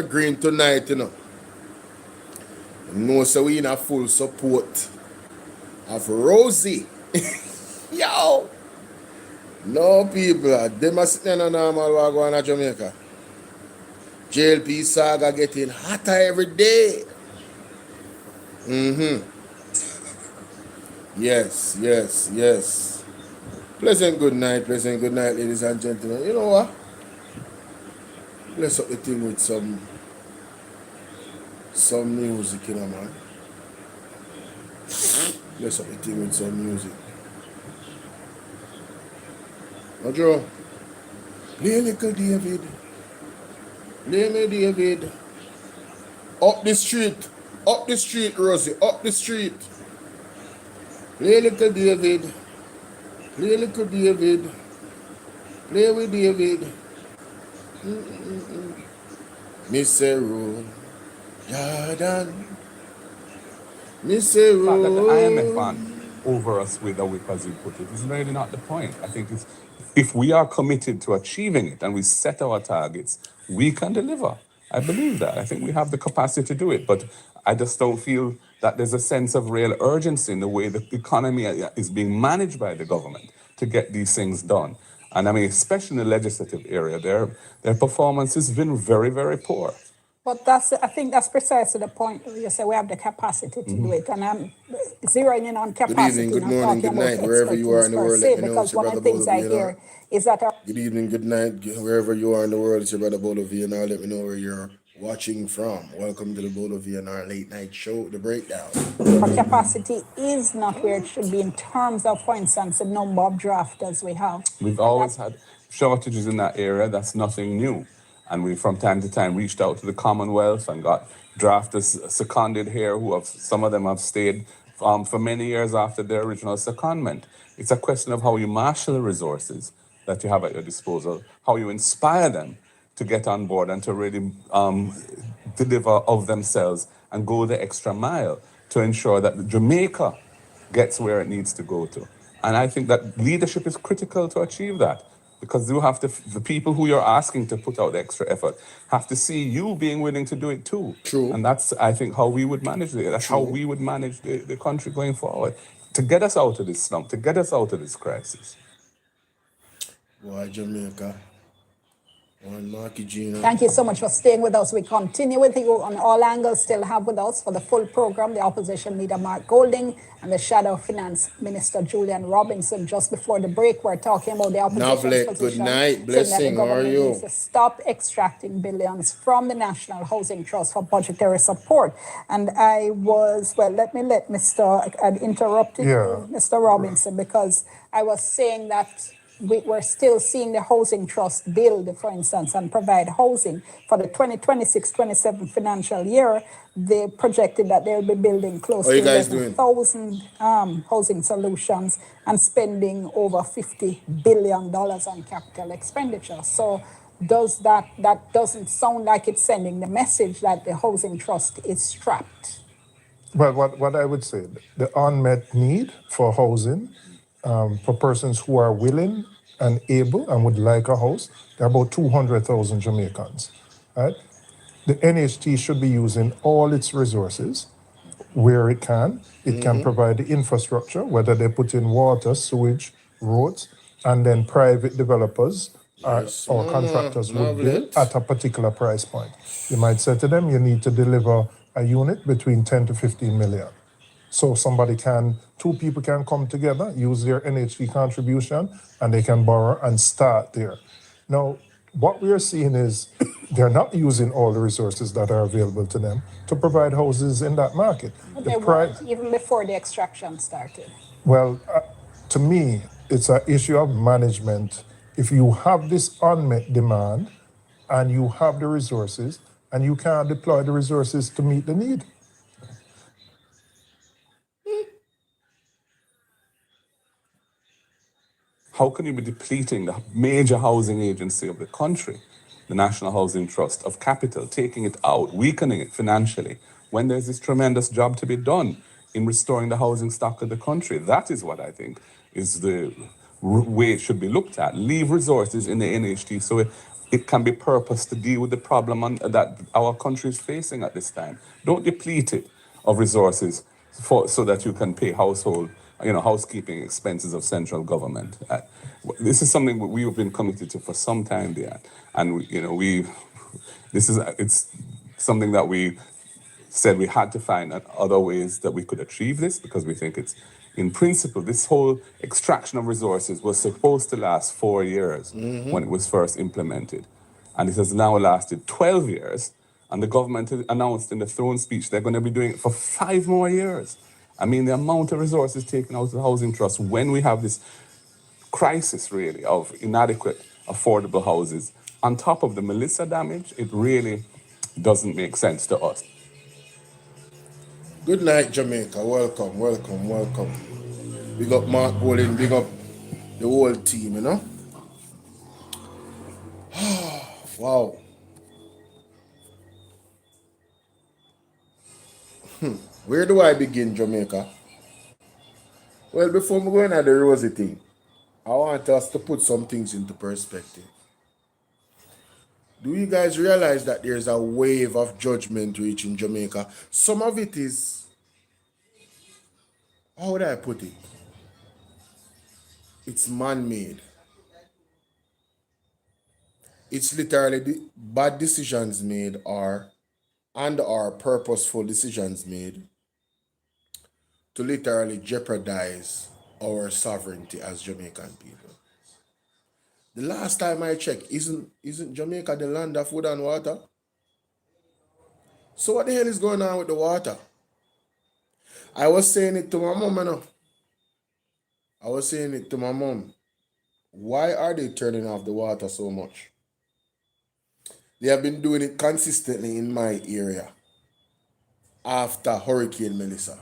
green tonight, you know. No, so we in a full support of Rosie. Yo! No people, they must sit in a normal wagon in Jamaica. JLP Saga getting hotter every day. Yes. Pleasant good night, ladies and gentlemen. You know what? Bless up the thing with some music, you know, man. Bless up the thing with some music. Now, Joe, play little David. Play me David. Up the street, Rosie, up the street. Play little David. Play little David. Play with David. Mr. Roll. Jordan. Mr. Roll. The fact that the IMF aren't over us with a whip, as you put it, is really not the point. I think it's, if we are committed to achieving it and we set our targets, we can deliver. I believe that. I think we have the capacity to do it, but I just don't feel that there's a sense of real urgency in the way the economy is being managed by the government to get these things done. And I mean, especially in the legislative area, their performance has been very, very poor. But I think that's precisely the point. You say we have the capacity to do it, and I'm zeroing in on capacity. Good evening, good morning, good night, wherever you are in the world. Because one of the things I hear is that... Good evening, good night, wherever you are in the world. It's your brother Bolo VNR. Let me know where you're watching from. Welcome to the Bolo VNR late night show, The Breakdown. Our capacity is not where it should be in terms of, for instance, the number of drafters we have. We've always had shortages in that area. That's nothing new. And we, from time to time, reached out to the Commonwealth and got drafters seconded here, some of them have stayed for many years after their original secondment. It's a question of how you marshal the resources that you have at your disposal, how you inspire them to get on board and to really deliver of themselves and go the extra mile to ensure that Jamaica gets where it needs to go to. And I think that leadership is critical to achieve that, because you have to, the people who you're asking to put out the extra effort have to see you being willing to do it too. True. And that's, I think, how we would manage it. That's how we would manage the country going forward, to get us out of this slump, to get us out of this crisis. Why Jamaica? Thank you so much for staying with us. We continue with you on all angles. Still have with us for the full program the opposition leader Mark Golding and the shadow finance minister Julian Robinson. Just before the break, we're talking about the opposition position. Good night, blessing. How are you? Needs to stop extracting billions from the National Housing Trust for budgetary support. And I was, well, let Mr. I'd interrupted you, Mr. Robinson, because I was saying that we're still seeing the Housing Trust build, for instance, and provide housing. For the 2026-27 financial year, they projected that they'll be building close to 11,000 housing solutions and spending over $50 billion on capital expenditure. So that doesn't sound like it's sending the message that the Housing Trust is strapped. Well, what I would say, the unmet need for housing for persons who are willing and able and would like a house, there are about 200,000 Jamaicans, right? The NHT should be using all its resources where it can. It can provide the infrastructure, whether they put in water, sewage, roads, and then private developers or contractors would build at a particular price point. You might say to them, you need to deliver a unit between 10 to 15 million. So two people can come together, use their NHT contribution, and they can borrow and start there. Now, what we are seeing is they're not using all the resources that are available to them to provide houses in that market. But they weren't even before the extraction started. Well, to me, it's an issue of management. If you have this unmet demand and you have the resources and you can't deploy the resources to meet the need, how can you be depleting the major housing agency of the country, the National Housing Trust, of capital, taking it out, weakening it financially, when there's this tremendous job to be done in restoring the housing stock of the country? That is what I think is the way it should be looked at. Leave resources in the NHT so it can be purposed to deal with the problem that our country is facing at this time. Don't deplete it of resources so that you can pay housekeeping expenses of central government. This is something we have been committed to for some time there, and it's something that we said we had to find other ways that we could achieve this, because we think it's, in principle, this whole extraction of resources was supposed to last 4 years when it was first implemented. And it has now lasted 12 years. And the government has announced in the throne speech they're going to be doing it for 5 more years. I mean, the amount of resources taken out of the housing trust when we have this crisis, really, of inadequate, affordable houses, on top of the Melissa damage, it really doesn't make sense to us. Good night, Jamaica. Welcome, welcome, welcome. Big up Mark Bolin, big up the whole team, you know? Wow. Where do I begin, Jamaica? Well, before we go into the rosy thing, I want us to put some things into perspective. Do you guys realize that there's a wave of judgment reaching Jamaica? Some of it is, how would I put it? It's man-made. It's literally bad decisions made or purposeful decisions made to literally jeopardize our sovereignty as Jamaican people. The last time I checked, isn't Jamaica the land of food and water? So what the hell is going on with the water? I was saying it to my mom, you know. I was saying it to my mom. Why are they turning off the water so much? They have been doing it consistently in my area after Hurricane Melissa.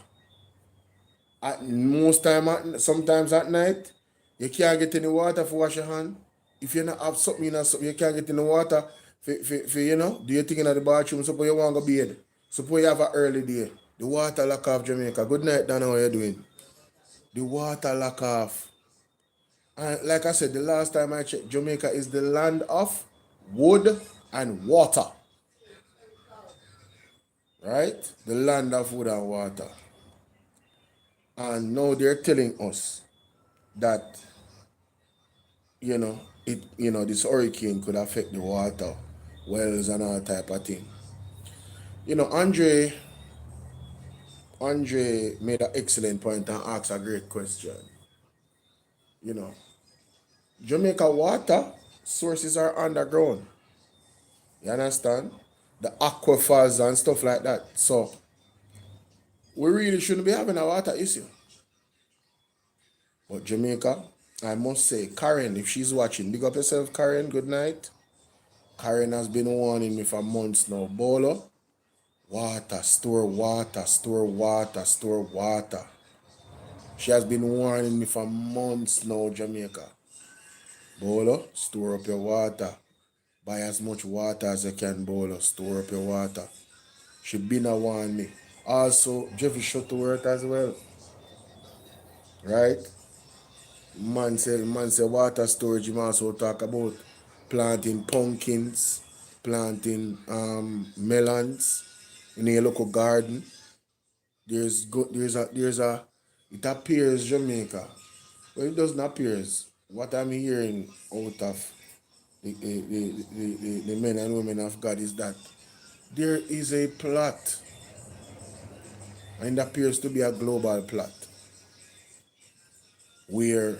Sometimes at night, you can't get any water for wash your hand. If you not have something, you can't get any water for do your thing in the bathroom. Suppose you want to go bed. Suppose you have an early day. The water lock off, Jamaica. Good night, Dana, how you doing? The water lock off. And like I said, the last time I checked, Jamaica is the land of wood and water. Right? The land of wood and water. And now they're telling us that, this hurricane could affect the water, wells and all type of thing. Andre made an excellent point and asked a great question. Jamaica water sources are underground. You understand? The aquifers and stuff like that. So we really shouldn't be having a water issue. But Jamaica, I must say, Karen, if she's watching, big up yourself, Karen, good night. Karen has been warning me for months now. Bolo, water, store water, store water, store water. She has been warning me for months now, Jamaica. Bolo, store up your water. Buy as much water as you can, Bolo. Store up your water. She been a warn me. Also, Jeffy Shuttleworth as well. Right? Man say water storage. You also talk about planting pumpkins, planting melons in your local garden. It appears Jamaica. Well, it doesn't appear. What I'm hearing out of the men and women of God is that there is a plot, and it appears to be a global plot, where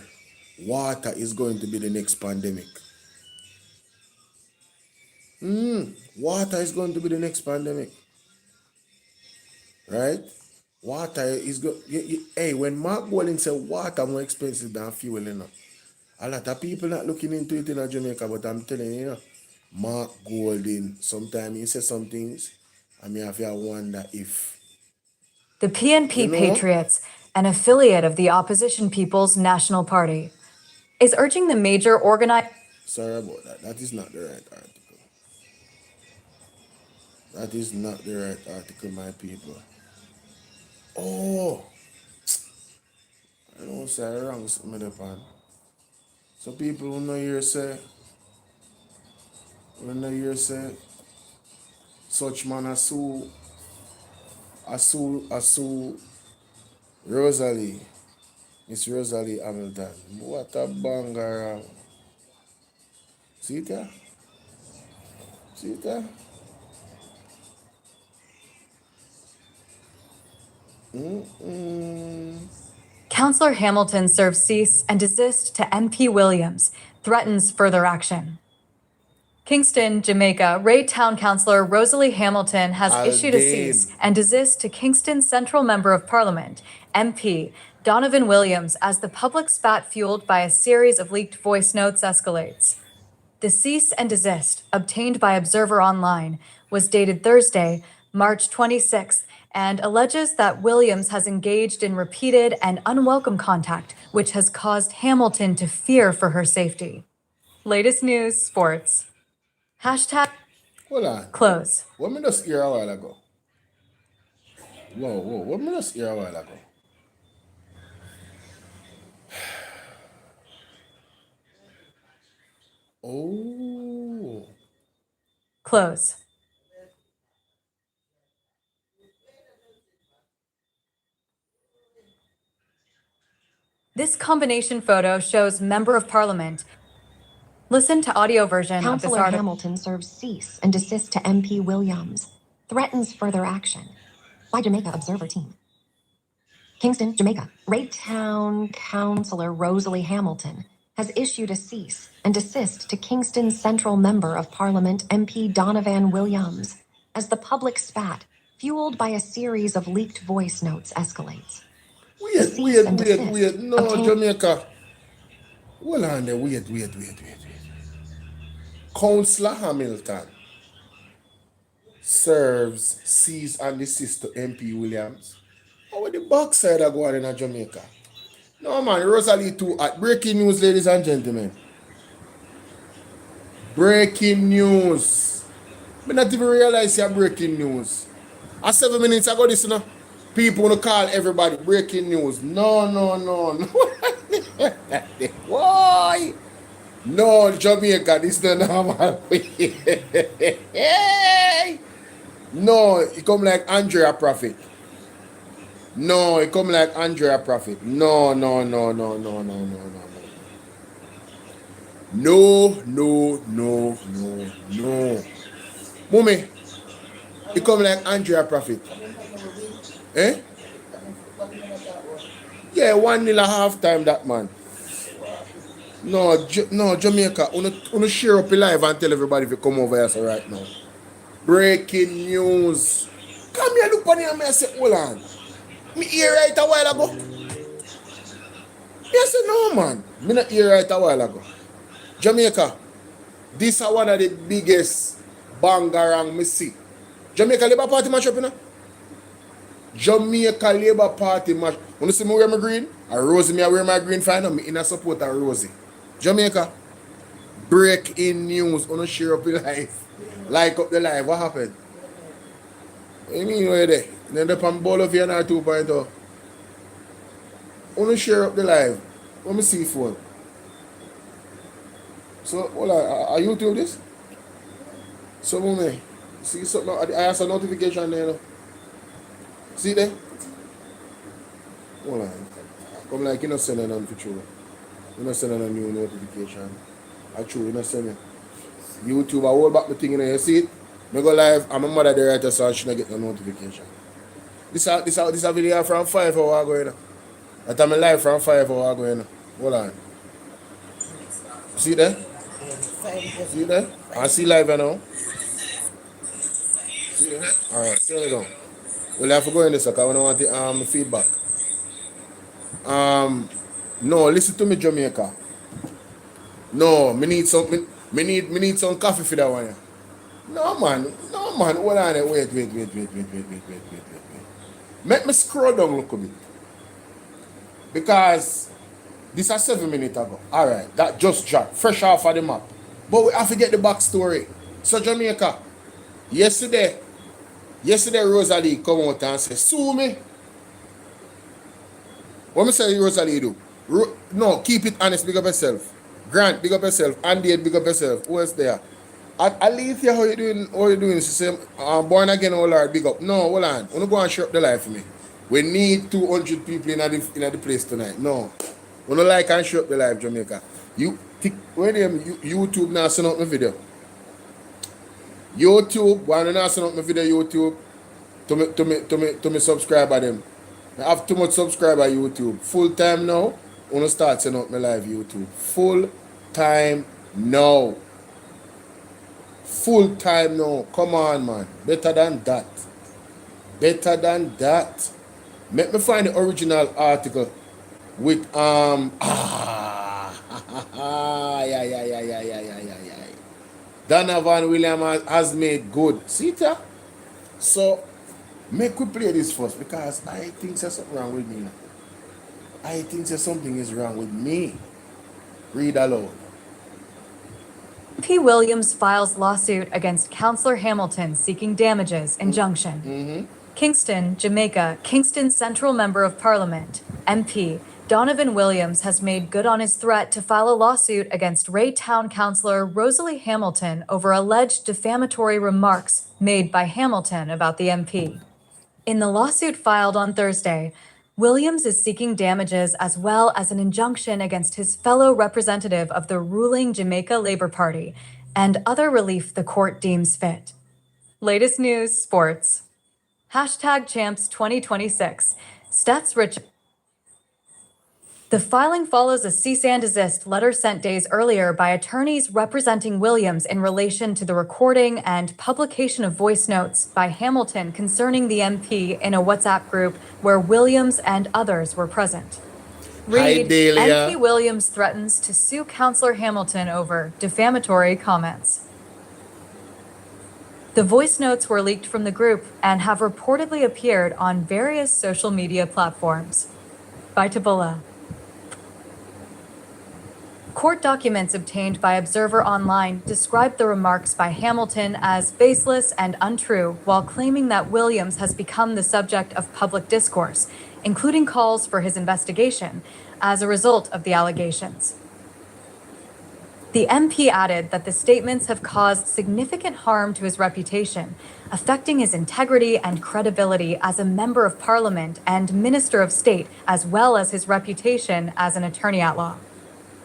water is going to be the next pandemic. Water is going to be the next pandemic. Right? Water is good. Hey, when Mark Bolin said water more expensive than fuel, a lot of people not looking into it in Jamaica, but I'm telling you, Mark Golding, sometimes he says some things, and me have to wonder if. The PNP Patriots, an affiliate of the opposition People's National Party, is urging the major organized... Sorry about that. That is not the right article. That is not the right article, my people. Oh! I don't say I wrong something upon. So people who know here say, When I hear say such man sue Rosalie. Miss Rosalie Hamilton. What a bangarang. See it there? See it there? Councillor Hamilton serves cease and desist to MP Williams, threatens further action. Kingston, Jamaica, Ray Town Councillor Rosalie Hamilton has issued a cease and desist to Kingston Central Member of Parliament, MP, Donovan Williams, as the public spat fueled by a series of leaked voice notes escalates. The cease and desist, obtained by Observer Online, was dated Thursday, March 26th, and alleges that Williams has engaged in repeated and unwelcome contact, which has caused Hamilton to fear for her safety. Latest news, sports. Hashtag Hold on. close. What me just hear a while ago? Whoa. What me just hear a while ago? Oh. Close. This combination photo shows Member of Parliament. Listen to audio version of this Councillor article. Hamilton serves cease and desist to MP Williams. Threatens further action. By Jamaica Observer Team. Kingston, Jamaica. Raytown Councillor Rosalie Hamilton has issued a cease and desist to Kingston Central Member of Parliament MP Donovan Williams as the public spat, fueled by a series of leaked voice notes, escalates. Wait. No, Jamaica. Hold on there. Wait. Councillor Hamilton serves cease and desist to MP Williams. How would the backside are going in Jamaica? No man, Rosalie too at breaking news, ladies and gentlemen. Breaking news. I not even realize you're breaking news. 7 minutes ago, this people want to call everybody breaking news. No. Why? No, Jamaica, this is the normal way. No, it come like Andrea Prophet. No, it come like Andrea Prophet. No. No. Mummy, it come like Andrea Prophet. Eh? Yeah, 1-0 half time that man. No, Jamaica, wanna share up your live and tell everybody if you come over here so right now. Breaking news. Come here, look on here and I say, hold on. Me hear right a while ago. Yes, no man. Me not hear right a while ago. Jamaica, this is one of the biggest Bangarang me see. Jamaica Labour Party match up, you know? Jamaica Labour Party match. When you see me wear my green, and Rosie me I wear my green fine, me in a support of Rosie. Jamaica, breaking news. Wanna share up your life. Like up the live. What happened? What you mean where there? Then the pan Bolo VNR 2.0. Wanna share up the live. Let me see phone. So hold on, are you doing this? So me see something. I have some notification there. See there? Hold on. Come like you not sending none for true. You not sending a new notification. I true, you not sending. YouTube, I hold back the thing in there. You see it? I go live, and my mother there right so she not get no notification. This a video from 5 hours ago, you know. That time I live from 5 hours ago, you know. Hold on. See there? See there? I see live now. See there? Alright, turn it on. We'll have to go in this because I don't want the feedback. No, listen to me, Jamaica. No, me need some coffee for that one. Yeah. No man, hold on there. Wait. Make me scroll down a little bit. Because this is 7 minutes ago. Alright, that just dropped. Fresh off of the map. But we have to get the backstory. So Jamaica, yesterday Rosalie come out and say, sue me. What me say Rosalie do? No, keep it honest, big up yourself. Grant, big up yourself. Andy, big up yourself. Who else there? Alethea, how you doing? How you doing? She said, I'm born again, oh Lord, big up. No, hold on. Wanna go and shut up the life for me. We need 200 people in the place tonight. No. Wanna like and shut up the life, Jamaica. Where them YouTube now send out my video. YouTube, why not send out my video YouTube to me subscriber them. I have too much subscriber YouTube. Full time now. Wanna start sending out my live YouTube. Full time now. Full time now. Come on, man. Better than that. Better than that. Let me find the original article with yeah. Donovan Williams has made good. See that? So make we play this first because I think there's something wrong with me now. I think there's something is wrong with me. Read aloud. MP Williams files lawsuit against Councillor Hamilton seeking damages injunction. Kingston, Jamaica, Kingston Central Member of Parliament, MP, Donovan Williams has made good on his threat to file a lawsuit against Ray Town Councillor Rosalie Hamilton over alleged defamatory remarks made by Hamilton about the MP. In the lawsuit filed on Thursday, Williams is seeking damages as well as an injunction against his fellow representative of the ruling Jamaica Labour Party and other relief the court deems fit. Latest news, sports. #Champs 2026. Stats Rich. The filing follows a cease and desist letter sent days earlier by attorneys representing Williams in relation to the recording and publication of voice notes by Hamilton concerning the MP in a WhatsApp group where Williams and others were present. Read, MP Williams threatens to sue Councillor Hamilton over defamatory comments. The voice notes were leaked from the group and have reportedly appeared on various social media platforms. By Bolo. Court documents obtained by Observer Online describe the remarks by Hamilton as baseless and untrue, while claiming that Williams has become the subject of public discourse, including calls for his investigation, as a result of the allegations. The MP added that the statements have caused significant harm to his reputation, affecting his integrity and credibility as a member of Parliament and Minister of State, as well as his reputation as an attorney at law.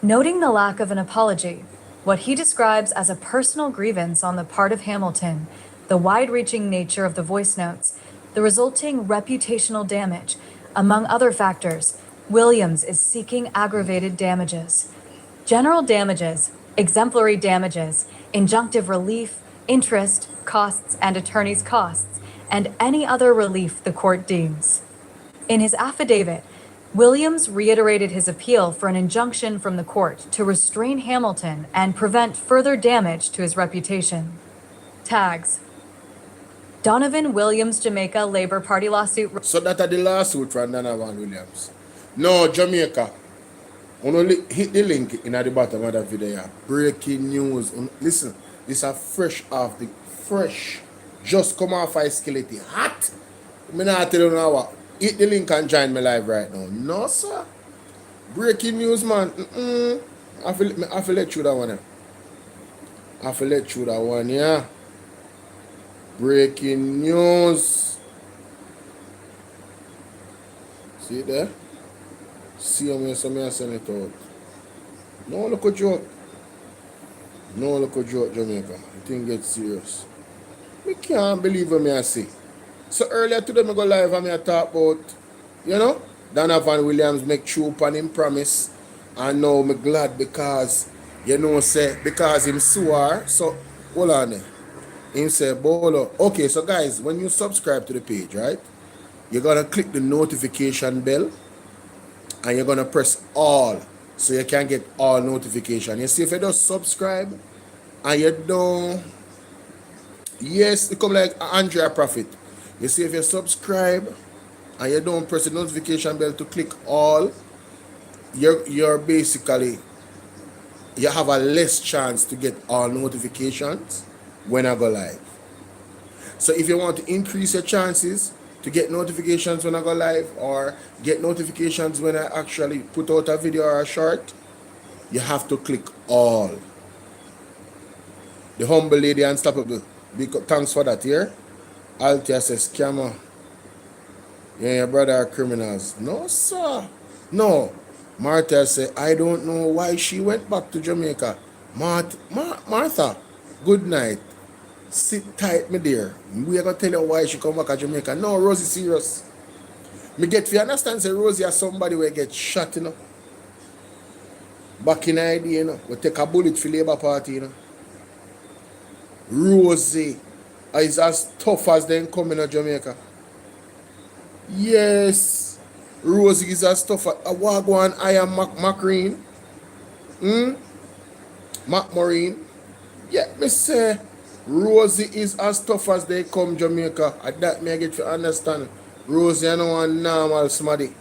Noting the lack of an apology, what he describes as a personal grievance on the part of Hamilton, the wide-reaching nature of the voice notes, the resulting reputational damage, among other factors, Williams is seeking aggravated damages. General damages, exemplary damages, injunctive relief, interest, costs, and attorney's costs, and any other relief the court deems. In his affidavit, Williams reiterated his appeal for an injunction from the court to restrain Hamilton and prevent further damage to his reputation. Tags. Donovan Williams Jamaica Labour Party lawsuit. So that are the lawsuit from Donovan Williams. No, Jamaica. Only hit the link in at the bottom of that video. Breaking news. Listen, this is fresh off the fresh. Just come off Escalating. Hot. I'm not tell you now what. Hit the link and join me live right now. No, sir. Breaking news, man. I feel let you that one. I feel let you that one, yeah. Breaking news. See it there? See how I send it out. No look a joke. No look a joke, Jamaica. The thing gets serious. I can't believe what I see. So earlier today, I go live and I talk about, Donovan Williams make true upon him promise. And now I'm glad because, because him swear. So, hold on there. Him say, Bolo. Okay, so guys, when you subscribe to the page, right? You're going to click the notification bell. And you're going to press all. So you can get all notification. You see, if you don't subscribe, and you don't, yes, it come like Andrea Prophet. You see, if you subscribe and you don't press the notification bell to click all, you're basically, you have a less chance to get all notifications when I go live. So if you want to increase your chances to get notifications when I go live or get notifications when I actually put out a video or a short, you have to click all. The humble lady unstoppable. Thanks for that here. Altia says, scammer. Yeah, your brother are criminals. No, sir. No. Martha said, I don't know why she went back to Jamaica. Martha, good night. Sit tight, me dear. We are going to tell you why she come back to Jamaica. No, Rosie serious. Me get you understand, say Rosie is somebody where get shot, you know. Back in the idea, you know. We take a bullet for Labour Party, you know. Rosie is as tough as them coming to Jamaica. Yes. Rosie is as tough as a Wagwan. I am Macreen. Mac Marine. Yeah, me say Rosie is as tough as they come Jamaica. At that me I get to understand. Rosie I know one normal somebody.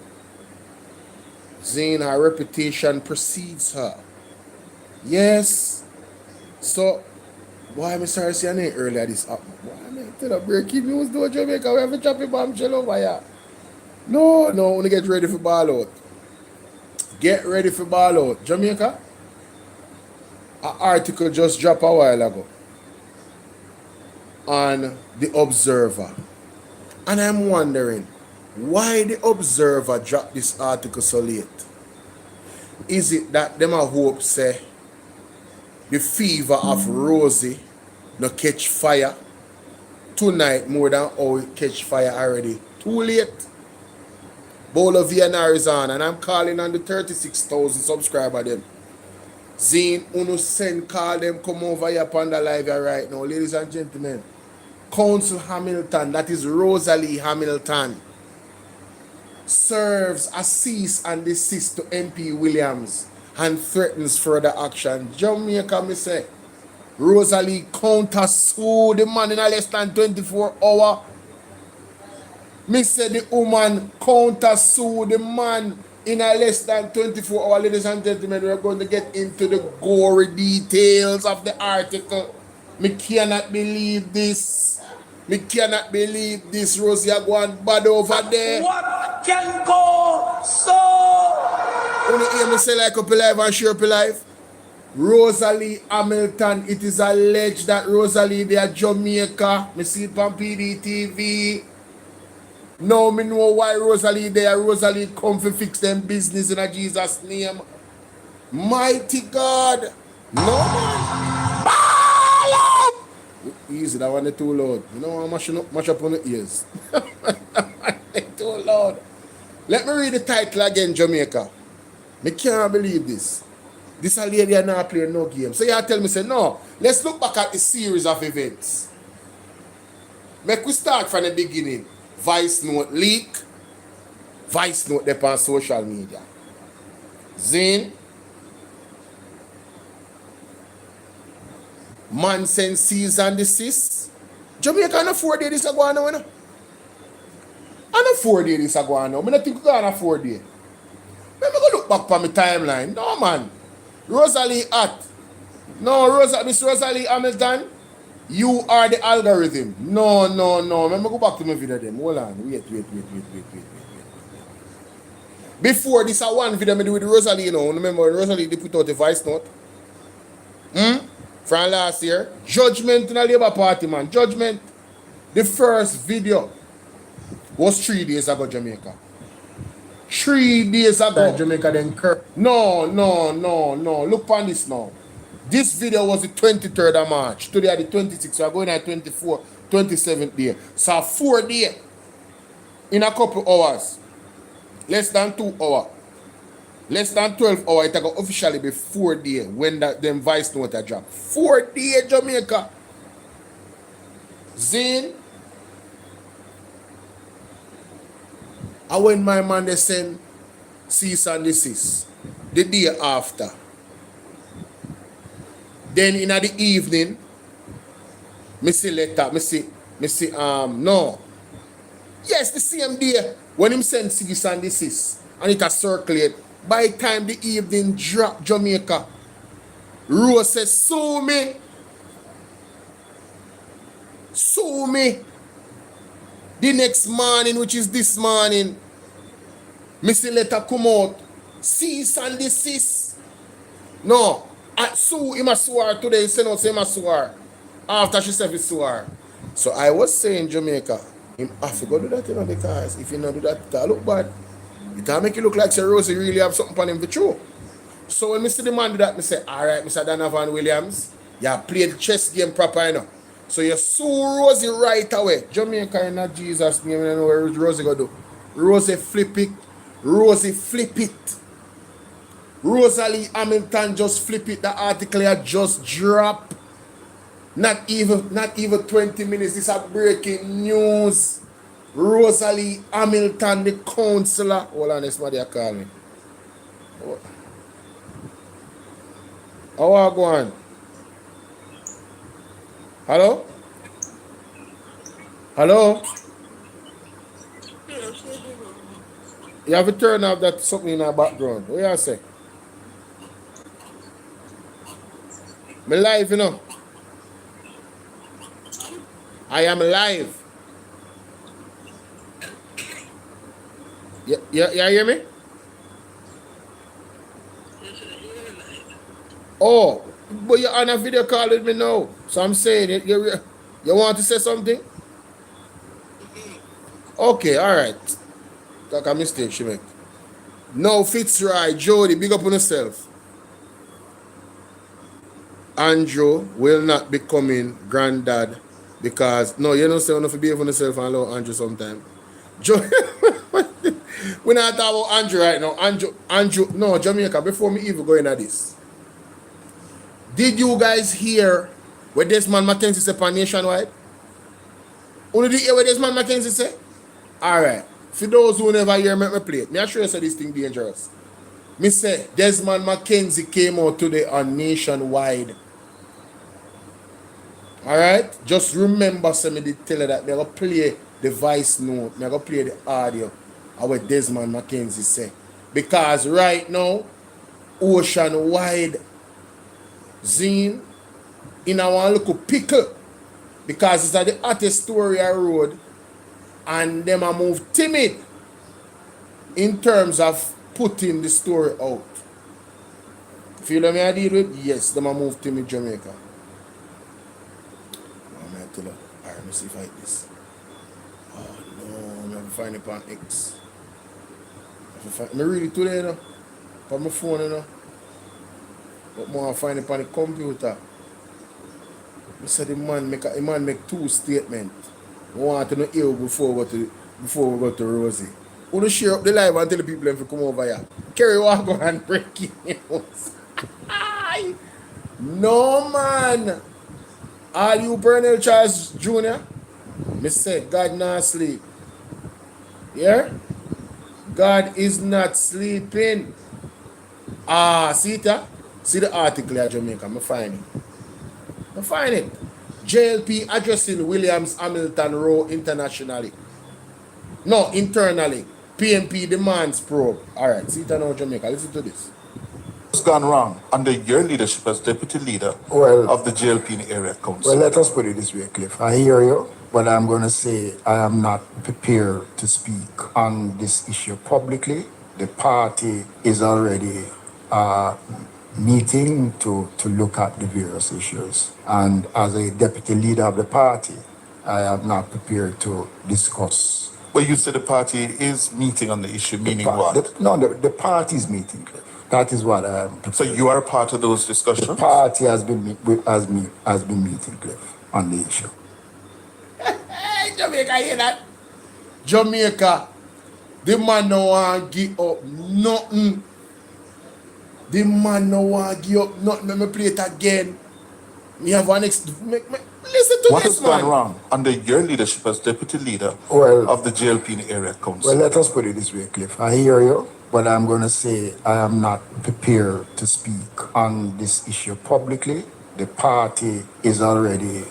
Zane, her reputation precedes her. Yes. So why me sorry say your name earlier this up? Why me tell her breaking news do Jamaica? We have a choppy bombshell over here. No, only get ready for ball out. Get ready for ball out. Jamaica? An article just dropped a while ago on the Observer. And I'm wondering why the Observer dropped this article so late. Is it that them a hope say the fever of Rosie no catch fire tonight more than how it catch fire already? Too late. Bolo Vienna is on and I'm calling on the 36,000 subscriber them. Zine, Unuh send call them come over here upon the live here right now. Ladies and gentlemen, Council Hamilton, that is Rosalie Hamilton, serves a cease and desist to MP Williams and threatens further action. Jamaica, me say, Rosalie counter sue the man in a less than 24 hours. Me say the woman counter sue the man in a less than 24 hours. Ladies and gentlemen, we're going to get into the gory details of the article. Me cannot believe this. Me cannot believe this. Rosie are going bad over there. What can go so? Only hear me say like up alive and share up alive. Rosalie Hamilton, it is alleged that Rosalie they are Jamaica. Me see it on PDTV. Now me know why Rosalie there. Rosalie come to fix them business in a Jesus name. Mighty God. No man. Ball up! Easy, that one is too loud. You know I'm mash up on the ears. Too loud. Let me read the title again, Jamaica. Me can't believe this. This a lady are not playing no game. So you tell me, say, no, let's look back at the series of events. Make we start from the beginning. Vice note leak. Vice note there on social media. Zane. Man send cease and desist. Jamaica on a 4 day this a go on now, you know? On a 4 day this a go on now. I don't think we go on a 4 day. Let me go look back on my timeline. No, man. Rosalie Hot. No, Miss Rosalie Hamilton. You are the algorithm. No. Let me go back to my video then. Hold on. Wait. Before this, I one video I do with Rosalie, you know. Remember Rosalie they put out a voice note? From last year. Judgment in the Labour Party, man. Judgment. The first video was 3 days ago, Jamaica. 3 days ago. Jamaica then curb. No. Look on this now. This video was the 23rd of March. Today are the 26th. So we're going at 24th, 27th day. So 4 days. In a couple hours. Less than 2 hours. Less than 12 hours. It will officially be 4 days when them vice note a drop. 4 days, Jamaica. Zane. And when my man they send cease and desist, the day after. Then in the evening, me see letter, no. Yes, the same day when him send cease and desist and it a circulate. By the time the evening drop Jamaica, Rose says, sue me. The next morning, which is this morning, me see letter come out. Cease and desist. No. Sue him a swear today. Send out say him a swear. After she said it's so hard. So I was saying Jamaica, him have to go do that, you know, because if you not do that, it'll look bad. It'll make it look like Sir Rosie really have something on him for true. So when Mr. the man do that, I say, alright, Mr. Donovan Williams, you play the chess game proper, you know. So you sue Rosie right away. Jamaica in not Jesus' name, you know what Rosie gonna do. Rosie flip it. Rosie flip it. Rosalie Hamilton just flip it. The article had just drop. Not even 20 minutes. This is breaking news. Rosalie Hamilton, the counselor. Hold on, this somebody call me. How are you going? Hello? Hello? You have to turn off that something in our background. What you say? Me live, you know. I am live. You hear me? Oh, but you're on a video call with me now. So I'm saying it. You want to say something? Okay, all right. That's a mistake she make. No, Fitzroy, Jody, big up on yourself. Andrew will not be coming granddad because, no, you don't say enough to behave on yourself and allow Andrew sometime. We're not talking about Andrew right now. Andrew, no, Jamaica, before me even go into this. Did you guys hear what Desmond Mackenzie said on Nationwide? Only did you hear what Desmond Mackenzie say? Alright. For those who never hear me play it, I sure you say this thing dangerous. Me say Desmond Mackenzie came out today on Nationwide. Alright? Just remember, so me did tell you that I'm going to play the voice note, I'm going to play the audio of what Desmond Mackenzie say. Because right now, Ocean Wide Zine in our little pickle. Because it's at the hottest story I road and them are move timid in terms of putting the story out. Feel what I deal with? Yes, them are move timid Jamaica. I'm going to tell you. Alright, let me see if I hit this. Oh no, I'm going to find it on X. I read it today, you know. On my phone, you know. But more I find it on the computer. I said the man make two statements. I want to know ill before we go to Rosie. We will share up the live and tell the people if you come over here. Kerry walk on and breaking news. No man. All you Peril Charles Jr. Me say God not sleep. Yeah? God is not sleeping. See that? See the article at Jamaica. I find it. JLP addressing Williams Hamilton Row internationally. No, internally. PMP demands probe. Alright, see it now, Jamaica. Listen to this. What's gone wrong under your leadership as deputy leader of the JLP in the area council? Well, let us put it this way, Cliff. I hear you, but I'm going to say I am not prepared to speak on this issue publicly. The party is already meeting to look at the various issues. And as a deputy leader of the party, I am not prepared to discuss. Well, you said the party is meeting on the issue, meaning what? The party is meeting, Cliff. That is what I am. So you are part of those discussions? The party has been meeting, Cliff, on the issue. Hey, Jamaica, hear that? Jamaica, the man no want to give up nothing. The man no want to give up nothing. Let me play it again. Me have one listen to what this, man. What has gone wrong under your leadership as deputy leader of the JLP in the area council? Well, let us put it this way, Cliff. I hear you, but I'm going to say I am not prepared to speak on this issue publicly. The party is already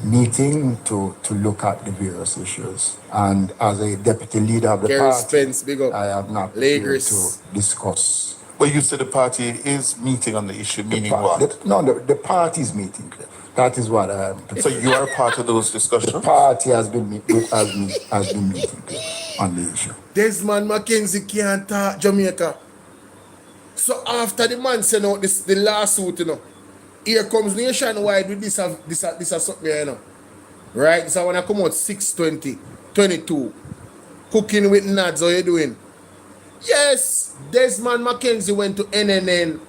meeting to look at the various issues. And as a deputy leader of the Gary party, Spence, big up. I am not prepared Lagos. to discuss. Well, you said the party is meeting on the issue, meaning what? The party is meeting, Cliff. That is what I am. So you are part of those discussions? The party has been meeting, Cliff, on the issue. Desmond Mackenzie can't talk Jamaica. So after the man sent out the lawsuit, you know, Here comes nationwide with this something, you know. Right? So when I come out 6:20, 22, cooking with nuts, how you doing? Yes, Desmond Mackenzie went to NNN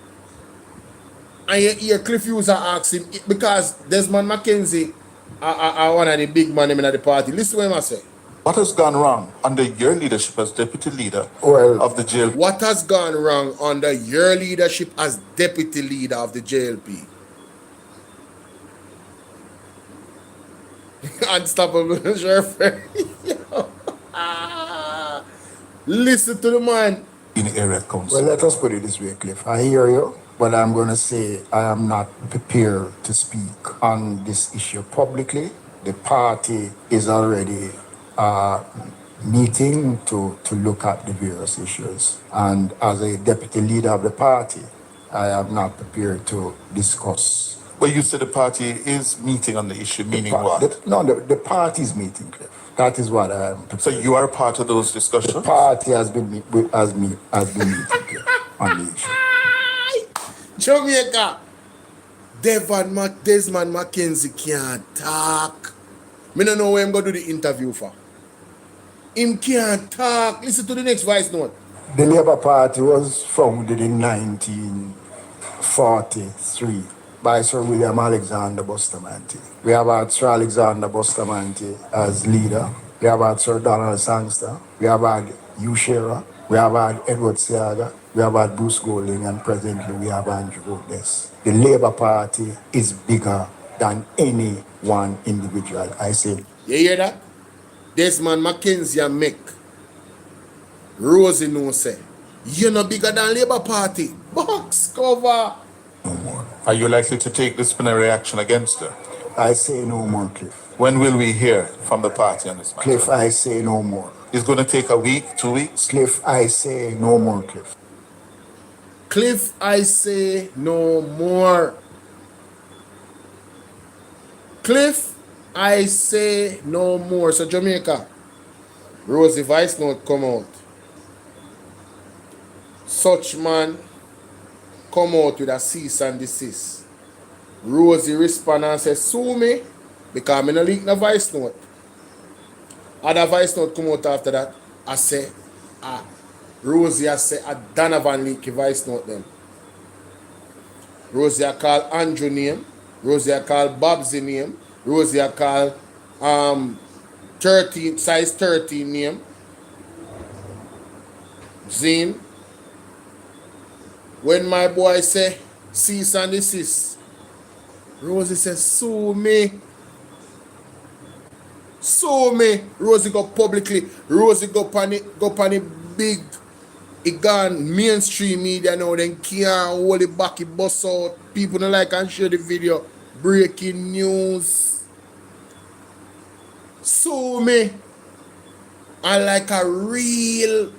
and you hear Cliff User asking because Desmond Mackenzie are one of the big men in the party. Listen to what I say. What has gone wrong under your leadership as deputy leader of the JLP? What has gone wrong under your leadership as deputy leader of the JLP? Unstoppable Sheriff. Listen to the man. In the area council. Well, let us put it this way, Cliff. I hear you, but I'm going to say I am not prepared to speak on this issue publicly. The party is already meeting to look at the various issues. And as a deputy leader of the party, I am not prepared to discuss. But you said the party is meeting on the issue, meaning what? The party is meeting, Cliff. That is what I am. So you are part of those discussions? The party has been meeting Cliff, on the issue. Jamaica. Desmond Mackenzie can't talk. Me don't know where I'm going to do the interview for. Him can't talk. Listen to the next voice note. The Labour Party was founded in 1943 by Sir William Alexander Bustamante. We have had Sir Alexander Bustamante as leader. We have had Sir Donald Sangster. We have had Hugh Shearer. We have had Edward Saga. We have had Bruce Golding, and presently we have Andrew Odes. The Labour Party is bigger than any one individual. I say. You hear that? Desmond Mackenzie and Mick. Rosie no say. You're not bigger than Labour Party. Box cover. No more. Are you likely to take disciplinary action against her? I say no more, Cliff. When will we hear from the party on this matter? Cliff, I say no more. It's going to take a week, 2 weeks? Cliff, I say no more, Cliff. Cliff, I say no more. Cliff, I say no more. So Jamaica, Rosie voice note come out. Such man come out with a cease and desist. Rosie respond and say, sue me, because I no leak no voice note. Other voice note come out after that. I say, Rosie I say, Donovan leak voice note them. Rosie I call Andrew name. Rosie I call Bobsy name. Rosie I call 13, size 13 name. Zine. When my boy say cease and desist, Rosie says, sue me. Sue me. Rosie go publicly. Rosie go pan it big. It gone mainstream media now. Then can't hold it back. It bust out. People don't like and share the video. Breaking news. Sue me. And like a real.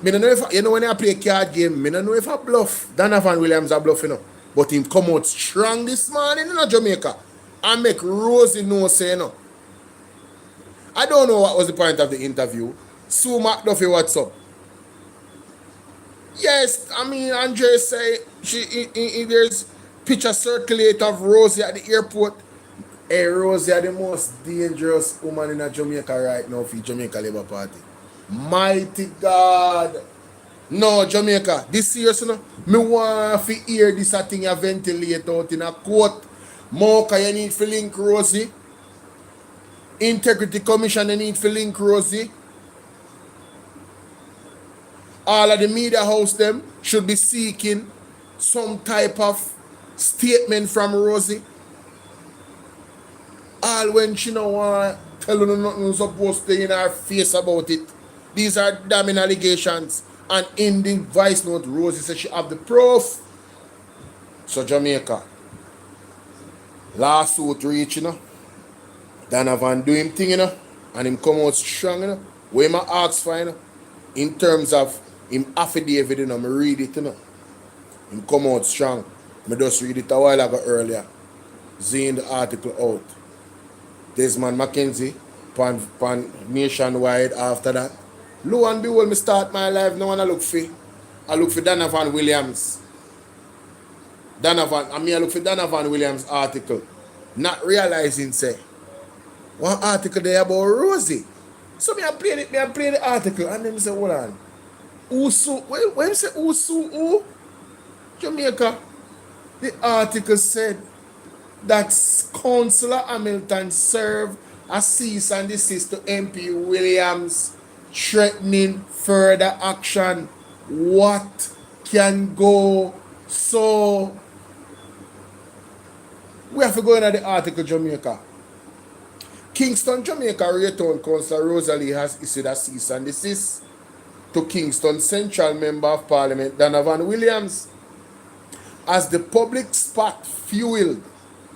Me don't know if, you know, when I play a card game, me don't know if I bluff. Donovan Williams are bluffing, you know. But him come out strong this morning in Jamaica and make Rosie know, say, you know. I don't know what was the point of the interview. Sue McDuffie, what's up? Yes, I mean, Andre say there's picture circulate of Rosie at the airport. Hey, Rosie are the most dangerous woman in Jamaica right now for Jamaica Labour Party. Mighty God. No, Jamaica, this serious, you know? Me want to hear this thing you ventilate out in a court. Mocha, you need to link Rosie. Integrity Commission, you need to link Rosie. All of the media house them should be seeking some type of statement from Rosie. All when she no want to tell you nothing supposed to in her face about it. These are damning allegations. And in the voice note, Rosie says she have the proof. So Jamaica, lawsuit reach, you know. Donovan do him thing, you know. And him come out strong, you know. Where my ask for, you know. In terms of him affidavit, you know, me read it, you know. Him come out strong. Me just read it a while ago earlier. Seeing the article out. Desmond Mackenzie, pan nationwide after that. Lo and behold, me start my life, no one I look for. I look for Donovan Williams. Donovan, I mean I look for Donovan Williams article, not realizing say one article there about Rosie. So me I play the article and then say, hold on. Usu, when you say Usu who? Jamaica, the article said that Councillor Hamilton served a cease and desist to MP Williams, threatening further action. What can go? So we have to go into the article, Jamaica. Kingston, Jamaica, Raytown Councillor Rosalie has issued a cease and desist to Kingston Central Member of Parliament Donovan Williams as the public spot fueled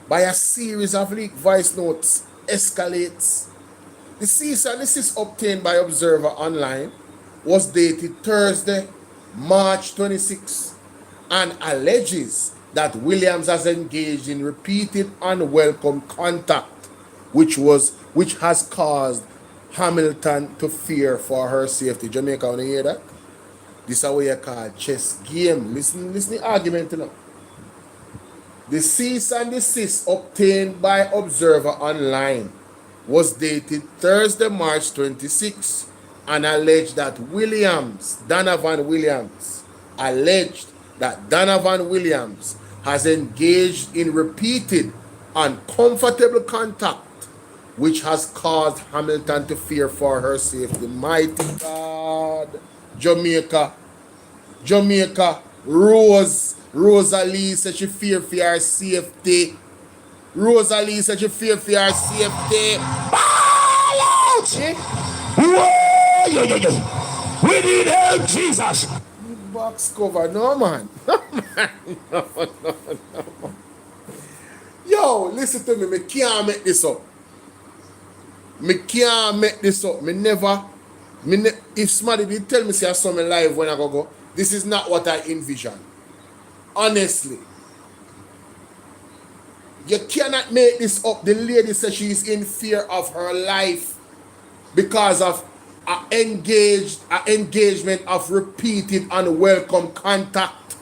by a series of leaked voice notes escalates. The cease and desist obtained by Observer Online was dated Thursday, March 26, and alleges that Williams has engaged in repeated unwelcome contact, which has caused Hamilton to fear for her safety. Jamaica, want to hear that? This is what you call chess game. Listen the argument, you know. The cease and desist obtained by Observer Online was dated Thursday, March 26, and alleged that Donovan Williams has engaged in repeated uncomfortable contact, which has caused Hamilton to fear for her safety. Mighty God. Jamaica, Rosalie said she fear for her safety. Rosalie said she fear for her safety. Ball out! We need help, Jesus. Box cover, no man. No. Yo, listen to me, me can't make this up. If somebody did tell me say I saw me live when I go, this is not what I envision. Honestly. You cannot make this up. The lady says she is in fear of her life because of an engagement of repeated unwelcome contact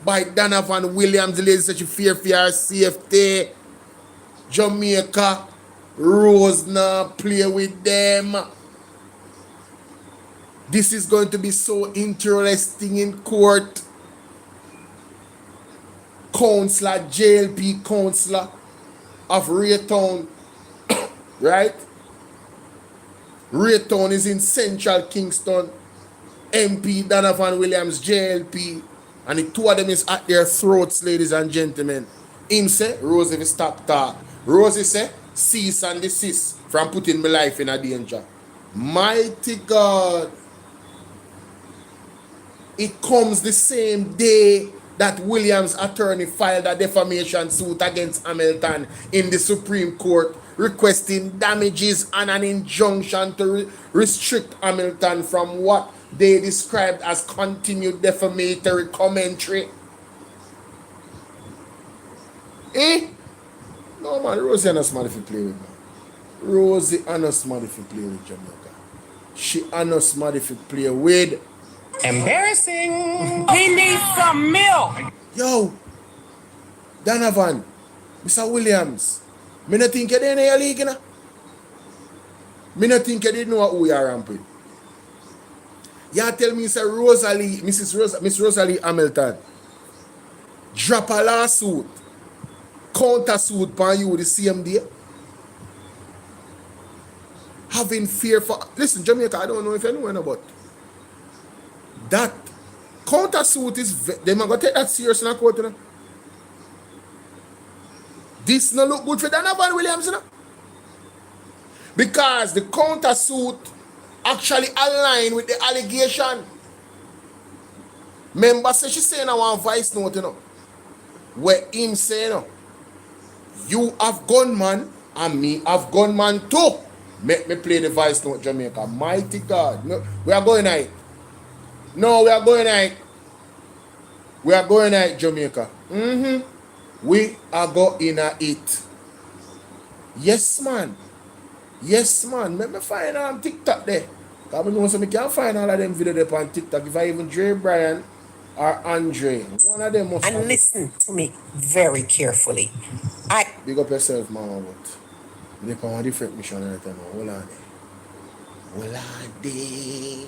by Donovan Williams. The lady says she fear for her safety. Jamaica, Rose now play with them. This is going to be so interesting in court. JLP Councillor of Raytown, right? Raytown is in Central Kingston. MP Donovan Williams, JLP, and the two of them is at their throats, ladies and gentlemen. Him say, Rosie, if stop talk. Rosie say, cease and desist from putting my life in a danger. Mighty God. It comes the same day that Williams' attorney filed a defamation suit against Hamilton in the Supreme Court, requesting damages and an injunction to restrict Hamilton from what they described as continued defamatory commentary. No man, Rosie and us man if you play with, man. Rosie and us man if you play with Jamaica. She and us man if you play with. Embarrassing. He needs some milk. Yo, Donovan, Mr. Williams, me not think you did in your league, you know? Me not think you did know who you are ramping. You tell me, say Rosalie, Miss Rosalie Hamilton, drop a lawsuit, counter suit upon you the same day. Having fear for, listen, Jamaica, I don't know if anyone about that counter suit is, they might go take that serious in a court, you know? This no look good for Donovan Williams, you know? Because the counter suit actually align with the allegation. Member say she saying I want voice note, you know, where him say, you know, you have gunman and me have gunman too. Make me play the voice note, Jamaica. Mighty God. No, we are going at it. No, we are going at it. We are going at it, Jamaica. We are going at it. Yes, man. Yes, man. Let me find on TikTok there. Because I know so I can't find all of them videos there on TikTok. If I even Dre Bryan or Andre. One of them must And have. listen to me very carefully. Big up yourself, mama, but they come on a different mission right now. Hold on there. Hold on there.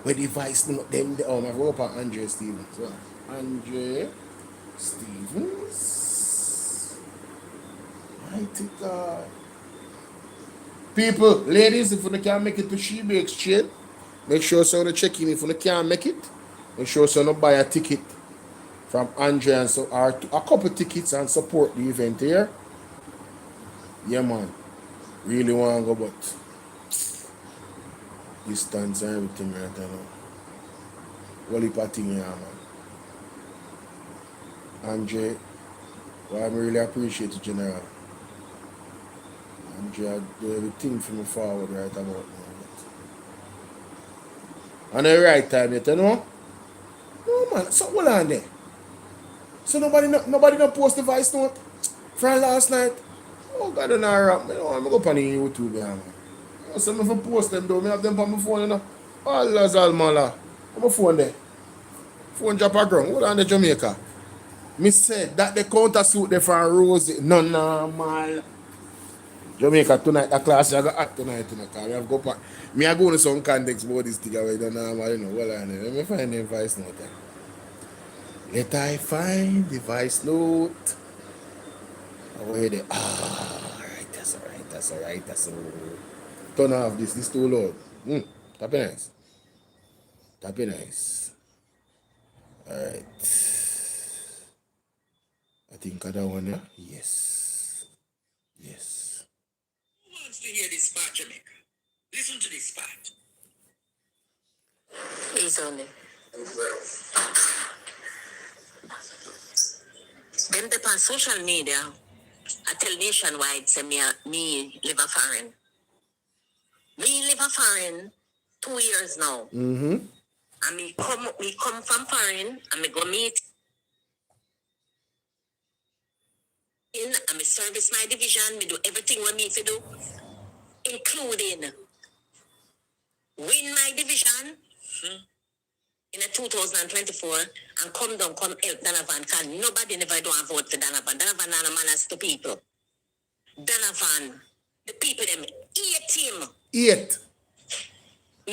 Where the vice note them, I go up at Andre Stevens. So, Andre Stevens. Mighty God. People, ladies, if you can't make it to Sheba Exchange, make sure you check in. If you can't make it, make sure you buy a ticket from Andre and so, or a couple tickets and support the event here. Yeah, man. Really want to go, but distance and everything right now. Wally Patting here, man. Andre, well, I really appreciate it, General. Andre, I do everything for me forward right about now. And the right time yet, you know? No, man. So, hold on there. So, nobody not post the voice note from last night? Oh, God, don't rap. I'm going to go up on the YouTube, yeah, man. So, I'm going to post them, though. I have them on my phone, you know? Allah's Almala. On my phone there. Phone drop a ground. Hold on the Jamaica. Me said that the counter suit there from Rosie. No, normal. Jamaica tonight, the class I got act tonight, you know, because we have go back. Me I go to some context about this thing, I don't normal, you know. Well, let me find the voice note. Let I find the voice note. Where they alright, that's alright. Turn off this too loud. Tap it nice. Alright. I think that one, yeah? Yes. Who wants to hear this part, Jamaica? Listen to this part. It's only. Them the on social media, I tell nationwide say me live a foreign. Me live a foreign 2 years now. And me come from foreign and me go meet in and me service my division, me do everything what me to do, including win my division in a 2024 and come help Donovan, because nobody never do a vote for Donovan. Donovan and a manners to people. Donovan, the people them hate him. Me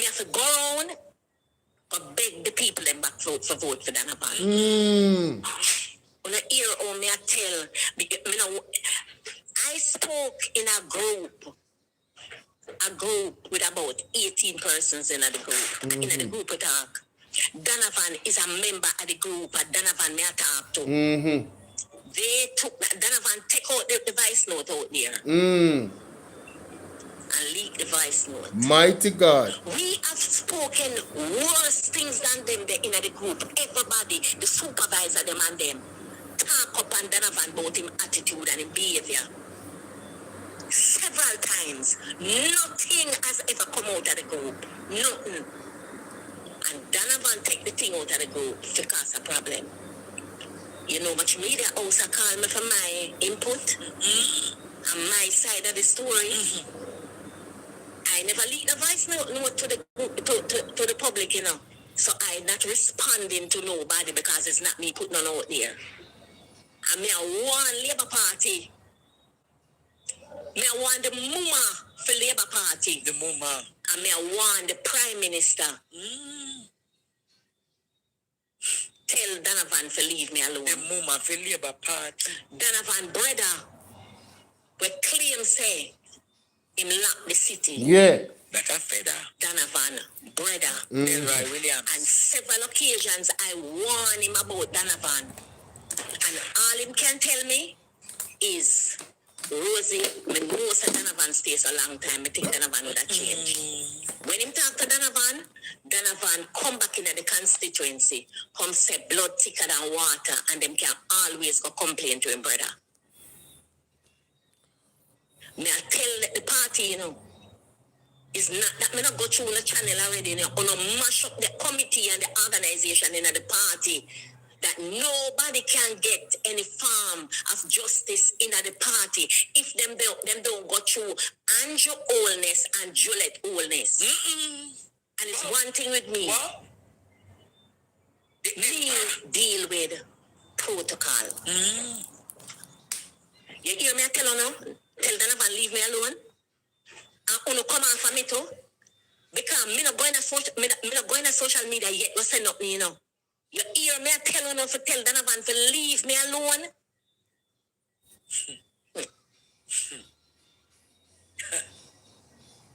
have to go around and beg the people them back for vote for Donovan. When I hear how me I tell, I spoke in a group with about 18 persons in the group. In the group we talk. Donovan is a member of the group, and Donovan me I talk to. They took that, Donovan take out the voice note out there. And leak the voice note. Mighty God. We have spoken worse things than them in the group. Everybody, the supervisor, them and them, talk up on Donovan about him attitude and him behavior. Several times. Nothing has ever come out of the group. Nothing. And Donovan take the thing out of the group to cause a problem. You know much media also call me for my input and my side of the story. I never leak the voice note to the group, to the public, you know. So I'm not responding to nobody because it's not me putting on out there. And me I want Labour Party. Me I want the Muma for Labour Party. The Muma. And me I want the Prime Minister. Tell Donovan to leave me alone. The Muma for Labour Party. Donovan brother, we claim say him lock the city. Yeah. Like a feather. Donovan brother. Delroy Williams. And several occasions I warn him about Donovan. And all him can tell me is, Rosie, me know that Donovan stays a long time. I think Donovan would have changed. When him talk to Donovan come back into the constituency, come say blood thicker than water, and them can always go complain to him, brother. Me I tell the party, you know, it's not that me not go through the channel already, you know, or no mash up the committee and the organization in the party, that nobody can get any form of justice in the party if them don't go through Andrew Holness and Juliet Holness. And it's one thing with me. What? Me deal with protocol. You hear me? I tell you now. Tell Donovan leave me alone. And Unuh come on for me too. Because me not going to social media yet. You say nothing, you know. You hear me? I tell you now to tell Donovan to leave me alone.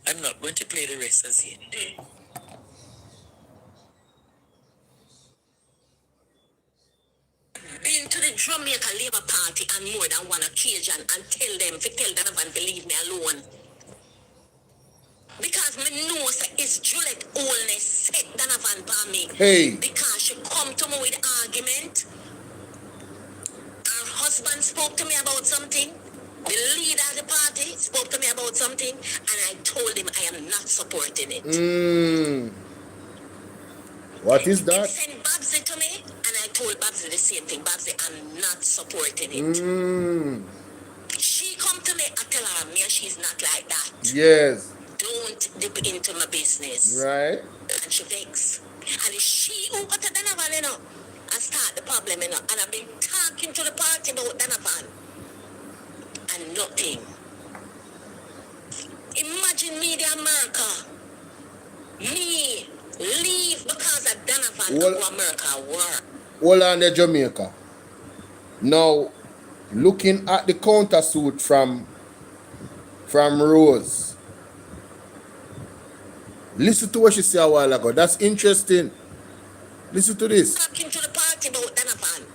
I'm not going to play the rest as yet. Been to the Jamaica Labour Party on more than one occasion and tell them to tell Donovan to leave me alone. Because me know say it's Juliet Oldness set Donovan by me. Hey. Because she come to me with argument. Her husband spoke to me about something. The leader of the party spoke to me about something. And I told him I am not supporting it. What is that? He sent Babsy to me, and I told Babsy the same thing. Babsy, I'm not supporting it. She come to me, I tell her, me, she's not like that. Yes. Don't dip into my business. Right. And she vex. And it's she who got to Donovan, you know, and start the problem, you know. And I've been talking to the party about Donovan. And nothing. Imagine me, the America. Me leave because of Donovan to America work. Hold on the Jamaica. Now, looking at the countersuit from Rose. Listen to what she said a while ago. That's interesting. Listen to this. Talking to the party about Donovan.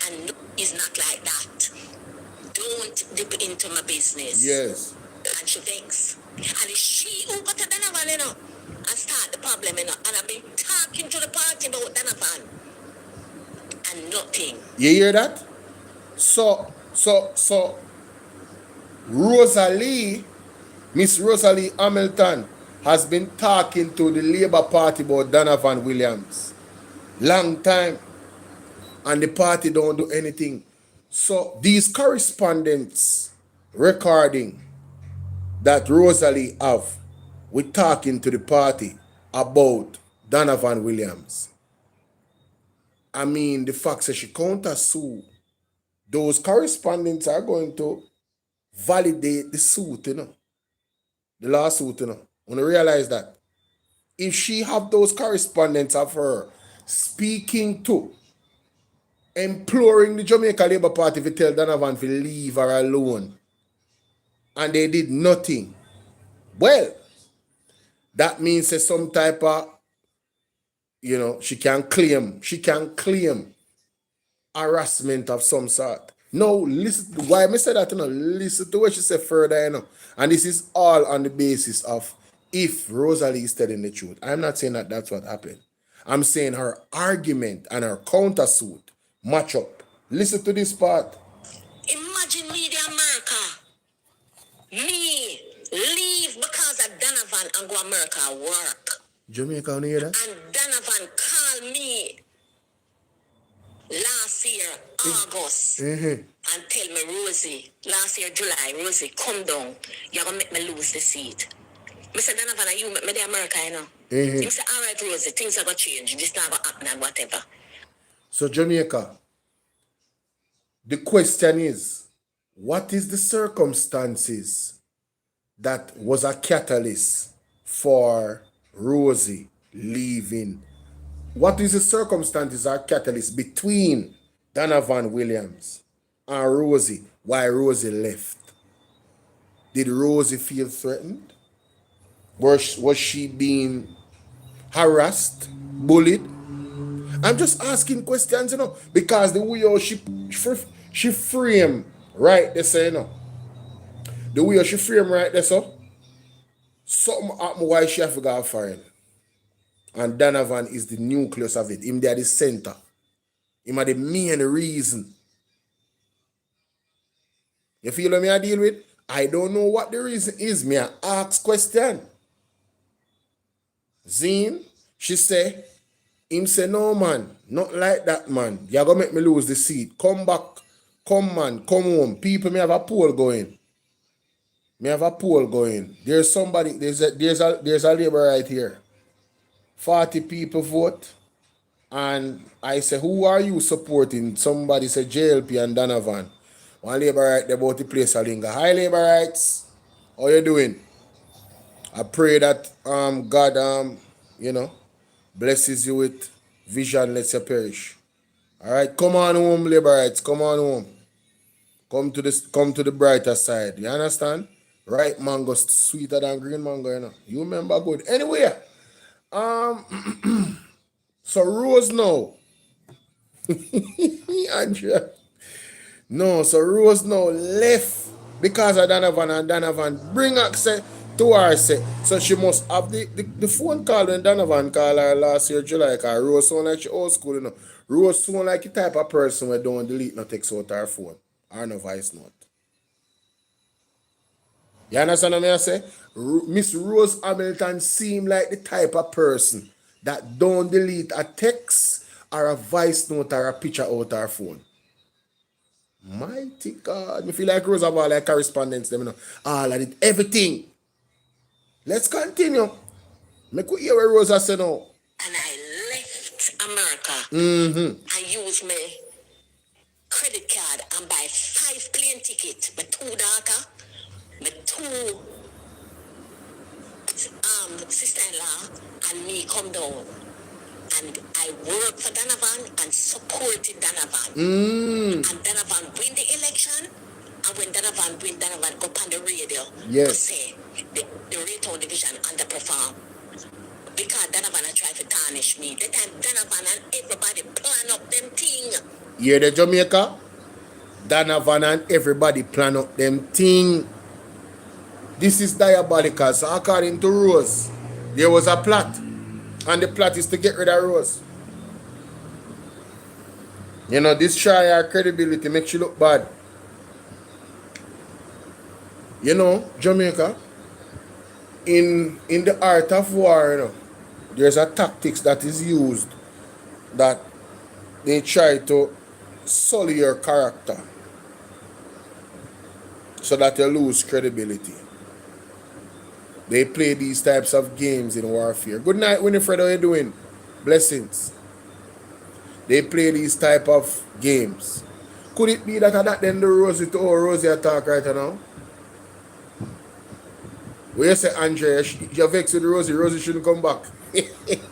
And no, it's not like that. Don't dip into my business. Yes. And she vex. And it's she who got to Donovan, you know, and start the problem, you know. And I've been talking to the party about Donovan. And nothing. You hear that? So Rosalie, Miss Rosalie Hamilton, has been talking to the Labour Party about Donovan Williams. Long time. And the party don't do anything. So these correspondence recording that Rosalie have with talking to the party about Donovan Williams. I mean, the fact that she counter-sue, those correspondents are going to validate the suit, you know. The lawsuit, you know. When you realize that. If she have those correspondents of her speaking to, imploring the Jamaica Labour Party to tell Donovan to leave her alone, and they did nothing, well, that means there's some type of, you know, she can claim harassment of some sort. No, listen, why I say that, you know, listen to what she said further, you know. And this is all on the basis of if Rosalie is telling the truth. I'm not saying that that's what happened. I'm saying her argument and her countersuit match up. Listen to this part. Imagine me, the America. Me leave because of Donovan and go America work. Jamaica, you hear that? And Donovan called me last year, August, and tell me, Rosie, last year, July, Rosie, come down. You're going to make me lose the seat. I said, Donovan, you make me the America, you know. He said, all right, Rosie, things are going to change. This not going to happen and whatever. So, Jamaica, the question is, what is the circumstances that was a catalyst for Rosie leaving? What is the circumstances or catalyst between Donovan Williams and Rosie? Why Rosie left? Did Rosie feel threatened? Was she being harassed, bullied? I'm just asking questions, you know, because the way she frame right there, so, you know, the way she frame right there, so, something happened why she have to go foreign. And Donovan is the nucleus of it. Him there the center. Him are the main reason. You feel what me I deal with? I don't know what the reason is. Me I ask question. Zine, she say, him say, no man, not like that man. You're gonna make me lose the seat. Come back, come man, come home. People, me have a poll going. There's somebody, there's a labor right here. 40 people vote. And I say, who are you supporting? Somebody said JLP and Donovan. One labor right there about the place a linger. Hi labor rights. How you doing? I pray that God blesses you with vision, lets you perish. Alright, come on home, labor rights. Come on home. Come to the brighter side. You understand? Ripe mango sweeter than green mango, you know. You remember good. Anyway, so Rose now. Andrea. No, so Rose now left because of Donovan, and Donovan bring access to her. So she must have the phone call when Donovan called her last year July, because Rose sound like she old school, you know. Rose sound like the type of person who don't delete no text out her phone or no voice note. You understand what I say? Miss Rose Hamilton seem like the type of person that don't delete a text or a voice note or a picture out her phone. Mighty God. I feel like Rose have all like correspondence, them, you know. All of it, everything. Let's continue. Make we hear what Rosa say now. And I left America and used my credit card and buy 5 plane tickets. My 2 daughters, my 2 sister-in-law, and me come down. And I worked for Donovan and supported Donovan. And Donovan win the election. And when Donovan win, Donovan go on the radio to say the Raytown division underperform. Because Donovan try to tarnish me. The time Donovan and everybody plan up them thing. Hear the Jamaica? Donovan and everybody plan up them thing. This is diabolical. So according to Rose, there was a plot. And the plot is to get rid of Rose. You know, destroy her credibility, make she look bad. You know, Jamaica, in the art of war, you know, there's a tactics that is used that they try to sully your character so that you lose credibility. They play these types of games in warfare. Good night, Winifred. How you doing? Blessings. They play these type of games. Could it be that then the Rosie to Rosie attack right now? Where you say, Andrea, you're vexed with Rosie. Rosie shouldn't come back.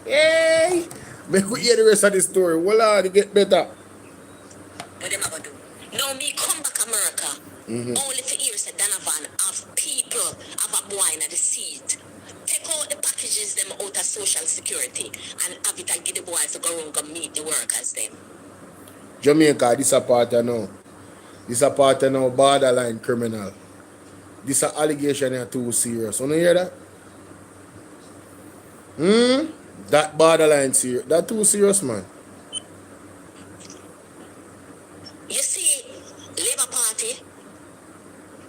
Hey! Make we hear the rest of the story. Well, on, get better. What am I going to do? Now me come back America. Only for years that Donovan have people have a boy in the seat. Take out the packages them out of social security and have it and give the boys to go around and meet the workers them. Jamaica, this a part now. This a part now borderline criminal. This a allegation is too serious. You know hear that? That borderline serious. That too serious, man. You see, Labour Party,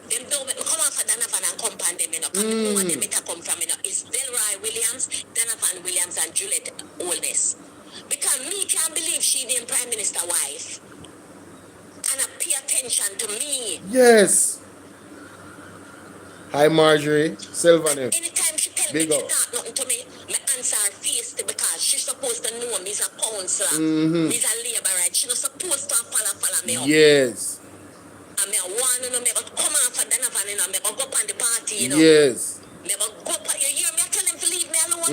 them don't make me come off for Donovan and company them, you know. Because the one them it come from, you know, is Delroy Williams, Donovan Williams, and Juliet Holness. Because me can't believe she the Prime Minister wife. And I pay attention to me. Yes. Hi Marjorie, Sylvan. Anytime she tell me to talk nothing to me, my answer her face because she's supposed to know me as a counselor. Me's a labor right. She's not supposed to follow me up. Yes. And me want to know me about come on for Donovan, you know, me go up on the party, you know. Yes. Me go up on, you hear me? I tell them to leave me alone.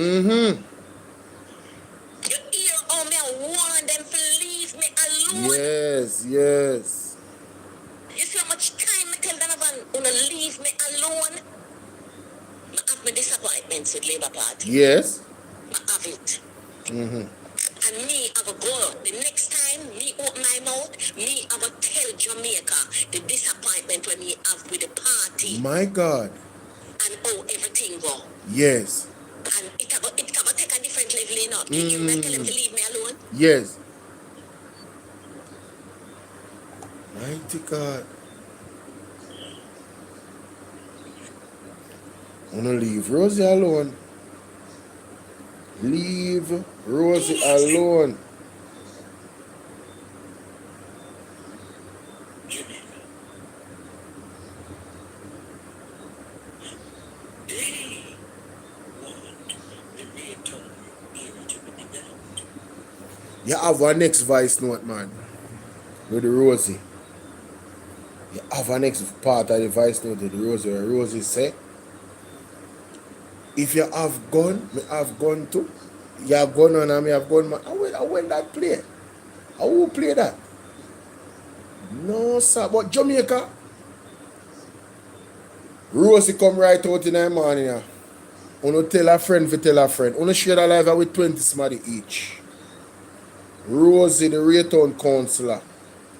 You hear how me I warn them to leave me alone. Yes, yes. You see how much time I tell Donovan to leave me alone? I have my disappointments with Labour Party. Yes. I have it. And me, I will go. The next time me open my mouth, me, I will tell Jamaica the disappointment when me have with the party. My God. And how everything go. Yes. And it will take a different level, you know. You may tell him to leave me alone. Yes. Mighty God. I'm gonna leave Rosie alone. Leave Rosie alone. You have a next voice note, man, with the Rosie. You have a next part of the voice note with the Rosie, where Rosie say, if you have gun, me have gun too. You have gun on and me have gun, man. I went that play. I will play that. No, sir. But Jamaica, Rosie come right out in the morning. Yeah. Uno tell a friend for tell a friend. Uno share the life with 20 somebody each. Rosie, the Raytown councillor,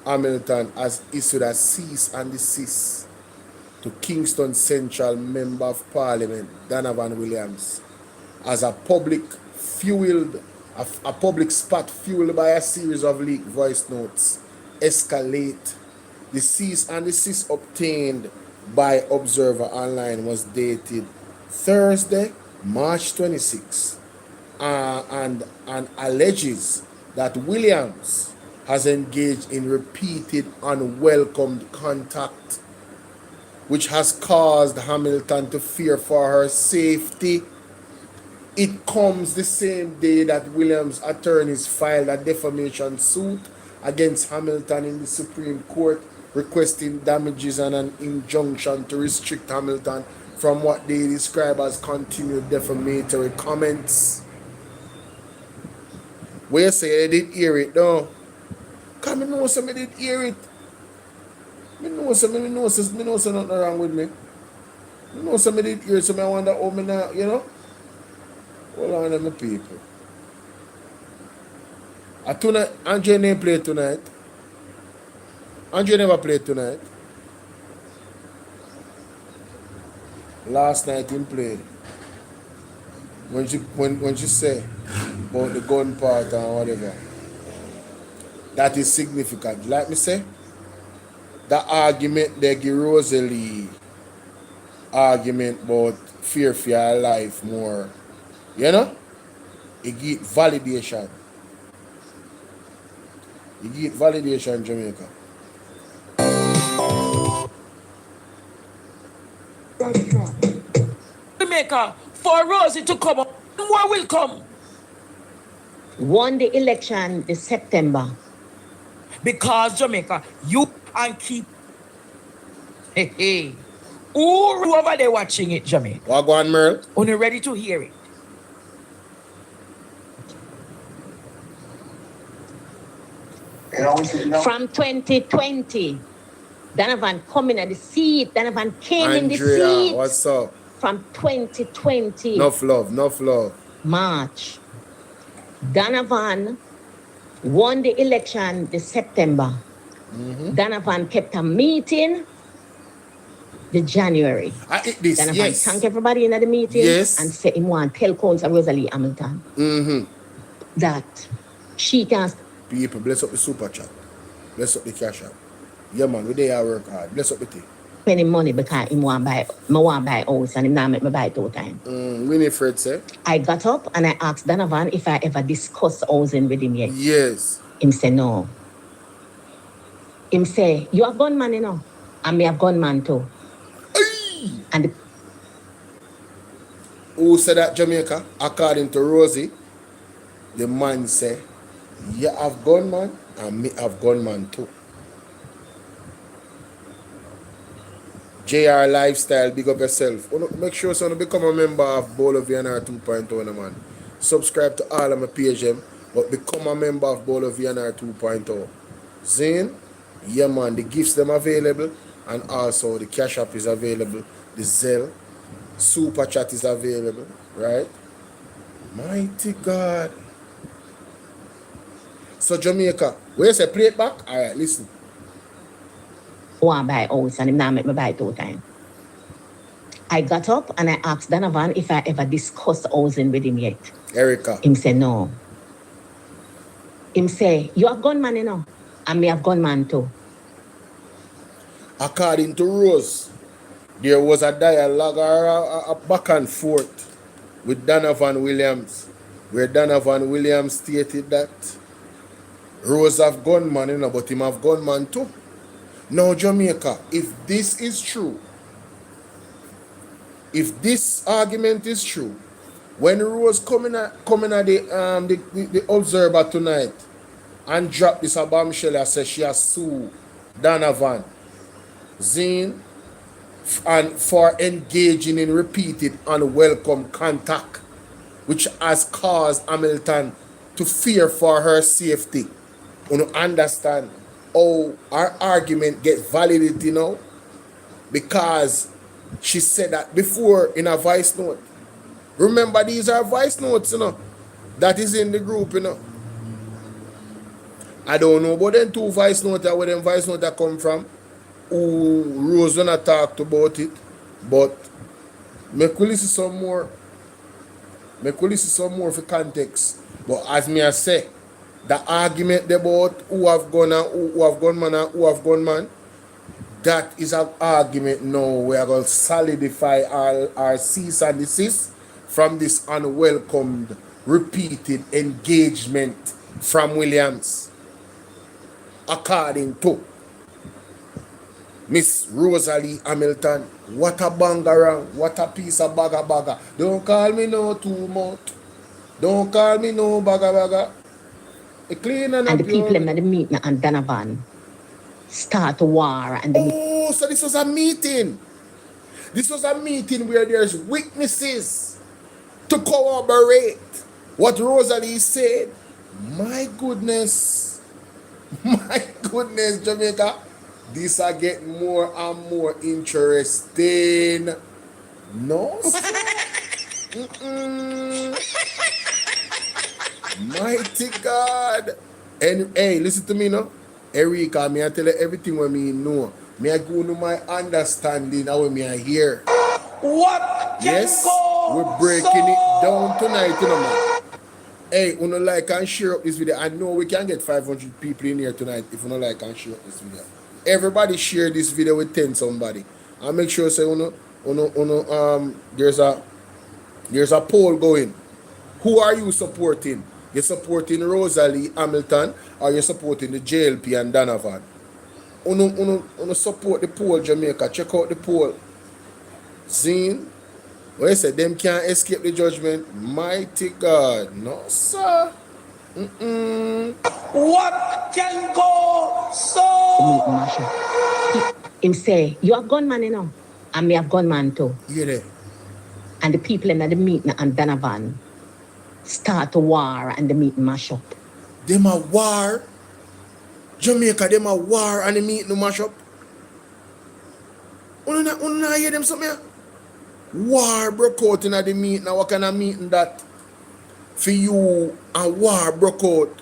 Hamilton, has issued a cease and desist to Kingston Central Member of Parliament, Donovan Williams, as a public spot fueled by a series of leaked voice notes escalate. The cease and desist obtained by Observer Online was dated Thursday, March 26, and alleges that Williams has engaged in repeated unwelcomed contact, which has caused Hamilton to fear for her safety. It comes the same day that Williams' attorneys filed a defamation suit against Hamilton in the Supreme Court, requesting damages and an injunction to restrict Hamilton from what they describe as continued defamatory comments. Where say they did hear it though? Because I know somebody did hear it. I know something nothing wrong with me. I know somebody did hear it, so I wonder how me now, you know? Hold on, my people. Tonight, Andre didn't play tonight. Andre never played tonight. Last night he played. When she say about the gun part or whatever, that is significant. Like me say, the argument they give Rosalie argument about fear for your life more. You know? It get validation. It get validation in Jamaica. Jamaica, for Rosie to come up, more will come. Won the election this September. Because Jamaica, you and keep. Hey. Who over there watching it, Jamaica? Wagwan Merle. Only ready to hear it. From 2020, Donovan coming at the seat. Donovan came in the Andrea, seat. what's up? From 2020. Enough love. March. Donovan won the election this September. Donovan kept a meeting the January. Donovan thank everybody in the meeting and said him want tell Council Rosalie Hamilton that she can. People, bless up the super chat. Bless up the cash app. Yeah, man, we there work hard. Bless up the thing. Spending money because he want buy house and him not make me buy 2 times. Winifred said. I got up and I asked Donovan if I ever discussed housing with him yet. Yes. Him say no. Him say, you have gunman, you know, and me have gunman too. And who said that, Jamaica? According to Rosie, the man say, you have gunman and me have gunman too. JR Lifestyle, big up yourself. Make sure you become a member of Bolo VNR 2.0, man. Subscribe to all of my page, but become a member of Bolo VNR 2.0. Zane, yeah, man, the gifts them available, and also the cash app is available. The Zelle, super chat is available, right? Mighty God. So Jamaica, where you say play it back? All right, listen. Want buy house and him not make me buy 2 times. I got up and I asked Donovan if I ever discussed housing with him yet. Erica. Him say no. Him say, you have gunman, you know, and me have gunman too. According to Rose, there was a dialogue or a back and forth with Donovan Williams, where Donovan Williams stated that Rose have gunman, you know, but him have gunman too. Now, Jamaica, if this is true, if this argument is true, when Rose coming at the Observer tonight and drop this a bombshell and say she has sued Donovan Zine and for engaging in repeated unwelcome contact, which has caused Hamilton to fear for her safety. You understand how our argument gets validity now? Because she said that before in a voice note. Remember, these are voice notes, that is in the group, I don't know about them two voice notes, where them voice notes that come from, who Rose when I talked about it, but make we listen some more. Make we listen some more for context. But as me I say, the argument about who have gun and who have gunman and who have gunman, that is an argument now we are going to solidify our cease and desist from this unwelcomed, repeated engagement from Williams. According to Miss Rosalie Hamilton, what a bangarang, what a piece of baga. Don't call me no too much. Don't call me no baga. Clean and the people in the meeting and Donovan start a war and oh, so this was a meeting. This was a meeting where there's witnesses to corroborate what Rosalie said. My goodness, Jamaica. These are getting more and more interesting. No, sir. Mighty God. And hey, listen to me now. Erika, me I tell you everything what me know. Me I go to my understanding how me I hear. What? Yes, we're breaking it down tonight, man. Hey, you like and share up this video. I know we can get 500 people in here tonight if you like and share up this video. Everybody share this video with 10 somebody. And make sure say there's a poll going. Who are you supporting? You're supporting Rosalie Hamilton or you're supporting the JLP and Donovan? Uno support the poll, Jamaica. Check out the poll. Zine. Well, I said them can't escape the judgment. Mighty God. No, sir. What can go so? him say, you have gunman, and me have gunman too. Yeah. And the people in the meeting and Donovan start a war and the meeting mash up. Them a war? Jamaica, them a war and the meeting mash up? You not hear them something? War broke out in the meeting. Now what kind of meeting that? For you, a war broke out.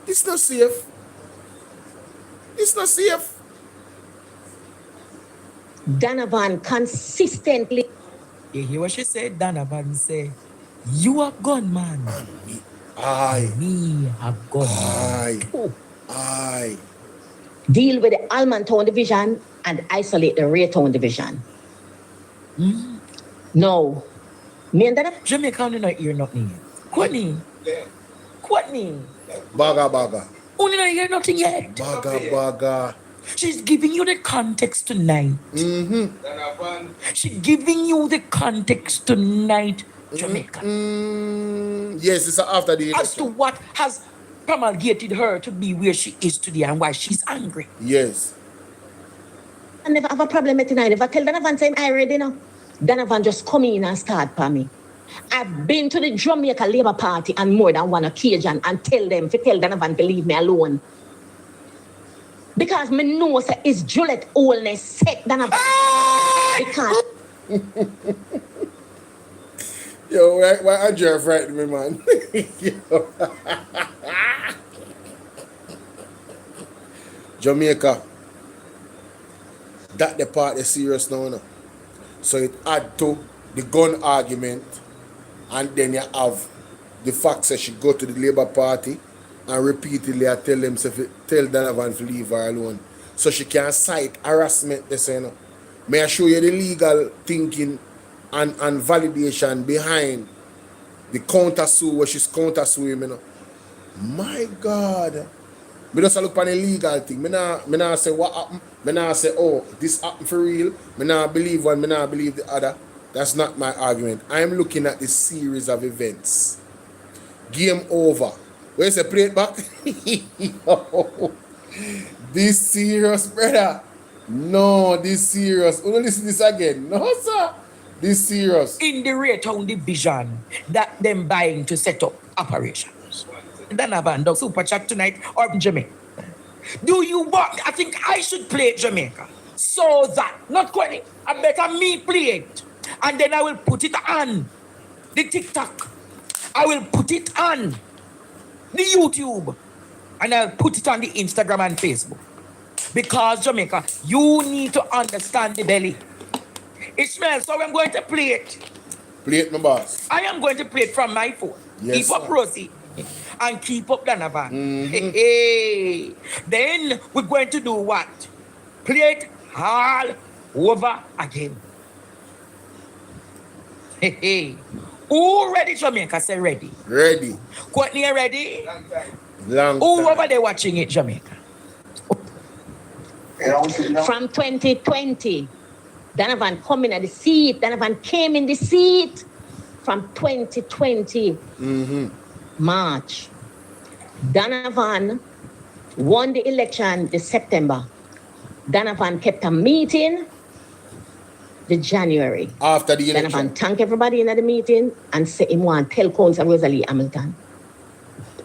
It's not safe. It's not safe. Donovan consistently. You hear what she said? Donovan say, you a gunman. Aye. Me a gunman. Aye. Deal with the Almontown division and isolate the Raytown division. No. Me and Donovan. Jamaica don't hear nothing yet. Quitney. Baga. Only not hear nothing yet. Baga. She's giving you the context tonight. She's giving you the context tonight, Jamaica. Yes, it's after the election. As to what has promulgated her to be where she is today and why she's angry. Yes. I never have a problem with tonight. If I tell Donovan saying I already know, Donovan just come in and start for me. I've been to the Jamaica Labour Party on more than one occasion and tell Donovan to leave me alone. Because me know say it's Juliet Oldness set Donovan. Because yo, why Andrea frightened me, man? Jamaica. That the part is serious now, no? So it add to the gun argument, and then you have the fact that she go to the Labour Party and repeatedly I tell Donovan to leave her alone. So she can cite harassment, they say, no. May I show you the legal thinking and validation behind the counter-sue, where she's counter-suing, My God. Me just look on the legal thing. Me nah say what happened. Me nah say, oh, this happened for real. Me nah believe one, me nah believe the other. That's not my argument. I am looking at this series of events. Game over. Where's the plate back? Yo, this serious, brother. No, this serious. Wanna listen this again? No, sir. This serious. In the rate on division that them buying to set up operations. Donovan, the super chat tonight or Jamaica. Do you want? I think I should play Jamaica. So that, not quite, I better me play it. And then I will put it on the TikTok. I will put it on the YouTube. And I'll put it on the Instagram and Facebook. Because Jamaica, you need to understand the belly. Ishmael, so I'm going to play it. Play it, my boss. I am going to play it from my phone. Yes, keep up sir. Rosie and keep up Donovan. Hey. Then we're going to do what? Play it all over again. Hey. Who ready, Jamaica? Say ready. Ready. Courtney, ready? Long Who time. over there watching it, Jamaica? From 2020, Donovan come in at the seat. Donovan came in the seat from 2020 March. Donovan won the election this September. Donovan kept a meeting the January. After the election. Donovan thank everybody in the meeting and say him want tell Council Rosalie Hamilton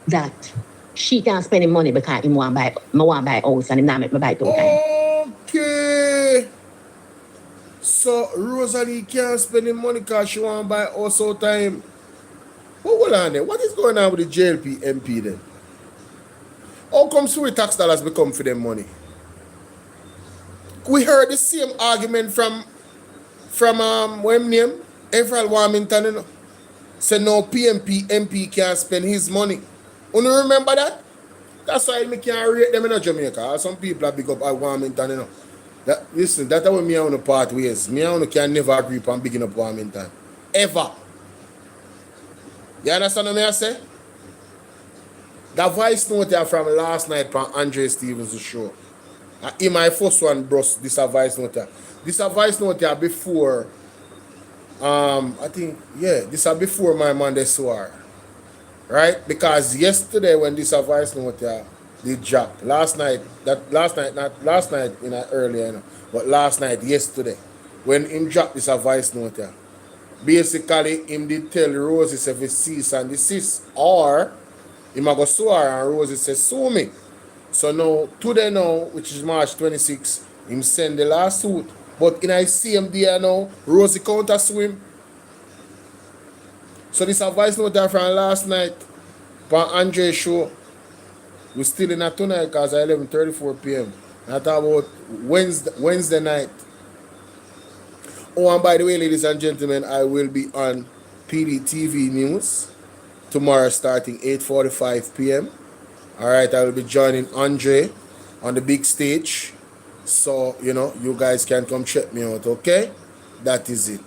that she can't spend him money because him want buy house and him not make me buy it all time. Okay. So Rosalie can't spend him money because she want to buy house all time. But hold on there. What is going on with the JLP MP then? How come Suri tax dollars become for them money? We heard the same argument from what name? Everal Warmington, you know. Say no PMP MP can't spend his money. You remember that? That's why me can't rate them in Jamaica. Some people are big up at Warmington, you know. Listen, that's how me on the part ways. Me and can never agree upon bigging up Warmington. Ever. You understand what I say? The voice note there from last night from Andre Stevens' show. In my first one, bros, this a voice note there. This a voice note there before, I think, yeah, this a before my Monday soir. Right? Because yesterday when this a voice note there, they dropped. Last night, in earlier, you know, but last night, yesterday, when him dropped this a voice note there, basically, him did tell Rosie if he cease and desist, or him a go sue her and Rosie says, sue me. So now, today now, which is March 26, him send the lawsuit. But in I see him there now, Rosie counter sue him. So this advice note there from last night, from Andre's show. We're still in that tonight because it's 11:34 p.m. I talk about Wednesday night. Oh, and by the way, ladies and gentlemen, I will be on PDTV News tomorrow starting 8:45 p.m. All right, I will be joining Andre on the big stage. So, you know, you guys can come check me out, okay? That is it.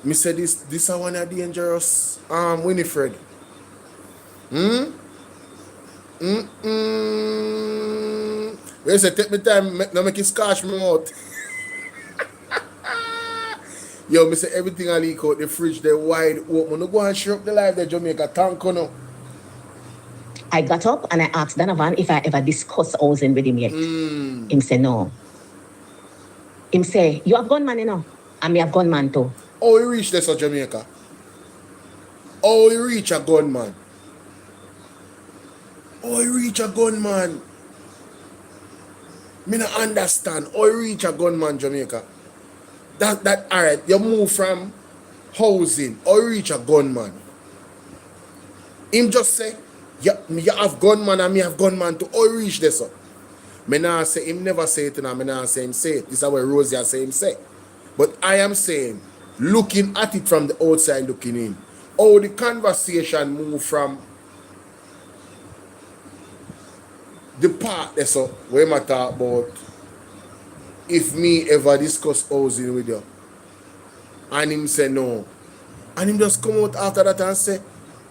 Me say this is one of dangerous Winifred. They say take me time, now make it scotch me out. Yo, me say everything I leak out the fridge, they wide open. No go and shut up the live, the Jamaica tank, you know. I got up and I asked Donovan if I ever discussed housing with him yet. Him say no. Him say, you have gunman, you know, and me have gunman too. Oh, he reached this of Jamaica. Oh, he reach a gunman. Oh, he reach a gunman. Me not understand. Oh, he reach a gunman, Jamaica. That all right. You move from housing. Oh, he reach a gunman. Him just say, you have gunman and me have gunman too. Oh, he reach this up. Me not say him never say it, and me not say him say it. This is what Rosie say him say. But I am saying, looking at it from the outside, looking in, how the conversation move from the part that's up where I talk about if me ever discuss housing with you and him say no, and him just come out after that and say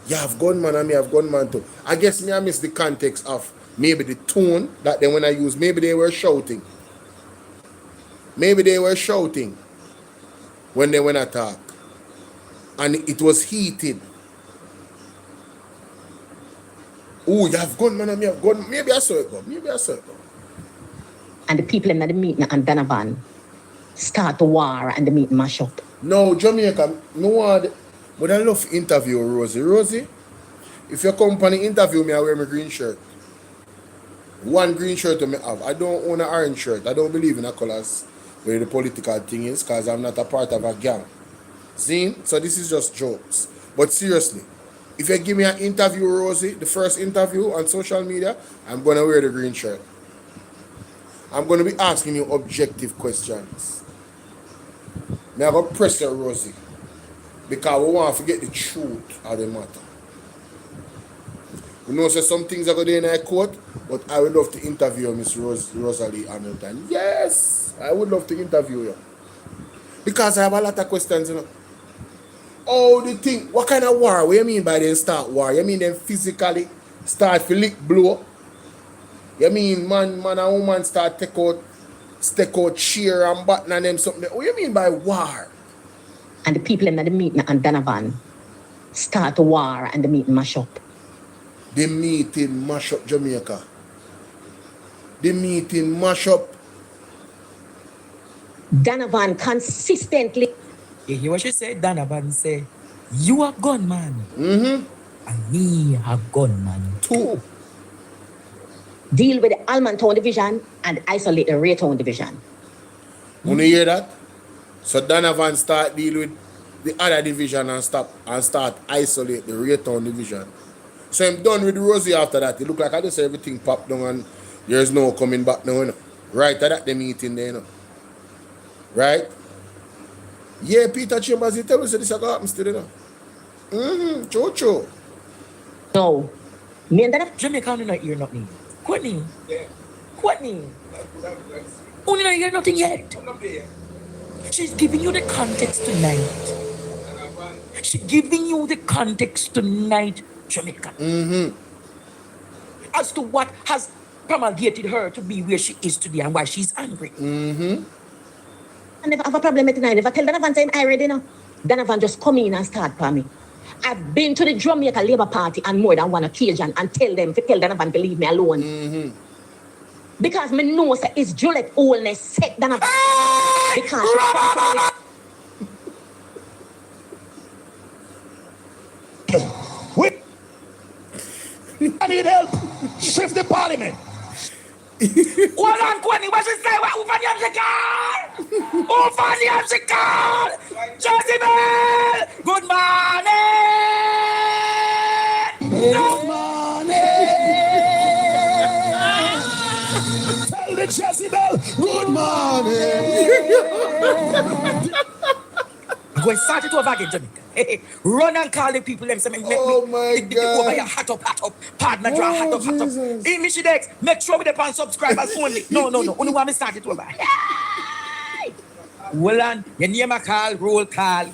you have gunman and me have gunman too. I guess me I miss the context of maybe the tone that they when I use. Maybe they were shouting. Maybe they were shouting when they went to talk, and it was heated. Oh, you have gunman and me have gun. Maybe I saw it go. Maybe I saw it go. And the people in the meeting and Donovan start the war and the meeting mash up. No, Jamaica, but I love to interview Rosie. Rosie, if your company interview me, I wear my green shirt. One green shirt I have. I don't own an orange shirt. I don't believe in the colors where the political thing is because I'm not a part of a gang. See? So this is just jokes. But seriously, if you give me an interview, Rosie, the first interview on social media, I'm going to wear the green shirt. I'm going to be asking you objective questions. Now I'm going to press your Rosie because we want to get the truth of the matter. We know so some things are going to be in a court, but I would love to interview Miss Rosalie Hamilton. Yes, I would love to interview you. Because I have a lot of questions, you know. Oh, the thing, what kind of war? What do you mean by them start war? You mean them physically start to lick blow? You mean man and woman start take out cheer and button and them something? What do you mean by war? And the people in the meeting and Donovan start the war and the meeting mash up. The meeting mash up Jamaica. The meeting mash up. Donovan consistently. You hear what she said? Donovan say, you a gunman. And me a gunman too. Deal with the Almontown division and isolate the Raytown division. You hear that? So Donovan start deal with the other division and start isolate the Raytown division. So I'm done with Rosie after that. It look like I just say everything popped down and there's no coming back now, you know. Right at that the meeting there, you know. Right? Yeah, Peter Chambers, he tell me so this is happen still, you know. True. No. Me and Donovan. Jamaica do not hear nothing. Courtney. Only not hear nothing yet. She's giving you the context tonight. She's giving you the context tonight, Jamaica. As to what has promulgated her to be where she is today and why she's angry. I never have a problem with tonight. If I tell Donovan saying I already know, Donovan just come in and start for me. I've been to the Jamaica Labour Party on more than one occasion and tell Donovan to leave me alone. Because me know that it's Juliet Oldness set Donovan. Because I need help. Shift the parliament. Hold on, Courtney, what she say? Who for the car? Who for the car? Jezebel! Good morning! Good morning. Tell the Jezebel, good morning. Go and start it over again, Jamaica. Run and call the people them say, Oh my God. Over your hat up. Pardon, draw hat up. Hey, Michidex, make sure we depend subscribers only. No. Only want me start it over. Hey! Hold on, your name a call, roll call.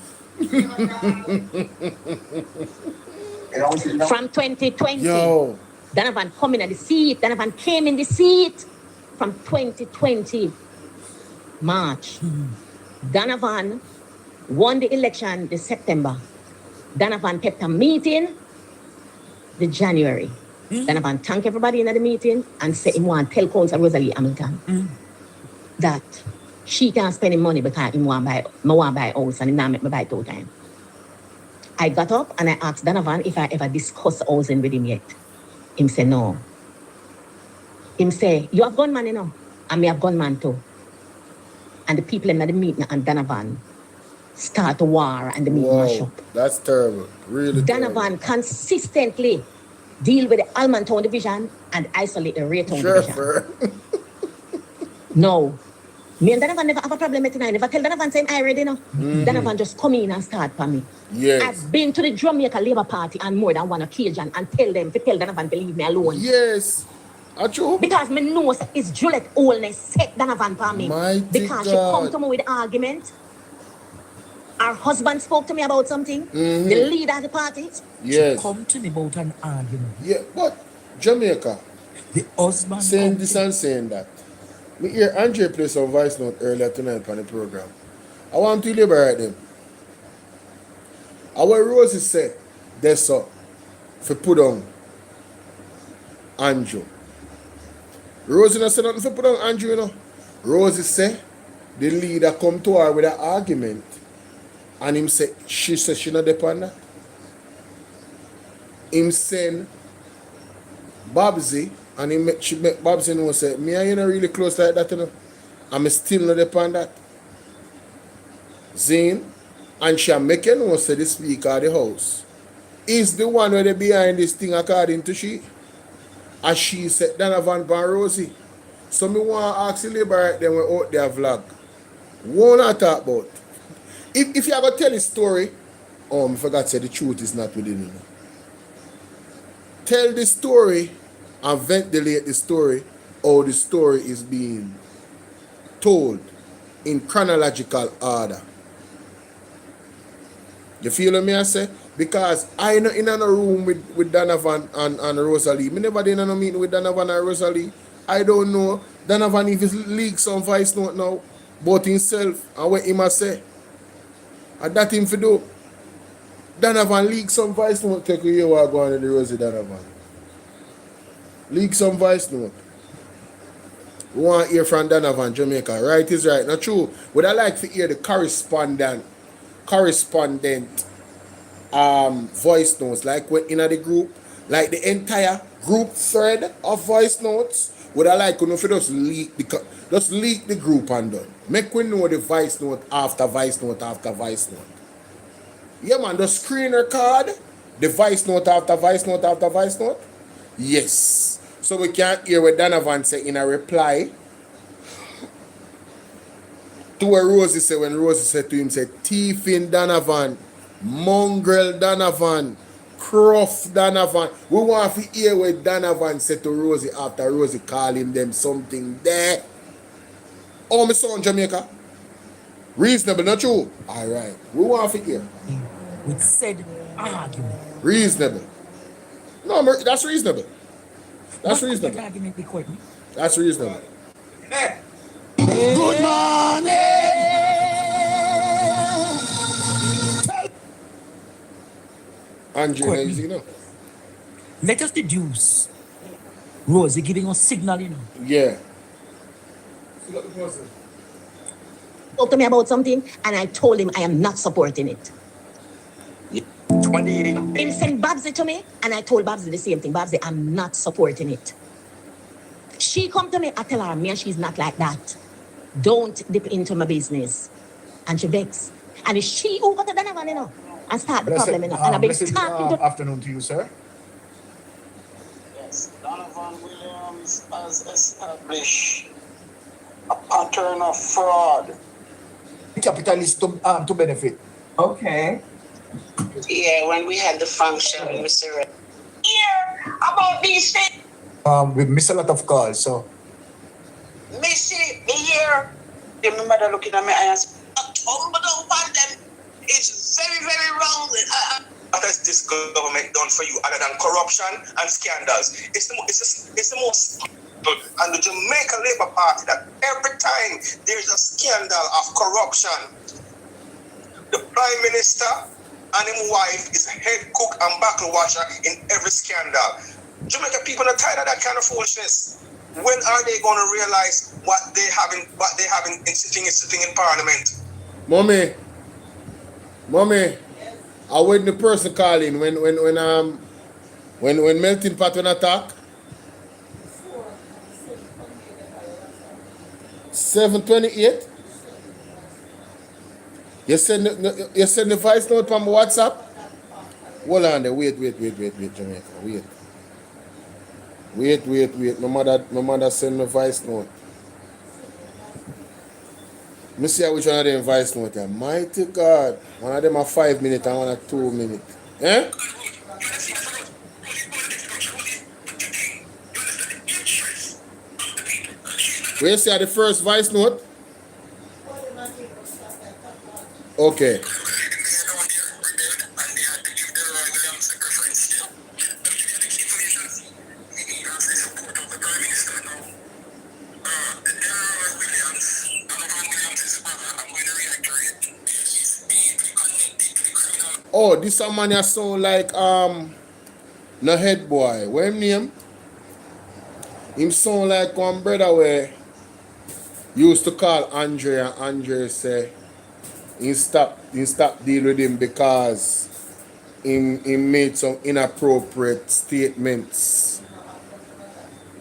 from 2020, Yo. Donovan come in the seat. Donovan came in the seat from 2020 March. Donovan won the election this September. Donovan kept a meeting the January. Donovan thanked everybody in the meeting and said he want to tell Council Rosalie Hamilton that she can't spend him money because he want to buy a house and he not make me buy 2 times. I got up and I asked Donovan if I ever discussed housing with him yet. Him say no. Him say, you have gunman, you know, and me have gunman too. And the people in the meeting and Donovan start a war and the meeting mash up. That's terrible. Really Donovan consistently deal with the Almontown division and isolate the Raytown division. No. Me and Donovan never have a problem with tonight. If I tell Donovan saying I already know, Donovan just come in and start for me. Yes. I've been to the Jamaica Labour Party on more than one occasion and tell Donovan to leave me alone. Yes. True. Because me know it's Juliet Oldness set Donovan for me. Mighty because God. She come to me with argument. Her husband spoke to me about something. The leader of the party. Yes. She come to me about an argument. Yeah, but Jamaica. The husband saying this and saying that. Me hear Andre play some voice note earlier tonight on the program. I want to liberate them. Our Rosie said, that's so, for put on Andrew. Rosie no say nothing for put on Andrew, you know. Rosie say the leader come to her with an argument and him say she said she not depend that. Him send Babsy and she make Babsy know say me and you not really close like that, you know. I'm still not depend that. Zane and she make you know say the speaker of the house is the one where they behind this thing according to she. And she said Donovan Van Rosie. So me want to ask the labor right then when out there vlog. What I talk about? If you ever tell a story, I forgot to say the truth is not within you. Tell the story and ventilate the story how the story is being told in chronological order. You feel what me I say? Because I know in a room with Donovan and Rosalie. Me never did in a meeting with Donovan and Rosalie. I don't know Donovan if he leak some voice note now about himself and what he must say. And that him for do. Donovan leak some voice note. Take a year while going to the Rosie Donovan. Leak some voice note. We want to hear from Donovan, Jamaica. Right is right. Not true. Would I like to hear the correspondent voice notes, like when in the group, like the entire group thread of voice notes. Would I like to know if you just leak the group and done. Make we know the voice note after voice note after voice note. Yeah man, the screen record, the voice note after voice note after voice note. Yes. So we can hear what Donovan say in a reply to what Rosie said when Rosie said to him, said, thiefing Donovan, mongrel Donovan, Croft Donovan. We want to hear what Donovan said to Rosie after Rosie calling them something there. Oh, my son, Jamaica. Reasonable, not true? All right. We want to hear. With said argument. Reasonable. No, that's reasonable. That's What reasonable. could that argument be quite? That's reasonable. Good morning. Andrew, you know. Let us deduce. Rosie giving us signal, you know. Yeah. Spoke to me about something, and I told him I am not supporting it. 28. Him sent Babsy to me, and I told Babsy the same thing. Babsy, I'm not supporting it. She come to me, I tell her, me and she's not like that. Don't dip into my business. And she begs. And it's she who got to Donovan, you know, and start the problem, you know. And I've been talking to... Afternoon to you, sir. Yes, Donovan Williams has established a pattern of fraud. Capitalists to benefit. Okay. Yeah, when we had the function, Mr. Red. Here about these things. We miss a lot of calls, so. Missy, me here. The mother looking at me and said, tumble down upon them. It's very, very wrong. What has this government done for you other than corruption and scandals? It's the most and the Jamaica Labour Party that every time there's a scandal of corruption, the Prime Minister and his wife is head cook and buckle washer in every scandal. Jamaica people are tired of that kind of foolishness. When are they going to realize what they have in sitting in Parliament? Mommy, I when the person calling when melting pot when attack. 7:28. You send the voice note from WhatsApp. Hold on there. Wait, Jamaica. Wait. My mother send me voice note. Let me see which one of them voice note are. Mighty God. One of them are 5 minutes and one are 2 minutes. Eh? Where you see the first voice note? Okay. Oh, this a man ya sound like no head boy. What him name? Him sound like one brother where used to call Andre and Andre say he stop deal with him because he made some inappropriate statements.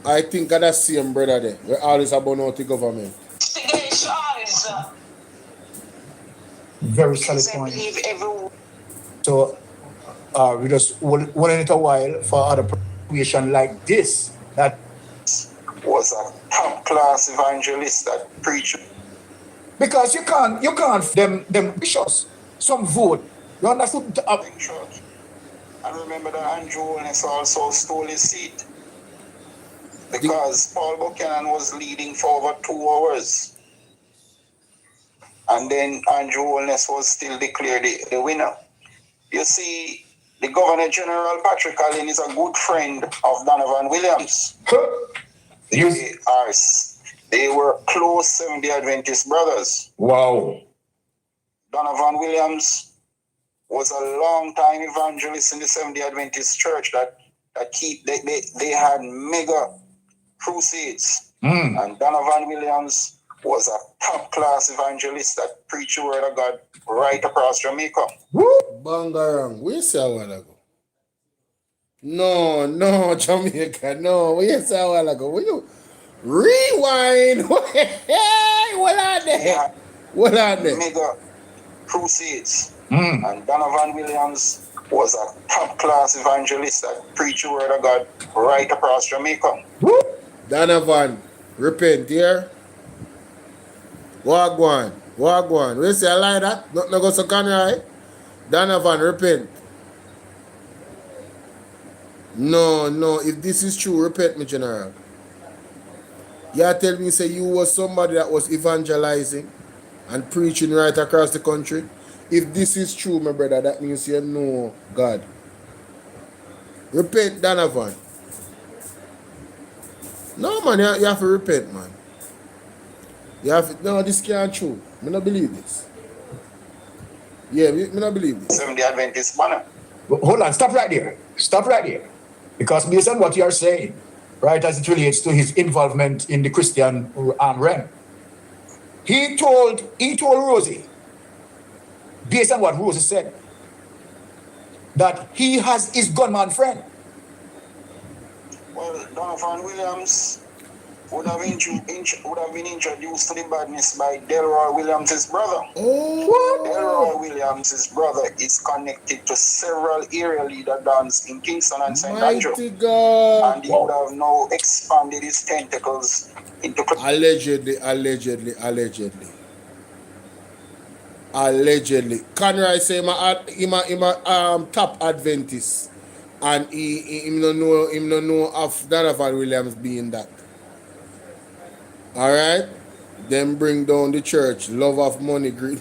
I think of that same brother there. We always about the government. Investigation is Very solid I point. believe everyone. So we just hold it a while for other situation like this that Was a top class evangelist that preached. because you can't them bishops some vote. You understood? Church. And remember that Andrew Holness also stole his seat because Paul Buchanan was leading for over 2 hours. And then Andrew Holness was still declared the winner. You see, the Governor General Patrick Allen is a good friend of Donovan Williams. They were close Seventh-day Adventist brothers. Wow. Donovan Williams was a long-time evangelist in the Seventh-day Adventist church they had mega crusades. And Donovan Williams was a top-class evangelist that preached the word of God right across Jamaica. Bangarang, where you say a while ago? No, Jamaica, no. Where you say a while ago? Where you rewind? What are they? What are they? Mega crusades. And Donovan Williams was a top-class evangelist that preached the word of God right across Jamaica. Donovan, repent here. Wagwan. Where you say a lie that? Not go so can right? Donovan, repent. No, if this is true, repent me, General. You tell me, say you was somebody that was evangelizing and preaching right across the country. If this is true, my brother, that means you know God. Repent, Donovan. No, man, you have to repent, man. No, this can't true. I don't believe this. Yeah, I don't believe this. Seventh-day Adventist banner. Hold on, stop right there. Because based on what you are saying, right, as it relates to his involvement in the Christian realm, he told Rosie, based on what Rosie said, that he has his gunman friend. Well, Donovan Williams would have been introduced to the badness by Delroy Williams' brother. Oh. Delroy Williams' brother is connected to several area leader dons in Kingston and St. Andrew. God. And he would have now expanded his tentacles into... Allegedly. Conroy say him a top Adventist. And him no know of Donovan Williams being that. Alright? Then bring down the church. Love of money, greed.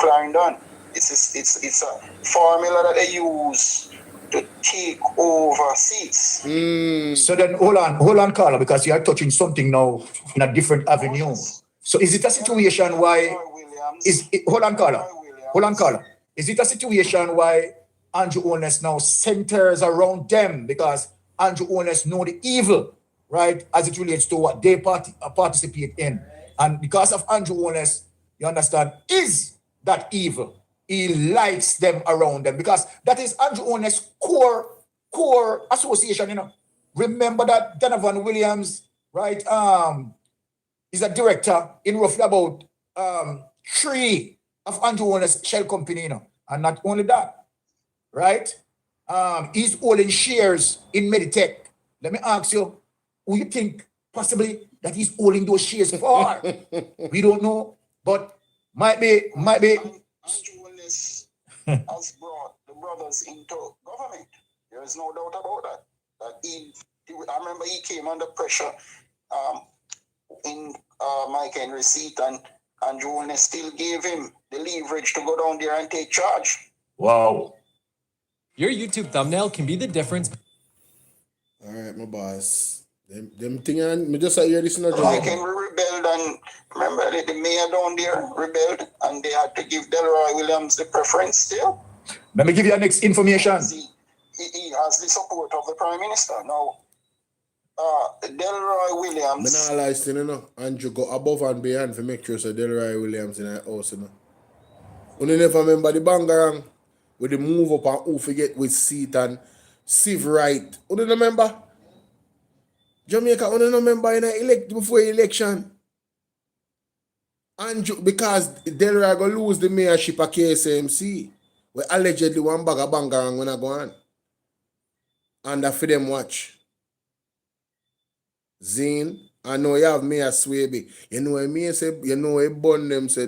Clarendon. It's a formula that they use to take over seats. So then hold on, Carla, because you are touching something now in a different avenue. So is it a situation why hold on, Carla. Is it a situation why Andrew Holness now centers around them because Andrew Holness know the evil, right, as it relates to what they participate in. And because of Andrew Holness, you understand, is that evil. He lights them around them because that is Andrew Holness' core association, you know. Remember that Donovan Williams, right, is a director in roughly about 3 of Andrew Holness' shell company, you know. And not only that, right, he's holding shares in Meditech. Let me ask you, who you think possibly that he's holding those shares for? We don't know, but might be. Andrew Holness has brought the brothers into government. There is no doubt about that. I remember he came under pressure in Mike Henry's seat, and Andrew Holness still gave him the leverage to go down there and take charge. Wow. Your YouTube thumbnail can be the difference. All right, my boss. Them thing, and me just hear this in a Mike Henry rebelled, and remember the mayor down there rebelled, and they had to give Delroy Williams the preference still. Let me give you the next information. He has the support of the Prime Minister now. Delroy Williams. Me nah lie, still, you know. Andrew go above and beyond to make sure so Delroy Williams in the house, you know. You never remember the Bangarang with the move up and who forget with seat and Civ right. You don't remember? Jamaica, you don't remember in the before election. Andrew, because Delroy go lose the mayorship of KSMC. We allegedly one bag of Bangarang when I go on. And for them watch. Zine, I know you have Mayor Swaby. You know what me say, you know what burn them say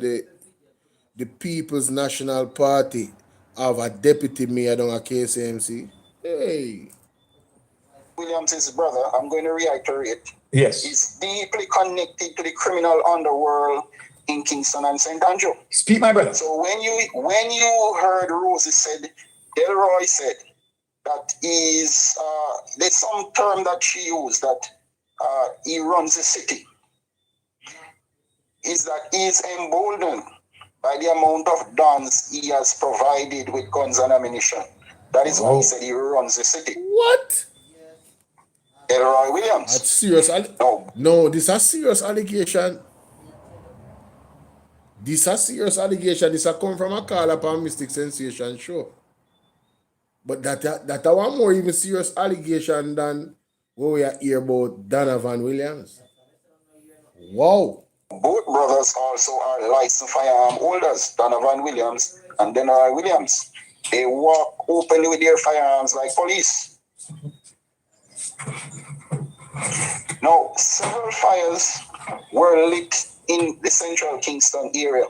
the People's National Party have a deputy mayor down at KSMC. Hey. Williams' brother, I'm going to reiterate. Yes. Is deeply connected to the criminal underworld in Kingston and St. Andrew. Speak, my brother. So when you heard Rosie said, Delroy said that is there's some term that she used that he runs the city. Is that he's emboldened by the amount of guns he has provided with guns and ammunition. That is why he said he runs the city. What? Delroy Williams. That's serious. No, this is a serious allegation. This a serious allegation. This a come from a call upon Mystic Sensation show. But that one more even serious allegation than what we are here about Donovan Williams. Wow. Both brothers also are licensed firearm holders, Donovan Williams and Delroy Williams. They walk openly with their firearms like police. Now, several fires were lit in the central Kingston area.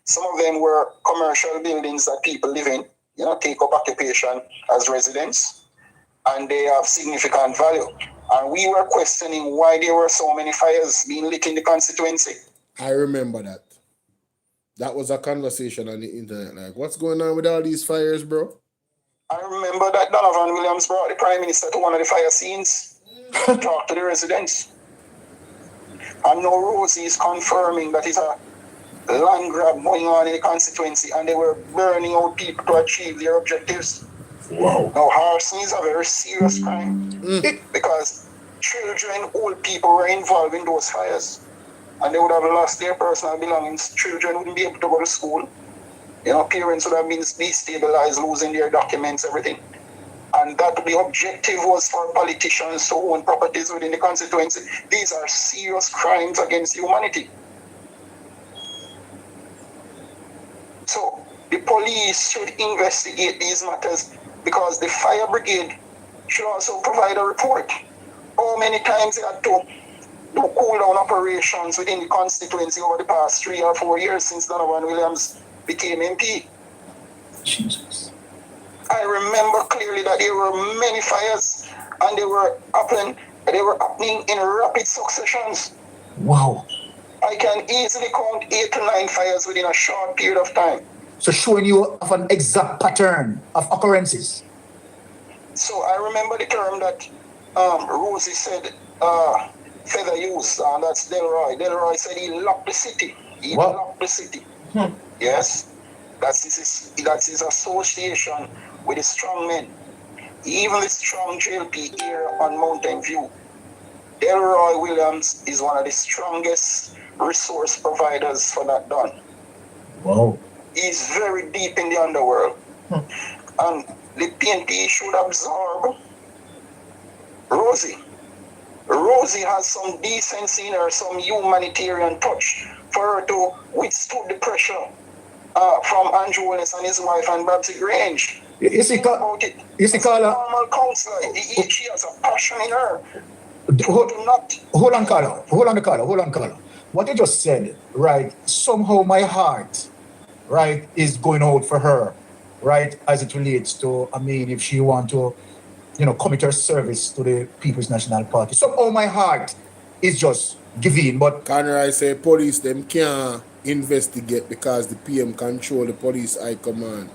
Some of them were commercial buildings that people live in, take up occupation as residents, and they have significant value. And we were questioning why there were so many fires being lit in the constituency. I remember that. That was a conversation on the internet. Like, what's going on with all these fires, bro? I remember that Donovan Williams brought the Prime Minister to one of the fire scenes to talk to the residents. And now Rosie is confirming that it's a land grab going on in the constituency and they were burning out people to achieve their objectives. Wow. Now, arson is a very serious crime because children, old people were involved in those fires and they would have lost their personal belongings. Children wouldn't be able to go to school. Parents would have been destabilized, losing their documents, everything. And that the objective was for politicians to own properties within the constituency. These are serious crimes against humanity. So the police should investigate these matters because the fire brigade should also provide a report. How many times they had to do cool-down operations within the constituency over the past 3 or 4 years since Donovan Williams became MP. Jesus. I remember clearly that there were many fires and they were happening in rapid successions. Wow. I can easily count 8 to 9 fires within a short period of time. So showing you of an exact pattern of occurrences. So I remember the term that Rosie said feather use, and that's Delroy. Delroy said he locked the city. He locked the city. Yes. That's his association with the strong men. Even the strong JLP here on Mountain View. Delroy Williams is one of the strongest resource providers for that done. Wow. He's very deep in the underworld. And the PNP should absorb Rosie. Rosie has some decency in her, some humanitarian touch for her to withstand the pressure from Andrew Willis and his wife and Babsy Grange. Normal counselor. She has a passion in her. Hold on, Carla. What you just said, right? Somehow my heart, right, is going out for her, right, as it relates to, if she want to, commit her service to the People's National Party. Somehow my heart is just giving, but... Conroy say police, them can't investigate because the PM control the police high command.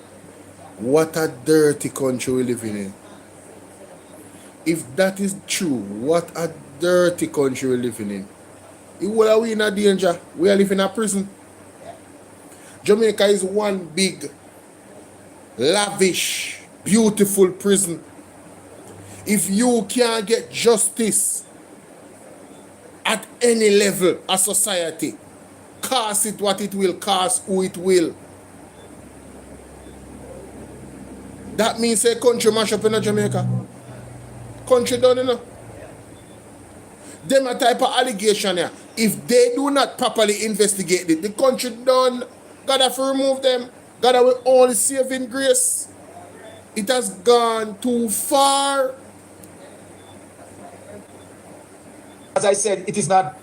What a dirty country we living in. If that is true, what a dirty country we living in. Well, are we in a danger? We are living in a prison. Jamaica is one big, lavish, beautiful prison. If you can't get justice at any level of society, cost it what it will, cost who it will. That means a country mash up in Jamaica. Country done, you know. Them a type of allegation here. If they do not properly investigate it, the country done. God have to remove them. God will only save in grace. It has gone too far. As I said, it is not,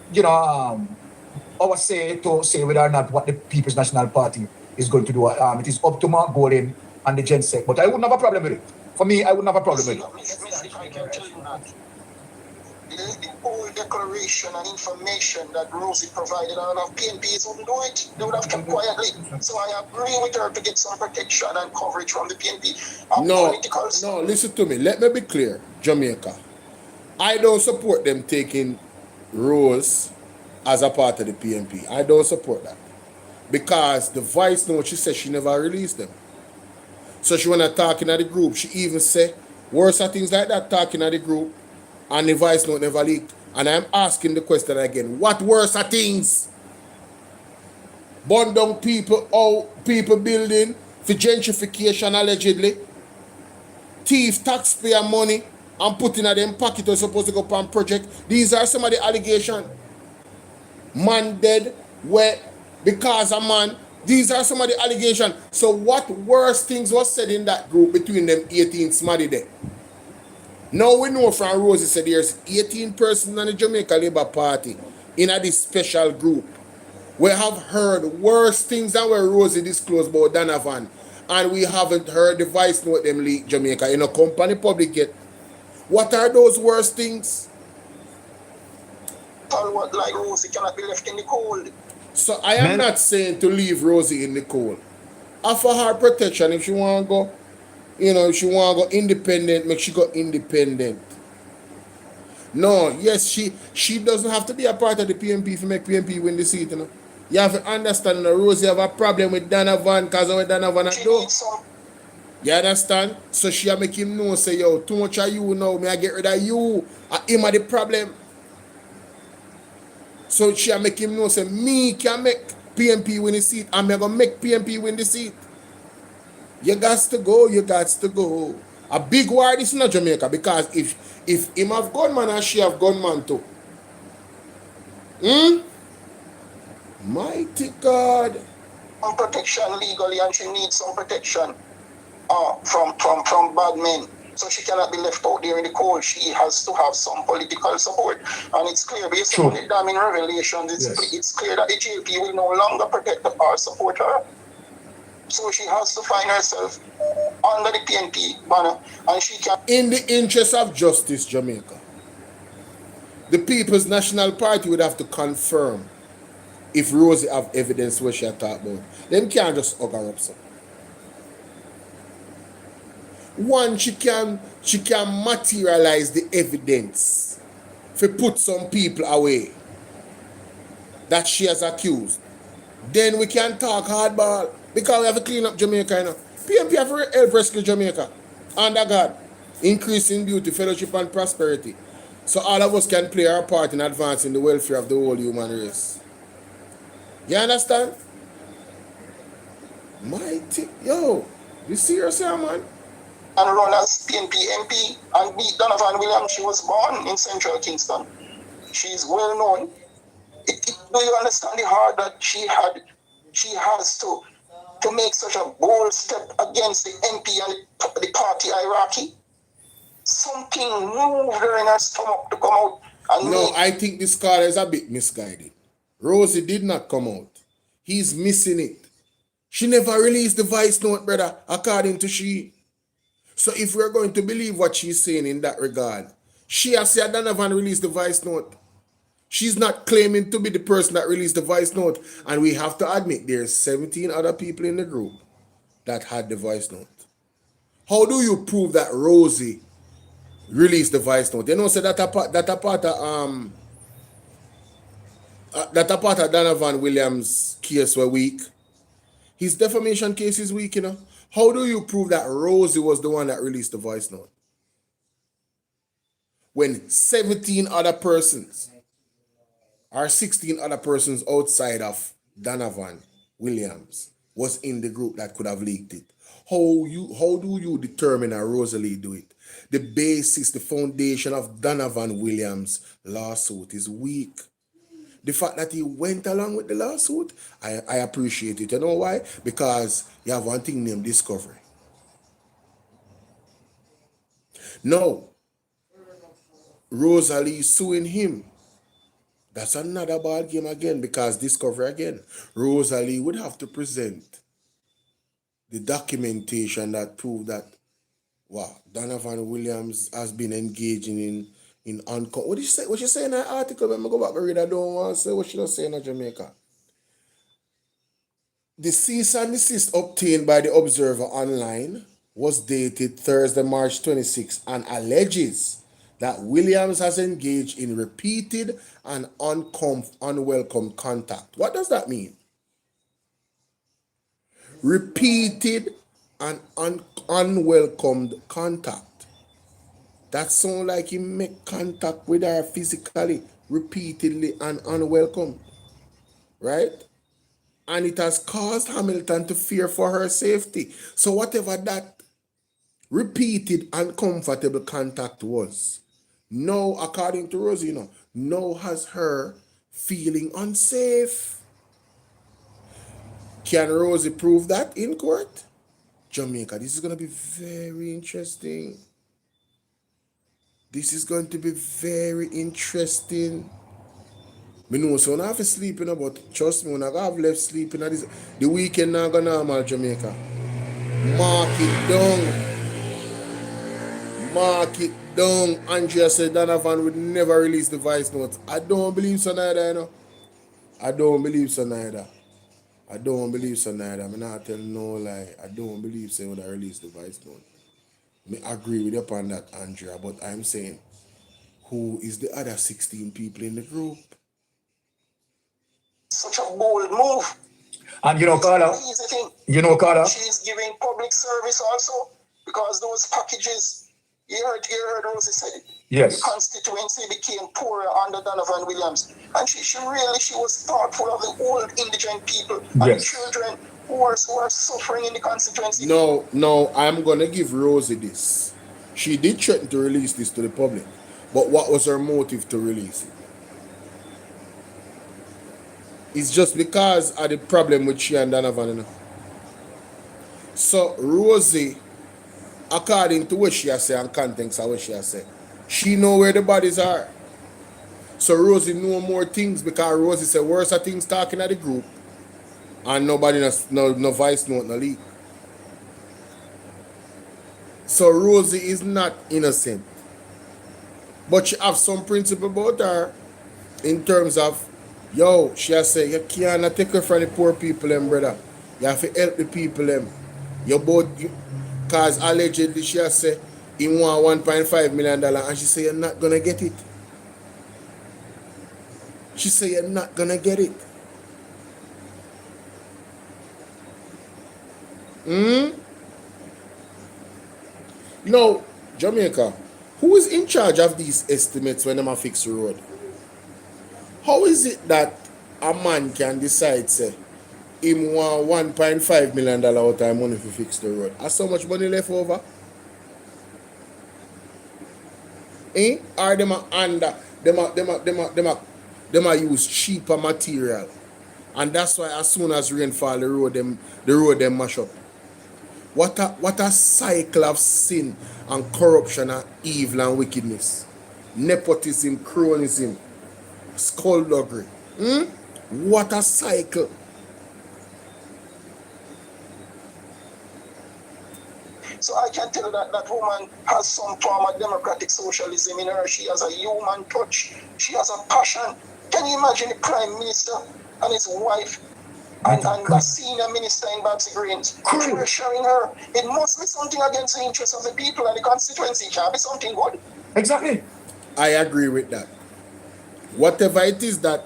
our say to say whether or not what the People's National Party is going to do. It is up to Mark Golden and the GenSec. But I wouldn't have a problem with it. For me, I wouldn't have a problem with it. If I can tell you that the whole declaration and information that Rosie provided, all of PNPs wouldn't do it. They would have kept quietly. So I agree with her to get some protection and coverage from the PNP. No, listen to me. Let me be clear, Jamaica. I don't support them taking Rose as a part of the PNP. I don't support that. Because the vice note, she said she never released them. So she wanna talking at the group. She even said worse things like that talking at the group, and the vice note never leaked. And I'm asking the question again. What worse things? Burn down people building for gentrification allegedly. Thief taxpayer money and put in them pocket or supposed to go on project. These are some of the allegations. Man dead, wet, because a man. These are some of the allegations. So what worse things was said in that group between them 18 smaddy there? Now we know from Rosie said there's 18 persons on the Jamaica Labour Party in this special group. We have heard worse things than what Rosie disclosed about Donovan. And we haven't heard the vice note them leak Jamaica in a company public yet. What are those worst things? What like Rosie cannot be left in the cold. So I am not saying to leave Rosie in the cold. Offer her protection if she want to go, if she want to go independent, make she go independent. No, yes, she doesn't have to be a part of the PNP to make PNP win the seat, You have to understand, Rosie have a problem with Donovan because of what Donovan do. You understand? So she make him know, say, yo, too much of you now, may I get rid of you. Him are the problem. So she make him know, say, me can make PNP win the seat. I'm going to make PNP win the seat. You got to go. A big war this in Jamaica because if him have gunman and she have gunman too. Mighty God. Some protection legally and she needs some protection from bad men. So she cannot be left out there in the cold. She has to have some political support. And it's clear, based on the damning revelations, it's clear that the JP will no longer protect or support her. So she has to find herself under the PNP banner. And she can... In the interest of justice, Jamaica, the People's National Party would have to confirm if Rosie have evidence what she talk about. Them can't just hug her up, so. One, she can materialize the evidence to put some people away that she has accused. Then we can talk hardball because we have to clean up Jamaica. PNP have to help rescue Jamaica. Under God, increasing beauty, fellowship, and prosperity. So all of us can play our part in advancing the welfare of the whole human race. You understand? Mighty, yo, you serious here, man? And run as PNP MP and beat Donovan Williams. She was born in Central Kingston. She is well known. Do you understand the heart that she has to make such a bold step against the MP and the party hierarchy? Something moved her in her stomach to come out. I think this card is a bit misguided. Rosie did not come out. He's missing it. She never released the vice note, brother, according to she. So if we're going to believe what she's saying in that regard, she has said Donovan released the vice note. She's not claiming to be the person that released the vice note. And we have to admit there's 17 other people in the group that had the vice note. How do you prove that Rosie released the vice note? You know, say that a part of Donovan Williams' case were weak. His defamation case is weak, How do you prove that Rosie was the one that released the voice note? when 17 other persons or 16 other persons outside of Donovan Williams was in the group that could have leaked it? How do you determine a Rosalie do it? The basis, the foundation of Donovan Williams' lawsuit is weak. The fact that he went along with the lawsuit, I appreciate it. You know why? Because you have one thing named discovery. No, Rosalie suing him. That's another ball game again, because discovery again. Rosalie would have to present the documentation that proved that, wow, Donovan Williams has been engaging in what did you say? What you say in that article? When I go back and read, I don't want to say what she was saying in Jamaica. The cease and desist obtained by the Observer Online was dated Thursday, March 26, and alleges that Williams has engaged in repeated and unwelcome contact. What does that mean? Repeated and unwelcomed contact. That sounds like he make contact with her physically, repeatedly and unwelcome. Right? And it has caused Hamilton to fear for her safety. So whatever that repeated uncomfortable contact was, now, according to Rosie, now has her feeling unsafe. Can Rosie prove that in court? Jamaica, this is going to be very interesting. This is going to be very interesting. I know so I have to sleep, but trust me, when I have left sleeping, the weekend not going to normal Jamaica. Mark it down. Mark it down. Andrea said Donovan would never release the voice notes. I don't believe so neither, I don't believe so neither. I'm not telling no lie. I don't believe so would I release the voice note. I agree with you upon that, Andrea, but I'm saying, who is the other 16 people in the group? Such a bold move. And Carla, she's giving public service also, because those packages, you heard Rosie said it. Yes. The constituency became poorer under Donovan Williams. And she was thoughtful of the old indigent people and the children who are suffering in the constituency. No, I'm going to give Rosie this. She did threaten to release this to the public. But what was her motive to release it? It's just because of the problem with she and Donovan. So Rosie, according to what she has said and context of what she has said, she know where the bodies are. So Rosie know more things, because Rosie said worse things talking at the group and nobody no voice note, no leak. So Rosie is not innocent. But she have some principle about her in terms of, she has said, you can't take her from the poor people, brother. You have to help the people, because allegedly she has said, he want $1.5 million, and she said, you're not going to get it. She said, you're not going to get it. No, Jamaica, who is in charge of these estimates when they fix the road? How is it that a man can decide, say, him want $1.5 million out of money to fix the road? Has so much money left over? Or them a use cheaper material, and that's why as soon as rain fall, the road them mash up. What a cycle of sin and corruption and evil and wickedness, nepotism, cronyism, skullduggery. What a cycle. So I can tell that that woman has some form of democratic socialism in her. She has a human touch. She has a passion. Can you imagine the Prime Minister and his wife and the senior minister in Babsy Greens pressuring her? It must be something against the interests of the people and the constituency. It can't be something good. Exactly. I agree with that. Whatever it is that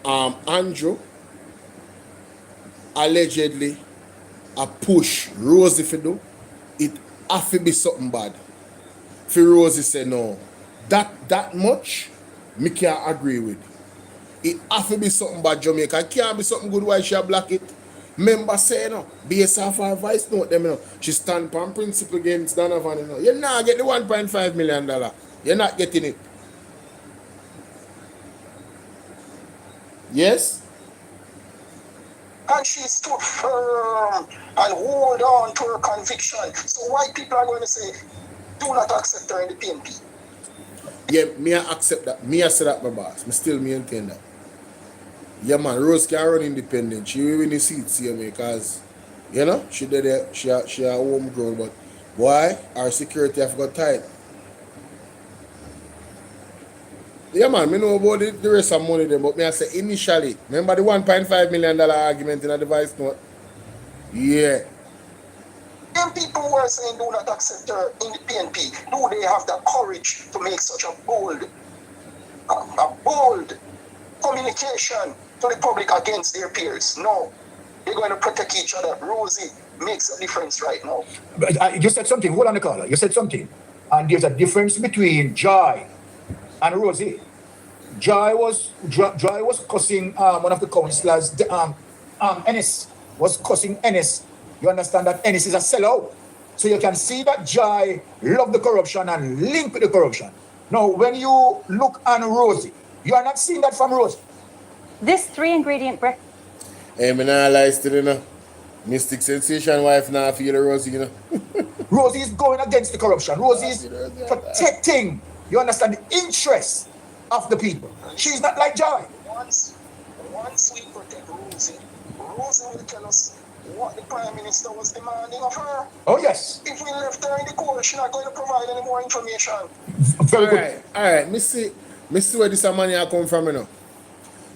Andrew allegedly a push Rosie for do, it have to be something bad Rosie said no. That much, me can't agree with. It have to be something bad Jamaica. It can't be something good why she block it. Member say no, based off her voice note them, you know. She stand on principle against Donovan, you know. You're not get the $1.5 million. You're not getting it. Yes? And she stood firm and hold on to her conviction. So why people are going to say, do not accept her in the PNP? Yeah, me I accept that. Me I say that, my boss. Me still maintain that. Yeah, man, Rose can run independent. She will win the seats here because, you know, she did it. She a homegrown, but why? Our security have got tight. Yeah, man, me know about the rest of money there, but me I say initially, remember the $1.5 million argument in the device note? Yeah. Them people who are saying do not accept her in the PNP, do they have the courage to make such a bold communication to the public against their peers? No. They're going to protect each other. Rosie makes a difference right now. But you said something. Hold on, Nicola. You said something. And there's a difference between Joy and Rosie. Joy was cussing one of the councillors, Ennis, was cussing Ennis. You understand that Ennis is a sellout. So you can see that Joy loved the corruption and linked with the corruption. Now, when you look on Rosie, you are not seeing that from Rosie. This 3-ingredient breakfast. Hey, me nah lie still, you know. Mystic Sensation wife now feel Rosie, you know. Rosie is going against the corruption. Rosie is protecting, you understand, the interests of the people. She's not like Joy. Once we protect Rosie, Rosie will tell us what the Prime Minister was demanding of her. Oh, yes. If we left her in the cold, she's not going to provide any more information. Very good. All right. Me see where this money come from, you know.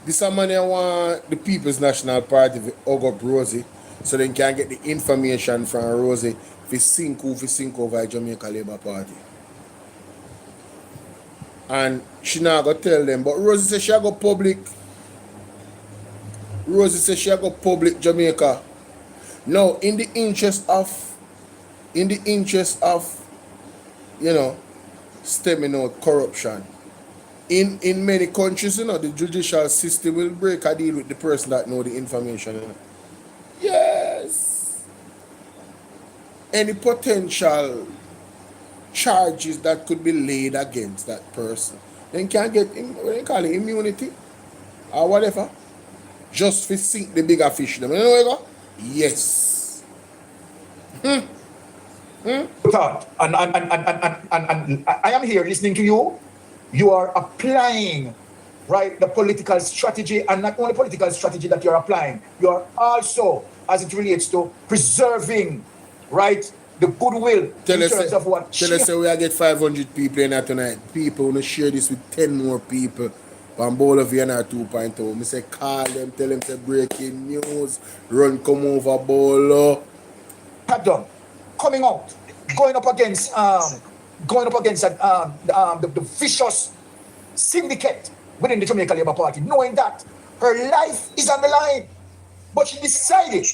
This money I want the People's National Party to hug up Rosie so they can get the information from Rosie if sink over Jamaica Labour Party. And she not go tell them, but Rosie says she go public. Rosie says she go public Jamaica. Now, in the interest of, you know, stemming out corruption. In many countries, you know, the judicial system will break a deal with the person that know the information. You know? Yes. Any potential charges that could be laid against that person, then can get, what they call it, immunity or whatever, just to sink the bigger fish. You know where you go? Yes. Thought. And I am here listening to you. You are applying, right, the political strategy, and not only political strategy that you're applying, you are also, as it relates to preserving, right, the goodwill in terms of what. Tell us we are get 500 people in here tonight. People want to share this with 10 more people. From Bolo VNR 2.0. I say call them, tell them to breaking news, run come over Bolo. Done. Coming out, going up against the vicious syndicate within the Jamaica Labour Party, knowing that her life is on the line, but she decided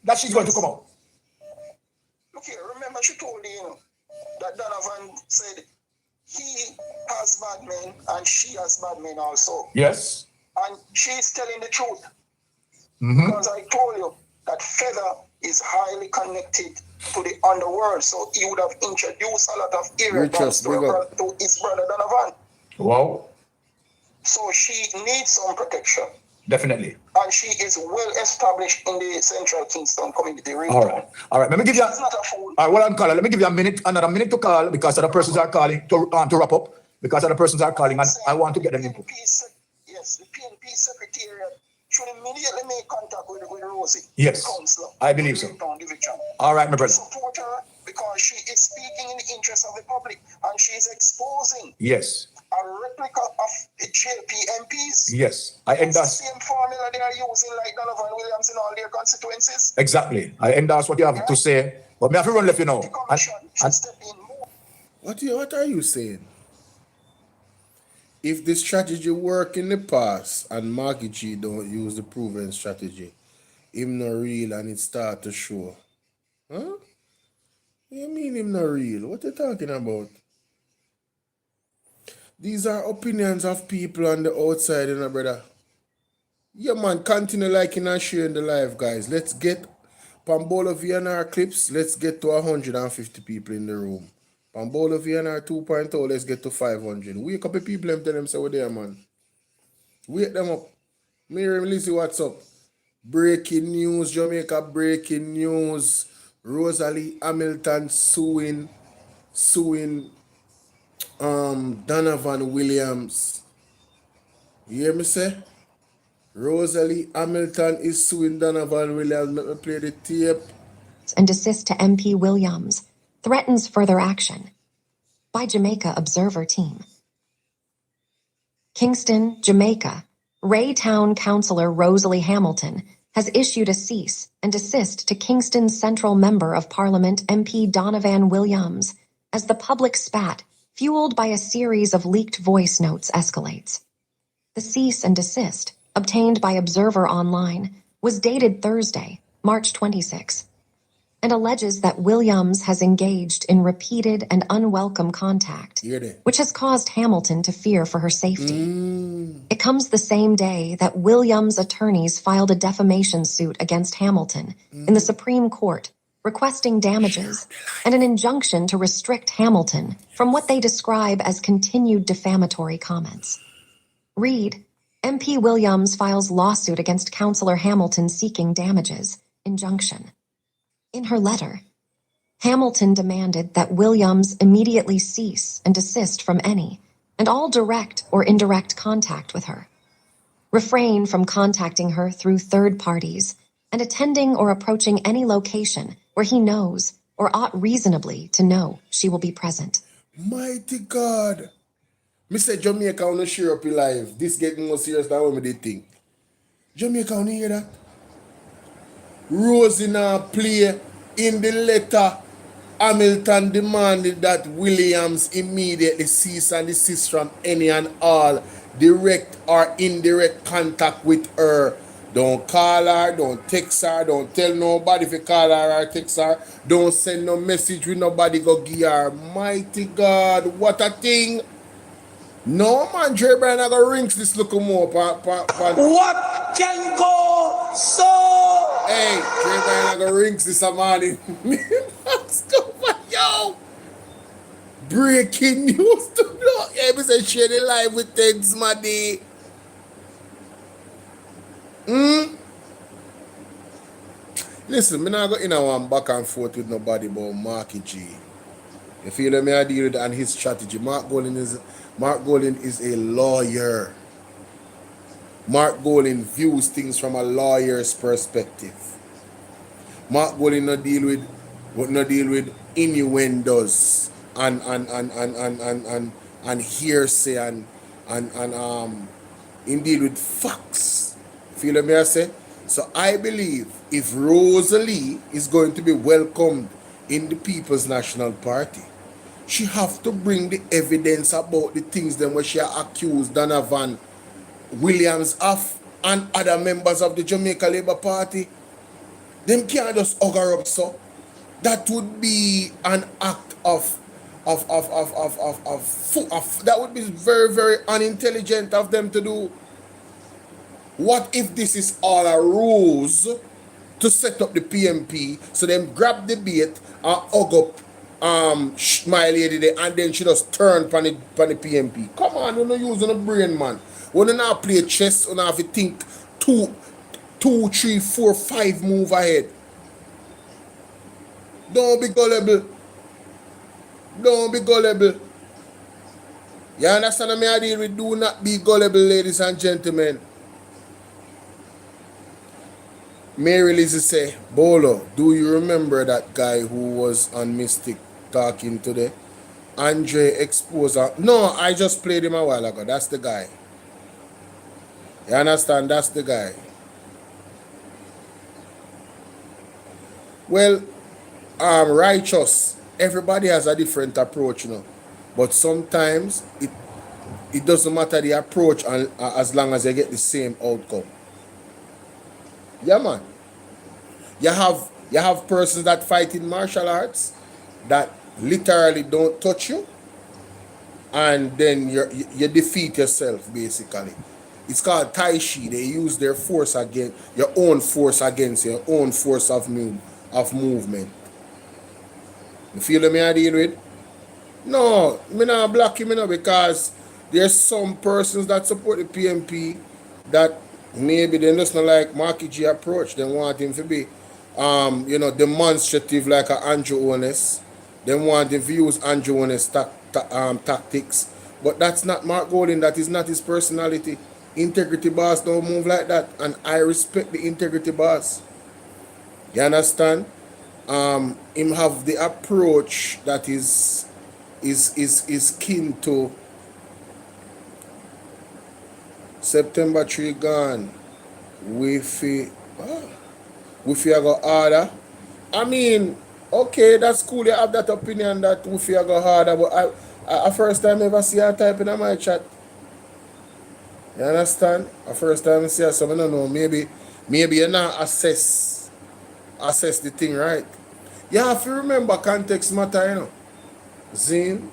that she's going to come out. Look here, remember she told you, that Donovan said he has bad men and she has bad men also. Yes. And she's telling the truth. Because I told you that Feather is highly connected to the underworld, so he would have introduced a lot of irritants to his brother Donovan. Wow. So she needs some protection. Definitely. And she is well established in the Central Kingston community region. All right. Let me give you. She's not a fool. All right, well, I'm calling. Let me give you another minute to call because other persons are calling to wrap up. Because other persons are calling, and I want to get them input. Yes, the PNP secretariat should immediately make contact with Rosie. Yes, the councillor. I believe so. All right, my brother. Support her because she is speaking in the interest of the public, and she is exposing. Yes. A replica of the JLP MPs. Yes, I endorse. The same formula they are using like Donovan Williams in all their constituencies. Exactly. I endorse what you have to say, but me have to run left, you know. What are you saying? If the strategy work in the past and Maggie G don't use the proven strategy, him not real and it start to show. Huh? You mean him not real? What you talking about? These are opinions of people on the outside, you know, brother. Yeah, man, continue liking and sharing the live, guys. Let's get Bolo VNR clips. Let's get to 150 people in the room. Bolo VNR 2.0, let's get to 500. Wake up the people and tell them, say, we're there, man. Wake them up. Miriam Lizzie, what's up? Breaking news, Jamaica breaking news. Rosalie Hamilton suing Donovan Williams. You hear me say? Rosalie Hamilton is suing Donovan Williams. Let me play the tape. And desist to MP Williams. Threatens further action. By Jamaica Observer Team. Kingston, Jamaica. Raytown Councillor Rosalie Hamilton has issued a cease and desist to Kingston's Central Member of Parliament MP Donovan Williams as the public spat, fueled by a series of leaked voice notes, escalates. The cease and desist, obtained by Observer Online, was dated Thursday, March 26, and alleges that Williams has engaged in repeated and unwelcome contact, which has caused Hamilton to fear for her safety. It comes the same day that Williams' attorneys filed a defamation suit against Hamilton in the Supreme Court, requesting damages and an injunction to restrict Hamilton from what they describe as continued defamatory comments. Read, MP Williams files lawsuit against Councillor Hamilton seeking damages, injunction. In her letter, Hamilton demanded that Williams immediately cease and desist from any and all direct or indirect contact with her, refrain from contacting her through third parties, and attending or approaching any location where he knows or ought reasonably to know she will be present. Mighty God. Mr. Jamaica on the share up live. This getting more serious than what we think. Jamaica on hear that? Rosie now play in the letter. Hamilton demanded that Williams immediately cease and desist from any and all direct or indirect contact with her. Don't call her, don't text her, don't tell nobody if you call her or text her. Don't send no message with nobody go give her. Mighty God, what a thing. No man, Dre Bryan, I go rinse this look more. What can go so? Hey, Dre Bryan, I go rinse this a morning. Yo! Breaking news to know. Yeah, me say share the live with Teds, my day. Listen, me not go in a one back and forth with nobody about Marky G. You feel me? I deal with and his strategy. Mark Golding is a lawyer. Mark Golding views things from a lawyer's perspective. Mark Golding not deal with innuendos and hearsay and he deal with facts. Feel me I say? So I believe if Rosalie is going to be welcomed in the People's National Party, she have to bring the evidence about the things then where she accused Donovan Williams of and other members of the Jamaica Labour Party. Them can't just hug her up so. That would be an act of that would be very, very unintelligent of them to do. What if this is all a ruse to set up the PMP, so them grab the bait and hug up my lady there, and then she just turn on the PMP. Come on, you're not using a brain, man. When you not play chess, you have to think 2, 3, 4, 5 move ahead. Don't be gullible. Don't be gullible. You understand what I deal with? Do not be gullible, ladies and gentlemen. Mary Lizzie say, Bolo, do you remember that guy who was on Mystic talking today? Andre Exposer. No, I just played him a while ago. That's the guy. You understand? That's the guy. Well, righteous. Everybody has a different approach, you know. But sometimes it doesn't matter the approach as long as you get the same outcome. Yeah, man. You have persons that fight in martial arts that literally don't touch you. and then you defeat yourself, basically. It's called Tai Chi. They use their force against your own force against your own force of movement. You feel me I deal with? No, me not block him, because there's some persons that support the PMP that maybe they just not like Marky G approach. They want him to be demonstrative like a Andrew Honest. They want him to use Andrew Honest tactics. But that's not Mark Golding, that is not his personality. Integrity boss don't move like that, and I respect the integrity boss. You understand? Him have the approach that is kin to September 3 gone. We go harder. I mean, okay, that's cool. You have that opinion that we go harder, but I first time ever see her type in my chat. You understand? A first time I see her, so I don't know. Maybe you not assess the thing right. You have to remember context matter, Zine,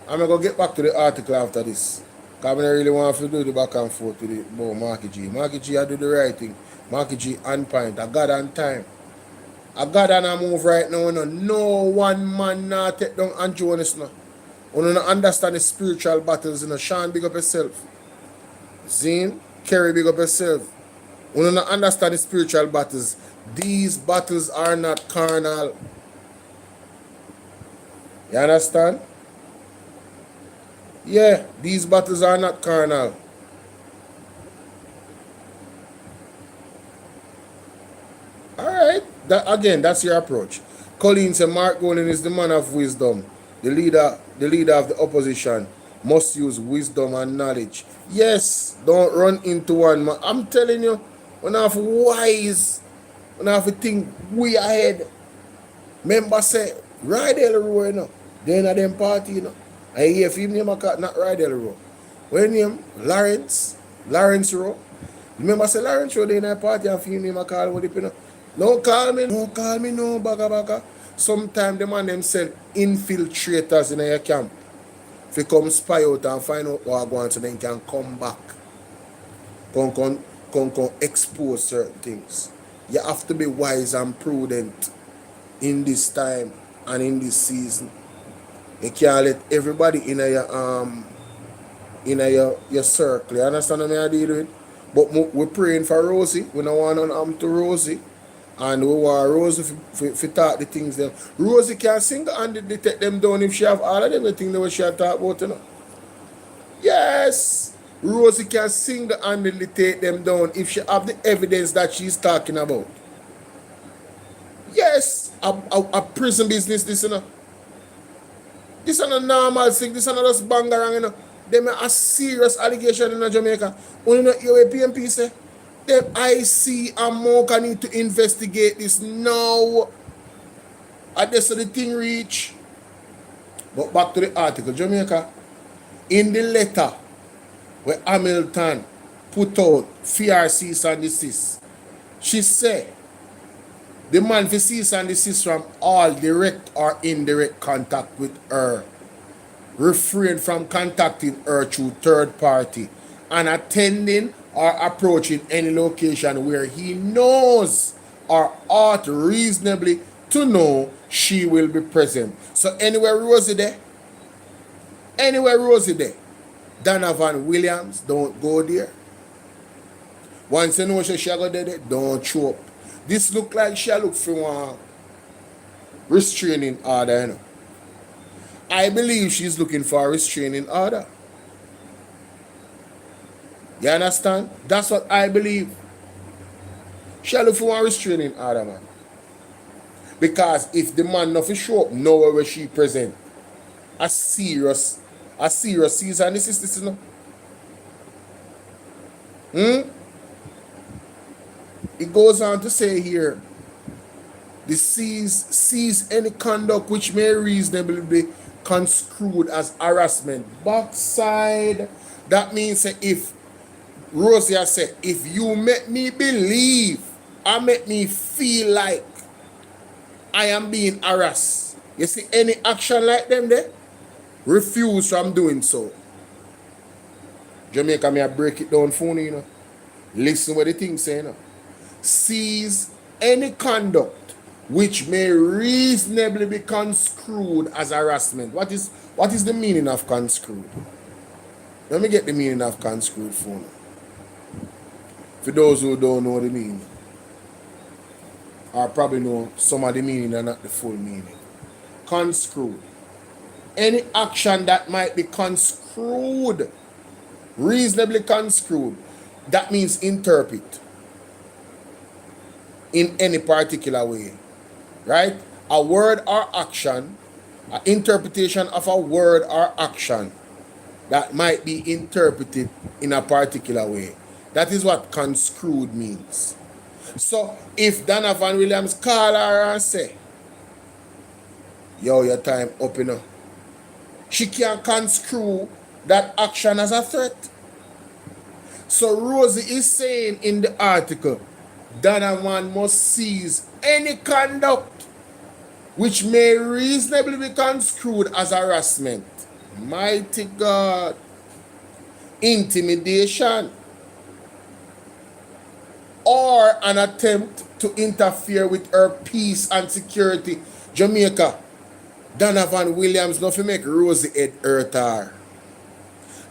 I'm going to get back to the article after this. Because I don't really want to do the back and forth with about Marky G. Marky G, I do the right thing. Marky G on point. I got on time. I got on a move right now. No one man not take down Andrew Honest now. You don't understand the spiritual battles. Sean, big up yourself. Zine, Kerry, big up yourself. You don't understand the spiritual battles. These battles are not carnal. You understand? Yeah, these battles are not carnal. Alright, that's your approach. Colleen said Mark Golding is the man of wisdom. The leader of the opposition must use wisdom and knowledge. Yes, don't run into one man. I'm telling you, when I have wise, when I have to think way ahead. Remember say, ride the road, Then at them party, I hear if him name not ride the road. When name Lawrence Rowe. Remember say Lawrence Rowe in a party and him name a call with it, No call me, no baga. Sometimes the man them send infiltrators in your camp. If you come spy out and find out what going on, so then can come back. Come expose certain things. You have to be wise and prudent in this time and in this season. You can't let everybody in your circle. You understand what I deal with? But we're praying for Rosie. We don't want none harm to Rosie. And we want Rosie to talk the things them. Rosie can sing and detect them down if she have all of them the things that she talk about, Yes. Rosie can sing and take them down if she have the evidence that she's talking about. Yes. A prison business, this, This is not a normal thing. This is not just Bangarang, They make a serious allegation in Jamaica. When you know your PMP say, them IC and Mocha need to investigate this now. And this is the thing reach. But back to the article, Jamaica, in the letter where Hamilton put out fear cease and desist, she said, the man for cease and desist from all direct or indirect contact with her. Refrain from contacting her through third party and attending or approaching any location where he knows or ought reasonably to know she will be present. So anywhere Rosie there, Donovan Williams, don't go there. Once you know she go there, don't show up. This look like she look for one restraining order, I believe she's looking for a restraining order. You understand? That's what I believe. She look for a restraining order, man. Because if the man not show up nowhere where she present, a serious cease and desist, this, It goes on to say here, the seize any conduct which may reasonably be construed as harassment. Backside, that means if Rosie said, if you make me believe and make me feel like I am being harassed, you see any action like them there, refuse from doing so. Jamaica, may I break it down for you, Listen what the thing say, Seize any conduct which may reasonably be construed as harassment. What is the meaning of construed? Let me get the meaning of construed for you. For those who don't know the meaning, or probably know some of the meaning and not the full meaning. Construed. Any action that might be construed, reasonably construed, that means interpret in any particular way, right? A word or action, an interpretation of a word or action that might be interpreted in a particular way. That is what construed means. So if Donovan Williams call her and say, yo, your time up, she can construe that action as a threat. So Rosie is saying in the article, Donovan must seize any conduct which may reasonably be construed as harassment. Mighty God. Intimidation. Or an attempt to interfere with her peace and security. Jamaica, Donovan Williams not to make Rosie head hurt her.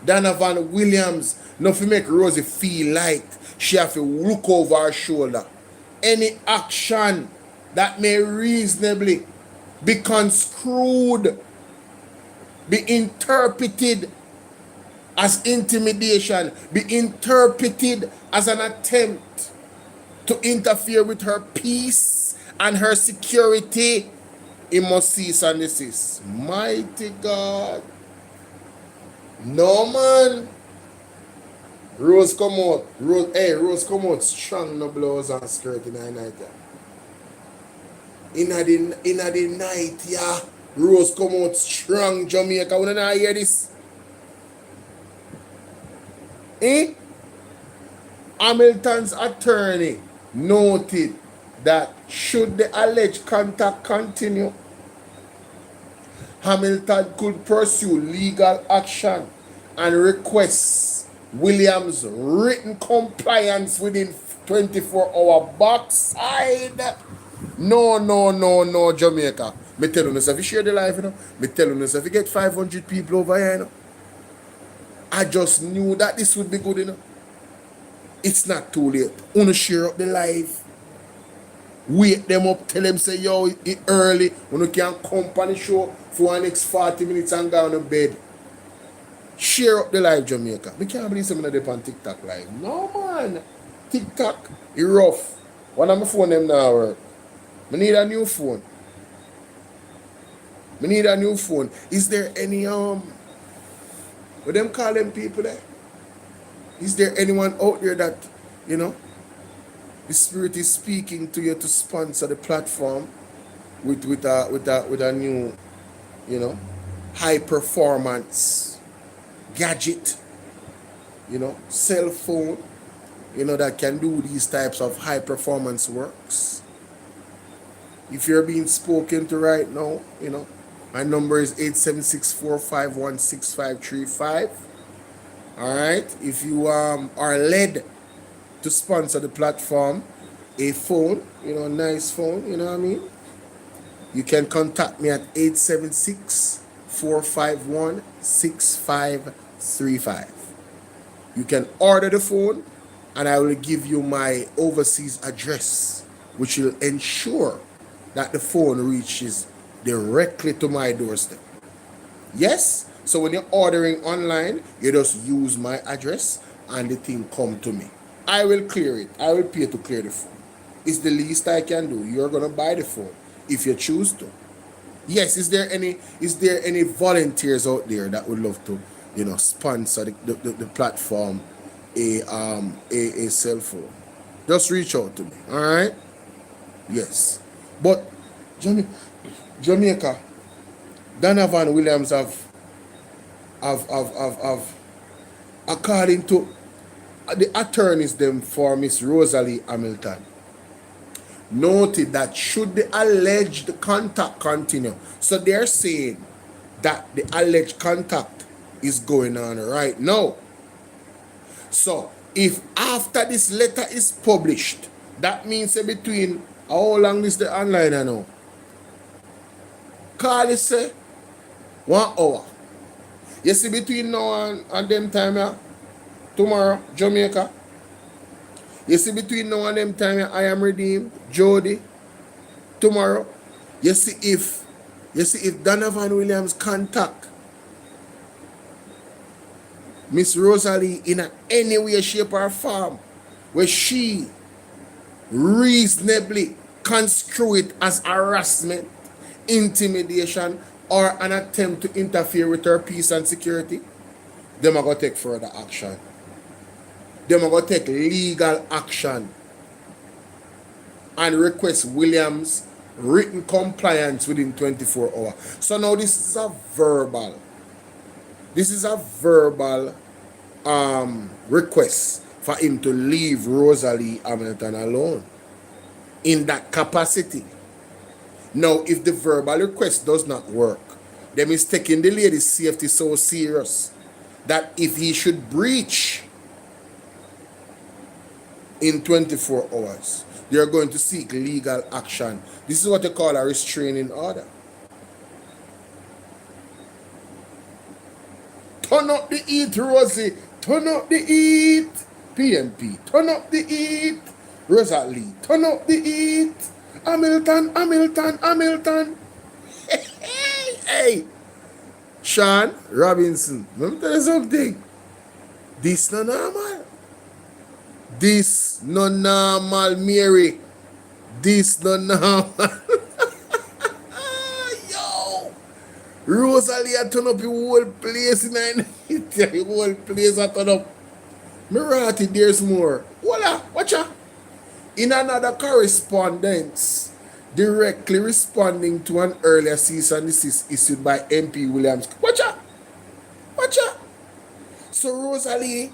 Donovan Williams not to make Rosie feel like she have to look over her shoulder. Any action that may reasonably be construed, be interpreted as intimidation, be interpreted as an attempt to interfere with her peace and her security, it must cease and desist. Mighty God. No, man. Rose come out. Rose come out strong, no blouse and skirt in the night. In the night, yeah. Rose come out strong, Jamaica. We don't hear this. Hamilton's attorney noted that should the alleged contact continue, Hamilton could pursue legal action and request Williams' written compliance within 24-hour backside. No, Jamaica. Me tell you, if you share the life, me tell you, if you get 500 people over here, I just knew that this would be good, It's not too late. Unuh share up the live. Wake them up, tell them, say, yo, it's early. Unuh can come on the show for the next 40 minutes and go on to bed. Share up the live, Jamaica. We can't believe something like on TikTok live. No, man. TikTok is rough. One of my phone them now work. I need a new phone. Is there any, what them call them people there? Is there anyone out there that, the Spirit is speaking to you to sponsor the platform with a new, high performance gadget, cell phone, that can do these types of high performance works? If you're being spoken to right now, my number is 876-451-6535. All right. If you are led to sponsor the platform, a phone, a nice phone, you know what I mean? You can contact me at 876-451-6535. You can order the phone and I will give you my overseas address, which will ensure that the phone reaches directly to my doorstep. Yes? So when you're ordering online, you just use my address and the thing come to me. I will clear it. I will pay to clear the phone. It's the least I can do. You're gonna buy the phone if you choose to. Yes, is there any volunteers out there that would love to, sponsor the platform a cell phone? Just reach out to me. Alright? Yes. But Jamaica, Donovan Williams have according to the attorneys them for Miss Rosalie Hamilton, noted that should the alleged contact continue, so they're saying that the alleged contact is going on right now. So if after this letter is published, that means between how long is the online now? Call it say 1 hour. You see between now and them time tomorrow, Jamaica. You see between now and them time I am redeemed, Jody, tomorrow. You see if Donovan Williams contact Miss Rosalie in any way, shape, or form, where she reasonably construe it as harassment, intimidation, or an attempt to interfere with her peace and security, them are going to take further action. Them are going to take legal action and request Williams written compliance within 24 hours. So now this is a verbal. This is a verbal request for him to leave Rosalie Hamilton alone in that capacity. Now, if the verbal request does not work, then he's taking the lady's safety so serious that if he should breach in 24 hours, they are going to seek legal action. This is what they call a restraining order. Turn up the heat, Rosie. Turn up the heat. PMP. Turn up the heat. Rosalie. Turn up the heat. Hamilton. Hey. Sean Robinson. Let me tell you something. This no normal. This no normal, Mary. This no normal. Rosalie a turn up the whole place in the whole place a turn up. Mirati, there's more. Voila, watch out. In another correspondence, directly responding to an earlier cease and desist issued by MP Williams. Watch out. So Rosalie,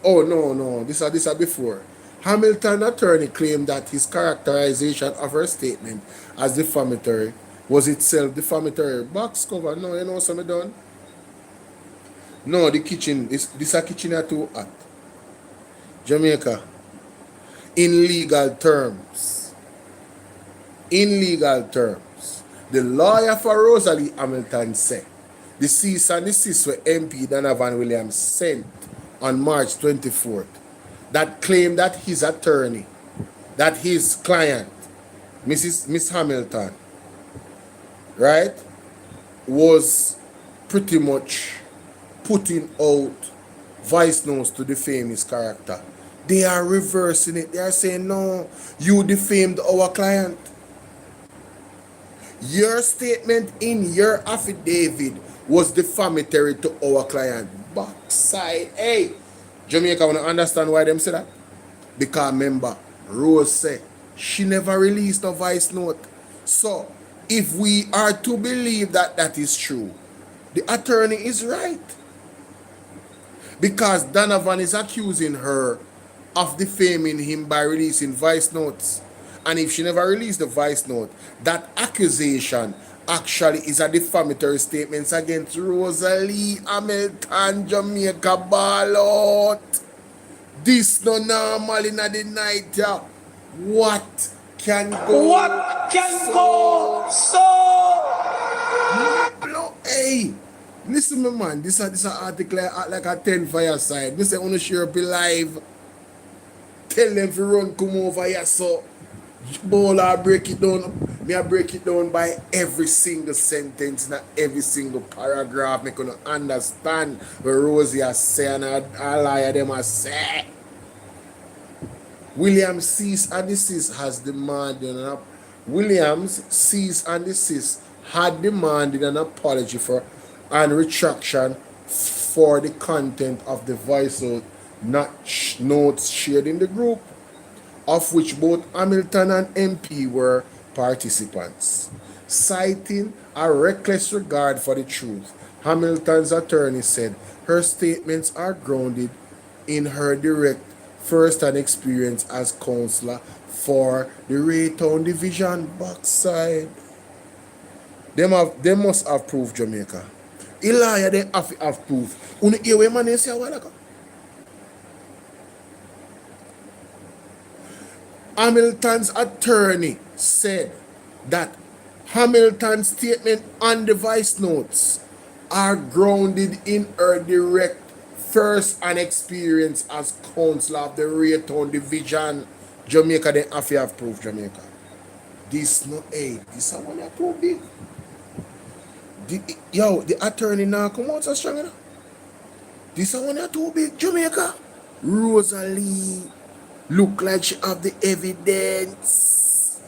oh no, this is before. Hamilton attorney claimed that his characterization of her statement as defamatory was itself defamatory. Box cover, no, you know what I'm done? No, the kitchen, this a kitchen are too hot. Jamaica, in legal terms, the lawyer for Rosalie Hamilton said, the cease and desist where MP Donovan Williams sent on March 24th that claimed that his attorney, that his client, Miss Hamilton, right, was pretty much putting out voice notes to defame his character. They are reversing it. They are saying, no, you defamed our client. Your statement in your affidavit was defamatory to our client. Backside. Hey, Jamaica, want to understand why them say that? Because remember, Rose said she never released a voice note. So, if we are to believe that that is true, the attorney is right. Because Donovan is accusing her of defaming him by releasing voice notes. And if she never released the voice note, that accusation actually is a defamatory statement against Rosalie Hamilton, Jamaica Bolo. This no normal in the night. What can go so? Hey, listen, my man. This is an article like a 10 fireside. This is Unuh share up live. Tell them to run, come over here, so Bolo, I break it down. I break it down by every single sentence, not every single paragraph. I can understand what Rosie has said and a liar them has said. Williams cease and desist has demanded had demanded an apology for and retraction for the content of the voice notes shared in the group, of which both Hamilton and MP were participants. Citing a reckless regard for the truth, Hamilton's attorney said her statements are grounded in her direct first-hand experience as counselor for the Raytown Division backside. They must have proof, Jamaica. Elijah, they have proof. Unuh hear what man say a while ago? Hamilton's attorney said that Hamilton's statement on the vice notes are grounded in her direct first-hand experience as counsel of the Raytown Division. Jamaica, they have proof, Jamaica. This no aid. This is one that too big. The attorney now come out so strong enough. This is one that too big, Jamaica. Rosalie look like she have the evidence.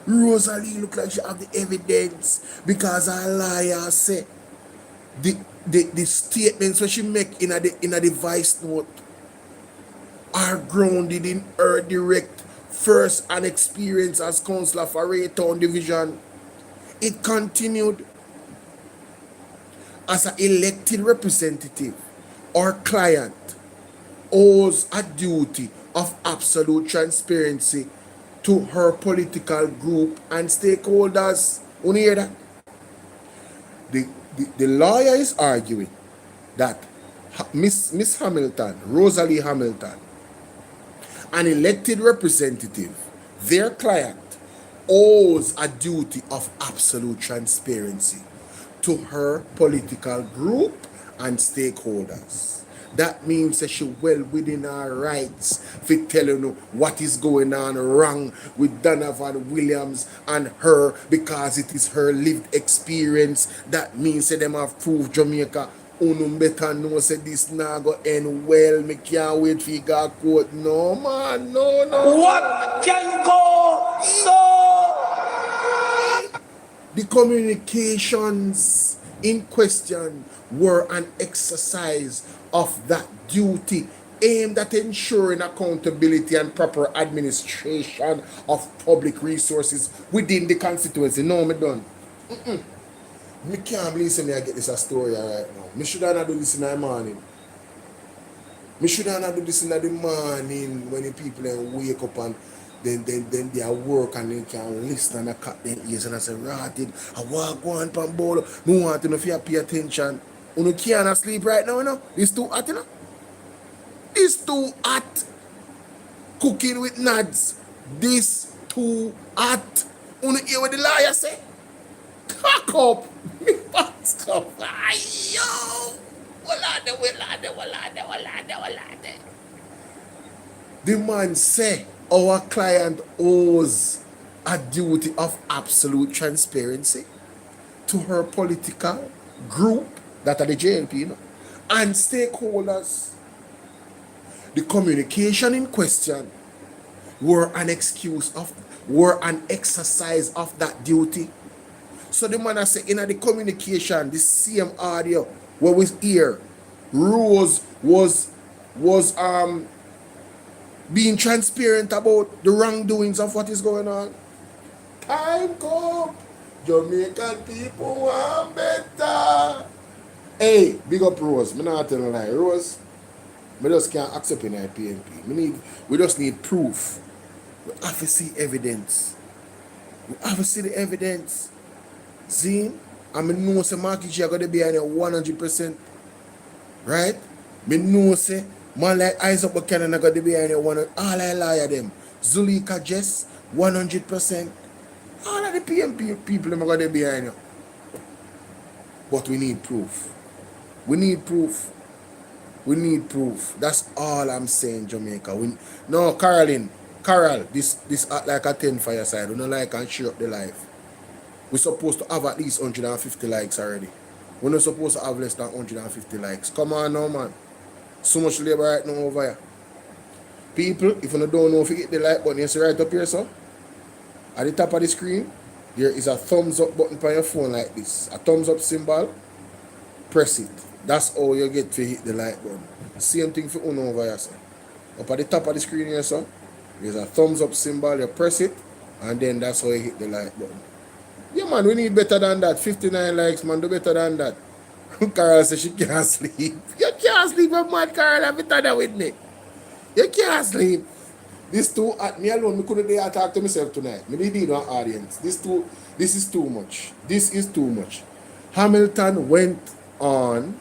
Rosalie look like she have the evidence because her liar say the statements that she make in the vice note are grounded in her direct first-hand experience as counsellor for Raytown Division. It continued, as an elected representative or client owes a duty of absolute transparency to her political group and stakeholders. You hear that? The lawyer is arguing that Miss Hamilton, Rosalie Hamilton, an elected representative, their client, owes a duty of absolute transparency to her political group and stakeholders. That means that she well within her rights for telling you what is going on wrong with Donovan Williams and her because it is her lived experience. That means that them have proved Jamaica. Unuh better know say this now go end well. Me can't wait for you go court. No man, no. What can go so? The communications in question were an exercise of that duty aimed at ensuring accountability and proper administration of public resources within the constituency. No, me done. Me can't believe me I get this a story right now. Me should not do this in the morning. Me should not do this in the morning when the people then wake up and then they are work and they can listen and cut their ears and I say, rotted, I walk on pan Bolo. Me want to know if you pay attention. You can't sleep right now, you know? It's too hot, you know? It's too hot. Cooking with nuts. This too hot. You hear what the lawyer say? Cock up. Me box up. Ay, yo. Walade. The man say our client owes a duty of absolute transparency to her political group, that are the JLP, you know, and stakeholders. The communication in question were an exercise of that duty. So the man I say in the communication, the same audio where we hear, Rose was being transparent about the wrongdoings of what is going on. Time come, Jamaican people want better. Hey, big up Rose. Me not telling a lie. Rose, me just can't accept in our PNP. We just need proof. We have to see evidence. We have to see the evidence. See? And me know say market share going to be on 100%. Right? Me know say man like Isaac Buchanan are going to be on 100%. All I lie them. Zulika Jess, 100%. All of the PNP people are going to be on you. But we need proof. We need proof. We need proof. That's all I'm saying, Jamaica. No, Carol, this act like a 10 for your side. We don't like and share up the life. We're supposed to have at least 150 likes already. We're not supposed to have less than 150 likes. Come on now, man. So much labor right now over here. People, if you don't know if you hit the like button, you see right up here, so at the top of the screen, there is a thumbs up button on your phone like this. A thumbs up symbol. Press it. That's all you get to hit the like button. Same thing for Unuh over here, sir. Up at the top of the screen here, sir, there's a thumbs up symbol. You press it, and then that's how you hit the like button. Yeah, man, we need better than that. 59 likes, man. Do better than that. Carol says she can't sleep. You can't sleep, man, Carol. Have you done that with me? You can't sleep. This too at me alone, me couldn't dare talk to myself tonight. Me need no audience. This is too much. This is too much. Hamilton went on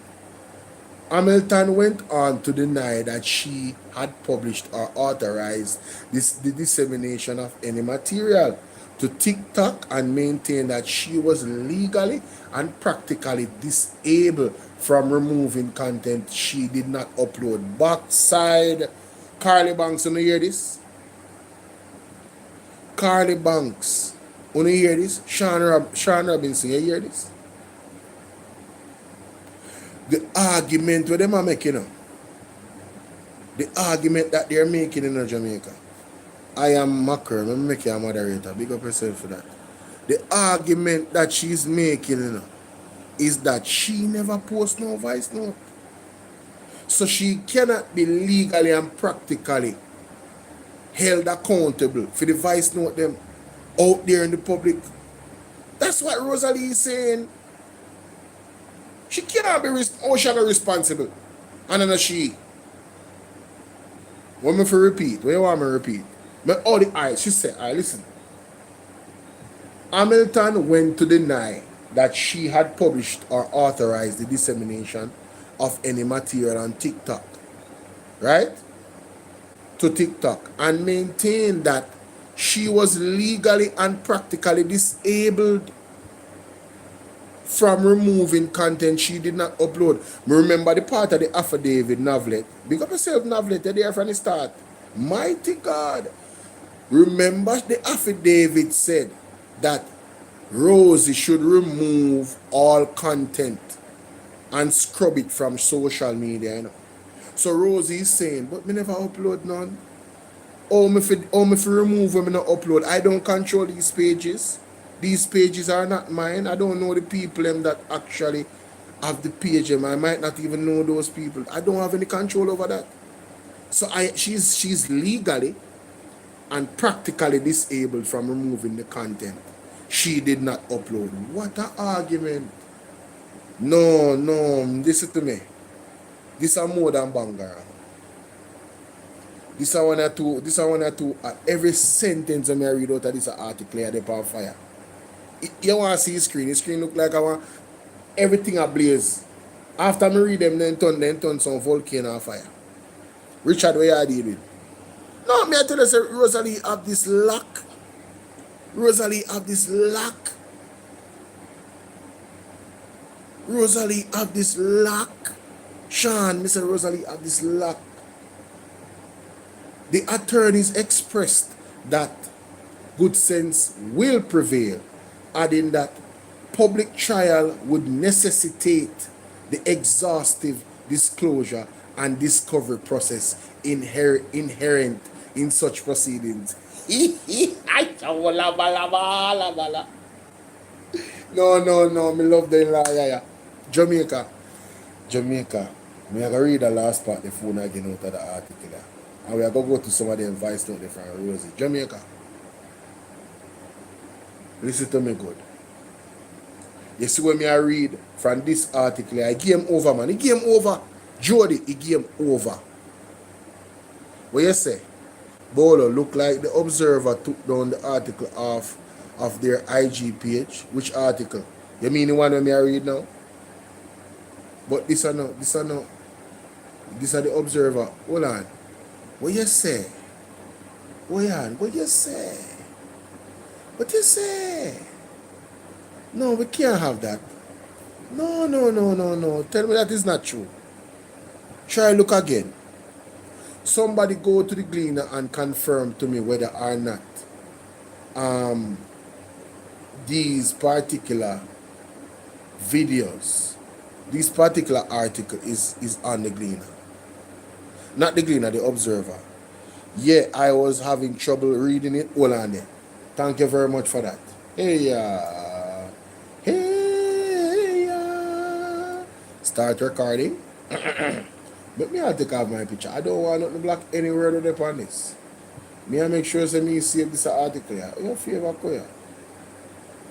to deny that she had published or authorized the dissemination of any material to TikTok and maintain that she was legally and practically disabled from removing content she did not upload. Backside, Carly Banks, you hear this? Carly Banks, you hear this? Sean Robinson, you hear this? The argument where them are making, the argument that they're making in Jamaica. I am Macro, I'm making a moderator. Big up yourself for that. The argument that she's making is that she never posts no voice note. So she cannot be legally and practically held accountable for the voice note them out there in the public. That's what Rosalie is saying. She cannot be responsible. And then she. Want me to repeat? What you want me to repeat? Alright, she said, alright, listen. Hamilton went to deny that she had published or authorized the dissemination of any material on TikTok. Right? To TikTok. And maintained that she was legally and practically disabled from removing content she did not upload. Remember the part of the affidavit, Novelet. Big up yourself, Novelet. You're there from the start. Mighty God. Remember the affidavit said that Rosie should remove all content and scrub it from social media. You know? So Rosie is saying, but me never upload none. Me for remove when me not upload. I don't control these pages. These pages are not mine. I don't know the people that actually have the page. I might not even know those people. I don't have any control over that. So she's legally and practically disabled from removing the content she did not upload. What an argument. No, listen to me. This is more than Bangarang. This is one or two. Every sentence I read out of this article is on fire. You want to see the screen? The screen look like I want everything ablaze. After me read them, then turn some volcano on fire. Richard, where you deal with? No, me I tell you, say, Rosalie have this luck. Rosalie have this luck. Sean, Mr. Rosalie have this luck. The attorneys expressed that good sense will prevail, adding that public trial would necessitate the exhaustive disclosure and discovery process inherent in such proceedings. No, me love the yeah. Jamaica. Me I read the last part the phone again out of the article there. And we are going to go to some of the advice note from Rosie. Jamaica. Listen to me good. You see when me I read from this article, I game over, man. He game over. Jody, he game over. What you say? Bolo look like the Observer took down the article of their IG page. Which article? You mean the one that me I read now? But this are no. These are the Observer. Hold on. What you say? What you say? No, we can't have that. No. Tell me that is not true. Try look again. Somebody go to the Gleaner and confirm to me whether or not these particular videos, this particular article is on the Gleaner. Not the Gleaner, the Observer. Yeah, I was having trouble reading it. Hold on there. Thank you very much for that. Hey. Start recording. But me I take off my picture. I don't want nothing to block any word of the upon this. Me I make sure me save this article here. Your favor here.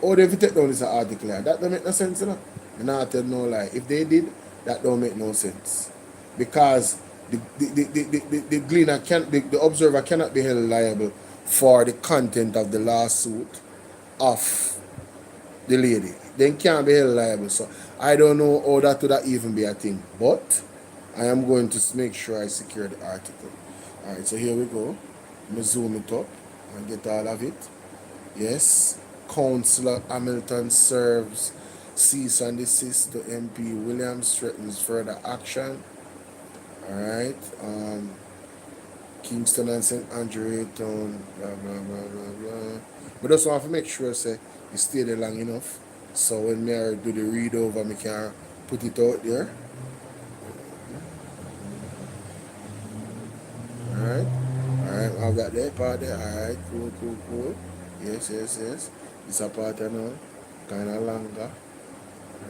Or if you take down this article here, that don't make no sense, you know. And I tell no lie. If they did, that don't make no sense. Because the gleaner the observer cannot be held liable for the content of the lawsuit of the lady. They can't be held liable. So I don't know how that would even be a thing. But I am going to make sure I secure the article. Alright, so here we go. Let me zoom it up and get all of it. Yes. Councillor Hamilton serves cease and desist to MP Williams, threatens further action. Alright. Kingston and St. Andrew Town, blah blah blah blah blah. But just want to make sure say you stay there long enough. So when me do the read over, I can put it out there. Alright. Alright, I've got that part there. Alright, cool. Yes. It's a part now. Kinda longer.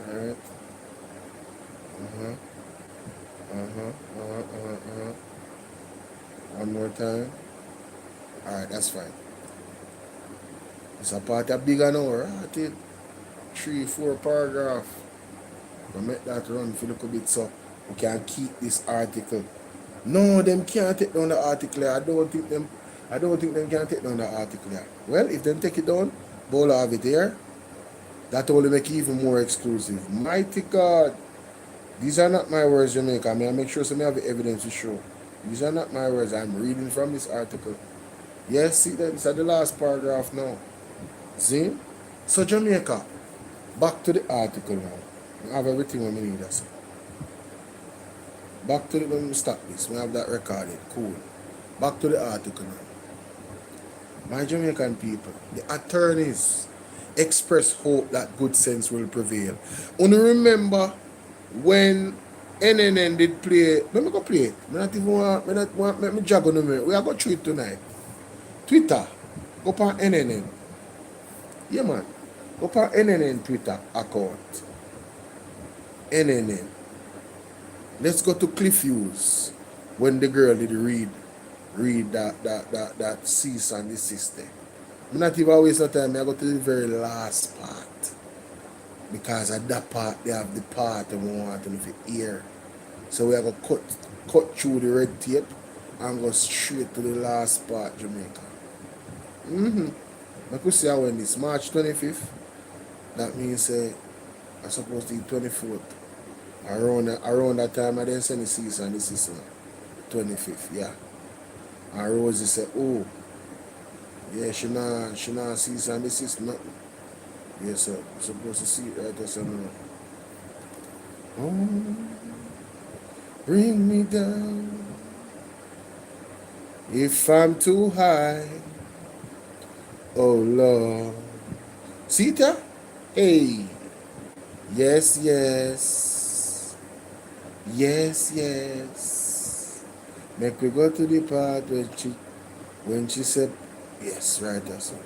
Alright. One more time. Alright, that's fine. It's a part of bigger now, right? 3-4 paragraph. We make that run for a little bit so we can keep this article. No, them can't take down the article. I don't think them can take down the article. Well, if them take it down, Bolo have it here. That only make it even more exclusive. Mighty God. These are not my words, Jamaica. I make sure some have the evidence to show. These are not my words. I'm reading from this article. Yes, see that? It's at the last paragraph now. See? So Jamaica, back to the article now. I have everything we need. That's it. Back to the, let me stop this. We have that recorded. Cool. Back to the article now. My Jamaican people, the attorneys express hope that good sense will prevail. Only remember when NNN did play, let me go play it. I not even want me jog on the mirror. We are going to tweet tonight. Twitter, go on NNN. Yeah, man. Go on NNN Twitter account. NNN. Let's go to Cliff Hughes when the girl did read that cease and desist. I'm not even waste no time. I go to the very last part. Because at that part, they have the part that we want them to hear. So we are going to cut through the red tape and go straight to the last part, Jamaica. I could say when it's March 25th. That means I'm supposed to be 24th. Around that time, I didn't send the cease and desist. 25th, yeah. And Rosie said, oh, yeah, she not cease and desist nothing. Yes, sir. I'm supposed to see it right there, so no. Oh, bring me down. If I'm too high, oh Lord. See it there? Hey. Yes. Make we go to the part when she said, yes, right there, sir.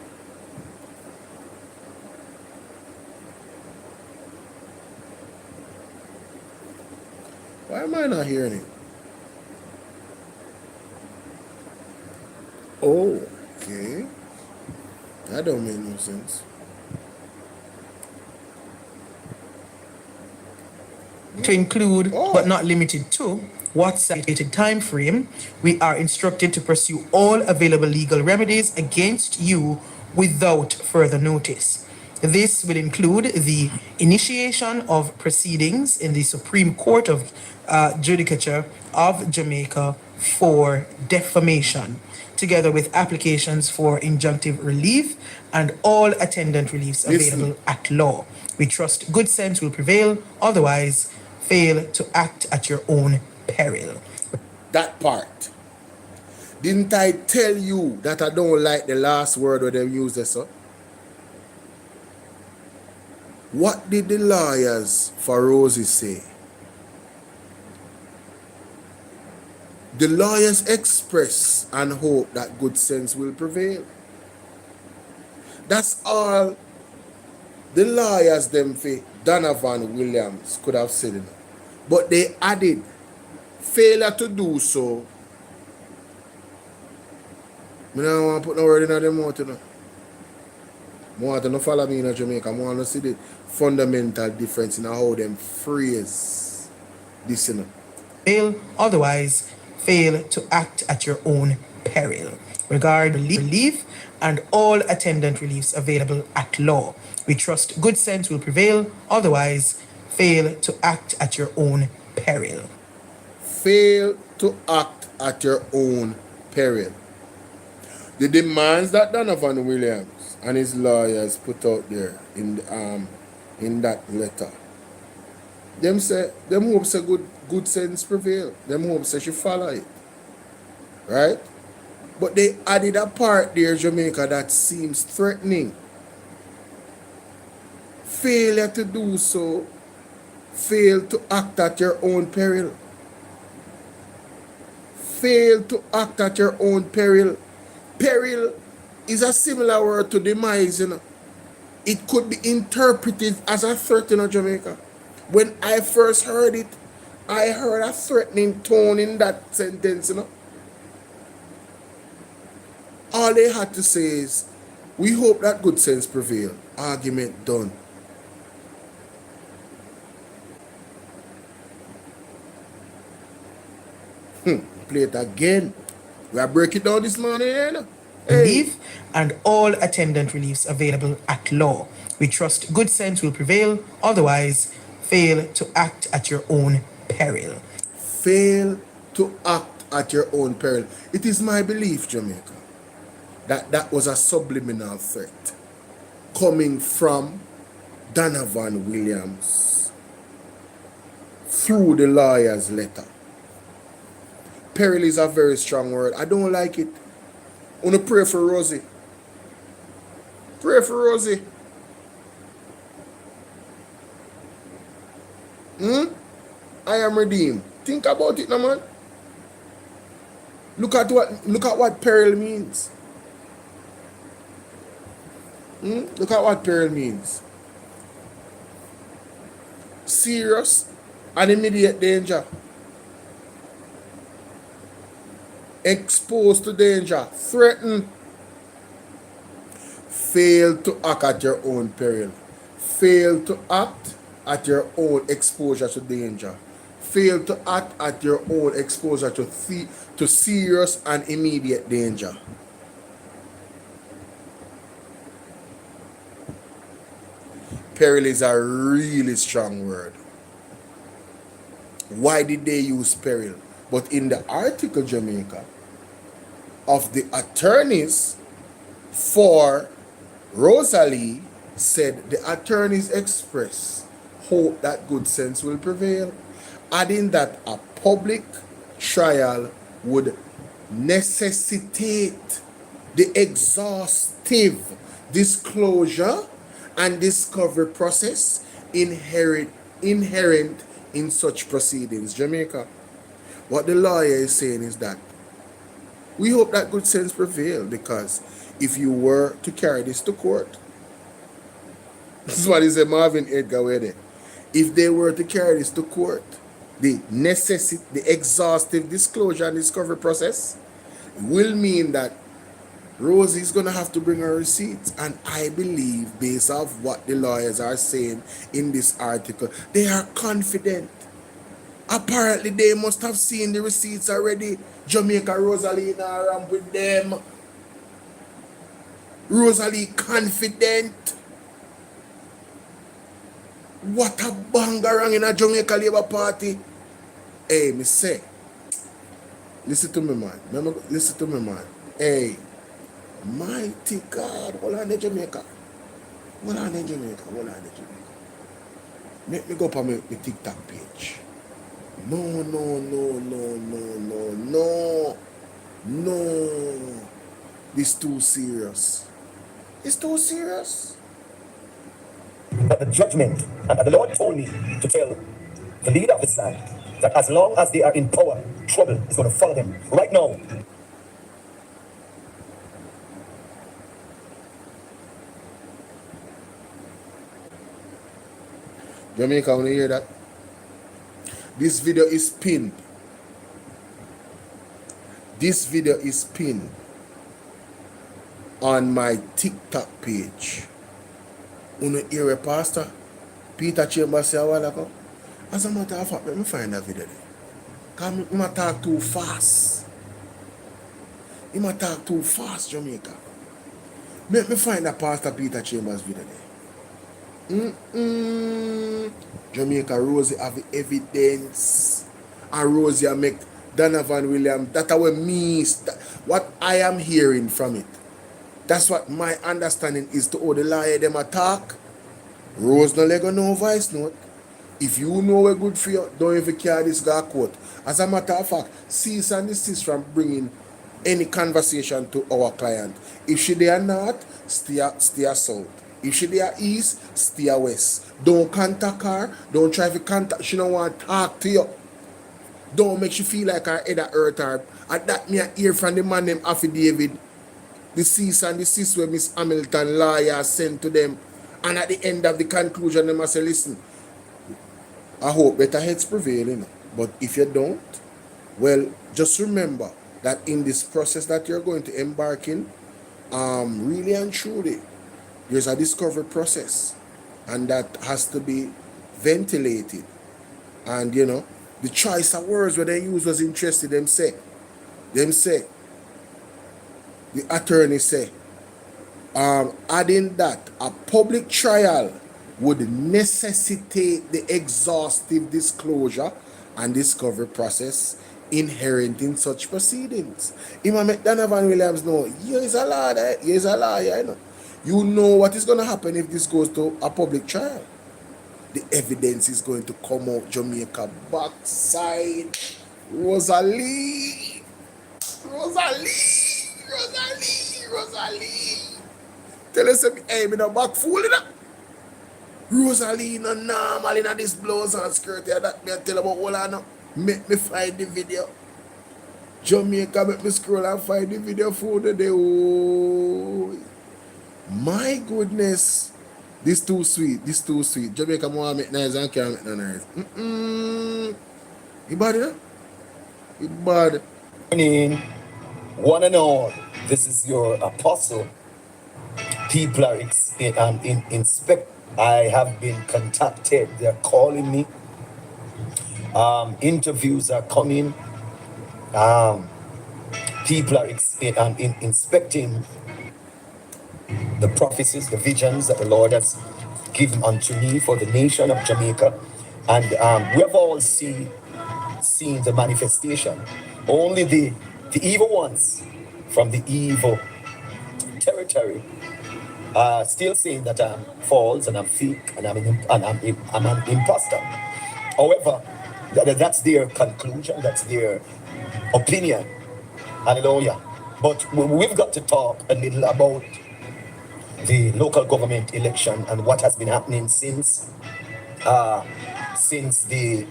Why am I not hearing it? Oh, okay. That don't make no sense. To include, but not limited to, what's stated time frame, we are instructed to pursue all available legal remedies against you without further notice. This will include the initiation of proceedings in the Supreme Court of Judicature of Jamaica for defamation, together with applications for injunctive relief and all attendant reliefs available at law. We trust good sense will prevail, otherwise fail to act at your own peril. That part. Didn't I tell you that I don't like the last word where they use this, sir? What did the lawyers for Rosie say? The lawyers express and hope that good sense will prevail. That's all the lawyers them for Donovan Williams could have said. But they added, failure to do so. I don't want to put no word in their mouth, you know. I want to follow me in Jamaica. I want to see the fundamental difference in how them phrase this, you know. fail, otherwise fail to act at your own peril. Regard relief and all attendant reliefs available at law. We trust good sense will prevail, otherwise fail to act at your own peril. Fail to act at your own peril. The demands that Donovan Williams and his lawyers put out there in that letter, them hope say good sense prevail. Them hope say she follow it. Right? But they added a part there, Jamaica, that seems threatening. Failure to do so, fail to act at your own peril. Fail to act at your own peril. Peril is a similar word to demise, you know. It could be interpreted as a threat in Jamaica. When I first heard it, I heard a threatening tone in that sentence, you know. All they had to say is, we hope that good sense prevail. Argument done. Play it again. We are breaking down this morning, you know. Relief and all attendant reliefs available at law. We trust good sense will prevail, otherwise fail to act at your own peril. Fail to act at your own peril. It is my belief, Jamaica, that was a subliminal threat coming from Donovan Williams through the lawyer's letter. Peril is a very strong word. I don't like it. I want to pray for Rosie. Pray for Rosie. I am redeemed. Think about it now, man. Look at what peril means. Look at what peril means. Serious and immediate danger. Exposed to danger. Threatened. Fail to act at your own peril. Fail to act at your own exposure to danger. Fail to act at your own exposure to serious and immediate danger. Peril is a really strong word. Why did they use peril? But in the article, Jamaica, of the attorneys for Rosalie, said the attorneys express hope that good sense will prevail, adding that a public trial would necessitate the exhaustive disclosure and discovery process inherent in such proceedings. Jamaica, what the lawyer is saying is that we hope that good sense prevail, because if you were to carry this to court, this is what he said, Marvin Edgar Wede. If they were to carry this to court, the exhaustive disclosure and discovery process will mean that Rosie is going to have to bring her receipts. And I believe, based off what the lawyers are saying in this article, they are confident. Apparently, they must have seen the receipts already. Jamaica Rosalie in a ramp with them. Rosalie confident. What a bangarang in a Jamaica Labour Party. Hey, me say. Listen to me, man. Listen to me, man. Hey. Mighty God. Hold on in Jamaica. Hold on in Jamaica. Hold on in Jamaica. Make me go up on my TikTok page. No. This too serious. It's too serious. But the judgment, and the Lord told me to tell the leader of this land that as long as they are in power, trouble is going to follow them. Right now, Jamaica, when you hear that? This video is pinned. This video is pinned on my TikTok page. Unuh hear a pastor, Peter Chambers say a while ago. As a matter of fact, let me find that video there. Because he might talk too fast. He might talk too fast, Jamaica. Let me find that Pastor Peter Chambers video there. Jamaica, Rosie have evidence. And Rosie make Donovan Williams. That's what means. What I am hearing from it. That's what my understanding is to all the lawyer them attack. Rose no lego no voice note. If you know we're good for you, don't even carry this guy court. As a matter of fact, cease and desist from bringing any conversation to our client. If she there not, stay south. If she there east, stay west. Don't contact her. Don't try to contact. She don't want to talk to you. Don't make she feel like her head hurt her. And that me I hear from the man named affidavit. The cease and desist where Miss Hamilton lawyer sent to them. And at the end of the conclusion, they must say, listen, I hope better heads prevail, you know. But if you don't, well, just remember that in this process that you're going to embark in, really and truly, there's a discovery process. And that has to be ventilated. And, you know, the choice of words where they use was interested, them say, the attorney say, adding that a public trial would necessitate the exhaustive disclosure and discovery process inherent in such proceedings. Imam Donovan Williams know, here is a lawyer, you know. You know what is going to happen if this goes to a public trial. The evidence is going to come out Jamaica backside. Rosalie. Tell us, hey, me no back fool in that. Rosalie no normal in this blouse and skirt here that me tell about all I know. Make me find the video. Jamaica, make me scroll and find the video for the day. Oh, my goodness. This too sweet. Jamaica more make nice and can't make no nice. You bad, you know? You bad. Morning, one and all. This is your apostle. People are inspect. I have been contacted. They're calling me. Interviews are coming. People are inspecting the prophecies, the visions that the Lord has given unto me for the nation of Jamaica. And we have all seen the manifestation. Only the evil ones from the evil territory are still saying that I'm false and I'm fake and I'm an imposter. However, that's their conclusion, that's their opinion. Hallelujah. But we've got to talk a little about the local government election and what has been happening since the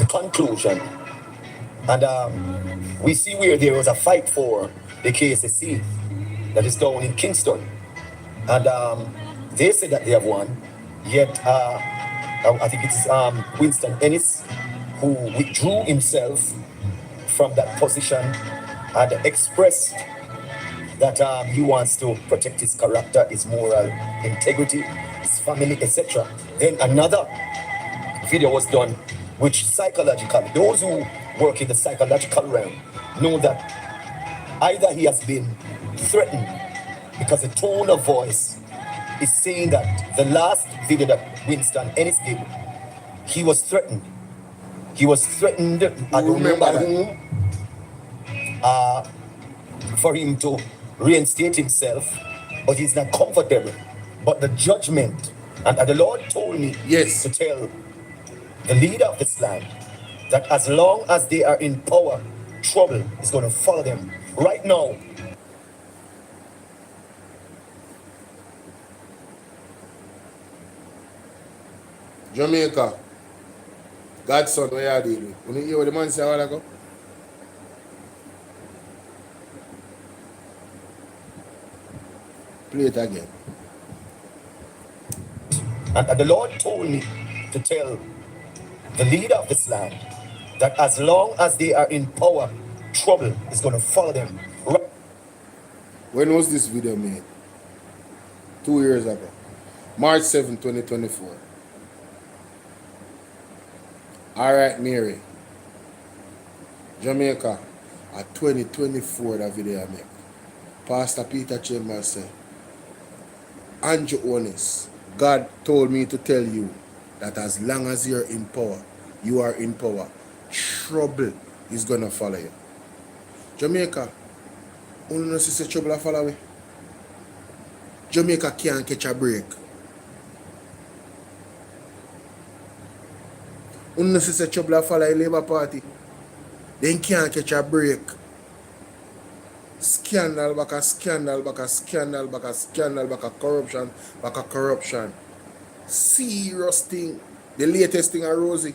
conclusion. And we see where there was a fight for the KSSC that is down in Kingston. And they say that they have won. Yet, I think it's Winston Ennis who withdrew himself from that position and expressed that he wants to protect his character, his moral integrity, his family, etc. Then another video was done, which psychologically, those who work in the psychological realm know that either he has been threatened, because the tone of voice is saying that the last video that Winston Ennis did, he was threatened. He was threatened, I don't know by whom, for him to reinstate himself, but he's not comfortable. But the judgment, and the Lord told me to tell the leader of this land that as long as they are in power, trouble is going to follow them. Right now, Jamaica, Godson, where you dealing with? You hear what the man say a while ago? Play it again. And the Lord told me to tell the leader of this land that as long as they are in power, trouble is going to follow them. When was this video made? 2 years ago. March 7, 2024. All right, Mary. Jamaica, at 2024, that video I make. Pastor Peter Chambers said, Andrew Honest, God told me to tell you that as long as you're in power, you are in power, trouble is gonna follow you. Jamaica, only no see trouble follow you. Jamaica can't catch a break. Only no see trouble follow the Labour Party. They can't catch a break. Scandal back a scandal back a scandal back a scandal back a corruption back a corruption. Serious thing. The latest thing are Rosie.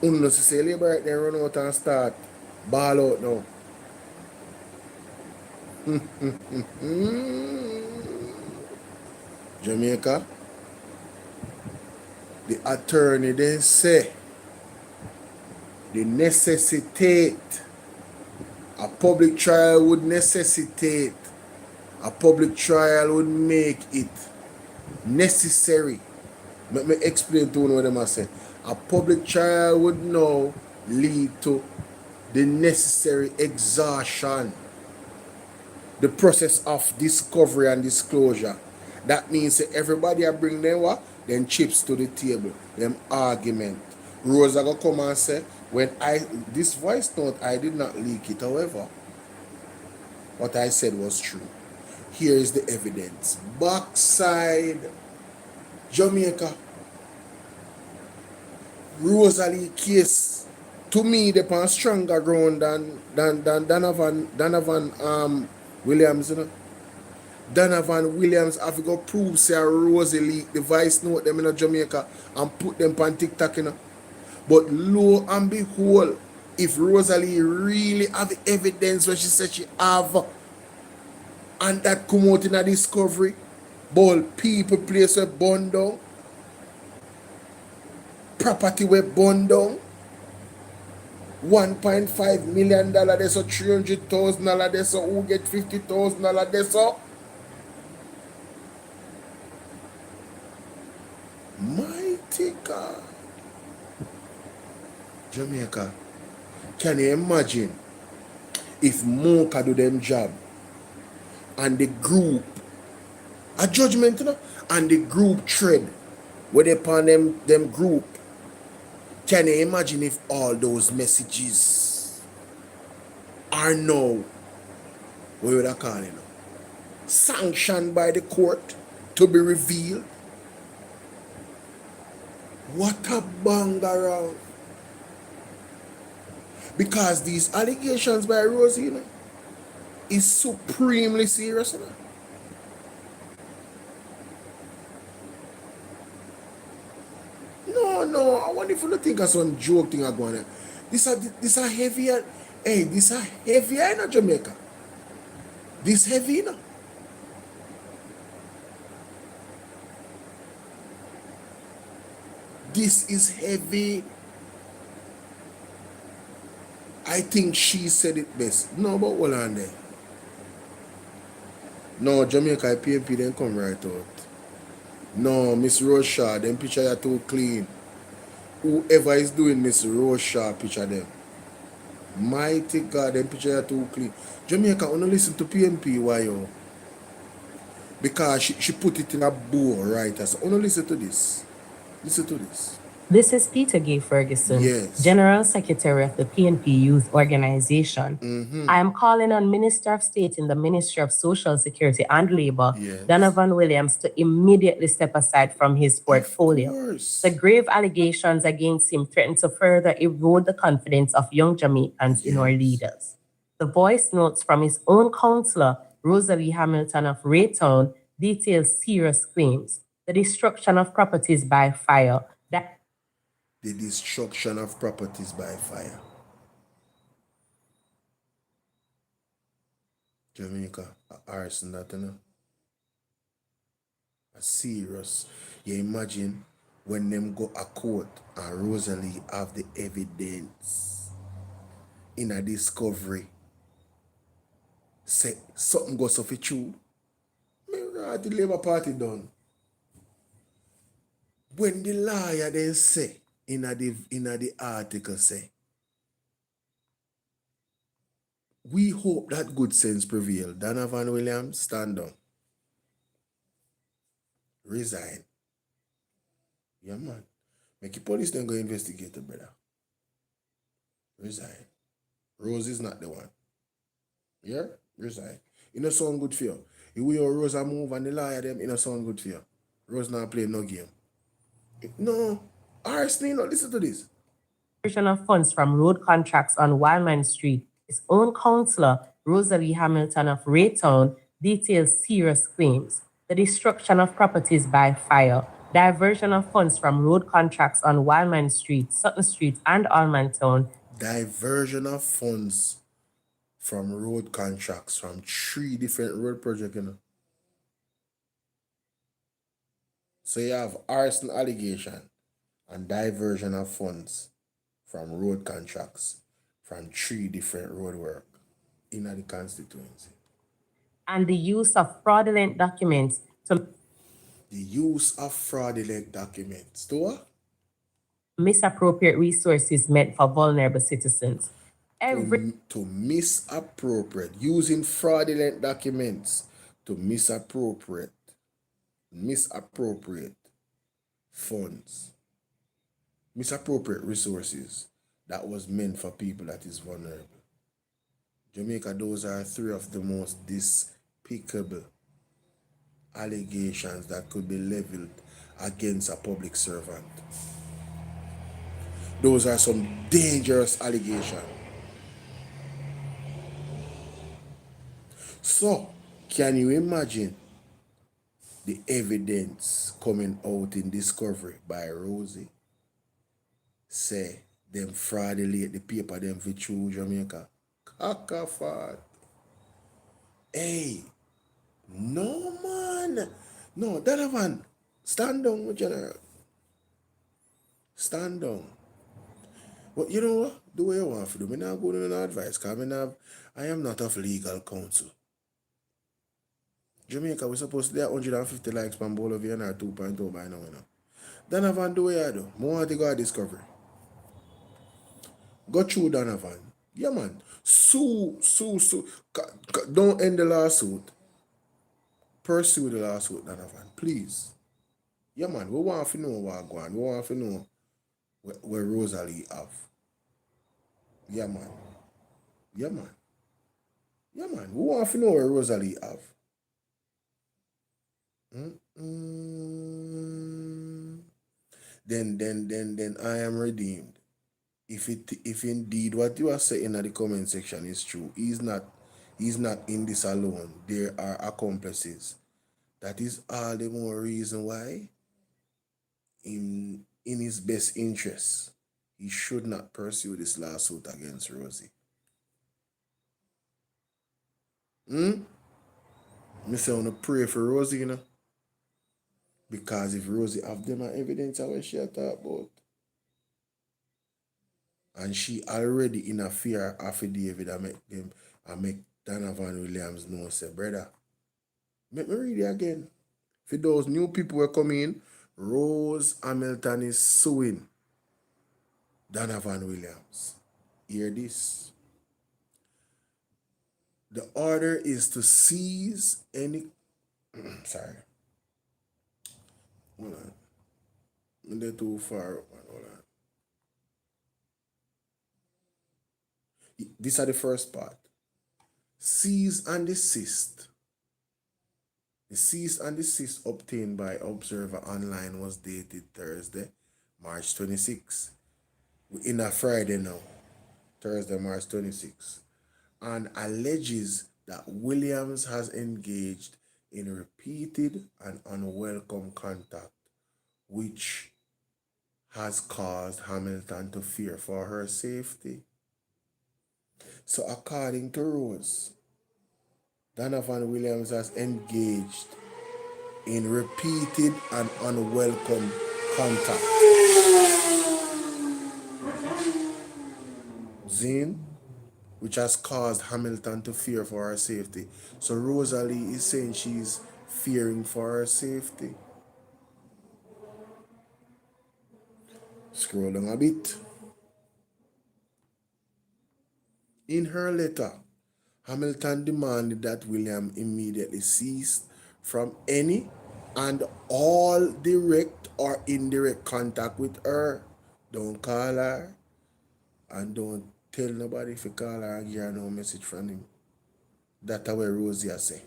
Unuh say Labour right there run out and start ball out now. Jamaica, the attorney then say the necessitate a public trial would necessitate a public trial would make it necessary. Let me explain to you what them say. A public trial would now lead to the necessary exhaustion, the process of discovery and disclosure. That means that everybody bring them what? Then chips to the table, them argument. Rosa go come and say, when this voice note, I did not leak it. However, what I said was true. Here is the evidence. Backside, Jamaica, Rosalie case, to me, they on stronger ground than Donovan Williams, you know. Donovan Williams have to go prove say Rosalie the voice note them in Jamaica and put them on TikTok, you know. But lo and behold, if Rosalie really have the evidence what she said she have, and that come out in a discovery, but people place were burned down, property were burned down, $1.5 million there, so $300,000 there, so who get $50,000 there, so mighty God. Jamaica, can you imagine if Mocha do them job and the group, a judgment, you know, and the group thread, where they upon them group, can you imagine if all those messages are now, what would I call it now, sanctioned by the court to be revealed? What a bangarang. Because these allegations by Rosie, you know, is supremely serious, you know. No, I wonder if you don't think of some joke thing going on. This are heavier. Hey, this are heavier in Jamaica. This heavy, you know. This is heavy. I think she said it best. No, but hold on there. No, Jamaica PNP then come right out. No, Miss Rosha, them picture are too clean. Whoever is doing Miss Rosha picture them. Mighty God, them picture are too clean. Jamaica, wanna listen to PNP, why yo? Because she put it in a bow, right? So wanna listen to this. Listen to this. This is Peter Gay Ferguson, Yes. General Secretary of the PNP Youth Organization. I am calling on Minister of State in the Ministry of Social Security and Labor, Donovan Williams, to immediately step aside from his portfolio. The grave allegations against him threaten to further erode the confidence of young Jamaicans in our leaders. The voice notes from his own counselor, Rosalie Hamilton of Raytown, detail serious claims: the destruction of properties by fire, the destruction of properties by fire. Jamaica, arson that, you know. A serious. You imagine when them go a court and Rosalie have the evidence in a discovery. Say something goes off it you. The Labour Party done. When the lawyer then say in the article say, we hope that good sense prevail. Donovan Williams, stand down. Resign. Yeah, man. Make the police then go investigate the brother. Resign. Rose is not the one. Yeah? Resign. It don't sound good for you. If we or Rose a move and the lawyer them, it don't sound good for you. Rose not playing no game. No. RSP, no, listen to this. Diversion of funds from road contracts on Wildman Street. His own councillor, Rosalie Hamilton of Raytown, details serious claims. The destruction of properties by fire, diversion of funds from road contracts on Wildman Street, Sutton Street, and Almantown. Diversion of funds from road contracts from 3 different road projects, you know. So you have arson allegation and diversion of funds from road contracts from 3 different road work in the constituency. And the use of fraudulent documents to The use of fraudulent documents to what? misappropriate resources meant for vulnerable citizens. To misappropriate, using fraudulent documents to misappropriate funds, misappropriate resources that was meant for people that is vulnerable. Jamaica, those are 3 of the most despicable allegations that could be leveled against a public servant. Those are some dangerous allegations. So, can you imagine the evidence coming out in discovery by Rosie? Say, them fraudulate the paper them for true Jamaica. Cockafat. Hey, no man. No, Donovan, stand down, General. Stand down. But you know what? Do what you want to do. I'm not going to no advice because I am not of legal counsel. Jamaica, we're supposed to get 150 likes from Bolo VNR 2.0 by now. Donovan, do what you do. I want to go a discovery. Go through Donovan. Yeah, man. Sue. Don't end the lawsuit. Pursue the lawsuit, Donovan. Please. Yeah, man. We want to know what's going on. We want to know where Rosalie have. Yeah, man. Yeah, man. Yeah, man. We want to know where Rosalie have. Then I am redeemed. If indeed what you are saying in the comment section is true, he's not in this alone. There are accomplices. That is all the more reason why, in his best interest, he should not pursue this lawsuit against Rosie. Me say I want to pray for Rosie, you know. Because if Rosie have them evidence of what she talk about, and she already in a fear affidavit I make Donovan Williams know, say, brother, make me read it again. For those new people who are coming in, Rose Hamilton is suing Donovan Williams. Hear this. The order is to seize any... Sorry. Hold on. They're too far. Hold on. These are the first part. Cease and desist. The cease and desist obtained by Observer Online was dated Thursday, March 26. We're in a Friday now. Thursday, March 26. And alleges that Williams has engaged in repeated and unwelcome contact, which has caused Hamilton to fear for her safety. So according to Rose, Donovan Williams has engaged in repeated and unwelcome contact. Zine, which has caused Hamilton to fear for her safety. So Rosalie is saying she's fearing for her safety. Scroll down a bit. In her letter, Hamilton demanded that William immediately cease from any and all direct or indirect contact with her. Don't call her and don't tell nobody if you call her and give her no message from him. That's what Rosie has said.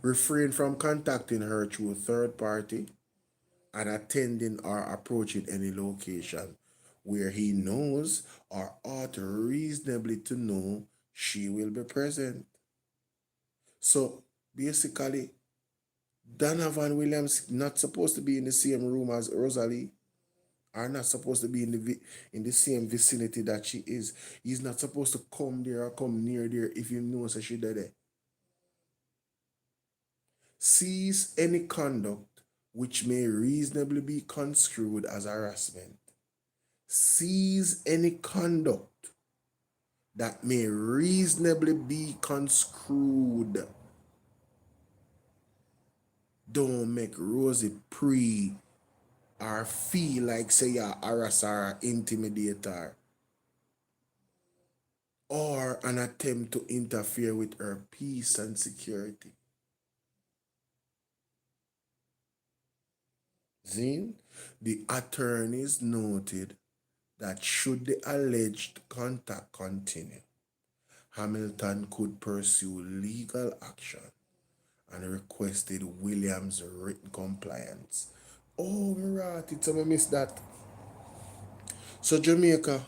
Refrain from contacting her through a third party and attending or approaching any location where he knows or ought reasonably to know she will be present. So basically, Donovan Williams not supposed to be in the same room as Rosalie, are not supposed to be in the same vicinity that she is. He's not supposed to come there or come near there if he knows that she's there. Cease any conduct which may reasonably be construed as harassment. Cease any conduct that may reasonably be construed. Don't make Rosie pre or feel like say you're harasser or intimidator or an attempt to interfere with her peace and security. Zine, the attorneys noted that should the alleged contact continue, Hamilton could pursue legal action and requested Williams' written compliance. Oh, right, it's I missed that. So Jamaica,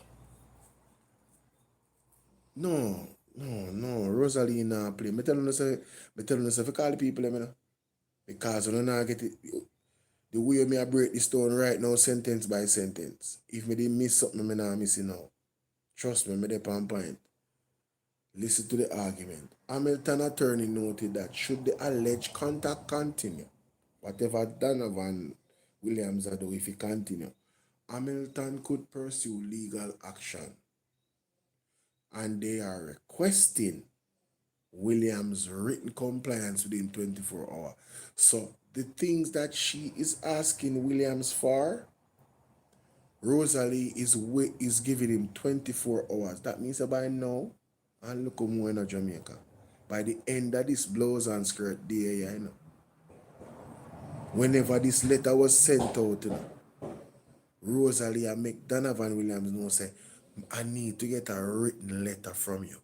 no, Rosalie not play. Me tell you say, if you call the people, you know, because you don't not get it. The way me I break the stone right now, sentence by sentence. If me didn't miss something, me not miss it now. Trust me, me dey on point. Listen to the argument. Hamilton attorney noted that should the alleged contact continue, whatever Donovan Williams do, if he continue, Hamilton could pursue legal action. And they are requesting Williams' written compliance within 24 hours. So the things that she is asking Williams for, Rosalie is giving him 24 hours. That means by now, and look more in Jamaica. By the end of this blouse and skirt day, you know. Whenever this letter was sent out, you know, Rosalie and make Donovan Williams know say, I need to get a written letter from you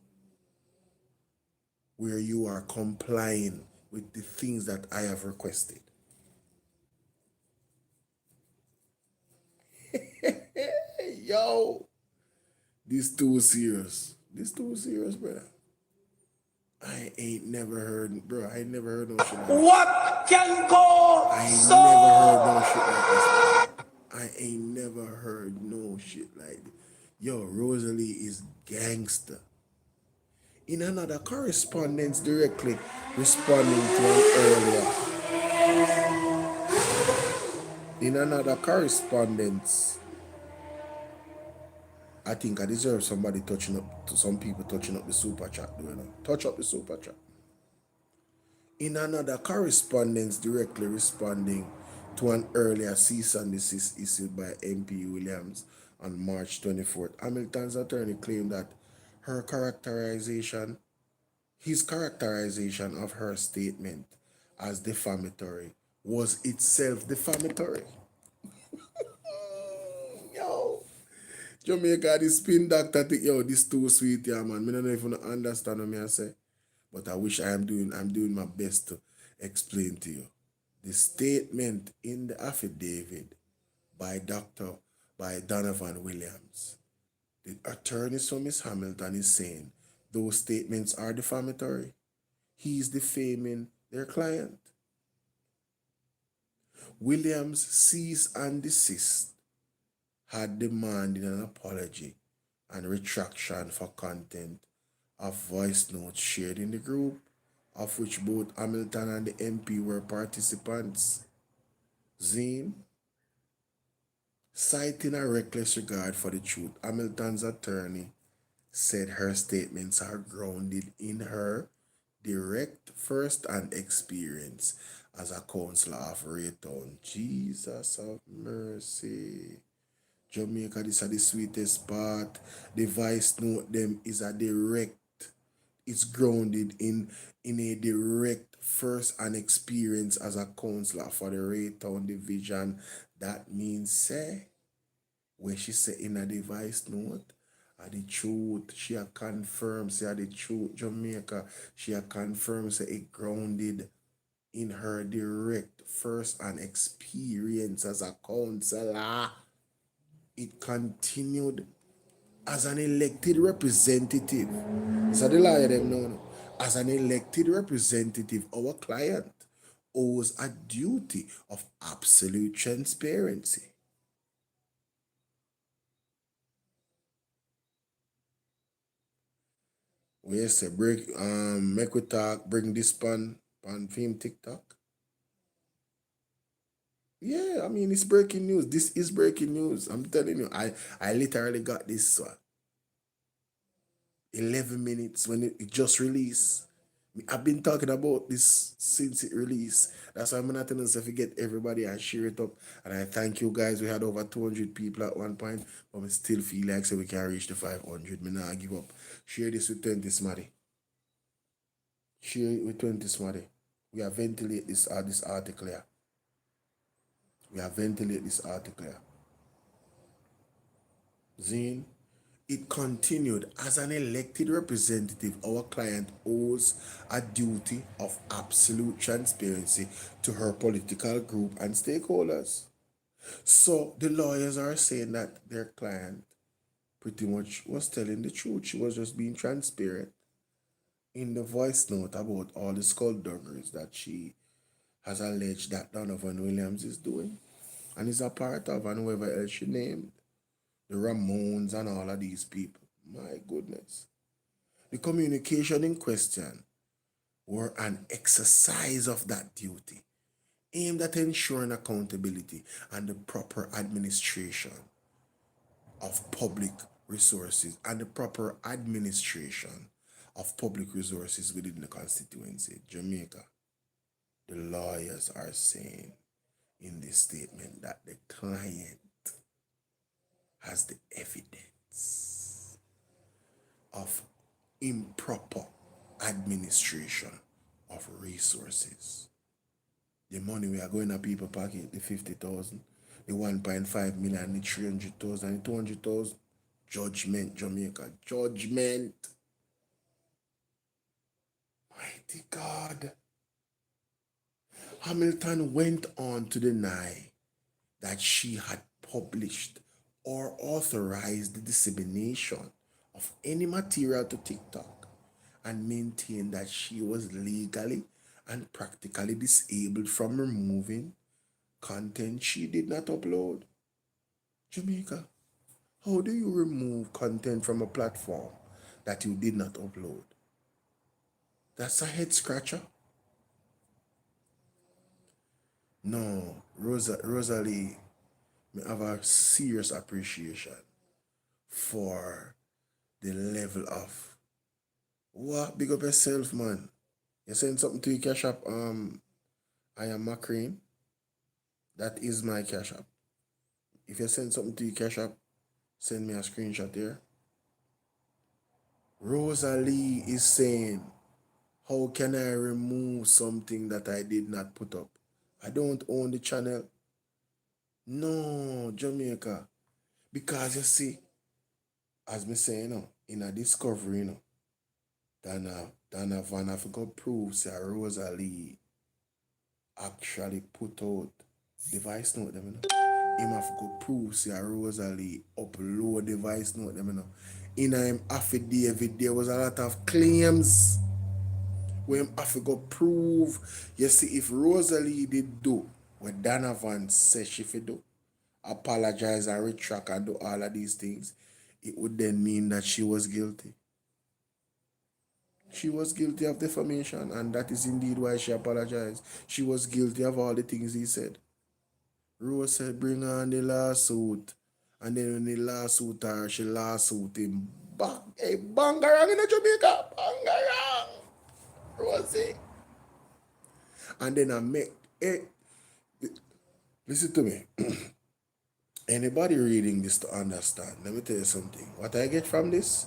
where you are complying with the things that I have requested. Yo, this too serious. This too serious, brother. I ain't never heard, bro. I ain't never heard no shit like this. What can go I ain't so? never heard no shit like this. I ain't never heard no shit like this. Yo, Rosalie is gangster. In another correspondence directly responding to an earlier. In another correspondence, I think I deserve somebody touching up, to some people touching up the super chat, do you know? Touch up the super chat. In another correspondence directly responding to an earlier cease and desist issued by MP Williams on March 24th, Hamilton's attorney claimed that his characterization of her statement as defamatory was itself defamatory. Yo, Jamaica, the spin doctor think, yo, this too sweet, yeah, man. I don't know if you understand what I say, but I wish I'm doing my best to explain to you. The statement in the affidavit by Donovan Williams, the attorneys for Miss Hamilton is saying those statements are defamatory. He's defaming their client. Williams cease and desist had demanded an apology and retraction for content of voice notes shared in the group, of which both Hamilton and the MP were participants. Zine, citing a reckless regard for the truth, Hamilton's attorney said her statements are grounded in her direct first-hand experience as a councillor of Raytown. Jesus of mercy. Jamaica, this is the sweetest part. The voice note them is a direct, it's grounded in a direct first-hand experience as a councillor for the Raytown division. That means, say, where she say in a device note, the truth, she a confirm, say the truth, Jamaica, she a confirm, say it grounded in her direct first-hand experience as a councillor. It continued as an elected representative. So the lawyer them know. As an elected representative, our client owes a duty of absolute transparency. We say make we talk, bring this pan film TikTok. Yeah, I mean it's breaking news. This is breaking news. I'm telling you, I literally got this 11 minutes when it just released. I've been talking about this since it released. That's why I'm not telling us if we get everybody and share it up. And I thank you guys. We had over 200 people at one point, but we still feel like so we can reach the 500. Me not give up. Share this with 20 smarty. Share it with 20 smarty. We are ventilate this article here. We are ventilate this article here. Zine. It continued, as an elected representative, our client owes a duty of absolute transparency to her political group and stakeholders. So the lawyers are saying that their client pretty much was telling the truth. She was just being transparent in the voice note about all the skullduggeries that she has alleged that Donovan Williams is doing and is a part of, and whoever else she named. The Ramones and all of these people. My goodness. The communication in question were an exercise of that duty, aimed at ensuring accountability and the proper administration of public resources within the constituency. Jamaica. The lawyers are saying in this statement that the client has the evidence of improper administration of resources. The money we are going to people pocket, the 50,000, the 1.5 million, the 300,000, the 200,000. Judgment, Jamaica. Judgment. Mighty God. Hamilton went on to deny that she had published or authorized the dissemination of any material to TikTok and maintained that she was legally and practically disabled from removing content she did not upload. Jamaica, how do you remove content from a platform that you did not upload? That's a head scratcher. No, Rosalie, I have a serious appreciation for the level of what? Big up yourself, man. You send something to your cash app. I am Macrane. That is my cash app. If you send something to your cash app, send me a screenshot there. Rosalie is saying, how can I remove something that I did not put up? I don't own the channel. No, Jamaica. Because you see, as me say, in a discovery, Dana Van Africa proves that Rosalie actually put out the voice note them, Him have to prove that Rosalie upload the voice note them, In him affidavit, there was a lot of claims where him have to prove. You see, if Rosalie did do what Donovan says she should do, apologize and retract and do all of these things, it would then mean that she was guilty. She was guilty of defamation, and that is indeed why she apologized. She was guilty of all the things he said. Rose said, bring on the lawsuit. And then when the lawsuit her, she lawsuit him back. Hey, Bangarang in Jamaica. Bangarang. Rosie. And then I make Eh, listen to me. Anybody reading this to understand, let me tell you something. What I get from this,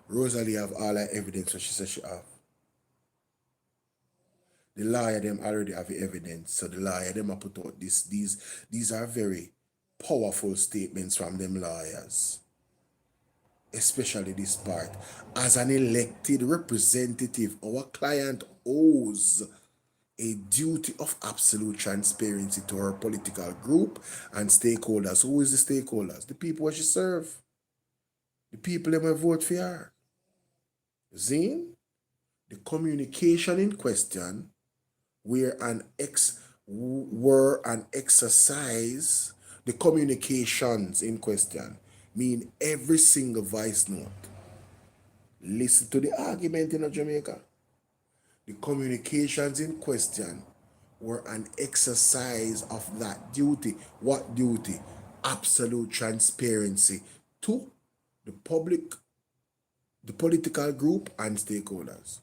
Rosalie have all her evidence what she says she have. The lawyer them already have the evidence, so the lawyer them have put out this. These are very powerful statements from them lawyers. Especially this part. As an elected representative, our client owes a duty of absolute transparency to her political group and stakeholders. Who is the stakeholders? The people she serve. The people that will vote for her. Zine, the communication in question were an exercise, the communications in question mean every single voice note. Listen to the argument in Jamaica. The communications in question were an exercise of that duty. What duty? Absolute transparency to the public, the political group, and stakeholders.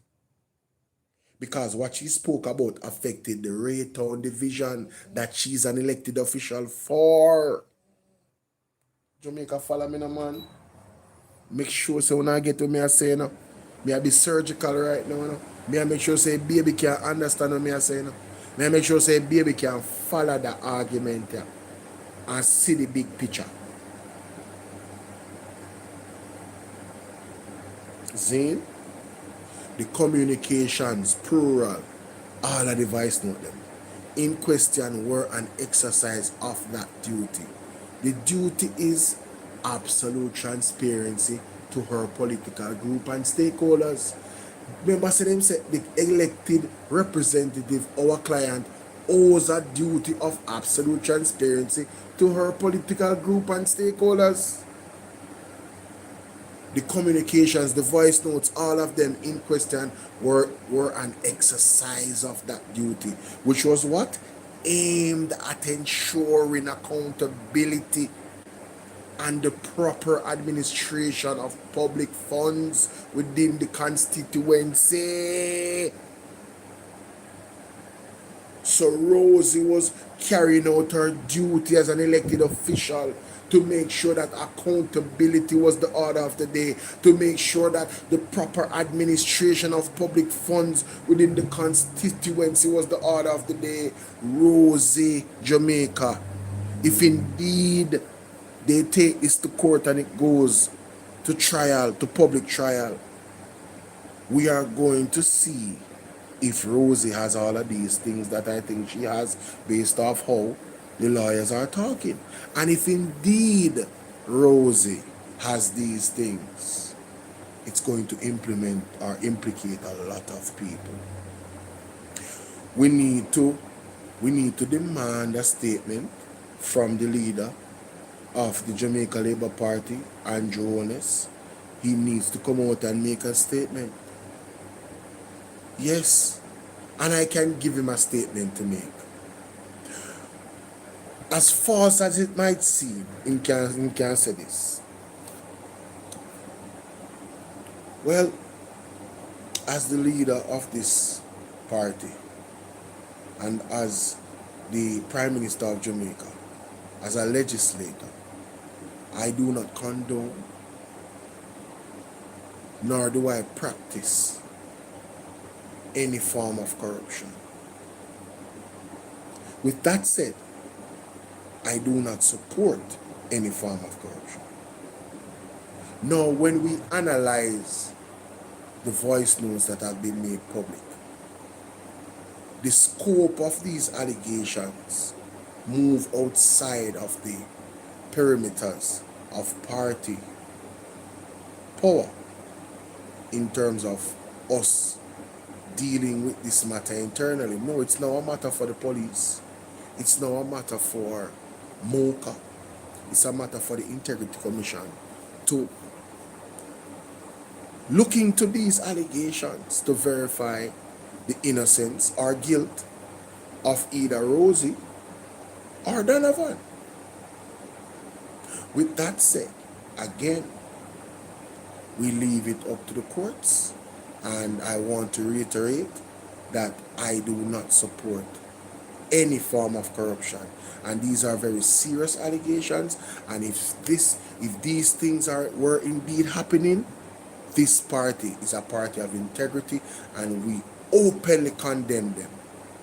Because what she spoke about affected the Raytown division that she's an elected official for. Jamaica, follow me, no man. Make sure so when I get to me, I say, no. Me I be surgical right now, no. Me I make sure say baby can understand what me I say, no. Me I make sure say baby can follow the argument here and see the big picture. Zane, the communications, plural, all of the voice note them, in question were an exercise of that duty. The duty is absolute transparency to her political group and stakeholders. Remember, say them say the elected representative, our client, owes a duty of absolute transparency to her political group and stakeholders. The communications, the voice notes, all of them in question were an exercise of that duty, which was what? Aimed at ensuring accountability and the proper administration of public funds within the constituency. So Rosie was carrying out her duty as an elected official to make sure that accountability was the order of the day, to make sure that the proper administration of public funds within the constituency was the order of the day. Rosie, Jamaica, if indeed they take this to court and it goes to trial, to public trial, we are going to see if Rosie has all of these things that I think she has based off how the lawyers are talking. And if indeed Rosie has these things, it's going to implement or implicate a lot of people. We need to demand a statement from the leader of the Jamaica Labour Party, Andrew Honest. He needs to come out and make a statement. Yes, and I can give him a statement to make. As false as it might seem, he can say this. Well, as the leader of this party and as the Prime Minister of Jamaica, as a legislator, I do not condone nor do I practice any form of corruption. With that said, I do not support any form of corruption. Now, when we analyze the voice notes that have been made public, the scope of these allegations move outside of the perimeters of party power in terms of us dealing with this matter internally. No, it's now a matter for the police. It's now a matter for MOCA. It's a matter for the Integrity Commission to look into these allegations to verify the innocence or guilt of either Rosie or Donovan. With that said, again, we leave it up to the courts, and I want to reiterate that I do not support any form of corruption. And these are very serious allegations. And if these things were indeed happening, this party is a party of integrity, and we openly condemn them,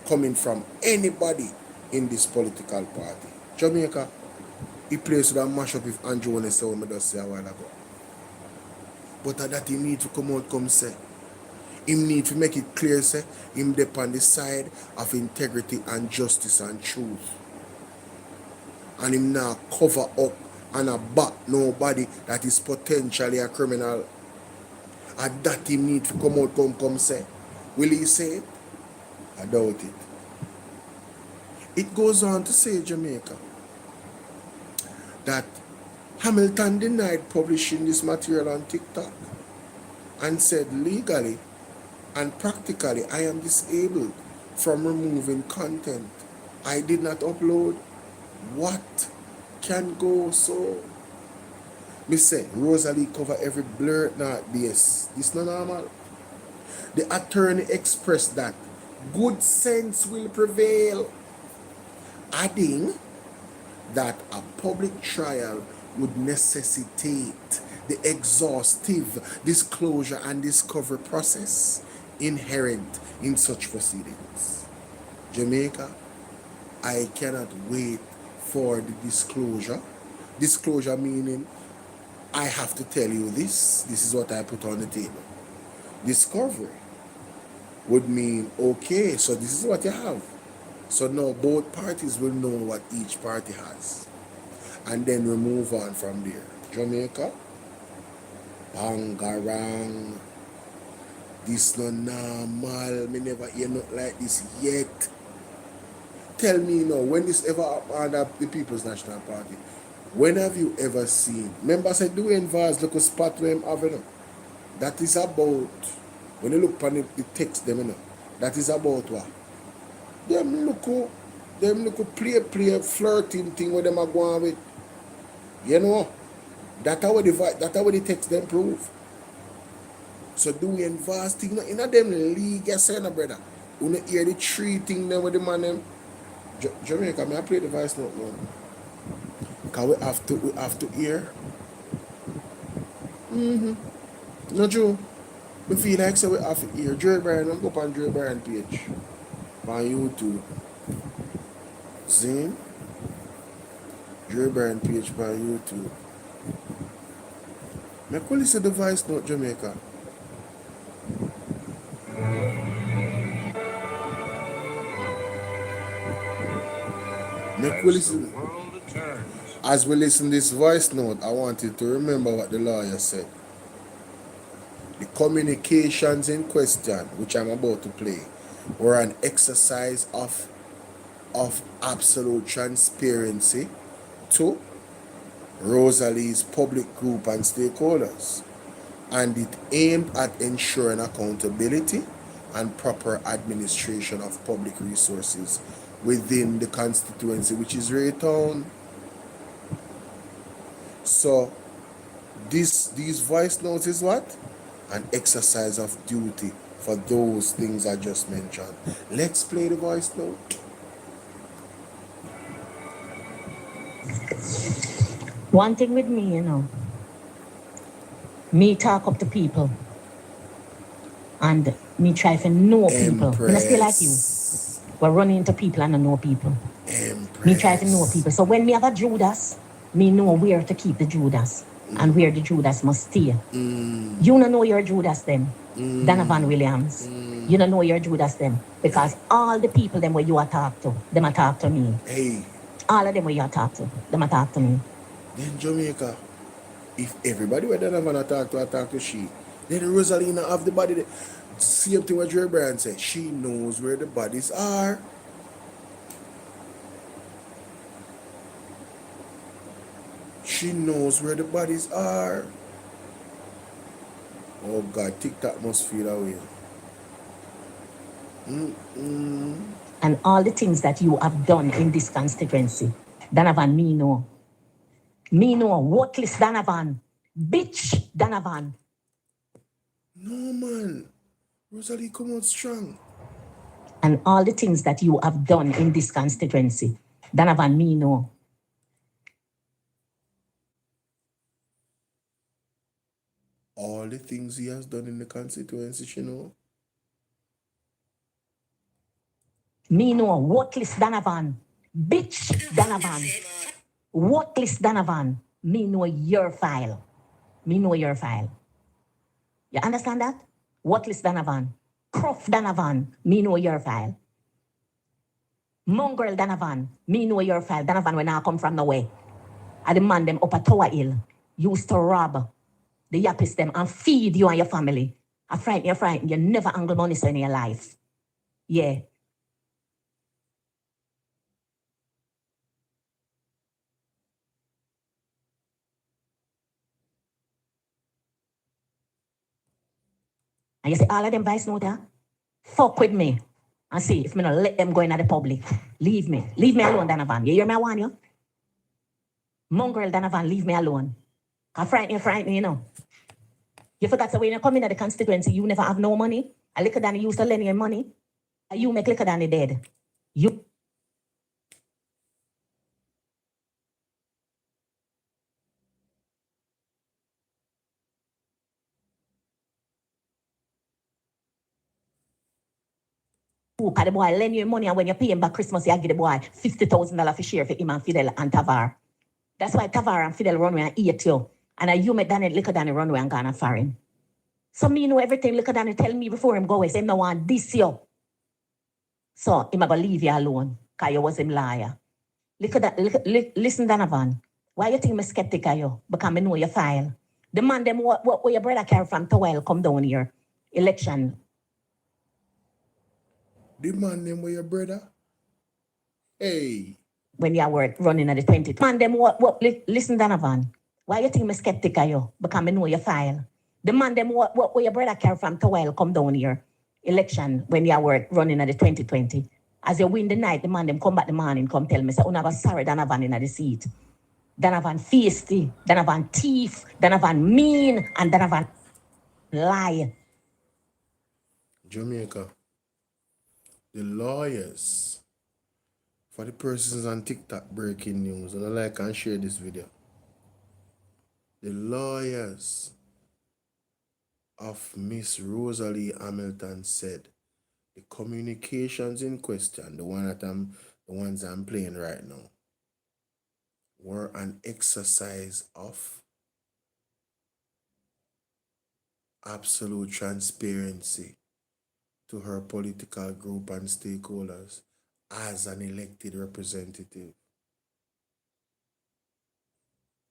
coming from anybody in this political party. Jamaica, he plays with a mash up if Andrew wanna say what I just say a while ago. But that he need to come out come say. Him need to make it clear say him dep on the side of integrity and justice and truth. And him now cover up and back nobody that is potentially a criminal. And that him need to come out come say. Will he say it? I doubt it. It goes on to say, Jamaica, that Hamilton denied publishing this material on TikTok and said legally and practically I am disabled from removing content I did not upload. What can go so? Me say Rosalie cover every blur not this. This not normal. The attorney expressed that good sense will prevail, adding that a public trial would necessitate the exhaustive disclosure and discovery process inherent in such proceedings. Jamaica, I cannot wait for the disclosure. Disclosure meaning I have to tell you this. This is what I put on the table. Discovery would mean, okay, so this is what you have. So now both parties will know what each party has. And then we move on from there. Jamaica, Bangarang, this no normal, me never hear nothing like this yet. Tell me now, when this ever happened at the People's National Party, when have you ever seen, remember I said, Dwayne Vaz, look a spot where him have, you know? That is about, when you look on the text them, you know, that is about what? Them look play flirting thing where them are going with. You know? That's how the text them prove. So Dwayne Vaz thing, in a them league, you say, no, brother. You know, hear the three thing them with the man them. Jamaica, may I play the voice note now? Because we have to hear. No, Joe. We feel like so we have to hear. Joe Bryan, I'm go on Joe Bryan page. On YouTube. See? Joe Bryan page on YouTube. May I listen to the voice note, Jamaica? Make we listen. As we listen to this voice note, I want you to remember what the lawyer said. The communications in question, which I'm about to play, were an exercise of absolute transparency to Rosalie's public group and stakeholders. And it aimed at ensuring accountability and proper administration of public resources within the constituency, which is Raytown. So these voice notes is what? An exercise of duty for those things I just mentioned. Let's play the voice note. One thing with me, you know, me talk up to people and me try to know people. And I feel like you. We're running into people and I know people. Me try to know people. So when me have a Judas, me know where to keep the Judas and where the Judas must stay. You don't know your Judas them, Donovan Williams. You don't know your Judas them because all the people them where you are talk to, them are talk to me. Hey. All of them where you are talk to, them are talk to me. Then Jamaica, if everybody where Donovan talk to she, then Rosalina have the body there. Same thing what Joe Bryan said. She knows where the bodies are. She knows where the bodies are. Oh God, TikTok must feel away. And all the things that you have done in this constituency, Donovan, me know. Me know, worthless Donovan. Bitch Donovan. No man. Rosalie come out strong. and all the things that you have done in this constituency. Donovan, me know. All the things he has done in the constituency, you know. Me know, worthless Donovan. Bitch Donovan. Worthless Donovan. Me know your file. Me know your file. You understand that? Worthless Donovan. Croft Donovan. Me know your file. Mongrel Donovan. Me know your file. Donovan when I come from nowhere. I demand them up a Tower Hill. Used to rob the yappies them and feed you and your family. I frighten you. Never angle money in your life. Yeah. And you see all of them vice note, fuck with me and see if me not let them go in at the public. Leave me. Leave me alone, Donovan. You hear me, I warn you? Mongrel Donovan, leave me alone. I frighten you know. You forgot that when you come in at the constituency, you never have no money. A liquor than used to lend you money. And you make liquor than the dead. You Cause the boy lend you money and when you pay him back Christmas, you give the boy $50,000 for share for him and Fidel and Tavar. That's why Tavar and Fidel run away and eat you. And you make Danny liquor Danny run away and gone foreign. So me know everything liquor Danny tell me before him go away. Say him no want this you. So him a go leave you alone. Cause you was him liar. Listen Donovan. Why you think me skeptic of you? Because I know your file. The man them what your brother carry from Towel come down here. Election. The man them were your brother? Hey. When you were running at the 20. Man, them listen, Donovan. Why you think me skeptic of you? Because I know your file. The man, them what your brother carry from Towel come down here. Election, when you were running at the 2020. As you win the night, the man, them come back the morning, come tell me, say, Unuh, sorry, Donovan in the seat. Donovan feisty, Donovan thief, Donovan mean, and Donovan lie. Jamaica. The lawyers for the persons on TikTok breaking news, and I like and share this video. The lawyers of Miss Rosalie Hamilton said the communications in question, the ones I'm playing right now, were an exercise of absolute transparency to her political group and stakeholders as an elected representative.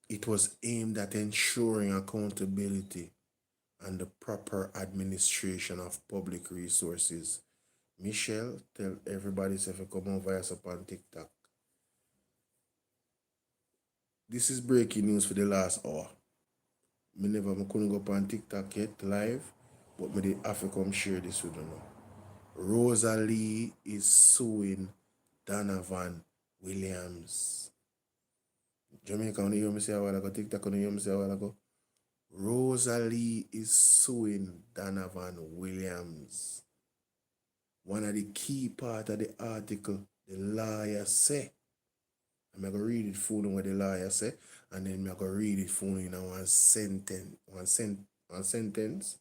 It was aimed at ensuring accountability and the proper administration of public resources. Michelle, tell everybody if you come over us up on TikTok. This is breaking news for the last hour. I couldn't go up on TikTok yet live, but I have to come share this with you now. Rosalie is suing Donovan Williams. Jamaica, when you hear me say a while ago, TikTok, when you hear me say a while ago, Rosalie is suing Donovan Williams. One of the key part of the article, the lawyer say, I'm going to read it for you what the lawyer say, and then I'm going to read it for you in one sentence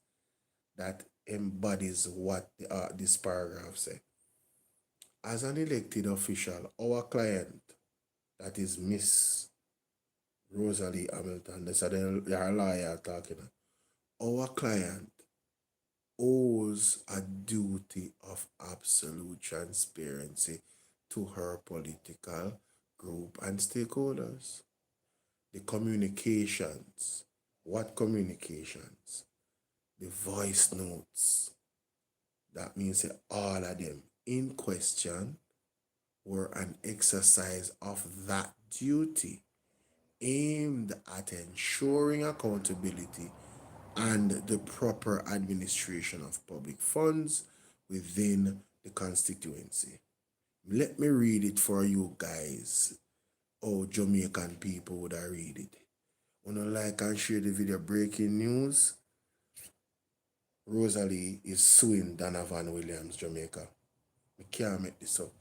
that embodies what this paragraph say. As an elected official, our client, that is Miss Rosalie Hamilton, that's our lawyer talking, our client owes a duty of absolute transparency to her political group and stakeholders. The communications, what communications? The voice notes, that means that all of them in question were an exercise of that duty aimed at ensuring accountability and the proper administration of public funds within the constituency. Let me read it for you guys. Oh, Jamaican people would I read it. Wanna like and share the video? Breaking news. Rosalie is suing Donovan Williams, Jamaica. I can't make this up.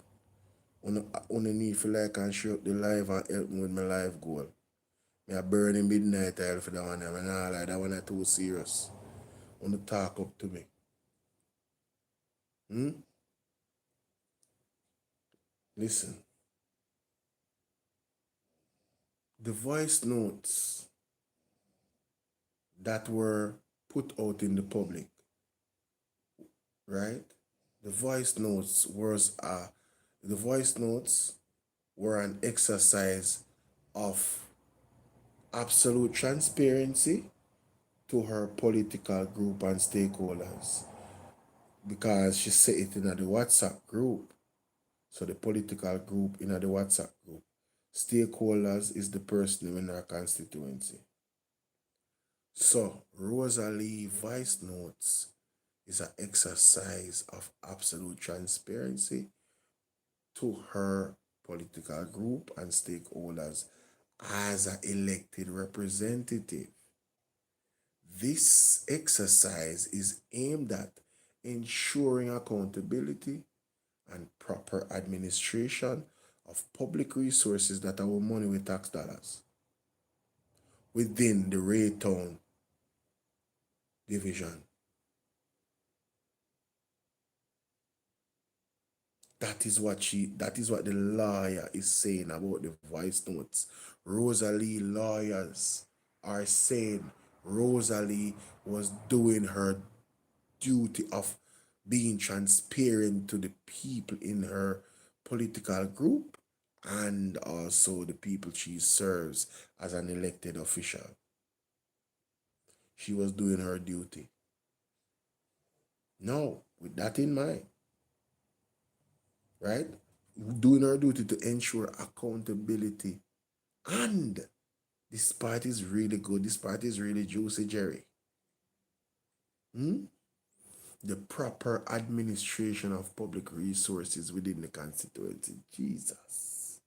Only need for like and share up the live and help me with my live goal. I burn in midnight oil for that one. I'm not like that one is too serious. Wanna talk up to me. Listen. The voice notes that were put out in the public, right? The voice notes were an exercise of absolute transparency to her political group and stakeholders, because she said it in the WhatsApp group. So the political group in the WhatsApp group. Stakeholders is the person in her constituency. So Rosalie voice notes is an exercise of absolute transparency to her political group and stakeholders as an elected representative. This exercise is aimed at ensuring accountability and proper administration of public resources that are money with tax dollars within the Raytown division. That is what the lawyer is saying about the voice notes. Rosalie lawyers are saying Rosalie was doing her duty of being transparent to the people in her political group and also the people she serves as an elected official. She was doing her duty. Now, with that in mind, right? Doing her duty to ensure accountability. And this part is really good. This part is really juicy, Jerry. The proper administration of public resources within the constituency. Jesus.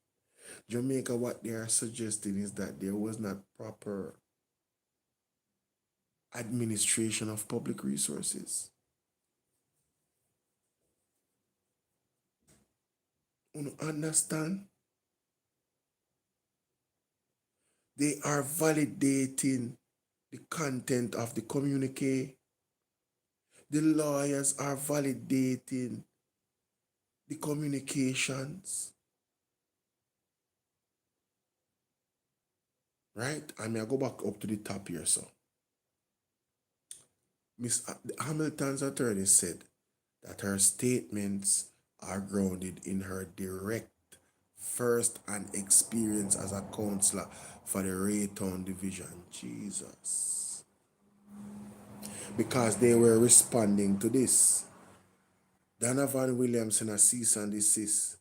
Jamaica, what they are suggesting is that there was not proper administration of public resources. You understand? They are validating the content of the communique. The lawyers are validating the communications. Right? And I go back up to the top here, so. Miss Hamilton's attorney said that her statements are grounded in her direct first-hand experience as a counselor for the Raytown division. Jesus. Because they were responding to this. Donovan Williams in a cease and desist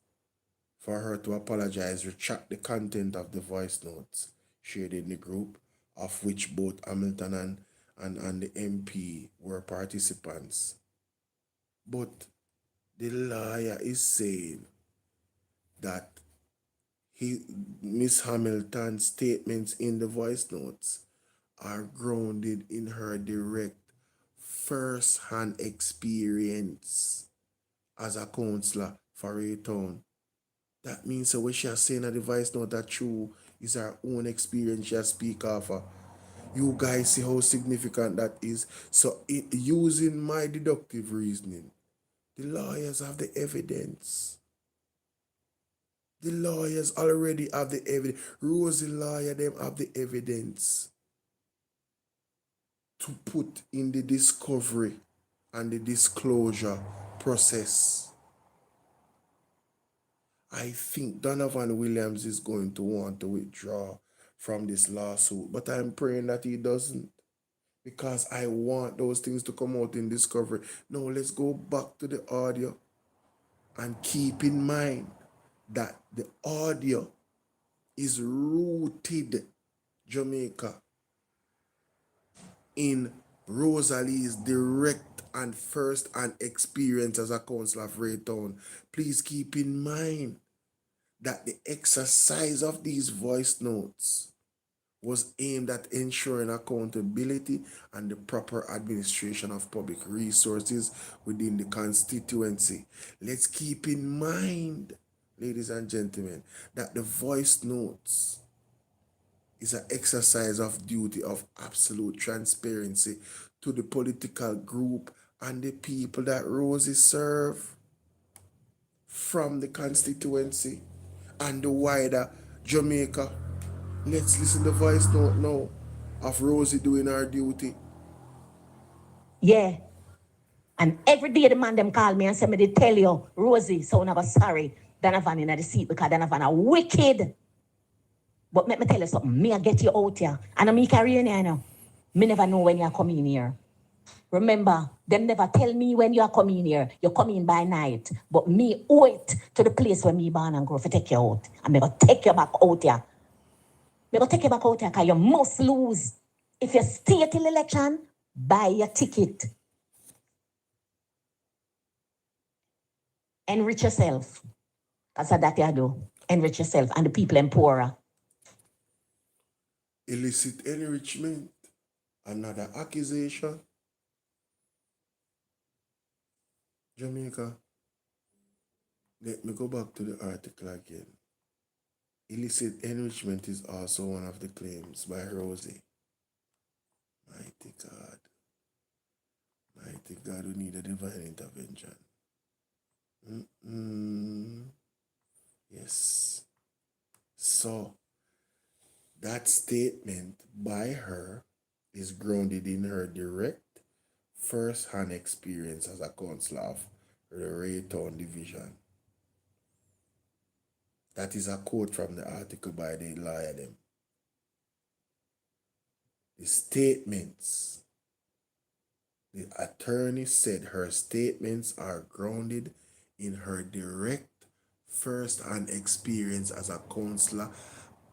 for her to apologize, retract the content of the voice notes shared in the group, of which both Hamilton and the MP were participants. But the lawyer is saying that Miss Hamilton's statements in the voice notes are grounded in her direct first-hand experience as a counselor for Raytown. That means what she is saying in the voice note that true is her own experience she speak of. You guys see how significant that is. So using my deductive reasoning, the lawyers have the evidence. The lawyers already have the evidence. Rosie lawyer, them have the evidence to put in the discovery and the disclosure process. I think Donovan Williams is going to want to withdraw from this lawsuit, but I'm praying that he doesn't, because I want those things to come out in discovery. Now let's go back to the audio and keep in mind that the audio is rooted, Jamaica, in Rosalie's direct and first-hand experience as a counselor of Raytown. Please keep in mind that the exercise of these voice notes was aimed at ensuring accountability and the proper administration of public resources within the constituency. Let's keep in mind, ladies and gentlemen, that the voice notes is an exercise of duty of absolute transparency to the political group and the people that Rosie serve from the constituency and the wider Jamaica. Let's listen to the voice note now of Rosie doing her duty. Yeah. And every day the man them call me and say me they tell you, Rosie, so never sorry. Donovan in the seat because Donovan are wicked. But let me tell you something. Me I get you out here. And me carry you here now. Me never know when you're coming here. Remember, them never tell me when you're coming here. You're coming by night. But me owe it to the place where me born and grow to take you out. And me gonna take you back out here. Me gonna take you back out here because you must lose. If you stay till election, buy your ticket. Enrich yourself. That's that you do. Enrich yourself and the people in poorer. Illicit enrichment. Another accusation. Jamaica. Let me go back to the article again. Illicit enrichment is also one of the claims by Rosie. Mighty God. Mighty God, we need a divine intervention. Yes. So, that statement by her is grounded in her direct first-hand experience as a councillor of the Raytown Division. That is a quote from the article by the lawyer them. The statements, the attorney said her statements are grounded in her direct first-hand experience as a councillor,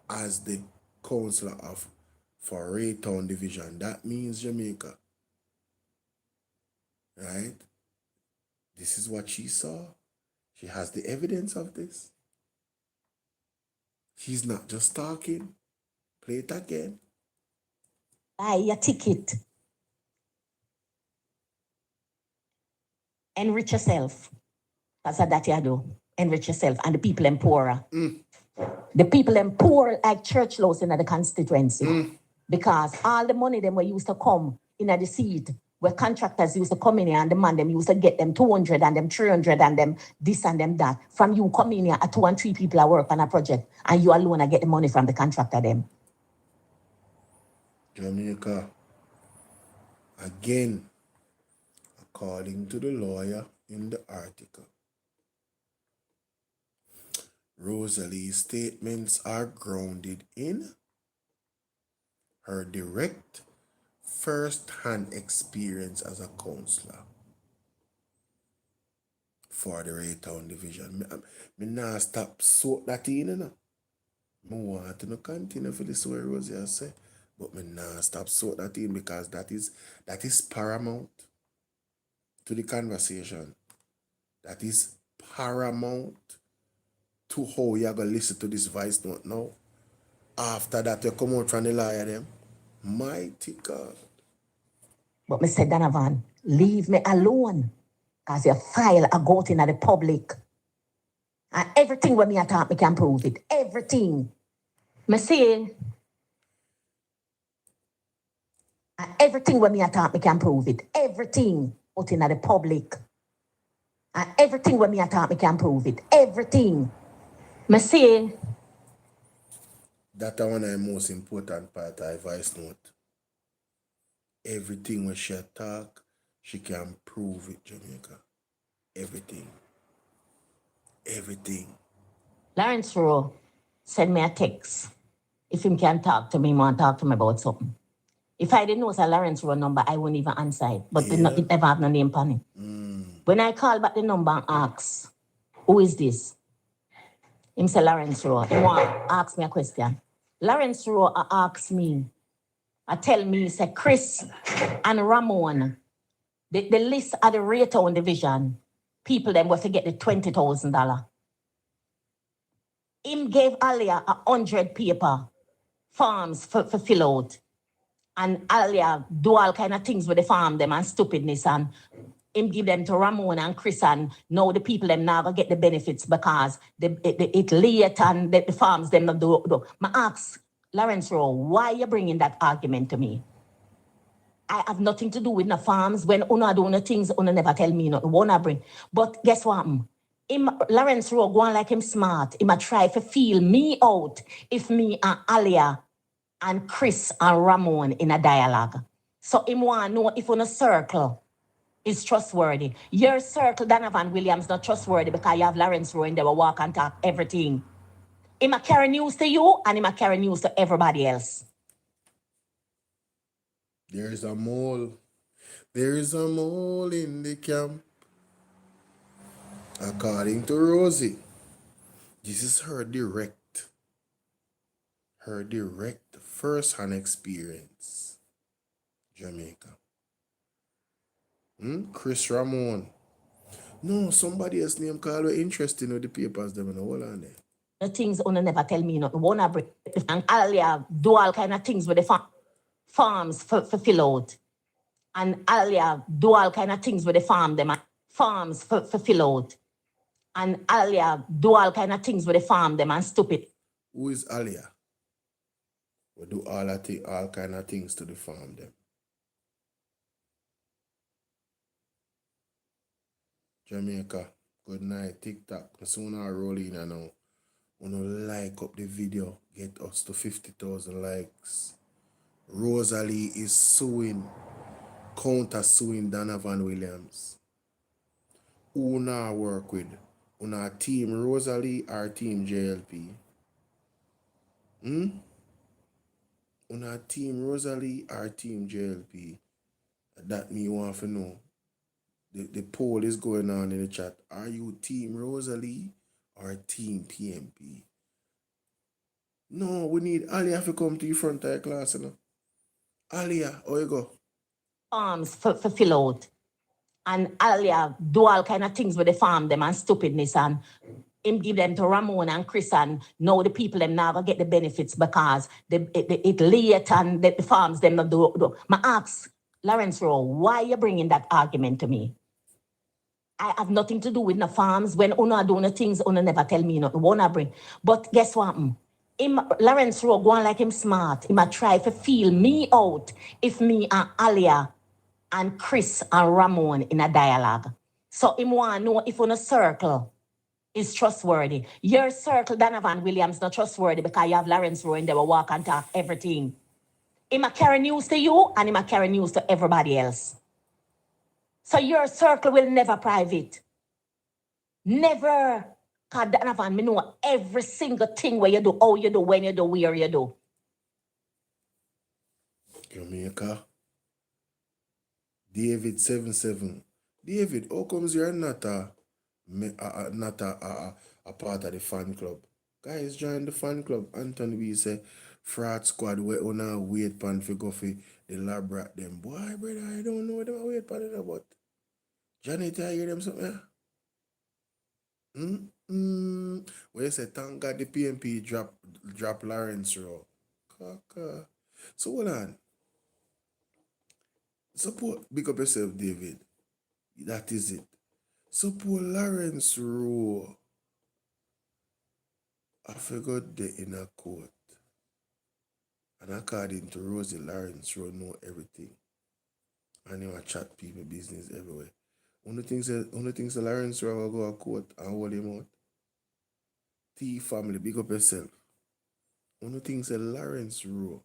as the councillor of for Raytown Division. That means Jamaica. Right? This is what she saw. She has the evidence of this. She's not just talking. Play it again. Buy your ticket. Enrich yourself. That's that you do. Enrich yourself and the people in poorer. The people in poor like church laws in the constituency. Because all the money them were used to come in the seat, where contractors used to come in here and the man them used to get them 200 and them 300 and them this and them that. From you come in here, 2 and 3 people are work on a project and you alone are get the money from the contractor them. Jamaica. Again, according to the lawyer in the article, Rosalie's statements are grounded in her direct first-hand experience as a councillor for the Raytown Division. Me nah stop soak that in, you know. I want to continue for this way Rosie has said, but me nah stop soak that in because that is paramount to the conversation. That is paramount to how you are going to listen to this voice note now. After that, you come out from the lawyer them. Mighty God. But Mr. Donovan, leave me alone. Because your file are go out in the public. And everything when me talk, me can prove it. Everything. Me say, and everything when me talk, me can prove it. Everything out in the public. And everything when me talk, me can prove it. Everything. Me say, that's one of the most important part of voice note. Everything when she talk, she can prove it, Jamaica. Everything. Everything. Lawrence Rowe send me a text. If him can talk to me, he want to talk to me about something. If I didn't know it's a Lawrence Rowe number, I wouldn't even answer it. But it never have no name on it. When I call back the number and ask, who is this? Him say Lawrence Rowe. He want to ask me a question. Lawrence Rowe asked me, tell me, say Chris and Ramon, the list of the Raytown Division, people them will forget the $20,000. Him gave Alia 100 paper farms for fill out. And Alia do all kind of things with the farm them and stupidness and him give them to Ramon and Chris and now the people them never get the benefits because it late and the farms them not do. My ask Lawrence Rowe, why you bringing that argument to me? I have nothing to do with the farms. When Unuh do no things, Unuh never tell me nothing. Wanna bring. But guess what? Him Lawrence Rowe go on like him smart. Him a try to feel me out if me and Alia and Chris and Ramon in a dialogue. So him want know if on a circle is trustworthy. Your circle, Donovan Williams, not trustworthy because you have Lawrence Rowe and they will walk and talk everything. Him a carry news to you and him a carry news to everybody else. There's a mole. There's a mole in the camp. According to Rosie, this is her direct first-hand experience. Jamaica. Chris Ramon. No, somebody else name called interesting with the papers them and hold on there. The things Unuh never tell me nothing. Wanna bring and Alia do all kind of things with the farms for fill out. And Alia do all kind of things with the farms for fill out. And Alia do all kind of things with the farm them and stupid. Who is Alia? We do all kind of things to the farm them. Jamaica, good night. TikTok. Soon I roll in and now. Wanna like up the video, get us to 50,000 likes. Rosalie is counter suing Donovan Williams. Who now work with? Una team Rosalie or team JLP? Una team Rosalie or team JLP? That me want to know. The poll is going on in the chat. Are you team Rosalie or team PMP? No, we need Alia to come to the front of the class. You know? Alia, how you go? Farms for fill out. And Alia do all kind of things with the farm them and stupidness and him give them to Ramon and Chris and now the people them never get the benefits because it late and the farms them not do. My ask Lawrence Rowe, why you bringing that argument to me? I have nothing to do with the farms. When Unuh do no things, Unuh never tell me nothing. Wanna bring. But guess what? Him Lawrence Rowe go on like him smart. Him a try to feel me out if me and Alia and Chris and Ramon in a dialogue. So him want know if on a circle is trustworthy. Your circle, Donovan Williams, not trustworthy because you have Lawrence Rowe and they will walk and talk everything. Him a carry news to you and him a carry news to everybody else. So your circle will never private. Never. Because Donovan, me know every single thing where you do, how you do, when you do, where you do. Jamaica. David 77. David, how comes you're not a part of the fan club? Guys, join the fan club. Anthony B say, fraud squad, we wanna wait pan for go for the lab rat them. Boy, brother, I don't know what them wait pan it about. Janet, I hear them something? Where you say, thank God the PMP drop Lawrence Rowe. Kaka. So hold on. Support, big up yourself, David. That is it. Support Lawrence Rowe. I forgot the inner court. And according to Rosie, Lawrence Rowe know everything. And he will chat people business everywhere. One of the things that Lawrence Rowe will go to court and hold him out. T family, big up yourself. One of the things that Lawrence Rowe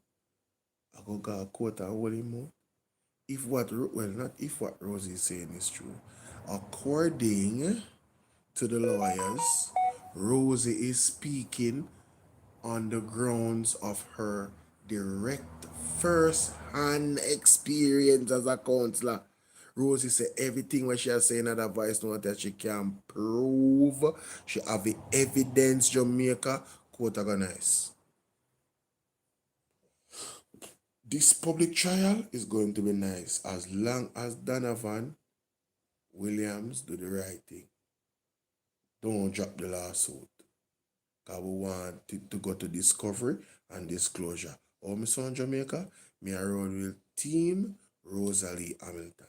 I go to court and hold him out. Not if what Rosie is saying is true. According to the lawyers, Rosie is speaking on the grounds of her direct first-hand experience as a counselor. Rosie said everything what she has saying in that voice note that she can prove. She have the evidence, Jamaica, court organized. This public trial is going to be nice as long as Donovan Williams do the right thing. Don't drop the lawsuit. Because we want to go to discovery and disclosure. Oh, my son Jamaica, me around with Team Rosalie Hamilton.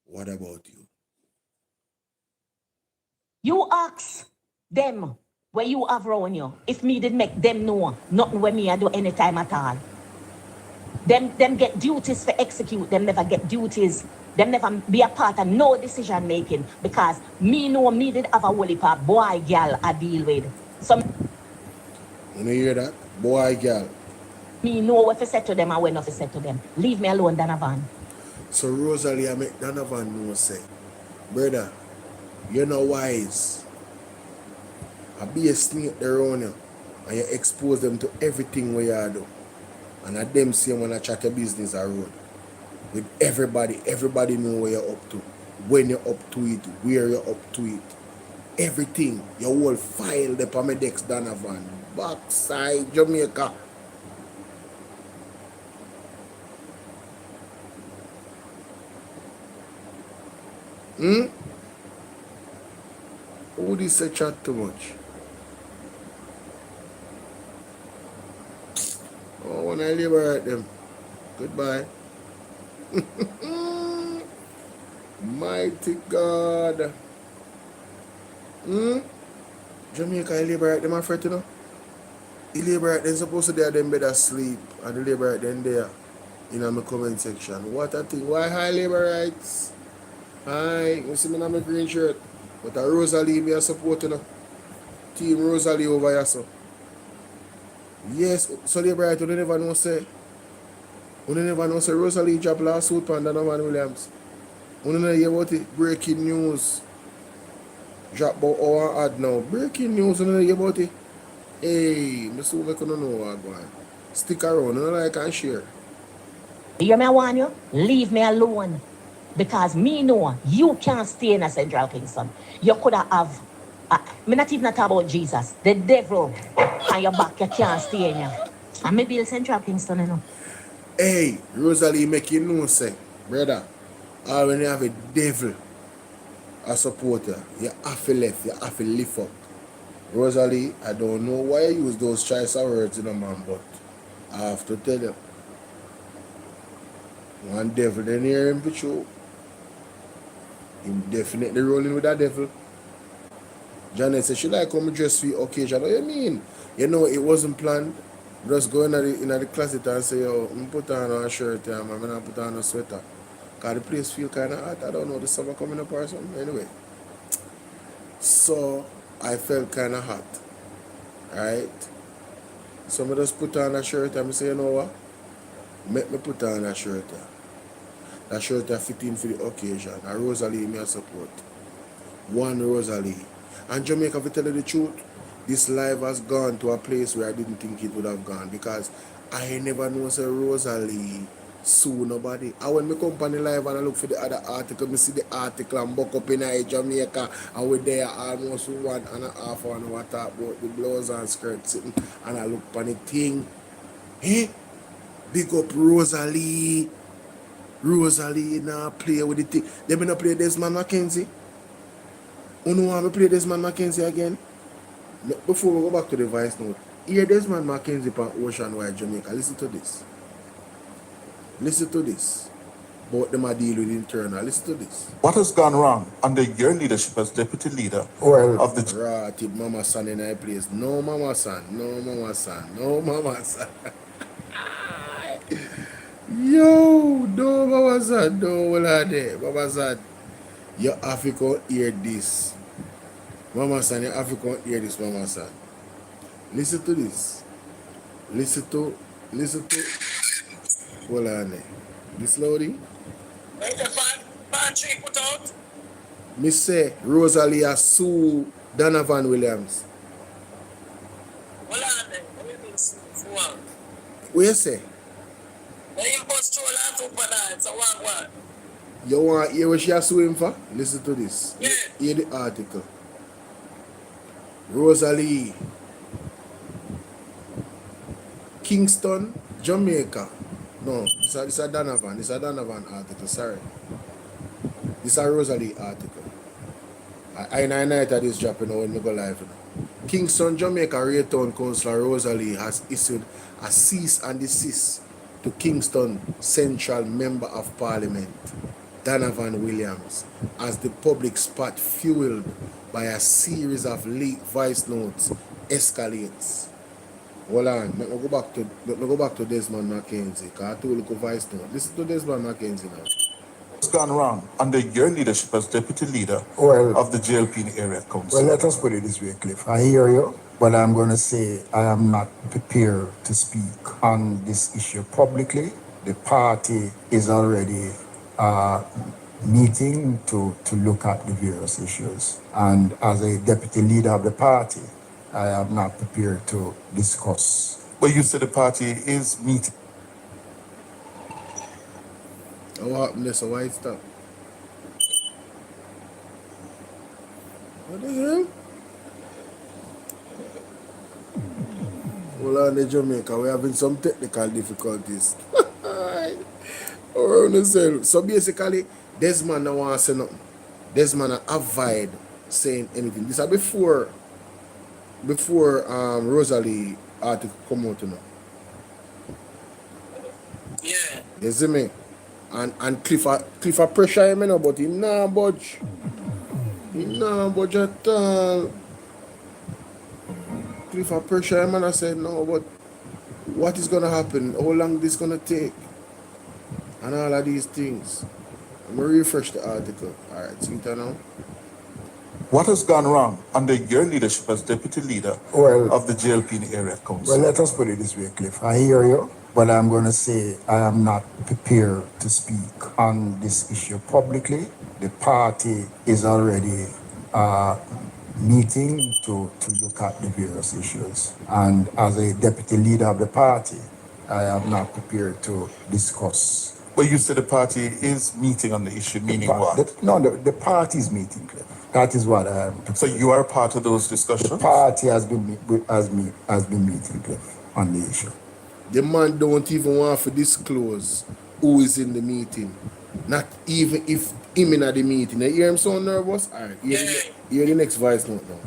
What about you? You ask them where you have around you. If me did make them know nothing when me I do any time at all. Them get duties for execute. Them never get duties. Them never be a part of no decision making because me know me did have a whole heap of boy girl I deal with. Some You hear that? Boy girl. me know what to say to them and when not to say to them. Leave me alone, Donovan. So Rosalie, I make Donovan know say, brother, you're not wise. I be a snake around you and you expose them to everything where you do. And at them same when I chat your business around. With everybody know where you're up to. When you're up to it, where you're up to it. Everything. Your whole file the on my desk, Donovan. Backside Jamaica. Who did say chat too much? Oh, when I liberate them. Goodbye. Mighty God. Jamaica, you liberate them, afraid to know? You liberate them, supposed to they them better sleep. And you liberate them there in my comment section. What a thing. Why high labor rights? Hi, you see me in my green shirt. But a Rosalie me a support, you know. Team Rosalie over here, so. Yes, so liberate, you never know, say. You never know, say Rosalie dropped lawsuit on Donovan Williams. You never hear about it? Breaking news. Drop about our ad now. Breaking news, you never hear about it? Hey, I still make you know what going on. Stick around, you know, like and share. You me want you? Leave me alone. Because me know you can't stay in a Central Kingston. You could have, me not even talk about Jesus, the devil on your back, you can't stay in here. And me build Central Kingston, you know. Hey, Rosalie, make you know, say, brother, when you have a devil, a supporter, you have to left, you have to lift up. Rosalie, I don't know why you use those choice of words, you know, man, but I have to tell you. One devil, then hear him for sure. Him definitely rolling with that devil. Janet said, should I come dress for the occasion? What do you mean? You know, it wasn't planned. Just go in the closet and say, yo, I'm put on a shirt and I'm going to put on a sweater. Because the place feel kind of hot. I don't know, the summer coming up or something. Anyway. So, I felt kind of hot. Right? So, I just put on a shirt and I say, you know what? Make me put on a shirt. That shirt I fit in for the occasion. And Rosalie me a support. One Rosalie. And Jamaica, to tell you the truth, this life has gone to a place where I didn't think it would have gone because I never know say Rosalie sue nobody. And when I come on the live and I look for the other article, I see the article and buck up in Jamaica and we're there almost 1.5 hour talk about the blouse and skirts sitting and I look on the thing. Hey, big up Rosalie. Rosalie now play with the thing. They may not play Desmond McKenzie. Unuh want me play Desmond McKenzie again? Before we go back to the voice note, here Desmond McKenzie from Oceanwide Jamaica. Listen to this. Listen to this. But them a deal with internal. Listen to this. What has gone wrong under your leadership as deputy leader of the... Right, mama son in a place. No mama son, no mama son, no mama son. Yo, no mama son, no there. Mama son, you have to come hear this. Mama son, you have to come hear this, mama son. Listen to this. Listen to. Hold on there. This loading. Wait the pan tree put out. Me say Rosalie sue Donovan Williams. Hold on there. What do you mean for what? What you say? When you bust through and two bananas, so what? You want to hear what she sue him for? Listen to this. Yeah. Hear the article. Rosalie, Kingston, Jamaica. No, this is a Donovan. This is a Donovan article, sorry. This is a Rosalie article. I night at this dropping when we go live. Kingston, Jamaica, Raytown Councillor Rosalie has issued a cease and desist to Kingston Central Member of Parliament, Donovan Williams, as the public spot fueled by a series of leaked voice notes escalates. Hold on, let me go back to Desmond McKenzie, because I told you voice note. Listen to Desmond McKenzie now. What's gone wrong under your leadership as deputy leader of the JLP in the area council? Well, let us put it this way, Cliff. I hear you, but I'm going to say I am not prepared to speak on this issue publicly. The party is already meeting to look at the various issues. And as a deputy leader of the party, I am not prepared to discuss. But you said the party is meeting. What happened there? So why it stop? What the hell? Hold on, the Jamaica, we're having some technical difficulties. So basically, Desmond don't want to say nothing. Desmond avoid saying anything. This is before Rosalie article come out, you know. Yeah. You see me? And Cliff pressure him, you know, but he nah budge. He nah budge at all. Cliff pressure him and I said, no, but what is gonna happen? How long this gonna take? And all of these things. I'm gonna refresh the article. Alright, see it now. What has gone wrong under your leadership as deputy leader of the JLP in the area council? Well, let us put it this way, Cliff. I hear you, but I'm going to say I am not prepared to speak on this issue publicly. The party is already meeting to look at the various issues. And as a deputy leader of the party, I am not prepared to discuss. But you said the party is meeting on the issue, meaning what? The party is meeting, Cliff. That is what I am. So you are part of those discussions? The party has been meeting, Cliff, on the issue. The man don't even want to disclose who is in the meeting. Not even if him in the meeting. You hear him so nervous? Alright, hear the next voice note now.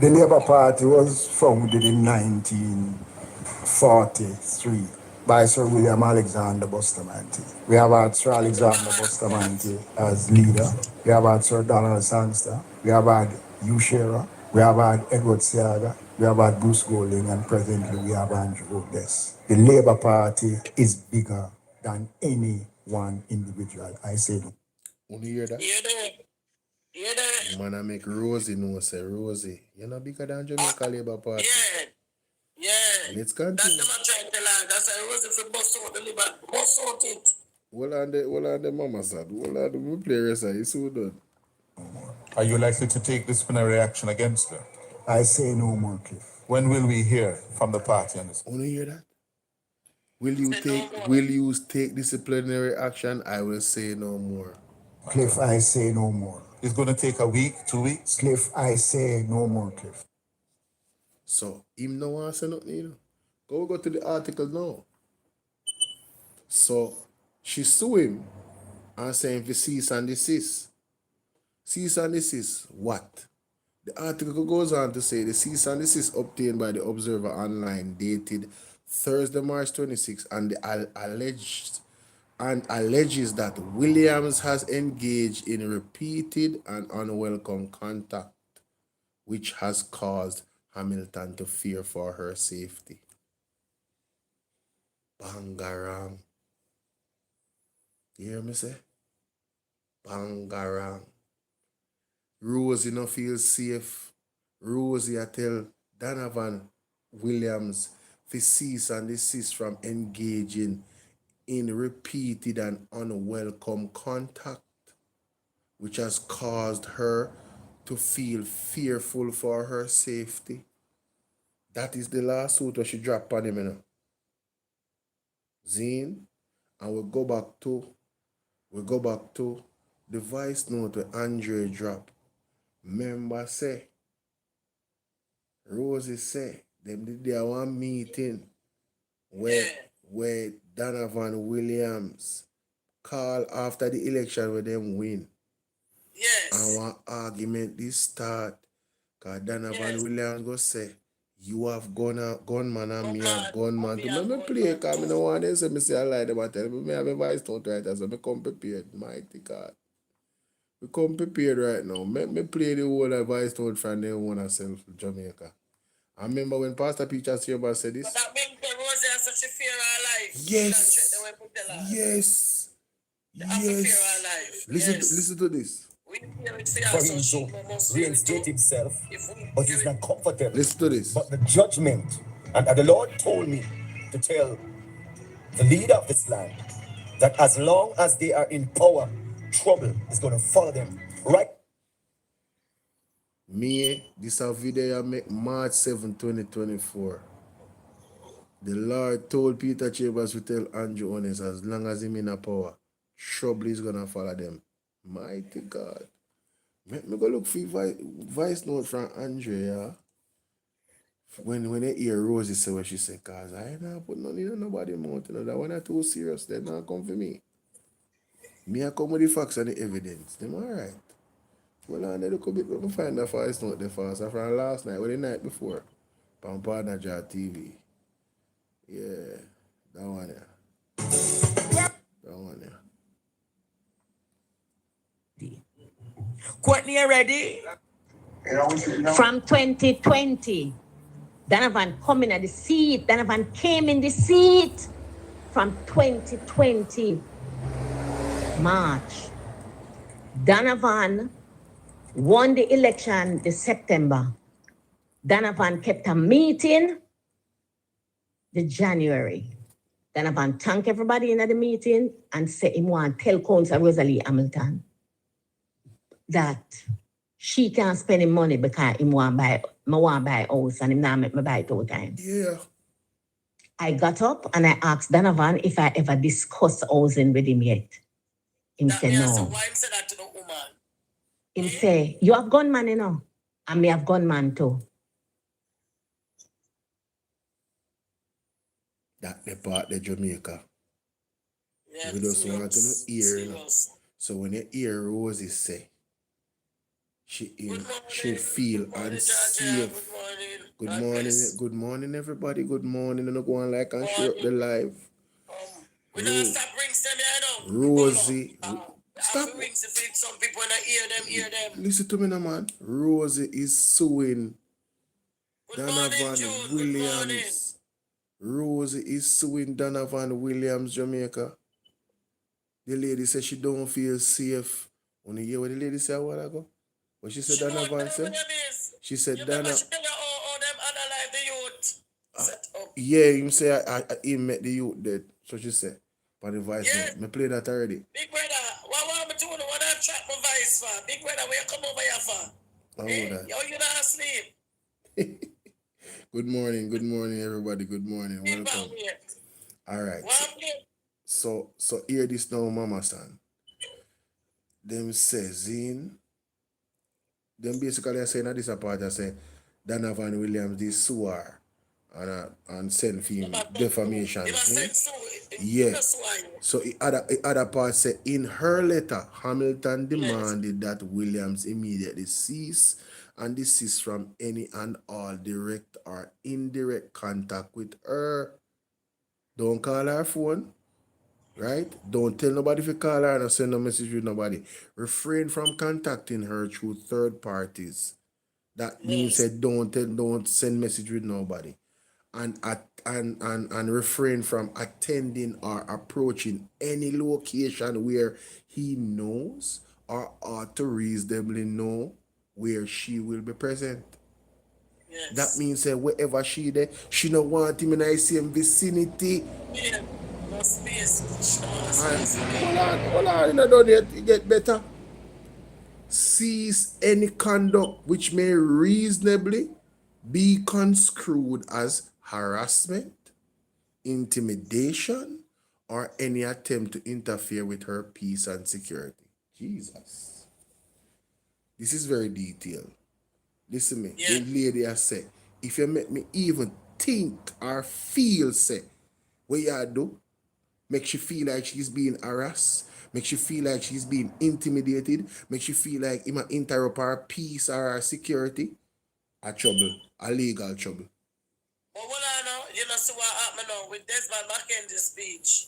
The Labour Party was founded in 1943 by Sir William Alexander Bustamante. We have had Sir Alexander Bustamante as leader. We have had Sir Donald Sangster. We have had Unuh. We have had Edward Saga. We have had Bruce Golding, and presently we have Andrew Odes. The Labour Party is bigger than any one individual. I say no. Wanna hear that? Hear that? Hear that? Man, I make Rosie know, say, Rosie, you're not bigger than Jamaica Labour Party. Yeah. Yeah. Let's continue. That's the man trying to tell her. That's why Rosie for bust out the liver. Bust out it. Hold on the mama said. Hold on, we play rest. It's so done. Are you likely to take disciplinary action against her? I say no more, Cliff. When will we hear from the party on this? Wanna hear that? Will you take disciplinary action? I will say no more. Cliff, I say no more. It's going to take a week, 2 weeks? Cliff, I say no more, Cliff. So, him no want to say nothing, you know. Go to the article now. So, she sue him and saying for cease and desist. Cease and desist, what? The article goes on to say the cease and desist obtained by the Observer Online dated Thursday, March 26, and alleges that Williams has engaged in repeated and unwelcome contact, which has caused Hamilton to fear for her safety. Bangarang. You hear me say? Bangarang. Rosie no feel safe. Rosie I tell Donovan Williams to cease and desist from engaging in repeated and unwelcome contact, which has caused her to feel fearful for her safety. That is the lawsuit that she dropped on him, you know. Zine, and we go back to the voice note where Andre dropped. Remember say, Rosie say, them did their one meeting where Donovan Williams call after the election where them win I want argument this start. Cause Donovan Williams go say, you have gunman and me have gunman. To me play, cause I don't want them say me say I lie them and tell me I have a voice note writer, so me come prepared. Mighty God. We come prepared right now. Me play the whole advice note from their own self Jamaica. I remember when Pastor Peter Silver said this. But that means the Rosie has such a fear of life. Yes. Yes. Yes. Listen to this. For him to reinstate himself, but he's not comfortable. Listen to this. But the judgment, and the Lord told me to tell the leader of this land that as long as they are in power, trouble is going to follow them. Right? Me, this a video I make March 7, 2024. The Lord told Peter Chambers to tell Andrew Honest, as long as him in a power, trouble is gonna follow them. Mighty God. Me go look for voice note from Andrea. When they hear Rosie say what she said, cause I ain't not put nothing in nobody mouth, you know, that one are too serious, they not come for me. Me I come with the facts and the evidence. Them alright. Well, I need to bit, me find that voice note the fast from last night or the night before. On Partner Jar TV. Yeah, that one there. That one there. Courtney, you ready? From 2020, Donovan coming at the seat. Donovan came in the seat from 2020 March. Donovan won the election this September. Donovan kept a meeting the January. Donovan thanked everybody in the meeting and said he want to tell Councillor Rosalie Hamilton that she can't spend him money because he want to buy a house and him not make me buy it 2 times. Yeah. I got up and I asked Donovan if I ever discussed housing with him yet. Him said no. Why him say that to the woman? Him say, you have gunman, you know, and me have gunman too. That the part of Jamaica. Yeah, we just want to know hear, you know. So when you hear Rosie say, she feel unsafe. Good morning, everybody. Good morning. And go on like and share up the live. We don't stop rings them, you know. Rosie. Stop rings if some people not hear them. Listen to me now, man. Rosie is suing Donovan Williams. Rosie is suing Donovan Williams, Jamaica. The lady said she don't feel safe. When you hear what the lady said a while ago? What she said Donovan said? She said Donovan. Yeah, him say he met the youth dead. So she said. By the voice note. Me play that already. Big brother, what want me to do? What I chat my voice for? Big brother, where you come over here for? Yo, you not asleep. Good morning, everybody. Good morning. Welcome. All right. So hear this now, Mama Son. Them say, Zine. Them basically are saying that this part, I say, Donovan Williams, this suar and send for him defamation. Yeah. So the other part say, in her letter, Hamilton demanded that Williams immediately cease and desist from any and all direct or indirect contact with her. Don't call her phone, right? Don't tell nobody if you call her and send a message with nobody. Refrain from contacting her through third parties. That means that don't send message with nobody. And refrain from attending or approaching any location where he knows or ought to reasonably know where she will be present. Yes. That means that wherever she there, she don't want him in the same vicinity. Yeah, no space. Hold on, don't it get better. Cease any conduct which may reasonably be construed as harassment, intimidation, or any attempt to interfere with her peace and security. Jesus. This is very detailed. Listen to me. Yeah. The lady has said, if you make me even think or feel, say, what you do, make she feel like she's being harassed, makes you feel like she's being intimidated, makes you feel like it might interrupt her peace or her security, a trouble, a legal trouble. But what I know, you know, see what happened now with Desmond McKenzie's speech.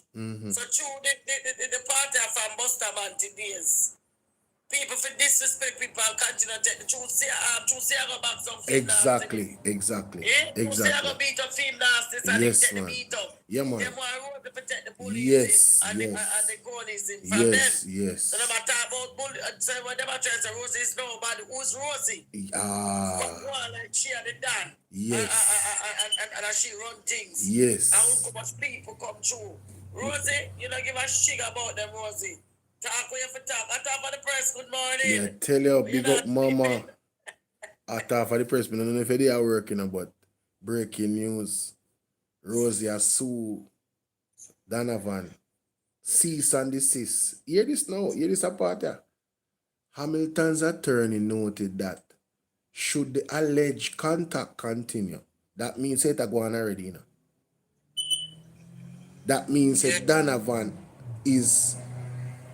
So true, the party are from Bustamante days. People for disrespect people and continue to take the truth. Say I go back some film Exactly. Say I go beat up film nasty and Yes, they take man. the beat up. Yeah, man. Them want to protect the bullies Yes, and yes. the goalies from Yes, them. yes. So them talk about bully. So when them try to say Rosie is nobody, who's Rosie? Ah, From one like she and the Dan. yes. And she run things. Yes. And how much people come through. Rosie, you don't give a shit about them, Rosie. Talk where you for talk. I talk for the press. Good morning. Yeah, tell you, But big you're up not mama. sleeping. I thought for the press, but I don't know if they are working, but breaking news. Rosie has sued Donovan. Cease and desist. Hear this now. Hear this apart here. Hamilton's attorney noted that should the alleged contact continue, that means it go on already, you know. That means that Donovan is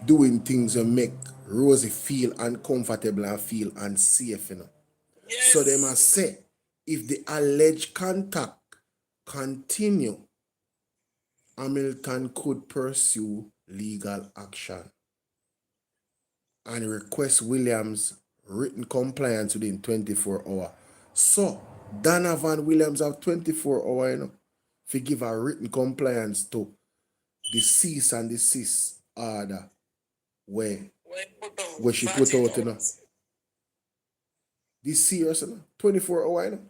doing things that make Rosie feel uncomfortable and feel unsafe, you know. Yes. So they must say, if the alleged contact continue, Hamilton could pursue legal action and request Williams written compliance within 24 hours. So Donovan Williams have 24 hours, you know, to give a written compliance to the cease and desist order where she put out, you know. This serious, you know? 24 hours, you know.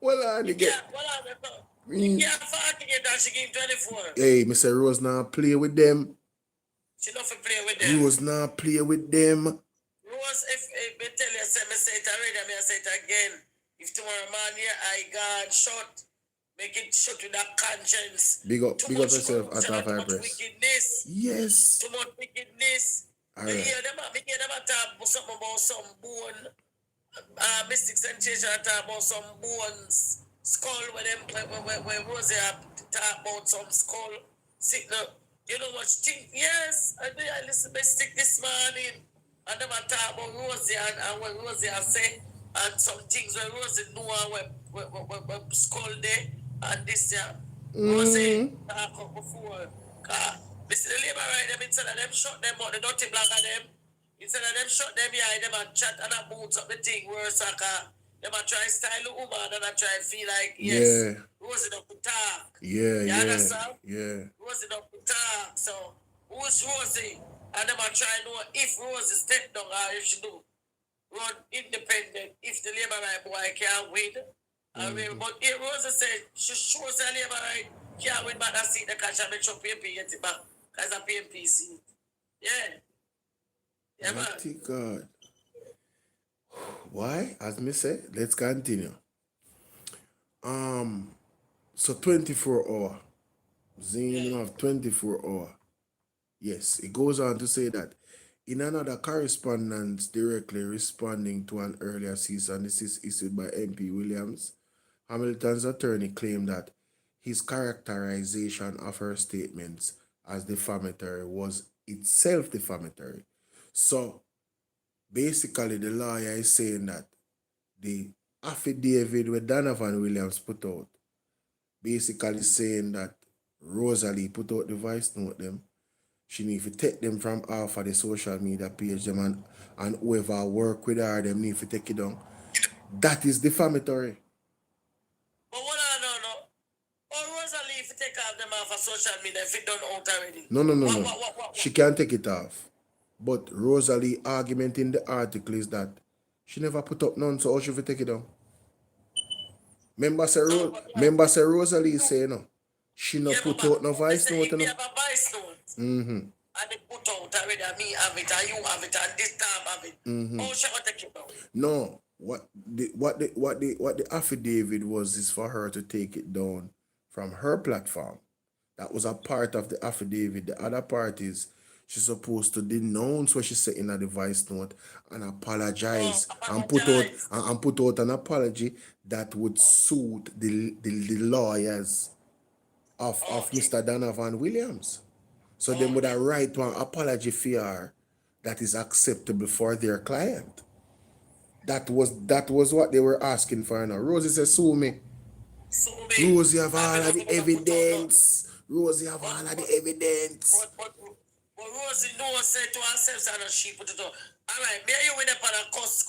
Well, You can't fight that she give 24. Hey, Mr. Rose now play with them. She don't play with them. Rose now play with them. Rose, if me tell you, say it already, I say it again. If tomorrow morning I God shut, make it shut with that conscience. Big up yourself at too our much press. wickedness. Yes. Too much wickedness. All You right. hear them talk about something about some bone. Mystic sensation talk about some bones. Skull where Rosie talk about some skull. Signal. You know what thing? Yes, I listen to Mystic this morning. And them talk about Rosie and what Rosie has said. And some things where Rosie know where skull there. And this year. Rosie talk about before. Mr. The labor right them instead of them shut them out, the dirty black of them. Instead of them shut them behind them and chat and boots up the thing worse Saga. Them a try style the woman and I try feel like yes, Rosie don't talk. Yeah, You understand? yeah. Rosie don't talk. So who's Rosie? And them a try know if Rosie step down or if she do run independent, if the labor right boy can't win. But if Rosie said she shows the labor right can't win back that seat the cash and make sure PMP gets it back. Because a PMP seat. Yeah. Yeah, man. Mighty God. Why? As me say, let's continue. So 24 hour. Zane have 24 hour. Yes, it goes on to say that in another correspondence directly responding to an earlier cease and desist issued by MP Williams, Hamilton's attorney claimed that his characterization of her statements as defamatory was itself defamatory. So basically the lawyer is saying that the affidavit where Donovan Williams put out, basically saying that Rosalie put out the voice note them, she need to take them from off of the social media page them and whoever work with her, them need to take it down. That is defamatory. But what I don't know, or Rosalie if you take off them off of social media if it done out already. No. She can't take it off. But Rosalie argument in the article is that she never put up none, so how she will take it down? Remember say Rosalie say no. She not put out no voice note. If you have a voice note, and they put out already, and me have it, and you have it, and this time have it, how she will take it down? No. What the affidavit was is for her to take it down from her platform. That was a part of the affidavit. The other part is she's supposed to denounce what she said in the voice note and apologize and put out an apology that would suit the lawyers of Mr. Donovan Williams. So them would have right to an apology for that is acceptable for their client. That was what they were asking for now. Rosie says, sue me. Rosie have all of the evidence. Rosie have all of the evidence. But Rosie knows say to herself and she put it on. All right, bear you with a cuss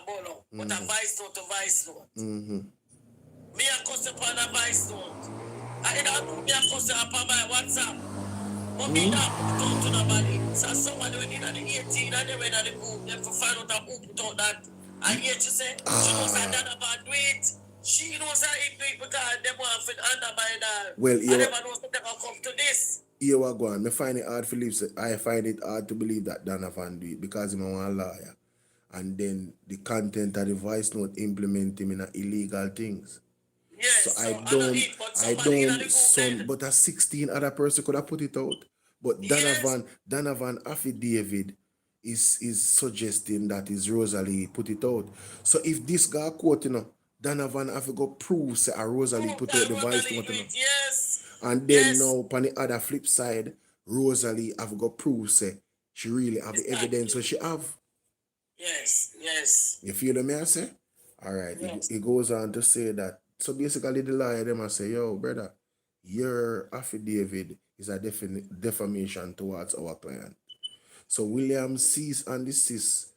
Bolo, but a vice note to vice note. Me a cuss upon a vice note. I don't me a cuss upon my WhatsApp. But me not put out to nobody. So somebody went in at the 18 and they went at the group. Them for find out who put out that. And yet you say, she knows that Donovan do it. She knows how he do it because they want to undermine her. Well, and everyone knows that they will come to this. Here we go on. I find it hard to believe. I find it hard to believe that Donovan do it because he's a lawyer. And then the content of the voice note implement him in illegal things. Yes, so I don't, but a 16 other person could have put it out. But Donovan affidavit is suggesting that is Rosalie put it out. So if this guy quote, Donovan have to go prove say Rosalie put out the voice note. Yes. And then now on the other flip side, Rosalie have to go prove say she really have the evidence so she have. Yes. You feel me I say? All right. Yes. It goes on to say that. So basically the lawyer them say, yo, brother, your affidavit is a defamation towards our client. So William cease and desist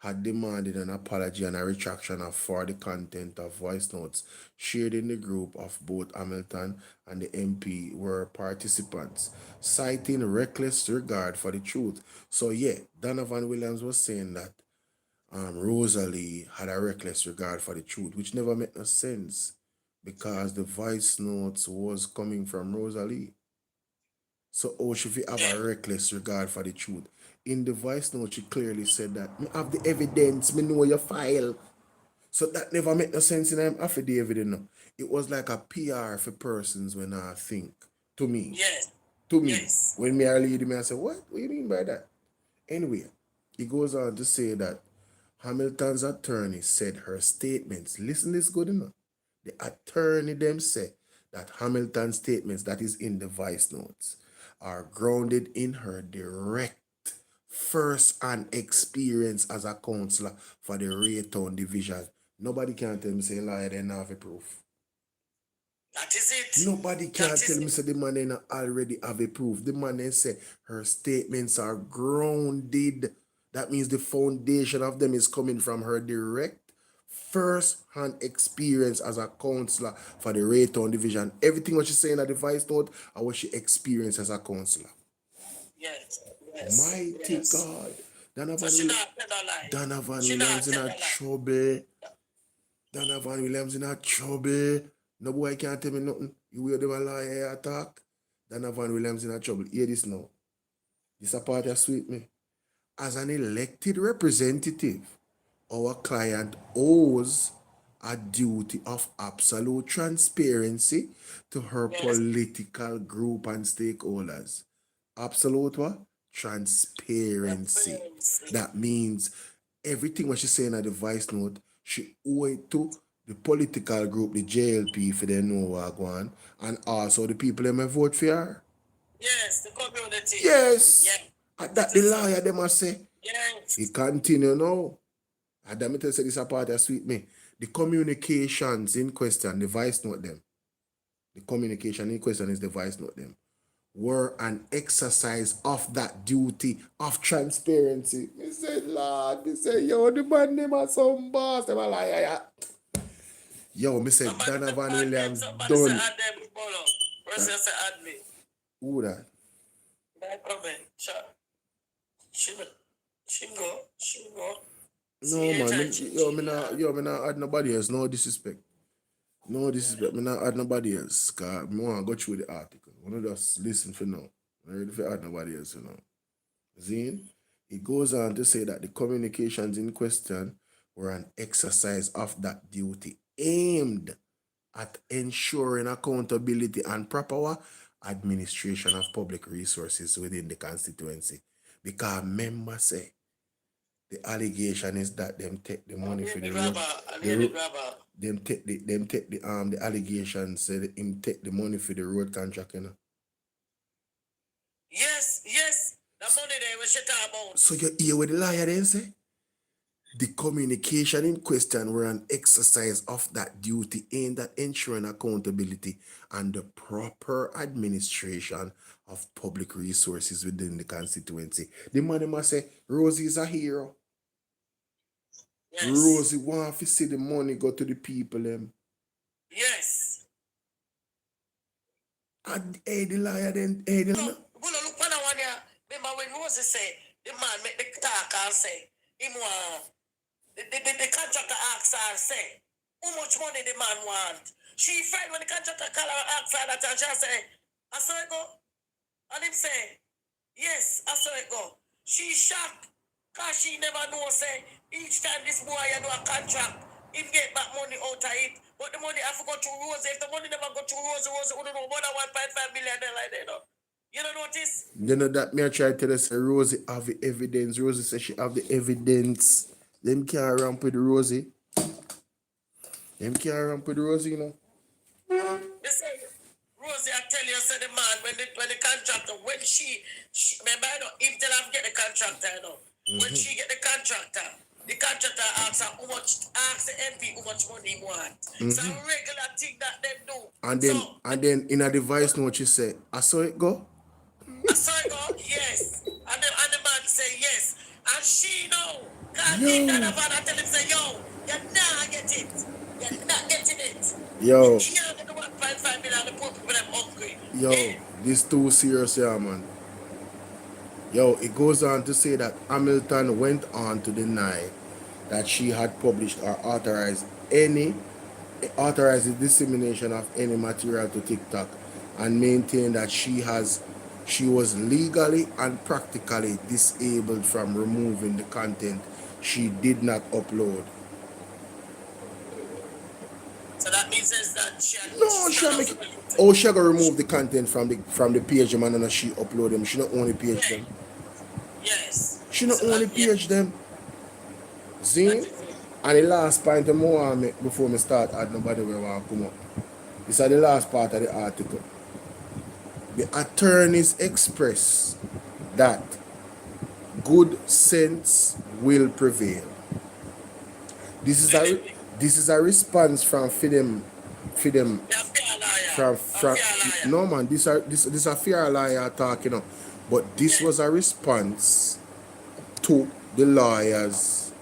had demanded an apology and a retraction for the content of voice notes shared in the group of both Hamilton and the MP were participants, citing reckless regard for the truth. So yeah, Donovan Williams was saying that Rosalie had a reckless regard for the truth, which never made no sense because the voice notes was coming from Rosalie. So how should we have a reckless regard for the truth? In the voice note, she clearly said that, me have the evidence, me know your file. So that never made no sense in them affidavit, It was like a PR for persons when I think. To me. Yes. To me. When me are leading me, I say, what? What do you mean by that? Anyway, he goes on to say that Hamilton's attorney said her statements, listen this good enough. The attorney them say that Hamilton's statements that is in the voice notes are grounded in her direct first-hand experience as a counselor for the Raytown division. Nobody can tell me say liar they have a proof. That is it. Nobody can tell me say the man they not already have a proof. The man they say her statements are grounded. That means the foundation of them is coming from her direct first-hand experience as a counselor for the Raytown division. Everything what she's saying at the voice note and what she experienced as a counselor. Yes. Mighty God. Donovan Williams in a trouble. Donovan Williams in a trouble. No boy can't tell me nothing. You hear them a lie attack. Donovan Williams in a trouble. Hear this now. This a part that sweet me. As an elected representative, our client owes a duty of absolute transparency to her political group and stakeholders. Absolute what? Transparency. That means everything what she's saying at the voice note, she owe it to the political group, the JLP, for they know what going on, and also the people that may vote for her. Yes, the community. Yes. That the lawyer they must say. Yes. He continue now. And let me tell you this apart that sweet me. The communications in question, the voice note them. The communication in question is the voice note them. Were an exercise of that duty of transparency. Me say, Lord, me say, yo, the man name are some boss. Them a liar. Yo, me say, Donovan Williams done. Who that? She go. No, man. Me not add nobody else. No disrespect. No disrespect. Me not add nobody else. Because I want to go through the article. I want to just listen for now. I ready for add nobody else, Zine? It goes on to say that the communications in question were an exercise of that duty aimed at ensuring accountability and proper administration of public resources within the constituency. Because members say the allegation is that them take the money for the road. Them take the allegations say him take the money for the road contract, Yes, money there, we should talk about. So you hear what the liar then say? The communication in question were an exercise of that duty aimed at ensuring accountability and the proper administration of public resources within the constituency. The man must say, Rosie is a hero. Yes. Rosie want to see the money go to the people. Yes. And the liar then, the liar. Bolo, look for that one here. Remember when Rosie say, the man make the talk and say, him want, the contractor asks her, say, how much money the man want? She frightened when the contractor call her and ask her that, and she say, I saw it go. And him say, yes, I saw it go. She shocked, because she never know, say, each time this boy do a contract, him get back money out of it, but the money have to go through Rosie. If the money never go through Rosie, Rosie wouldn't know more than $1.5 million like that, you know. You don't notice? You know that me I try to tell us Rosie have the evidence. Rosie says she have the evidence. Them can't ramp with Rosie. Them can't ramp with Rosie, you know. Listen, Rosie, I tell you, I said the man, when the contractor, when she remember, I know, him tell her to get the contractor, you know. When she get the contractor asks her how much, ask the MP how much money he want. So a regular thing that them do. And then in a device note she say, I saw it go. I saw it go, yes. And the man say yes. And she know. God, I tell him, say, yo, you're not getting it. You're not getting it. Yo. She can't get the 1.5 million, the poor people them hungry. Yo, this too serious here, man. Yo, it goes on to say that Hamilton went on to deny that she had published or authorized the dissemination of any material to TikTok and maintained that she was legally and practically disabled from removing the content she did not upload. So that means that she had she got remove the content from the page, man, and she upload them. She not only page them. Yes. She not only page them. See? And the last point I want to make before me start add nobody will want to come up. This is the last part of the article. The attorneys express that good sense will prevail. This is a response from Fidem. No man, this is a fair liar talking up. But this was a response to the lawyers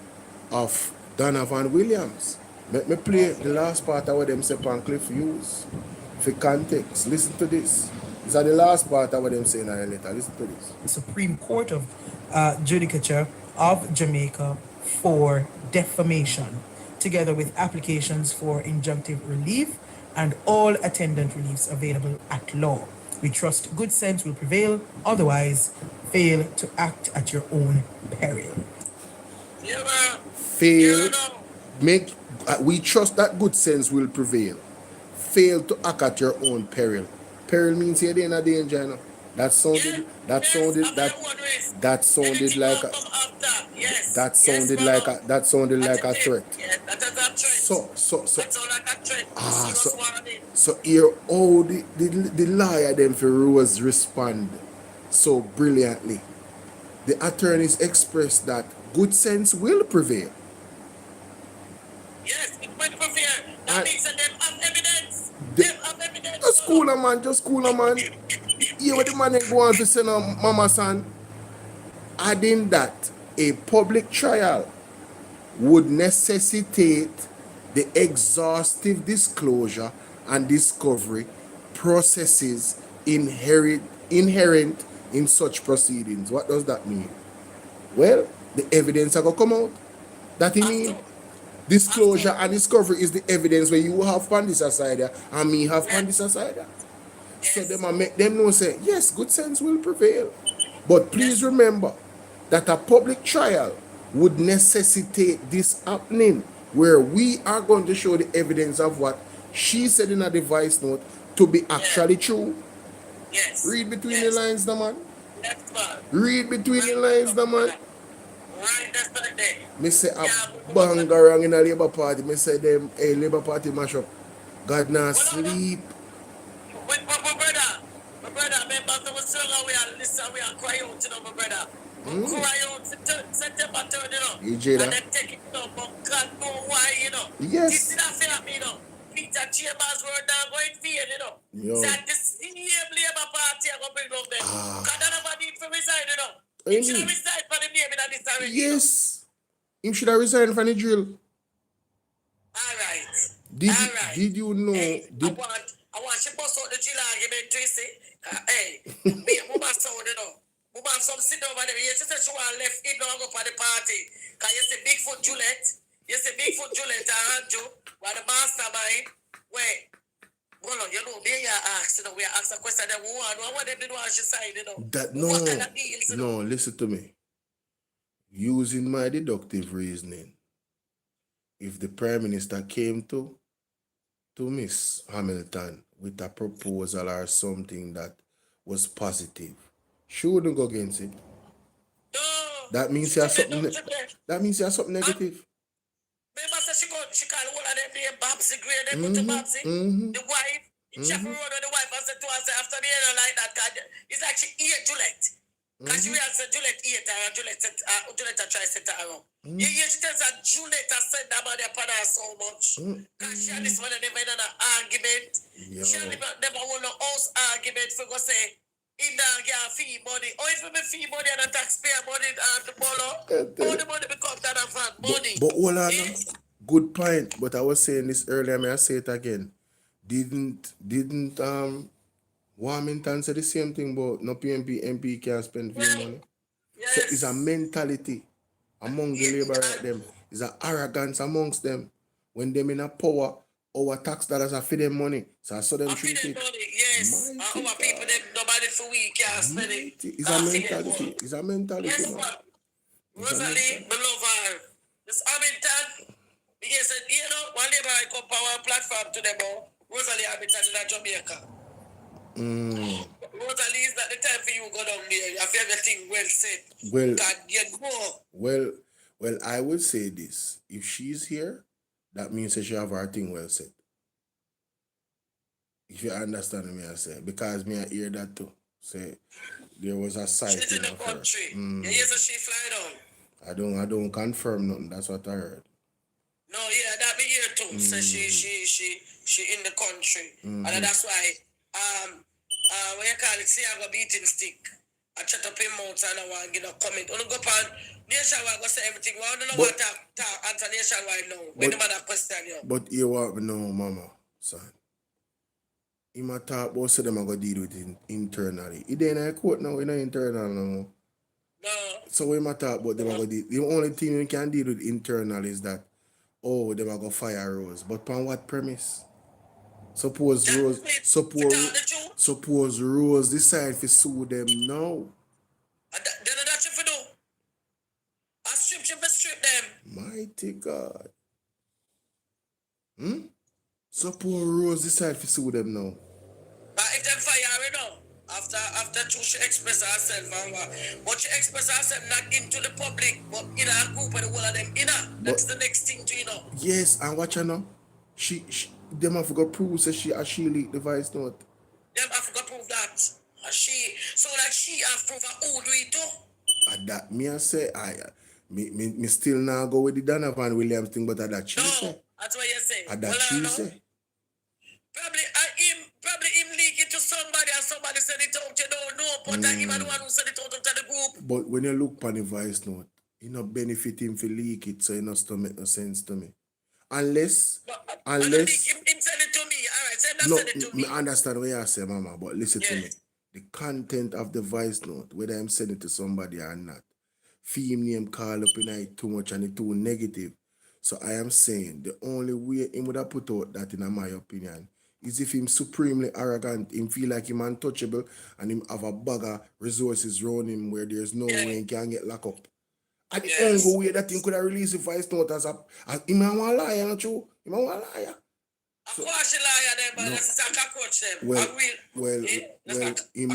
of Donovan Williams. Let me play the last part of what them say on Cliff use for context. Listen to this. These are the last part of what them say in our letter. Listen to this. The Supreme Court of Judicature of Jamaica for defamation, together with applications for injunctive relief and all attendant reliefs available at law. We trust good sense will prevail, otherwise fail to act at your own peril. We trust that good sense will prevail. Fail to act at your own peril. Peril means you're in a danger, you know. That sounded like a threat. So here how the liar them for Rose respond so brilliantly. The attorneys express that good sense will prevail. Yes, it will prevail. That means that they have evidence. Just cool, man. Yeah, what the man go on to say now, Mama Son, adding that a public trial would necessitate the exhaustive disclosure and discovery processes inherent in such proceedings. What does that mean? Well, the evidence are going to come out. That he mean disclosure and discovery is the evidence where you have on this side and me have on this side. So them make them know say, yes, good sense will prevail. But please remember that a public trial would necessitate this happening, where we are going to show the evidence of what she said in a device note to be actually true. Yes. Read between the lines, the man. Read between the lines, the man. Right, that's not there. Me say a Bangarang in a Labour Party. Me say them a Labour Party mash up. God not sleep. My brother, remember so long we are listen, we are cry out, you know, my brother. We cry out September 3rd, you know. You And then take it up, but God know why, you know. Yes. This is not fair, you know. Peter Chambers were now going to fear, you know. Yo. That the same Labour Party are going to bring up them. Because they never need to resign, you know. What He you should have mean? resigned for the name in this already, Yes. Him should have resigned from the drill. All right. Did you know? I want you to bust out the drill argument, Tracy. Hey, me, woman sound, you know. Woman, some sit over there. Yes, she said she want left it now go for the party. Because you see Bigfoot Juliet. You see Bigfoot Juliet and Andrew. Where the mastermind. Wait. Bolo, you know, they are asked, you know, we are asked a question that we want them to do on she side, you know. That What kind of deals, you know? no, listen to me. Using my deductive reasoning, if the Prime Minister came to Miss Hamilton with a proposal or something that was positive, she wouldn't go against it. No. That means you have something. That means you have something negative. Remember, she called all of them name Babsy Gray, they put to Babsy. The wife, in Chapel Road with the wife, and said to her, after the end like that, God, it's like she ate Juliet. Because she realized that Juliet ate her, and Juliet tried to set her around. She tells her Juliet has said that about upon her so much. Because she and this one never had an argument. She never won a house argument for go say, him now get a fee money. Or if me fee money and a taxpayer money and the Bolo, all the money becomes that of money. But hold on, good point. But I was saying this earlier, may I say it again? Didn't Warmington say the same thing about no PMP MP can't spend free money? Yes. So it's a mentality among the labor right them. It's an arrogance amongst them. When them in a power, our tax dollars are for them money. So I saw them treat it. Yes. Our people, them nobody for we can't spend it. It's a mentality. It's a mentality. Yes, Man. Rosalie, beloved her. This Hamilton, yes, you know, one labor I come power platform to them all. Rosalie Hamilton in Jamaica. Rosalie, is not the time for you to go down there. You have everything well said. Well, God, you know. Well, I would say this. If she's here, that means that she have her thing well said. If you understand me, I say. Because me, I hear that too. Say, there was a sighting She's in the of her. country. Yes, so she fly down. I don't confirm nothing. That's what I heard. No, yeah, that be here too. So she in the country. And that's why what you call it, see I go beating stick. I chat up him out and I want to give a comment. Only go on nationwide, go say everything. Well, I don't know what to answer nationwide now. When the man have question you. But you want me know, mama, son. He might talk about so them are going to deal with it internally. He ain't in a court now, in internal now. No. So we might talk about them are going to deal. The only thing we can deal with internal is that, oh, them are going to fire Rose. But on what premise? Suppose Rose decide to sue them now. Then that's what you do. I strip them. Mighty God. Suppose Rose decide to sue them now. But if them fire you know, after she express herself, but she express herself not into the public, but in a group of the whole of them inner. That's the next thing to you know. Yes, and watch her now. Them have to prove that she leaked the voice note. Them have to prove that. So that she have proof who do it too. And that me I say me still now go with the Donovan Williams thing, but that she say. That's what you say. And that she say. Probably him leak it to somebody and somebody said it out. You don't know, but that him and the one who said it out to the group. But when you look on the voice note, it not benefit him for leak it, so it not still make no sense to me. Unless him send it to me. All right, send it to me. I understand what you say, mama, but listen to me. The content of the voice note, whether I'm sending it to somebody or not, him name call up in it too much and it too negative. So I am saying the only way he would have put out that, in my opinion, is if him supremely arrogant, him feel like him untouchable, and him have a bag of resources around him where there's no way he can get locked up. And the only way that he could have released the voice note as him a liar, not true? Him a liar. So, he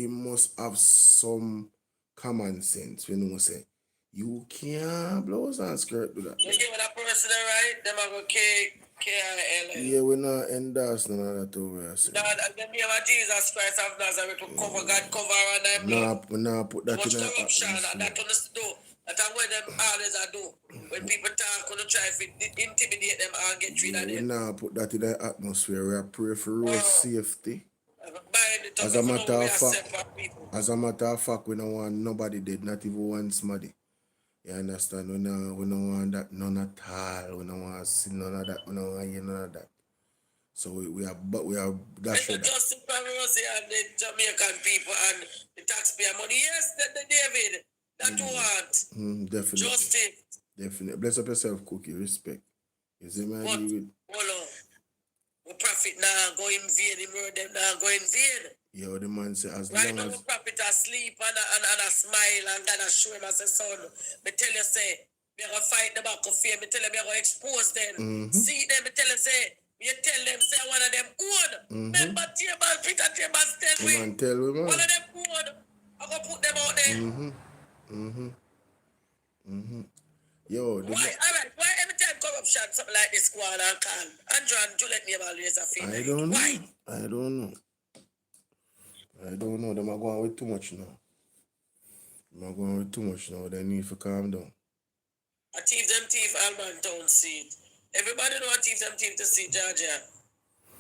must have some common sense when you say you can't blouse and skirt do that. You give that person right, them are going to K-I-L-L. Yeah, we not endorse none of that over here. Lord, and the name of Jesus Christ of Nazareth to cover God, cover and thy blood. We not put that Too much in our corruption, and atmosphere. that on us do. That's what them always I do. When people talk, when try to intimidate them and get rid of We them. not put that in our atmosphere. We are pray for road safety. As As a matter of fact, we don't want nobody dead, not even one somebody. You understand? We don't want that none at all. We don't want to see none of that. We don't want to hear none of that. So we are that's It's just the Rosie and the Jamaican people and the taxpayer money. Yes, the David. That you want. Definitely. Justice. Definitely. Bless up yourself, Cookie. Respect. You see my But Bolo, we profit now go in vain. The murder them now go in vain. Yeah, the man say as Right long now, as we profit asleep and a smile and God a show him as a son. Me tell you say, we are going to fight the back of fear. Me tell you, we are going to expose them. See them, me tell you say, you tell them say one of them own. Remember Table, Peter Chambers tell me. man tell me, man. One of them own. I'm going to put them out there. Yo, Why, all right, why every time corruption, something like this, go on and call? Andrew and Juliet name always a finger. I don't know. Why? I don't know. Them are going with too much now. They need to calm down. A thief Alman Town seat. Everybody know a thief to see Georgia.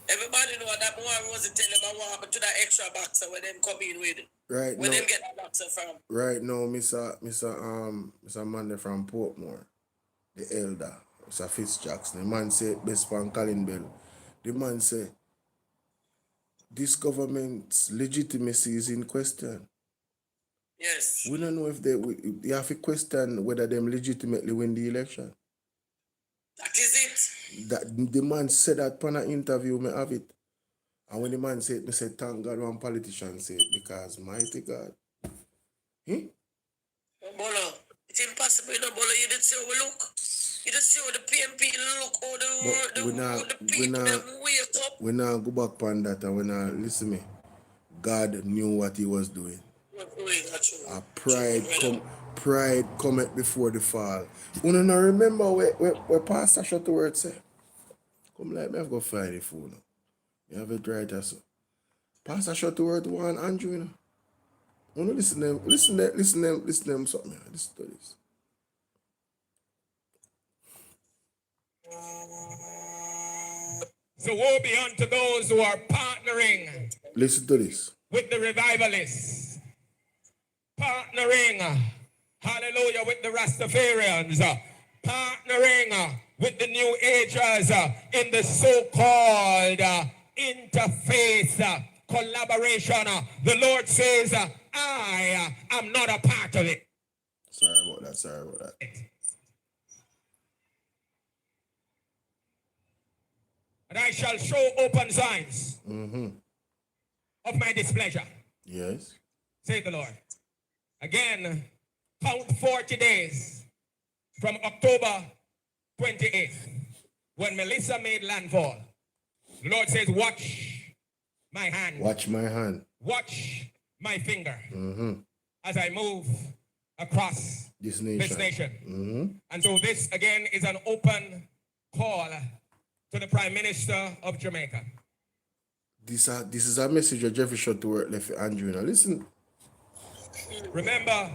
Everybody know that more was tell them I want to that extra boxer where them come in with. Right where now, them get that boxer from. Right now, Mr. Monday from Portmore, the elder, Mr. Fitzjackson, the man say best fan Colin Bell. The man say this government's legitimacy is in question. Yes. We don't know if they have to question whether them legitimately win the election. That is it. That the man said that upon an interview, me have it. And when the man said it, me said, thank God one politician said it, because mighty God. Bolo, it's impossible, Bolo. You didn't see how we look. You didn't see how the PMP look, how the people them wake up. We now go back on that and we now listen me. God knew what he was doing. Pride cometh before the fall. You don't remember where Pastor Shuttleworth say? Come like me, I've got find the phone. You have it right as so. Pastor Shuttleworth want Andrew, you know. You know, listen to them something. Listen to this. So woe be unto those who are partnering. Listen to this. With the revivalists. Partnering, hallelujah, with the Rastafarians. Partnering with the New Agers in the so-called interfaith collaboration. The Lord says, I am not a part of it. Sorry about that. And I shall show open signs of my displeasure. Yes. Say the Lord. Again, count 40 days from October 28th, when Melissa made landfall. The Lord says, watch my hand. Watch my hand. Watch my finger as I move across this nation. And so this, again, is an open call to the Prime Minister of Jamaica. This is a message that Jeffrey Shuttleworth left for Andrew. Now listen. Remember,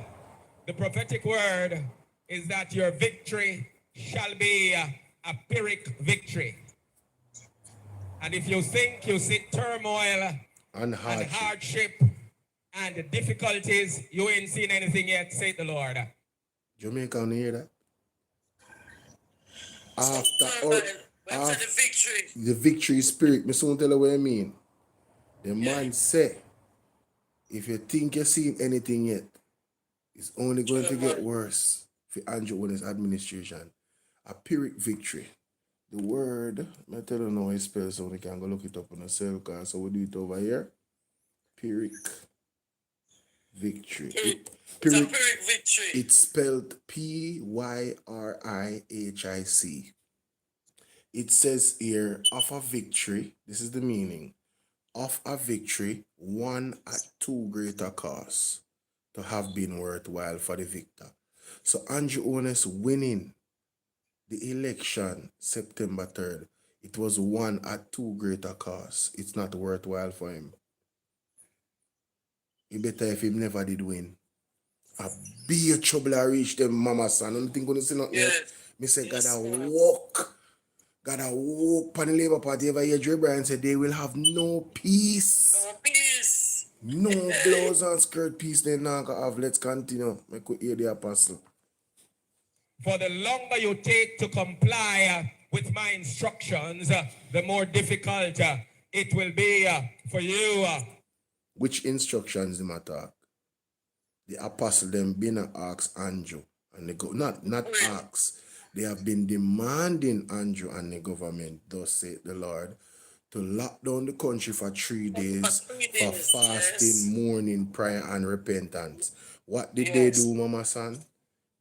the prophetic word is that your victory shall be a pyrrhic victory. And if you think you see turmoil and hardship and difficulties, you ain't seen anything yet, say the Lord. Jamaica, you hear that? After the victory spirit, me soon tell you what I mean. The man say, if you think you've seen anything yet, it's only going to get worse for Andrew Unuh's administration. A pyrrhic victory. The word, I tell you now, it's spelled so we can go look it up on the cell card. So we do it over here. Pyrrhic victory. Pyrrhic victory. It's spelled Pyrrhic. It says here, of a victory, this is the meaning, of a victory won at too great a cost to have been worthwhile for the victor. So Andrew Unuh winning the election September 3rd, it was won at too great a cost. It's not worthwhile for him. It better if he never did win. A big trouble I reach them mama son. I don't think gonna see nothing yet. Me say gotta walk. Gotta walk on the Labour Party. Ever hear Dre Bryan say they will have no peace. No peace. No blouse and skirt peace they not gonna have. Let's continue. I could hear the apostle. For the longer you take to comply with my instructions, the more difficult it will be for you. Which instructions them attack? The apostle them been ask Andrew and they go not ask. They have been demanding Andrew and the government, thus saith the Lord, to lock down the country for 3 days for fasting, mourning, prayer, and repentance. What did they do, mama son?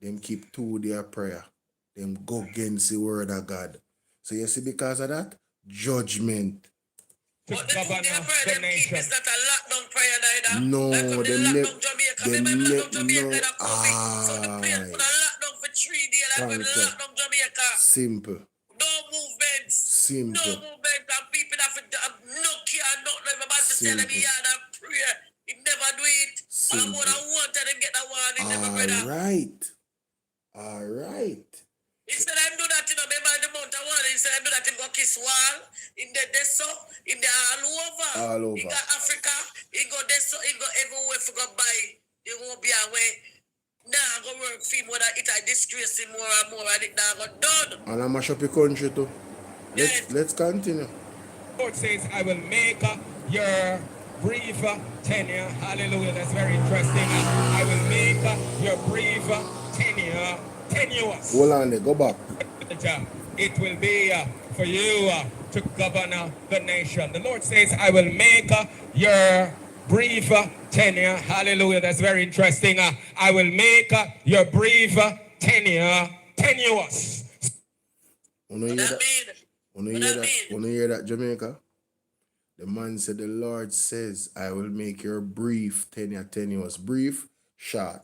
Them keep 2 day prayer. Them go against the word of God. So you see, because of that, judgment. But the 2 day prayer them keep is not a lockdown prayer neither. No, like them lockdown Jamaica. Remember lockdown Jamaica that COVID. So the prayer for the lockdown for 3 days like when lockdown Jamaica. Simple. No movements. Simple. No movement. And people have to no care, not everybody to tell them yeah and prayer. He never do it. And more than one time them get that one, he never brother. All right. Instead of him do that, remember the month of one, instead of him do that, him go kiss wall, in the deso, in the all over. He got Africa, he go deso, he go everywhere for go buy. He won't be away. Now go work for him, whether it I disgrace him more and more, and it now go done. And I mash up the country too. Let's continue. The Lord says, I will make your brief tenure. Hallelujah. That's very interesting. I will make your brief tenure tenuous. Hold on there, go back. It will be for you to govern the nation. The Lord says, I will make your brief tenure. Hallelujah. That's very interesting. I will make your brief tenure tenuous. Wanna hear that, Jamaica? The man said, the Lord says, I will make your brief tenure tenuous. Brief, short.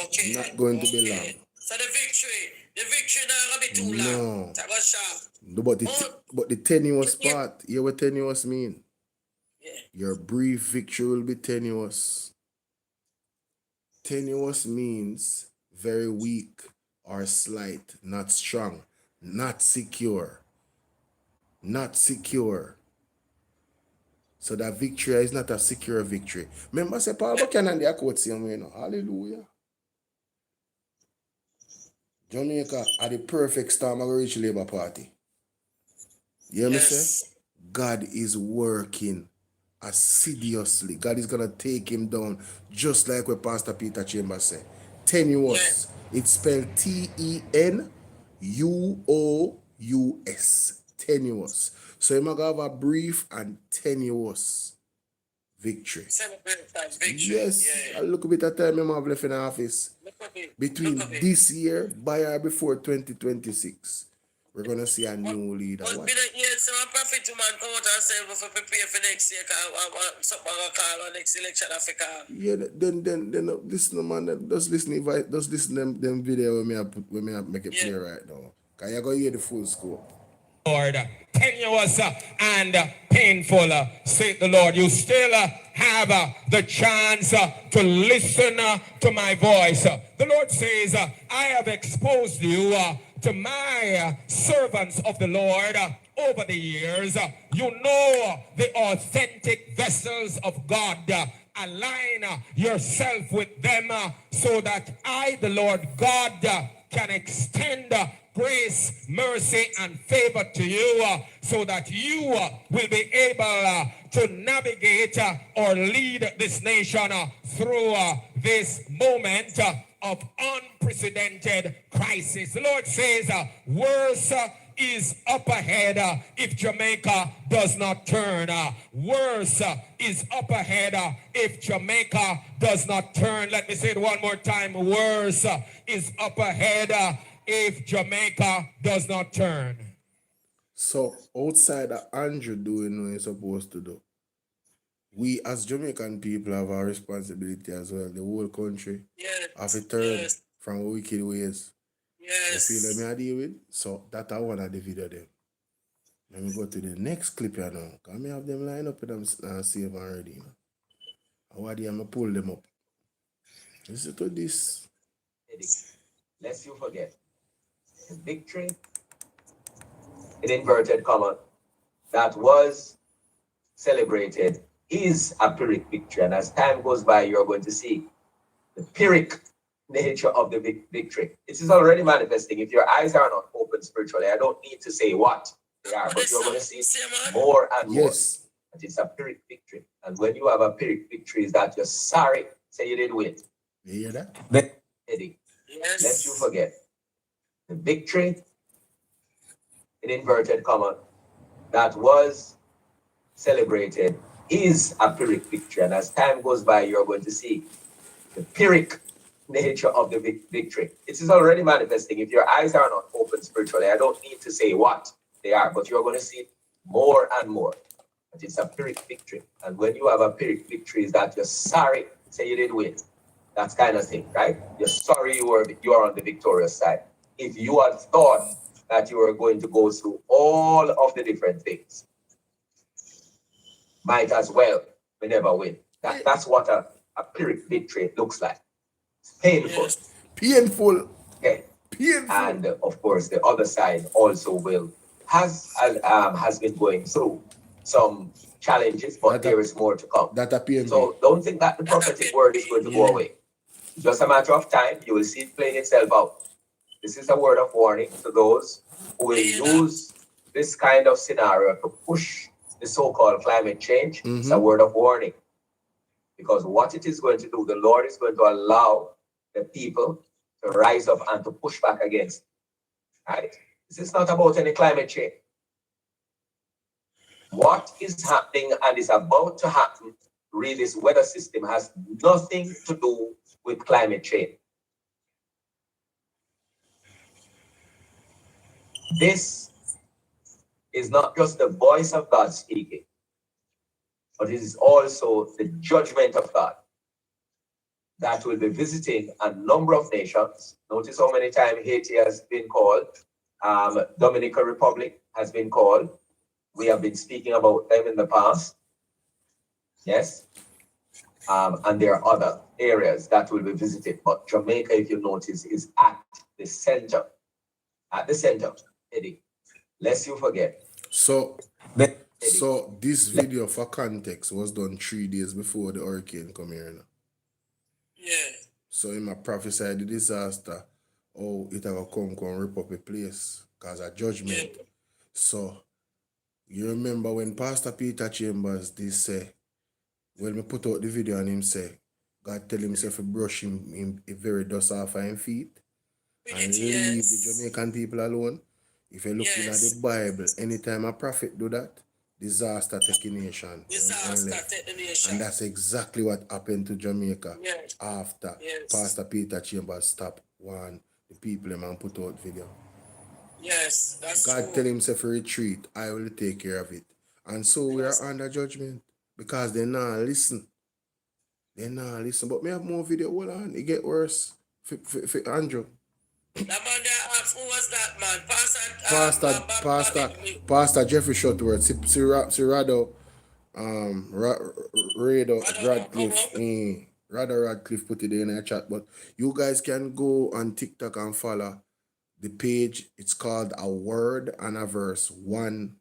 Okay. Not going to be long. So the victory not going to be too long. That was short. No, but the tenuous part, you know what tenuous mean? Yeah. Your brief victory will be tenuous. Tenuous means very weak or slight, not strong, not secure. Not secure. So that victory is not a secure victory. Remember, say Paul Buchanan, they quote him, you know. Hallelujah. Jamaica are the perfect storm of a rich Labour Party. You hear me say? God is working assiduously. God is going to take him down, just like what Pastor Peter Chambers said. Tenuous. It's spelled Tenuous. Tenuous. So you might have a brief and tenuous victory. Yes, a little bit of time I have left in the office. Between this year, by or before 2026, we're going to see a new leader. But so a prophet to man come out and say we for prepare for next year, something I call on next election Africa. Yeah, then listen, man, just listen them video when me make it play right now. Because you're going to hear the full scope. Lord, tenuous and painful, said the Lord. You still have the chance to listen to my voice. The Lord says, I have exposed you to my servants of the Lord over the years. You know the authentic vessels of God. Align yourself with them so that I, the Lord God, can extend grace, mercy, and favor to you so that you will be able to navigate or lead this nation through this moment of unprecedented crisis. The Lord says, worse is up ahead if Jamaica does not turn. Worse is up ahead if Jamaica does not turn. Let me say it one more time. Worse is up ahead if Jamaica does not turn. So outside of Andrew doing what he's supposed to do, we as Jamaican people have our responsibility as well. The whole country have to turn from wicked ways. You feel what I deal with? So that's one of the video there. Let me go to the next clip here now. Because I have them line up and I'm save already. You know? How do I pull them up? Listen to this. Lest you forget, the victory, in inverted comma, that was celebrated is a pyrrhic victory. And as time goes by, you're going to see the pyrrhic nature of the victory. It is already manifesting. If your eyes are not open spiritually, I don't need to say what they are, but you're going to see more and more. But it's a pyrrhic victory. And when you have a pyrrhic victory, is that you're sorry, say you didn't win. You hear that? Eddie, lest you forget, the victory, in inverted comma, that was celebrated is a pyrrhic victory. And as time goes by, you're going to see the pyrrhic nature of the victory. It is already manifesting. If your eyes are not open spiritually, I don't need to say what they are, but you're going to see more and more. But it's a pyrrhic victory. And when you have a pyrrhic victory, is that you're sorry, say you didn't win. That's kind of thing, right? You're sorry you are on the victorious side. If you had thought that you were going to go through all of the different things, might as well we never win. That's what a pyrrhic victory looks like. It's painful. Painful. Okay. Painful. And of course, the other side also has been going through some challenges, but there is more to come. So don't think that the prophetic word is going to go away. It's just a matter of time. You will see it playing itself out. This is a word of warning to those who will use this kind of scenario to push the so-called climate change. It's a word of warning. Because what it is going to do, the Lord is going to allow the people to rise up and to push back against it. Right? This is not about any climate change. What is happening and is about to happen, really, this weather system has nothing to do with climate change. This is not just the voice of God speaking, but it is also the judgment of God that will be visiting a number of nations. Notice how many times Haiti has been called, Dominican Republic has been called. We have been speaking about them in the past. Yes. And there are other areas that will be visited. But Jamaica, if you notice, is at the center. At the center, Eddie. Lest you forget. So this video, for context, was done 3 days before the hurricane come here now. Yeah. So in my prophesied the disaster, it will come rip up a place because of judgment. Yeah. So you remember when Pastor Peter Chambers did say, when we put out the video and him say, God tell himself to brush him very dust off of him feet and leave the Jamaican people alone. If you look in at the Bible, anytime a prophet do that, disaster take a nation. And that's exactly what happened to Jamaica after Pastor Peter Chambers stopped the people and put out video. Yes, that's God true. tell himself to retreat, I will take care of it. And so we are under judgment because they not listen. They not listen. But me have more video. Hold on, it get worse. For Andrew. That man there asked, who was that man? Pastor Jeffrey Shotworth, Rado Radcliffe. Rado Radcliffe put it in the chat. But you guys can go on TikTok and follow the page. It's called A Word and a Verse. One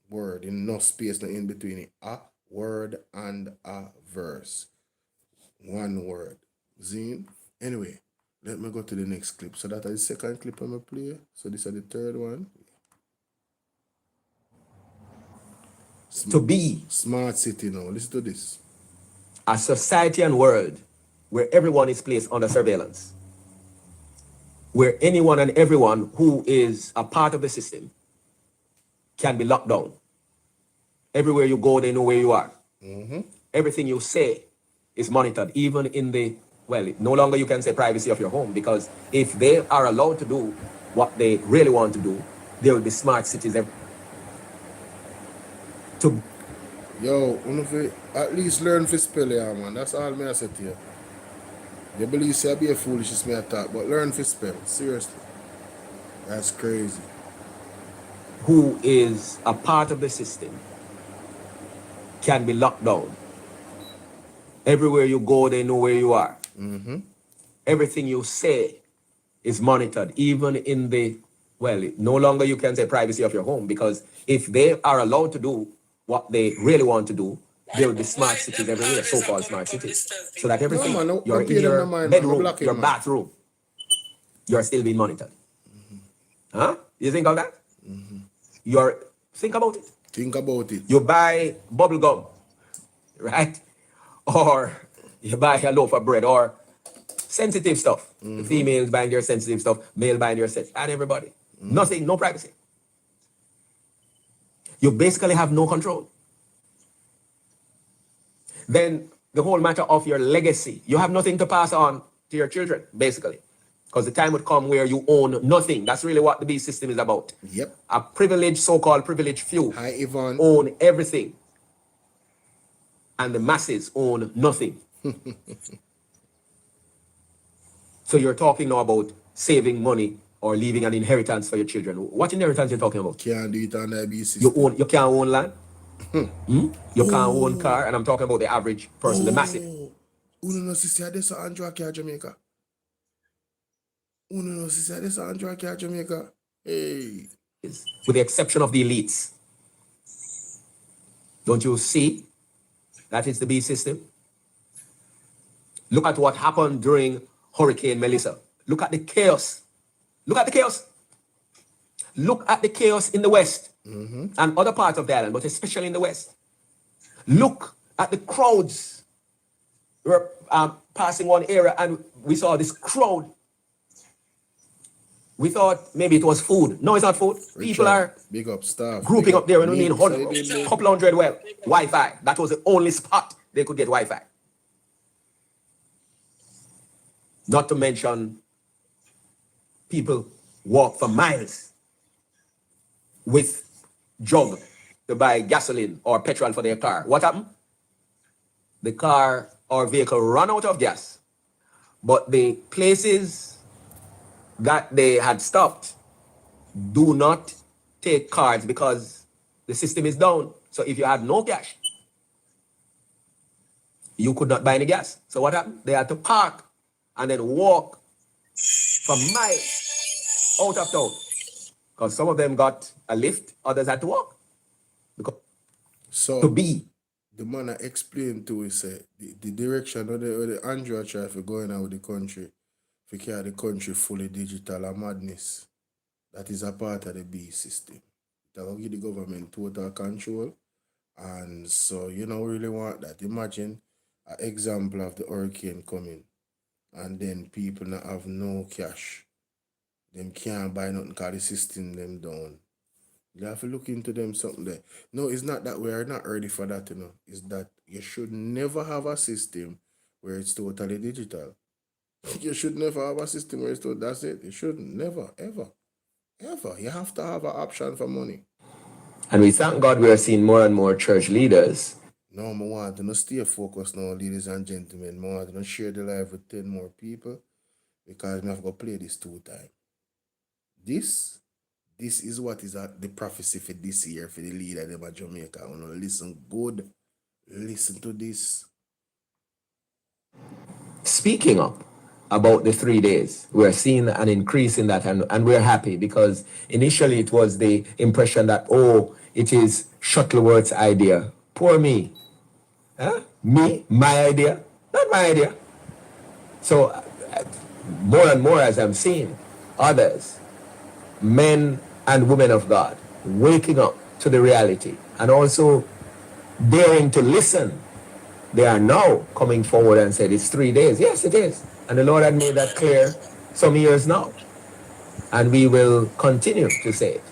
word, in no space, no in between it. A word and a verse. One word. Zine. Anyway, let me go to the next clip. So that is the second clip I'm going to play. So this is the third one. To be smart city now. Listen to this. A society and world where everyone is placed under surveillance. Where anyone and everyone who is a part of the system can be locked down. Everywhere you go, they know where you are. Everything you say is monitored, even in the, no longer you can say privacy of your home, because if they are allowed to do what they really want to do, there will be smart cities. Yo, at least learn to spell here, man. That's all me I say to you. You believe say I be a foolishness me attack, but learn to spell. Seriously. That's crazy. who is a part of the system can be locked down. Everywhere you go, they know where you are. Everything you say is monitored, even in the, well, no longer you can say privacy of your home, because if they are allowed to do what they really want to do, there will be smart cities everywhere, so-called smart cities. So that everything, you're in your bedroom, your bathroom, you're still being monitored. Huh? You think of that? Think about it. Think about it. You buy bubble gum, right? Or you buy a loaf of bread, or sensitive stuff. The females buying their sensitive stuff, male buying their sensitive, and everybody. Nothing, no privacy. You basically have no control. Then the whole matter of your legacy, you have nothing to pass on to your children, basically. Because the time would come where you own nothing. That's really what the beast system is about. Yep. A privileged, so-called privileged few Hi, Yvonne. own everything. And the masses own nothing. So you're talking now about saving money or leaving an inheritance for your children. What inheritance you're talking about? Can't do it on the beast system. You can't own land. You can't own car. And I'm talking about the average person, the massive. Unuh, sister, this is Andrew here, Jamaica. Unuh, sister, this is Andrew here, Jamaica. Hey. With the exception of the elites. Don't you see? That is the B system. Look at what happened during Hurricane Melissa. Look at the chaos. Look at the chaos. Look at the chaos in the West and other parts of the island, but especially in the West. Look at the crowds. We were passing one area and we saw this crowd. We thought maybe it was food. No, it's not food. People are big up staff, grouping up there. And we mean couple hundred well. Wi-Fi. That was the only spot they could get Wi-Fi. Not to mention people walk for miles with jug to buy gasoline or petrol for their car. What happened? The car or vehicle ran out of gas. But the places that they had stopped do not take cards because the system is down. So if you had no cash, you could not buy any gas. So what happened? They had to park and then walk for miles out of town. Because some of them got a lift, others had to walk. Because the man I explained to us the direction of the Android traffic going on with the country, if you the country fully digital and madness, that is a part of the B system. That will give the government total control. And so you don't really want that. Imagine an example of the hurricane coming and then people not have no cash. Them can't buy nothing because the system them down. You have to look into them something there. No, it's not that we are not ready for that, you know. It's that you should never have a system where it's totally digital. You should never have a system where it's totally, that's it. You shouldn't, never, ever. Ever. You have to have an option for money. And we thank God we are seeing more and more church leaders. No, I want to not stay focused now, ladies and gentlemen. I want to not share the life with 10 more people because I have to play this 2 times. This is what is the prophecy for this year for the leader of Jamaica. I want to listen good. Listen to this. Speaking up about the 3 days, we're seeing an increase in that, and we're happy because initially it was the impression that, oh, it is Shuttleworth's idea. Poor me. Huh? Me? My idea? Not my idea. So more and more as I'm seeing others, men and women of God, waking up to the reality and also daring to listen. They are now coming forward and said, it's 3 days. Yes, it is. And the Lord had made that clear some years now. And we will continue to say it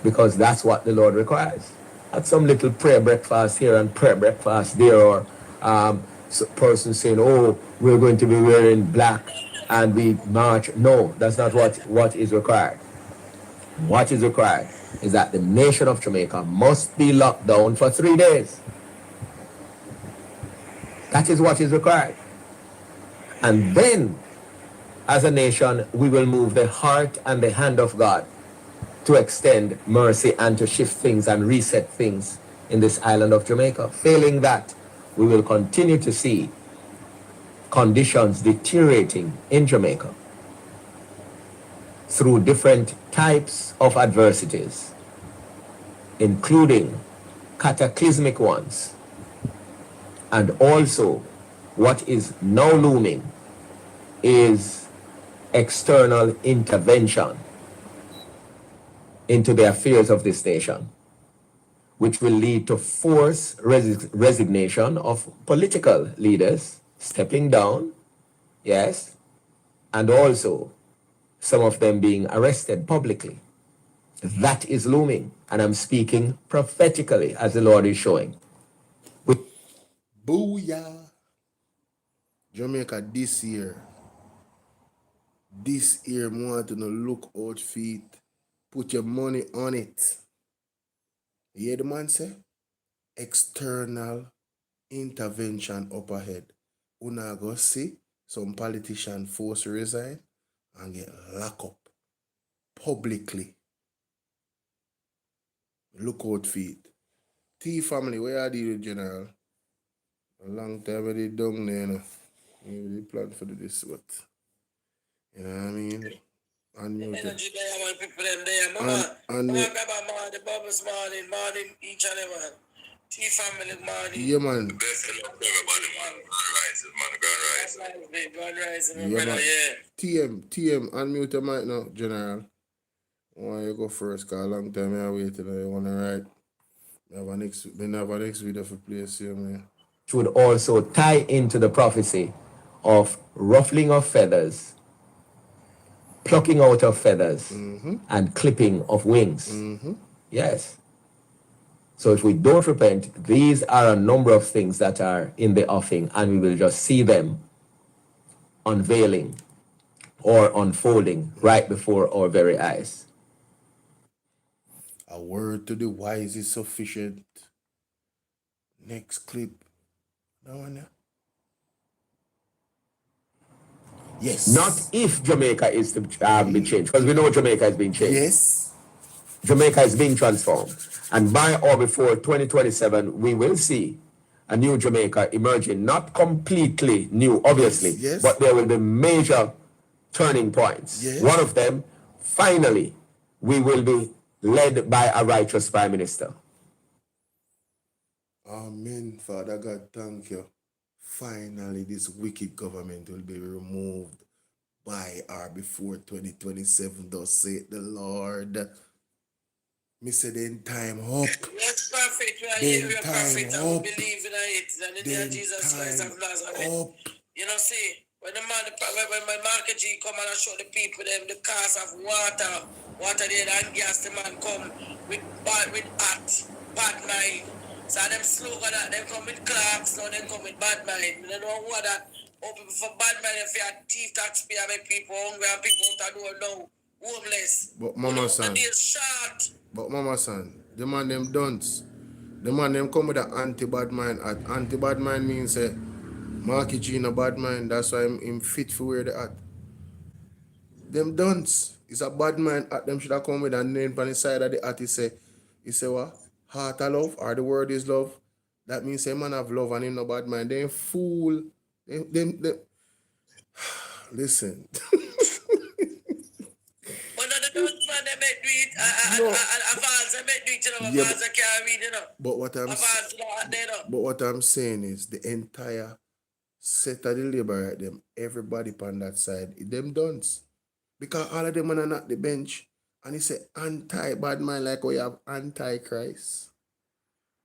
because that's what the Lord requires. Not some little prayer breakfast here and prayer breakfast there, or person saying, oh, we're going to be wearing black and we march. No, that's not what is required. What is required is that the nation of Jamaica must be locked down for 3 days. That is what is required. And then, as a nation, we will move the heart and the hand of God to extend mercy and to shift things and reset things in this island of Jamaica. Failing that, we will continue to see conditions deteriorating in Jamaica through different types of adversities, including cataclysmic ones, and also what is now looming is external intervention into the affairs of this nation, which will lead to forced resignation of political leaders stepping down, yes, and also some of them being arrested publicly. That is looming, and I'm speaking prophetically as the Lord is showing. Booyah! Jamaica this year, I want to look out for it. Put your money on it. You hear the man say? External intervention up ahead. Unuh go see some politician force resign and get locked up publicly. Look out for it. T family, where are you, General? A long time I did down there, you know. You plan for this, what? You know what I mean? Unmuted. Energy there, man, people them there, mama. Mama, the bubbles morning, each and every man. T-family morning. Yeah, man. Best of luck to everybody, man. Grand rising, Yeah, brother, man. yeah. TM, unmute your mic now, General. Why you go first? Cause a long time I waited and I wanna write. We have a next video for place here, man. Which would also tie into the prophecy of ruffling of feathers, plucking out of feathers, and clipping of wings. Yes. So if we don't repent, these are a number of things that are in the offing, and we will just see them unveiling or unfolding right before our very eyes. A word to the wise is sufficient. Next clip. That one there. Yes. Not if Jamaica is to be changed, because we know Jamaica has been changed. Yes. Jamaica is being transformed. And by or before 2027, we will see a new Jamaica emerging. Not completely new, obviously, Yes. but there will be major turning points. Yes. One of them, finally, we will be led by a righteous prime minister. Amen, Father God, thank you. Finally, this wicked government will be removed by or before 2027, thus saith the Lord. Me say then time up. Yes, perfect. We are here, we are perfect, and we believe in it. And in the name of Jesus Christ of Nazareth. You know, see, when my market G come and show the people them the cost of water there and gas, the man come with bad mind. So them slogan that them come with clocks, now them come with bad mind. They don't know what that open for bad mind if you have thief taxpayer, make people hungry and people out the door now homeless. But Mama Son. The deal's short. But Mama Son, the man them dunce. The man them come with an anti-bad mind. Anti-bad mind means Marky G in a bad mind. That's why I'm fit for where they at. Them dunce. It's a bad mind at them should have come with a name on the side of the hat. He say what? Heart of love, or the word is love. That means a man have love and him no bad mind. They ain't fool. Them. Listen. But what I'm saying is the entire set of the labor right them, everybody on that side, them dunce. Because all of them are not the bench. And he said anti-bad mind like we have anti-Christ.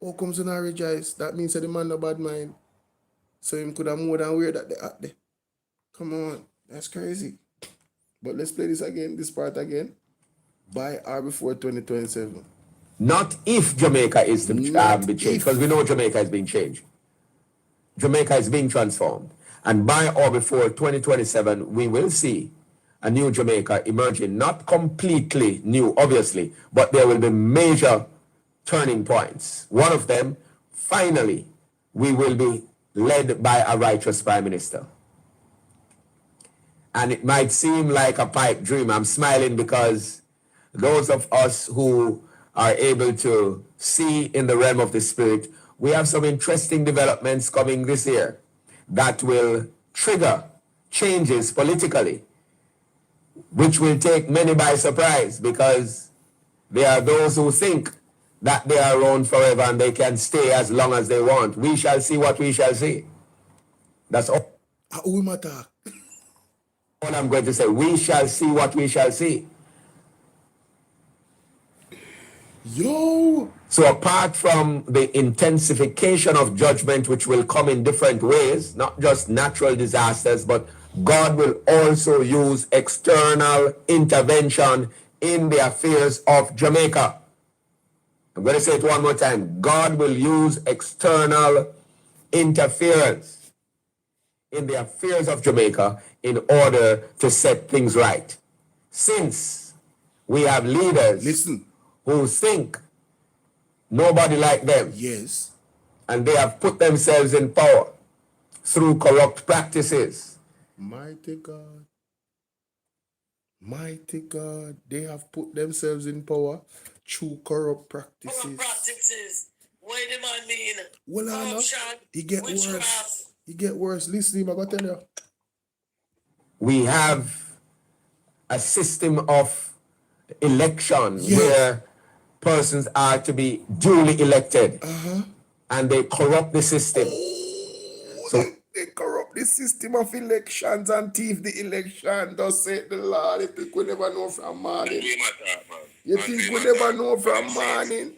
How comes to not rejoice? That means that the man no bad mind. So him could have more than where that they at there. Come on. That's crazy. But let's play this part again. By or before 2027. Not if Jamaica is to be changed, because we know Jamaica is being changed. Jamaica is being transformed. And by or before 2027, we will see a new Jamaica emerging. Not completely new, obviously, but there will be major turning points. One of them, finally, we will be led by a righteous prime minister. And it might seem like a pipe dream. I'm smiling because those of us who are able to see in the realm of the spirit, we have some interesting developments coming this year that will trigger changes politically, which will take many by surprise, because there are those who think that they are around forever and they can stay as long as they want. We shall see what we shall see. That's all. All I'm going to say. We shall see what we shall see. Yo! So apart from the intensification of judgment, which will come in different ways, not just natural disasters, but God will also use external intervention in the affairs of Jamaica. I'm going to say it one more time. God will use external interference in the affairs of Jamaica in order to set things right. Since we have leaders who think nobody like them. Yes. And they have put themselves in power through corrupt practices. Mighty God. Mighty God. They have put themselves in power through corrupt practices. Corrupt practices. What do the man mean? Well, corruption. It get worse. It get worse. Listen, I'm going to tell you. We have a system of election where persons are to be duly elected, and they corrupt the system. So they corrupt the system of elections and thief the election. Thus said the Lord. You think we never know from morning? You think we never know from morning?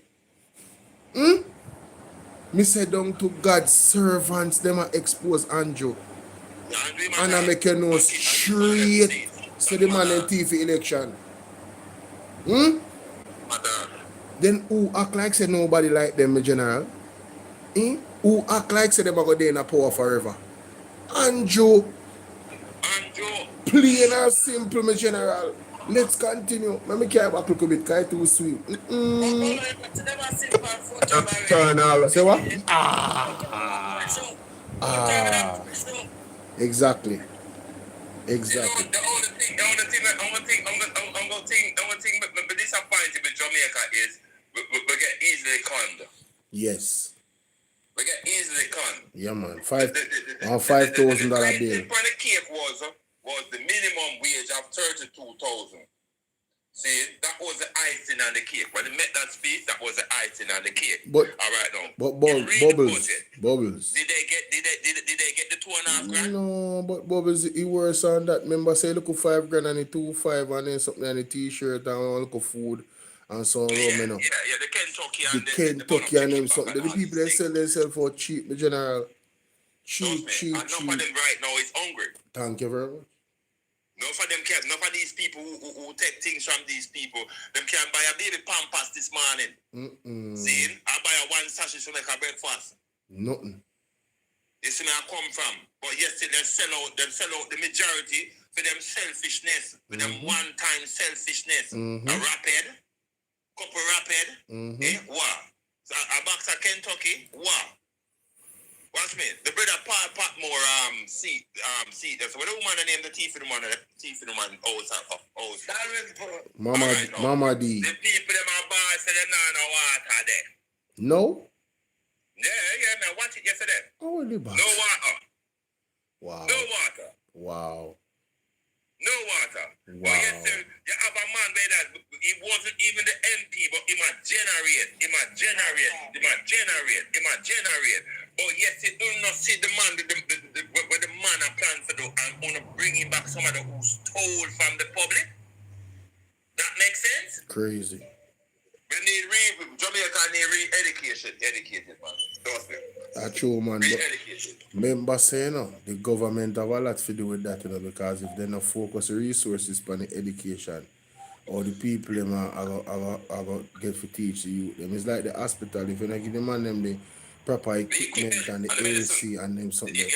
Me say down to God's servants, them are expose Andrew. And I make you know straight. So the man and thief the election. Then who act like say nobody like them, general? Who act like say them are going to be in a power forever? Andrew. Plain and simple, my general. Let's continue. Let me carry back a little bit, because it's too sweet. Eternal. Say what? Exactly. Exactly. The only thing I'm going to think but disappointed with Jamaica is we get easily conned. Yes. We get easily conned. Yeah, man. $5,000 bill. The cake was the minimum wage of 32,000. See, that was the icing on the cake. When they met that speech, that was the icing on the cake. But all right, now. But Bubbles. Did they get the 2.5 grand? No, but Bubbles, he worse on that. Remember, say look at $5 grand and the 2.5 and then something on the t-shirt and look at food and so on. Yeah, the Kentucky and the Kentucky and them something. The people that sell themselves for cheap, the general. Cheap. And enough of them right now is hungry. Thank you very much. Enough of these people who take things from these people, them can't buy a baby Pampers this morning. See, I buy a one sachet to make a breakfast. Nothing. You see where I come from. But yes, they sell out the majority for them selfishness, for them one-time selfishness. A rapid, couple rapid, wow. So a box of Kentucky, wow. Watch me. The brother Pat more seat. So what the woman named the thief in the man house. Mama D. The people them are bad say they no water there. No? Yeah, man. Watch it yesterday. Oh, the box. No water. Wow. No water. Wow. No water. Wow. But yes, sir, you have a man where that he wasn't even the MP, but he might generate. But yes, he do not see the man, where the man are planned to do, and want to bring him back somebody who stole from the public. That makes sense? Crazy. We need Jamaica need educated man. That's true, man. Remember saying, the government have a lot to do with that, because if they not focus resources on the education, or the people them are get to teach the youth them. It's like the hospital. If you not give the man them the proper equipment and the AC and them something,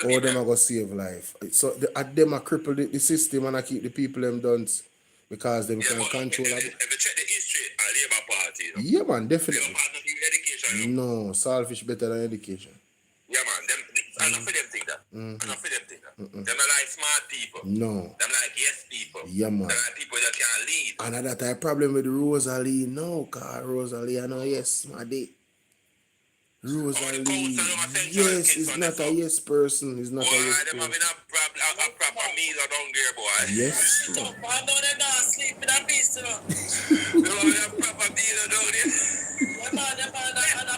all them are gonna save life. So them are cripple the system and I keep the people them done because them can control it. If you check the history of Labour Party, yeah, man, definitely. No, selfish better than education. Yeah, man. Enough of them think that. Enough of them think that. Them not like smart people. No. Them like yes people. Yeah, man. Them like people that can't lead. And that I problem with Rosalie. No, cause Rosalie, I know yes, my day. Rosalie, yes, he's not a yes person. He's not a yes Them person. having a proper meal down there, boy. Yes. I know them not sleep in a piece, you know. Them having a proper meal down there. Them have a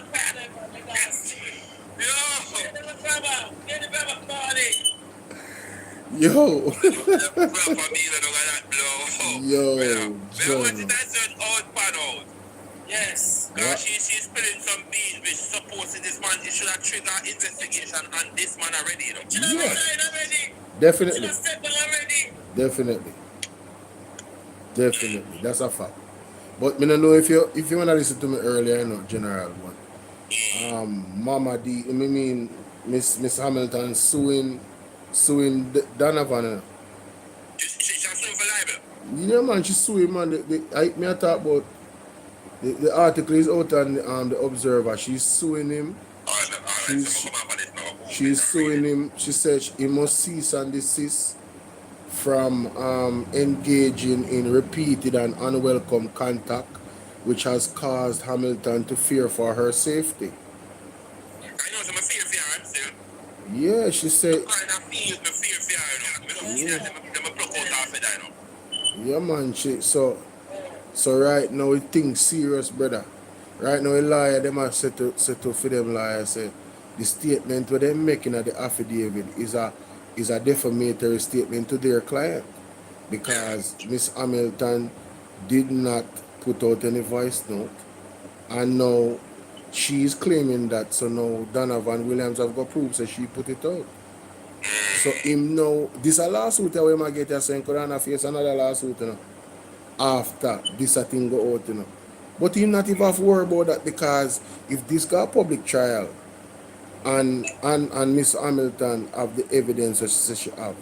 problem, they not sleep. Yo! Get the proper party. Yo. Proper meal down that blow. Yo, John. Want it as an old pan out. Yes. What? She's spilling some beans which supports this man. It should have triggered investigation on this man already, you know. Should have resigned already. Definitely. Should have stepped on already. Definitely. That's a fact. But me don't know if you wanna listen to me earlier, you know, General one. Mama D, I mean Miss Hamilton suing Donovan. You know. She's suing for libel. Yeah, man, she's suing, man. I talk about the article is out on the Observer. She's suing him. She's suing him. She said he must cease and desist from engaging in repeated and unwelcome contact, which has caused Hamilton to fear for her safety. I know some fear for her still. Yeah, she said. Yeah, man. So right now it things serious, brother. Right now a lawyer them are set to for them lawyer say the statement where they're making at the affidavit is a defamatory statement to their client because Miss Hamilton did not put out any voice note, and now she is claiming that. So now Donovan Williams have got proof so she put it out. So him now this a lawsuit that we might get a saying could face another lawsuit, you know, after this a thing go out, you know. But him not even have to worry about that because if this got public trial and Miss Hamilton have the evidence that she says she have,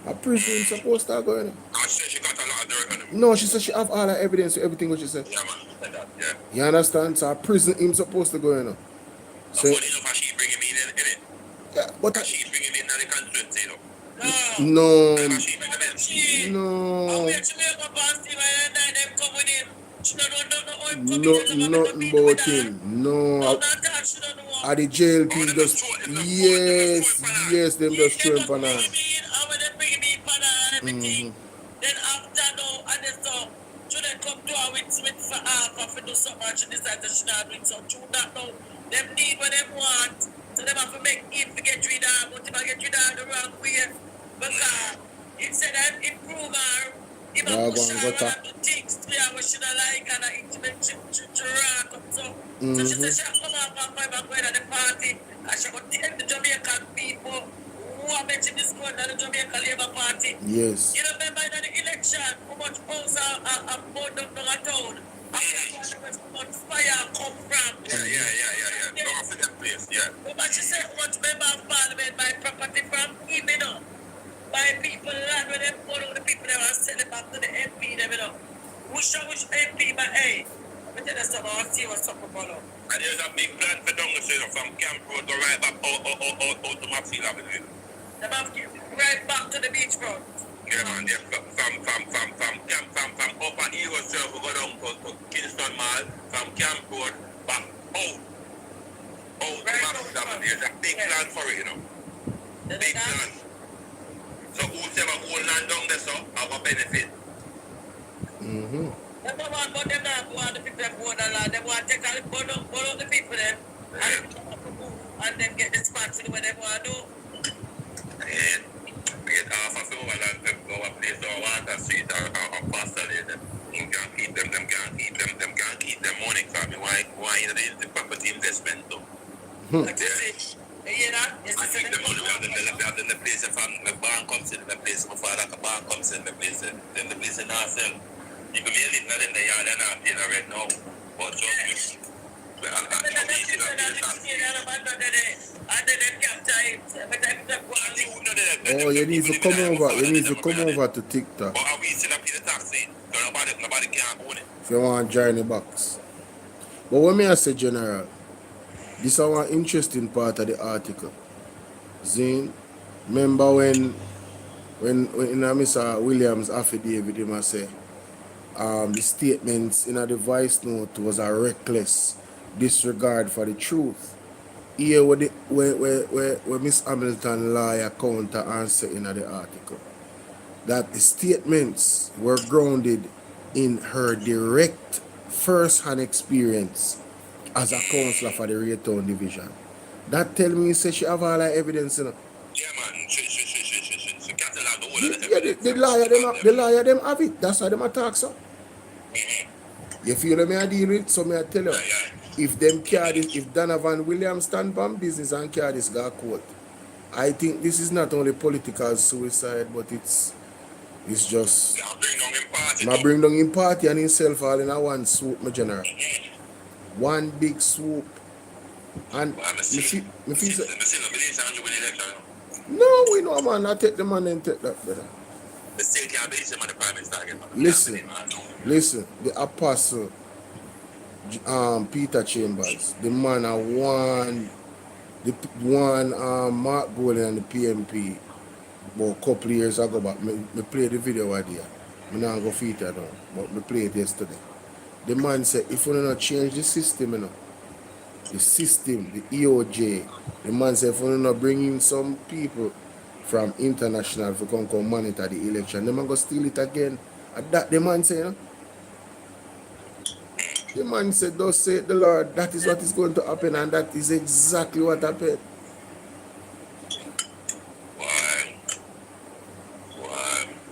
a prison supposed to go, you know. No, she said she have all the evidence for everything what she said. Yeah, man. Yeah. You understand? So a prison him supposed to go, you know. So she bring him in it. Yeah, but she bring him in the constituency, you know. No. Nothing about him. No. At the jail, people just yes, them just throw him for now. Then after no, and then so should they come to her with for do something and she decide that she not doing so true that now them need what they want. So they have to make him to get rid of, but if I get rid of the wrong way. Because instead of improve her, if I push her and do things to her what she don't like and I intimate to rock up so. So she said she have come up and find going at the party and she will take the Jamaican people who are mentioning this going at the Jamaican Labour Party. Yes. You remember in the election how much house are burned up in a town? After how much fire come from? Yeah. Go off in that place, yeah. But she said how much member of parliament buy property from him, you know. By people land where they follow the people that are sending back to the MP, them, you know. Which MP, but hey, but tell us about see what's up with Bolo. And there's a big plan for down the street from Camp Road go right back out to Maxfield Avenue. They have right back to the beachfront. Yeah, man, yeah. From up on Eagle Circle, go down to Kingston Mall, from Camp Road, back out. Out to Maxfield Avenue. There's a big plan for it, you know. Big plan. So whoever hold land down there, so have a benefit. Them don't want, but them not want the people that hold the land. They want to take all the borrow the people them and then get the spots to do what they want to do. Get half of the land to go a place or Water Street or Pastor Lane. You can't keep them can't keep them money from me. Why the property investment though? Like you say. You hear that? Yes, I think the money we have in the place from the bank comes in the place, my father the bank comes in the place, then the place in ourselves. You can be living in the yard and not paying right now. But just oh, you need to come over. You need to come over to TikTok. But we still pay the taxi, so nobody can own it. If you want to join the box. But when me I say general, this is one interesting part of the article. Zane, Remember when Mr. Williams affidavit, he must say, the statements in the voice note was a reckless disregard for the truth. Here where Miss Hamilton lawyer counter answer in the article, that the statements were grounded in her direct first-hand experience as a counselor for the Raytown division. That tell me say she have all her evidence, you know. Yeah, man. She catalog the whole of the Yeah, evidence. the lawyer them have it. That's why them attack, so. You feel me I deal with? So me I tell you, if them carry this, if Donovan Williams stand on business and carry this guy court, I think this is not only political suicide, but it's just bring down him party and himself all in a one swoop, my general. One big swoop. And no, we know, man. I take the man and take that, brother. The state can't believe him and the prime minister again. Listen, the apostle Peter Chambers, the man I won Mark Bolo and the PMP about a couple of years ago, but me play the video idea. I now go feature down, but me play it yesterday. The man said, if we don't change the system, you know, the system, the EOJ, the man said, if we don't bring in some people from international to come monitor the election, they man go steal it again. And that the man said, you know? The man said, thus saith the Lord, that is what is going to happen, and that is exactly what happened. Why?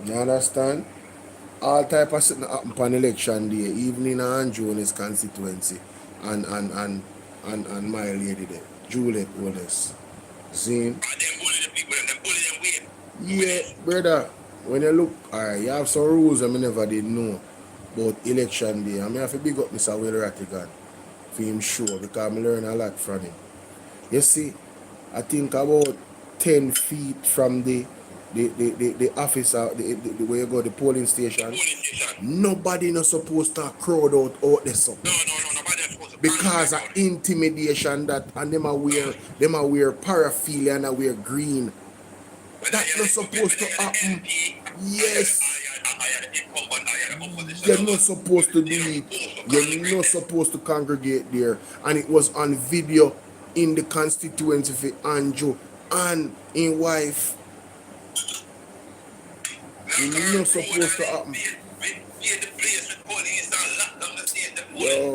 You understand? All type of something happen on election day, even in Andrew and his constituency, and my lady there, Juliet Wallace. See? Yeah, brother. When you look, alright, you have some rules I never did know about election day. I mean, I have to big up Mr. Will Rattigan for him sure, because I learn a lot from him. You see, I think about 10 feet from the office, where you go, the polling station. Nobody not supposed to crowd out there something. Because of intimidation that, and them are wear paraphilia and they wear green. That's not supposed to happen. Yes. You're not supposed to do it. You're not supposed to congregate there. And it was on video in the constituency for Andrew and his wife. You're not supposed to happen. Yo.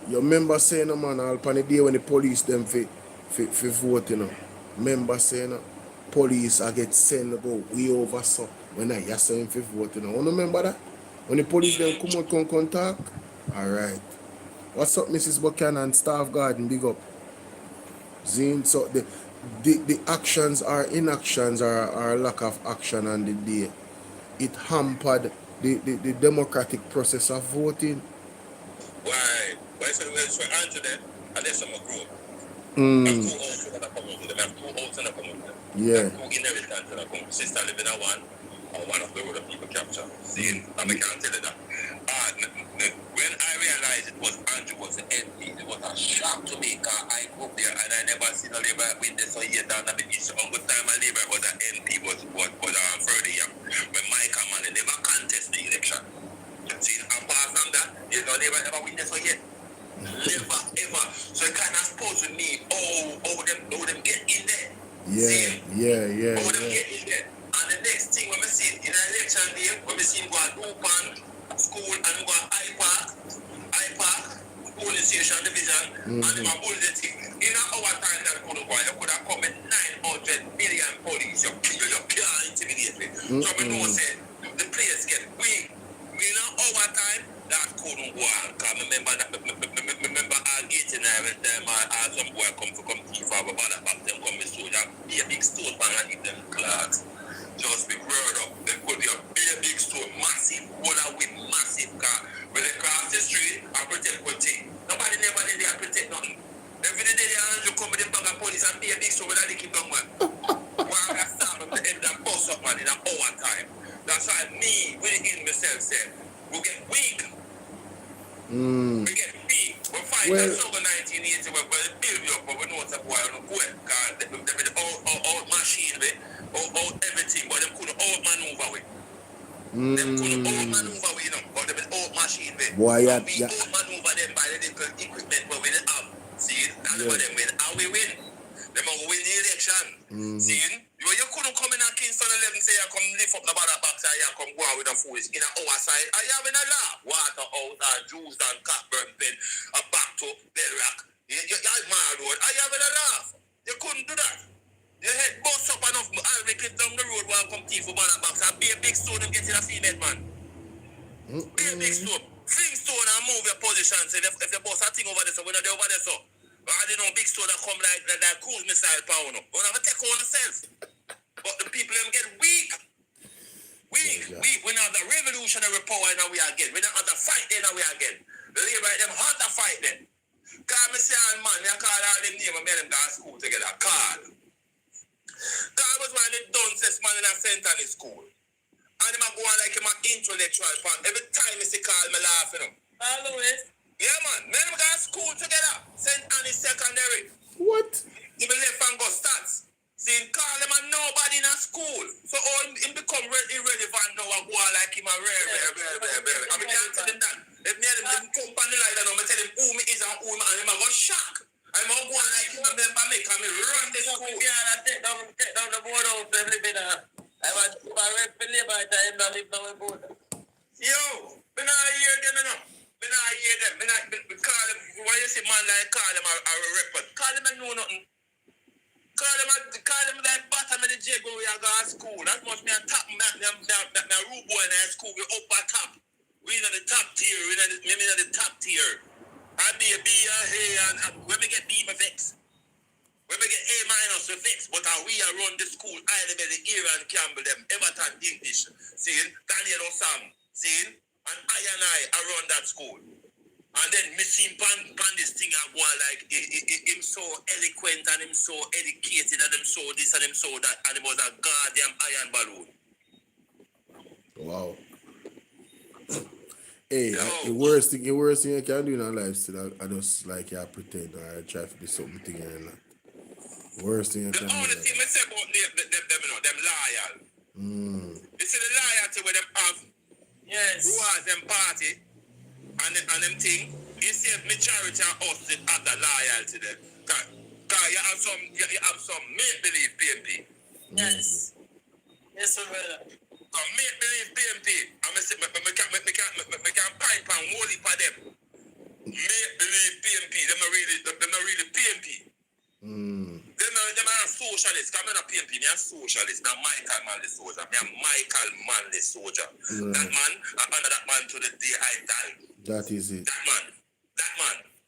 You remember saying, man, all on the day when the police them for vote, you know. Remember saying, police I get sent to go way over so when I hear saying for vote, you know. You remember that? When the police them come out come talk? Alright. What's up, Mrs. Buchanan, Staff Garden, big up. Zine, so the actions or inactions or lack of action on the day, it hampered the democratic process of voting. Why? Why so we answer them and there's some group. Yeah. Sister living in one, or one of the other people capture. See, I can't tell you that. When I realized it was Andrew was the MP, it was a shock to me because I grew up there and I never seen a Labour witness or hear down at the issue. On good time a Labour was an MP was further young. When Mike and never contest the election. See, apart from that, there's no Labour ever witness or hear. Never ever. So it kind of supposed to me, them get in there. Yeah. How them get in there. And the next thing when we see in an election day, when we see go at Open School and go at IPAC, police station division, and them a bull the thing. In our time that could have gone, you could have come with 900 million police. You can't intimidate me. So we know say the place get weak. In our time, that couldn't go on. Because remember getting there with them, some boy come teeth for a bother back them come with soldier, be a big stone man and give them clocks. Just be word up. There could be a big stone, massive, with massive car. When they cross the street, I protect. Nobody never did they protect nothing. Every day they come with the bag of police and be a big stone without they keep down one. Why I start up the end and bust up man in an hour time. That's why me, within myself, said, we get weak. We get weak. We fight the Saga 19 1980 when we build you up, but we know what's a boy on the go. Because they out machine, out everything, but them couldn't outmaneuver with. Them couldn't outmaneuver with, you know, but they been out machine with. Boy, we outmaneuver them by the little equipment where we have. See, that's what them win. How we win? Them will win the election. See, you couldn't come in at Kingston 11 say you come lift up the bottom box and you come go out with a foolish in our side. Are you having a laugh? Water out and juice and Cockburn pen, a back to Bedrock. You're mad road. Are you having a laugh? You couldn't do that. Your head bust up enough, I'll make it down the road while I come thief for bottom box and be a big stone and get in a cement, man. Be a big stone. Fling stone and move your position. So if you bust a thing over there, so we're not over there, so. I didn't know big stone that come like cruise missile power. We never take on ourselves. But the people them get weak. Weak. We not the revolutionary power now we are getting. We not have the fight there now we are getting. The labor them hard to fight them. Cause me say man, I call all them name and made them go to school together. Call. Cause was one of the duncest man in a Centenary school. And him a go on like him an intellectual fan. Every time he see call me laughing him. Always. Yeah, man. Men go to school together. St. Anne's Secondary. What? He be left and go stats. See, call him and nobody in a school. So all him become irrelevant now and go on like him a rare. I mean, I tell him that. If me and him company like that, I tell him who me is and who me and him a go shock. I'm going to go on like him and member me and me run the school. Yeah, I take down the board out every bit. I want to rep for labor time and live down the board. Yo, me not hear them enough. Me not hear them. Me not call them. When you see man like call them a report, call them and know nothing. Call them like bottom of the jig when we are going to school. That must be a top. Me root boy in high school. We up at top. We in the top tier. We in the top tier. I be a B and A and when we get B me fix. When we get A minus we fix. But we are run the school. I the Aaron Campbell them. Everton English. See? Daniel Osam. See? And I run that school. And then me see pan this thing and go on like him so eloquent and him so educated and him so this and him so that and it was a goddamn iron balloon. Wow. Hey, the worst thing you can do in our life still I just like you pretend or I try to be something thing and that. Worst thing you can do. The only thing I say about them loyal. You see the loyalty where them have who has them party and them thing, you see majority of us that have the loyalty there. Cause you have some make-believe PMP. Yes. Yes, brother. Make-believe PMP. I can pipe and hold it for them. Make-believe PMP. Them not really PMP. Them are socialists. I'm not a PMP. I'm a socialist. I'm Michael Manley soldier. I'm Michael Manley soldier. That man, I honor that man to the day I die. That is it. That man,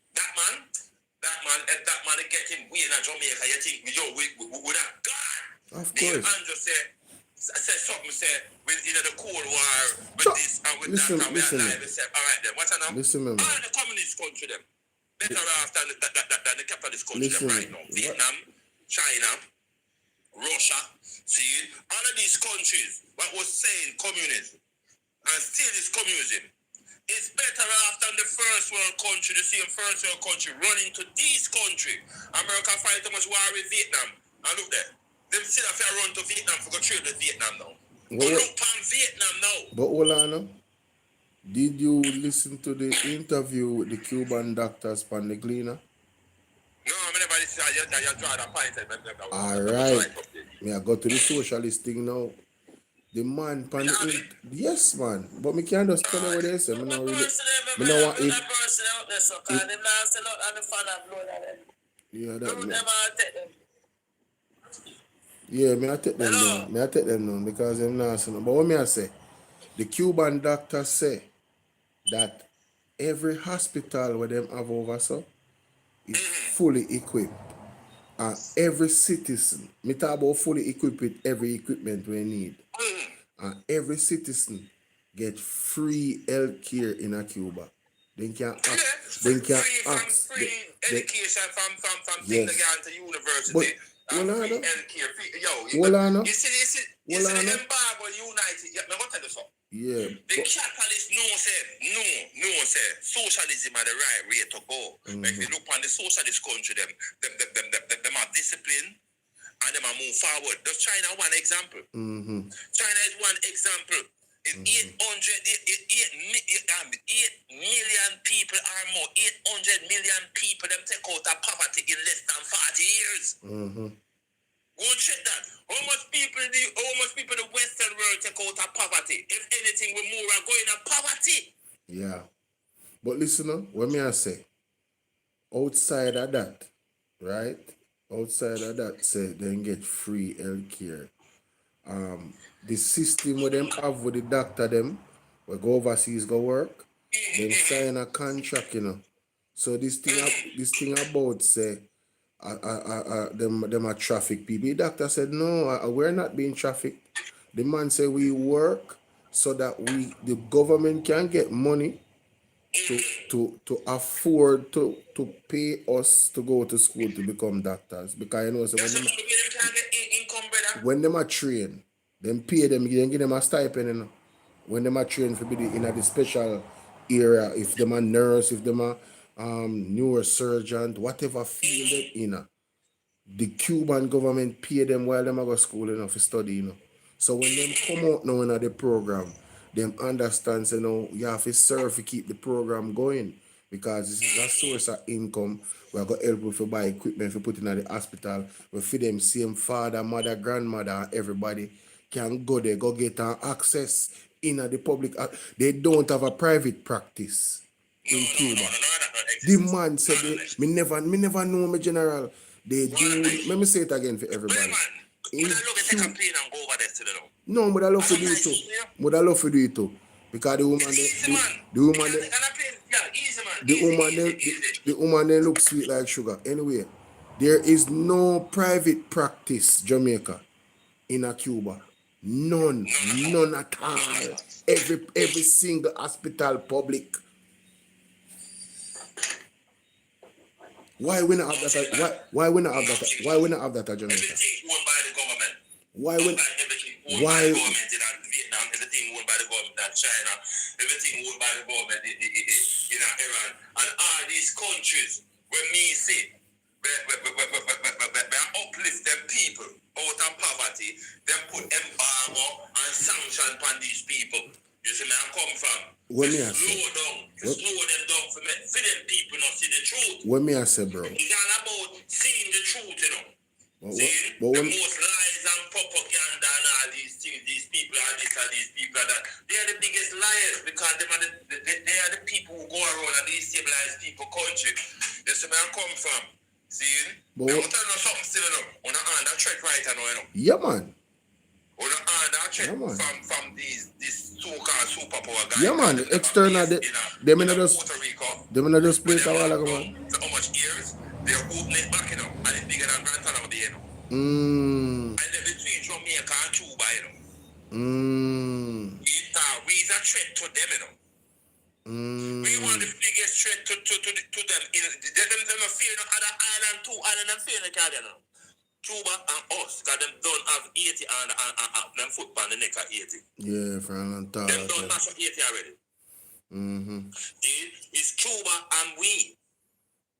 if that man get him way in Jamaica, you think, yo, we would have God. Of course. And just say something, with the Cold War, with this and with that, and we are live, say, all right then, what's now? Listen, man. All the communist country, them. Better off than the capitalist country right now. Vietnam, China, Russia, see, all of these countries, what was saying communism, and still is communism, it's better off than the first world country, the same first world country running to this country. America fight too much war with Vietnam. And look there, them still have to run to Vietnam for go trade with Vietnam now. But look on Vietnam now. But hold on, did you listen to the interview with the Cuban doctors on the cleaner? No, I never listen. I draw the point. All right. Me I go to the socialist thing now. The man pan yes, man. But me can't just tell you what they say. Me not really. Me know what it. Yeah, that man. Yeah, me I take them down. Me I take them down because them not so. But what me I say, the Cuban doctors say that every hospital where them have over so is fully equipped. And every citizen, me talk about fully equipped with every equipment we need. And every citizen get free health care in a Cuba. They can ask. Free education from things that go to university. Hold on. Free healthcare. Hold on. You see the embargo united. Yeah, I'm going to tell you something. Yeah. The capitalists say socialism are the right way to go. If you look on the socialist country, them are disciplined and them are move forward. Does China one example? China is one example. It's 8 million people or more. 800 million people them take out of poverty in less than 40 years. Go check that. How much people the Western world take out of poverty? If anything, we more are going to poverty. Yeah. But listen, what me I say, outside of that, right? Outside of that, say they get free healthcare. The system where them have with the doctor them, we go overseas go work, then sign a contract, So this thing about say them are traffic people. The doctor said no, we're not being trafficked. The man said we work so that the government can get money to afford to pay us to go to school to become doctors. Because so when them are trained, them pay them, then give them a stipend, When them are trained to be in the special area, if them a nurse, if them a neurosurgeon, whatever field they in, the Cuban government pay them while them go to school for study, So when them come out now in the program, them understand, you have to serve to keep the program going because this is a source of income. We're going to help you to buy equipment to put in the hospital. We feed them same father, mother, grandmother, and everybody can go there, go get access in the public. They don't have a private practice in Cuba. The man said, me never know me general. They do. Let me say it again for everybody. No, but I love to do it too. But I love to do it too. Because the woman they look sweet like sugar. Anyway, there is no private practice, Jamaica, in a Cuba. None at all. Every single hospital public. Why we not have that? Why we not have that? Why we not have that at Jamaica? Everything owned by the government. Why? Why? Government in Vietnam, everything owned by the government in China, everything owned by the government in Iran, and all these countries where me see, they uplift them people out of poverty, them put embargo and sanction upon these people. You see where I come from? What me I say? Slow them down for them people not see the truth. What me I say, bro? It's all about seeing the truth, the most lies and propaganda and all these things, these people and this and these people and that. They are the biggest liars because they are the people who go around and destabilize people country. This is where I come from. See? I'm going to tell you something still, on the hand, that track right now, Yeah, man. On the hand, that track from these so-called superpower guys. Yeah, man. External, them in just play a while ago, man. So how much years? They're opening it back, and it's bigger than Grand Town Bay, And then between Jamaica and Cuba, We's a threat to them, We want the biggest threat to them. Them not fear no other island, two island, and fear no Canada, Cuba and us, because them don't have 80 and them foot on the neck at 80. Yeah, for a long time. Them don't mash up 80 already. It's Cuba and we.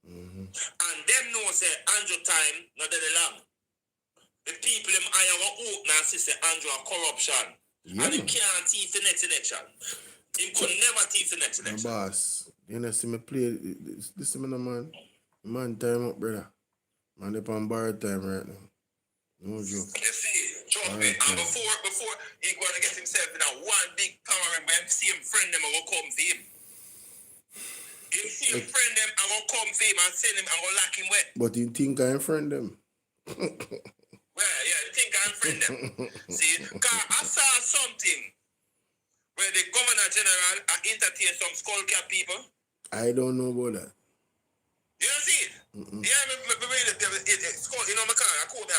And them know say Andrew time not that long. The people them Iowa open and say Andrew a corruption. And him can't thief the next election. Him could never thief the next election. Boss, you know see me play this man. Man time up, brother. Man up on bar time right now. No joke. You see, trust me. And before he going to get himself in a one big power and when see him friend them I will come for him. If see him friend them, I will come for him and send him and go lock him wet. But you think I friend them? Well, yeah, you think I friend them. See, because I saw something where the Governor General entertained some skull cap people. I don't know about that. You don't see it? Yeah, we really, you know, I call the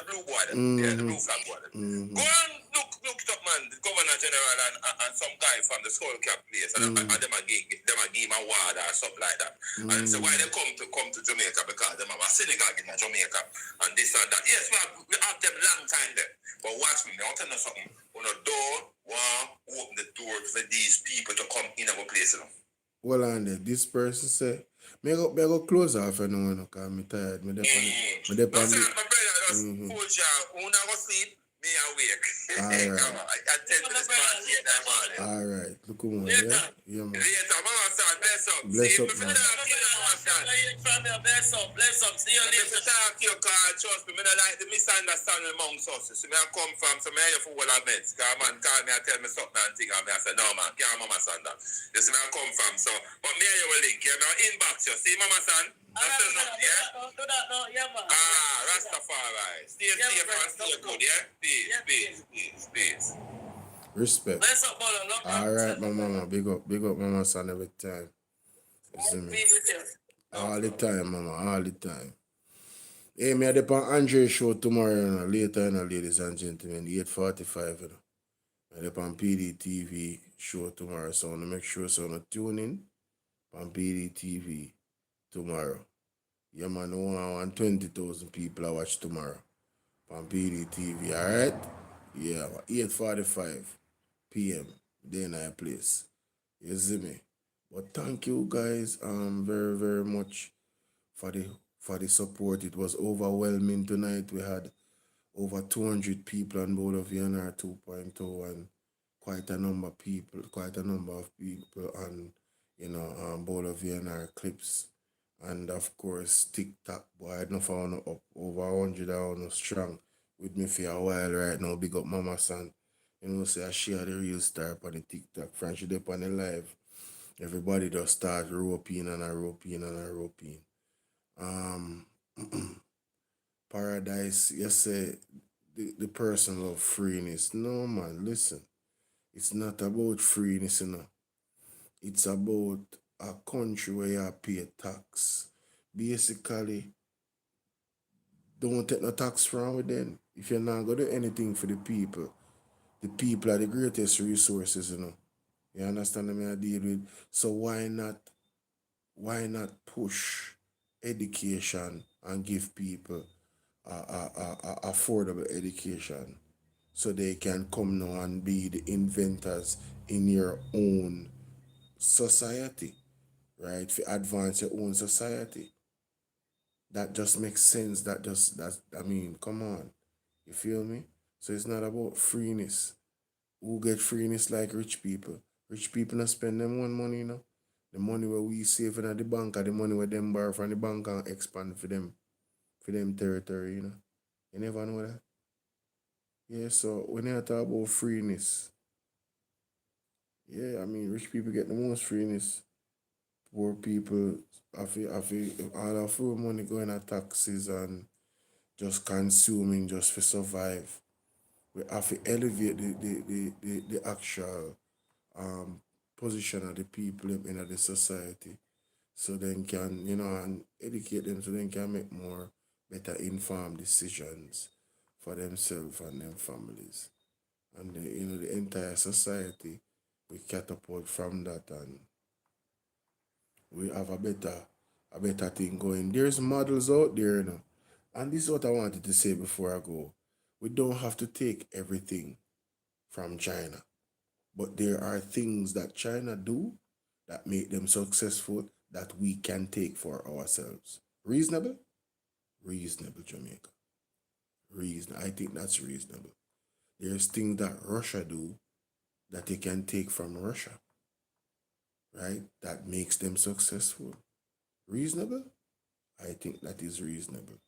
blue boy, the blue flag boy. Go and look it up, man. The Governor General and some guy from the Skull Cap place, and them a give him a ward or something like that. And so why they come to Jamaica, because them have a synagogue in Jamaica and this and that. Yes, we have them long time there. But watch me, I'll tell you something. When a door, open the door for these people to come in our place, you know. Well, and this person say, me go close off and no one because I'm tired. Me My brother just full job. When I go sleep, me awake. I tell you this part in the morning. All right. Look at one, yeah? Yeah, man. Later, mama son, bless up. Bless up, man. Bless up. See you later. Talk to your car, trust me. I don't like the misunderstanding amongst us. So I come from some area for what I met. Because man call me and tell me something and think, and I say, no man, can't mama son that. This is where I come from. So, but me and you will link. You know, inbox you. See mama son? Don't do that, no, yeah, man. Rastafari. Stay safe and stay good, yeah? Peace. Respect. Bless up, Bolo. All right, my mama. Big up mama son every time. You see me? All the time, mama. All the time. Hey, me at the Andre show tomorrow, you know, later, you know, ladies and gentlemen, 8:45, you know. I the PDTV show tomorrow, so I want to make sure so I tune in on PDTV tomorrow. Yeah, man, I want 20,000 people I watch tomorrow on PDTV, all right? Yeah, 8:45 p.m. day in our place. You see me? But thank you guys very, very much for the support. It was overwhelming tonight. We had over 200 people on Bolo VNR 2.0 and quite a number of people on, you know, Bolo VNR clips. And of course, TikTok, boy, I don't know if I want to up over 100 or strong with me for a while right now. Big up Mama San. You know, say I share the real star on the TikTok. Friendship up on the live. Everybody just start roping. Paradise, you say the person love freeness. No man, listen. It's not about freeness, you know. It's about a country where you pay tax. Basically, don't take no tax from within. If you're not gonna do anything for the people are the greatest resources, you know. You understand what I deal with? So why not push education and give people affordable education so they can come now and be the inventors in your own society, right? To advance your own society. That just makes sense. Come on. You feel me? So it's not about freeness. Who get freeness like rich people? Rich people not spend them one money, you know. The money where we save in the bank or the money where them borrow from the bank and expand for them territory, you know. You never know that. Yeah, so when you talk about freeness, yeah, I mean rich people get the most freeness. Poor people all of our money going at taxes and just consuming just to survive. We have to elevate the actual position of the people in the society so they can, you know, and educate them so they can make more better informed decisions for themselves and their families. And the entire society, we catapult from that and we have a better thing going. There's models out there, you know. And this is what I wanted to say before I go. We don't have to take everything from China. But there are things that China do that make them successful that we can take for ourselves. Reasonable? Reasonable, Jamaica. I think that's reasonable. There's things that Russia do that they can take from Russia, right? That makes them successful. Reasonable? I think that is reasonable.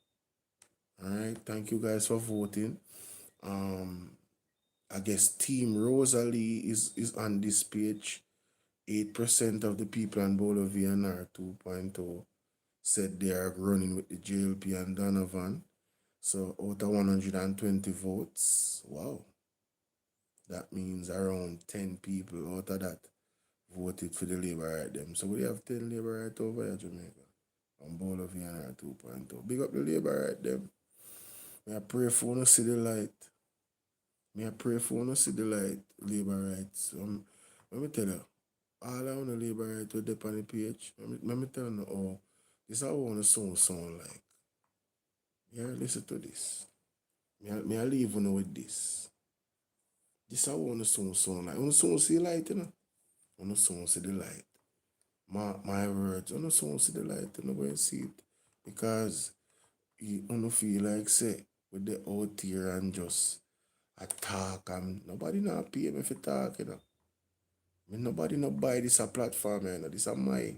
All right, thank you guys for voting. I guess Team Rosalie is on this page. 8% of the people on Bolo VNR 2.0 said they are running with the JLP and Donovan. So out of 120 votes, wow. That means around 10 people out of that voted for the Labour right them. So we have 10 Labour right over here, Jamaica. And Bolo VNR 2.0. Big up the labor right them. I pray for you to see the light. I pray for you to see the light, labor rights. Let me tell you, all I want to labor right with the on the page. Let me tell you how this is how I want to sound like. Yeah, listen to this. I leave you with this. This is how I want to sound like. I want to see the light, you know. I want to see the light. My words, I want to see the light, you know, go and see it. Because you don't feel like say with the out here and just talk and nobody not pay me for talk, you know. Nobody not buy this a platform, you know. This is my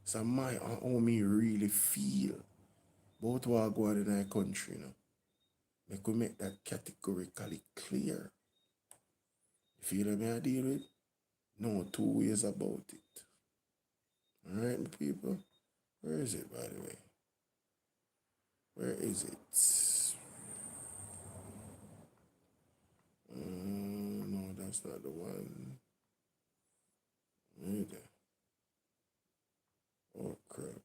how me really feel about what go on in our country, you know. We could make that categorically clear. You feel what I deal with? No two ways about it. Alright, my people? Where is it, by the way? Where is it? No, that's not the one. Right there. Oh, crap.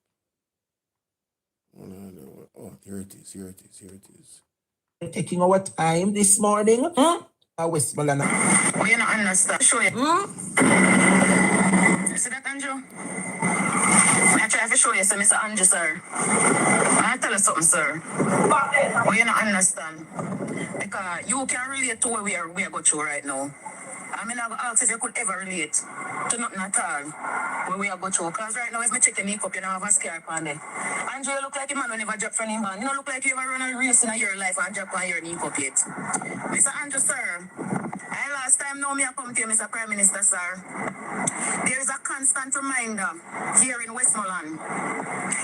Oh, here it is. Taking our time this morning. I whisper and Oh, you not understand. Show you. You see that, Andrew? I try to show you, so Mr. Andrew, sir. I tell you something, sir. Oh, you not understand. Because you can relate to where we are going through right now. I mean, I go ask if you could ever relate to nothing at all where we are going through. Because right now, if me check your makeup, you don't have a scar on there. Andrew, you look like a man who never dropped from him man. You don't look like you ever run a race in your life and drop on your makeup yet. Mr. Andrew, sir, last time now me I come to you, Mr. Prime Minister, sir. There is a constant reminder here in Westmoreland.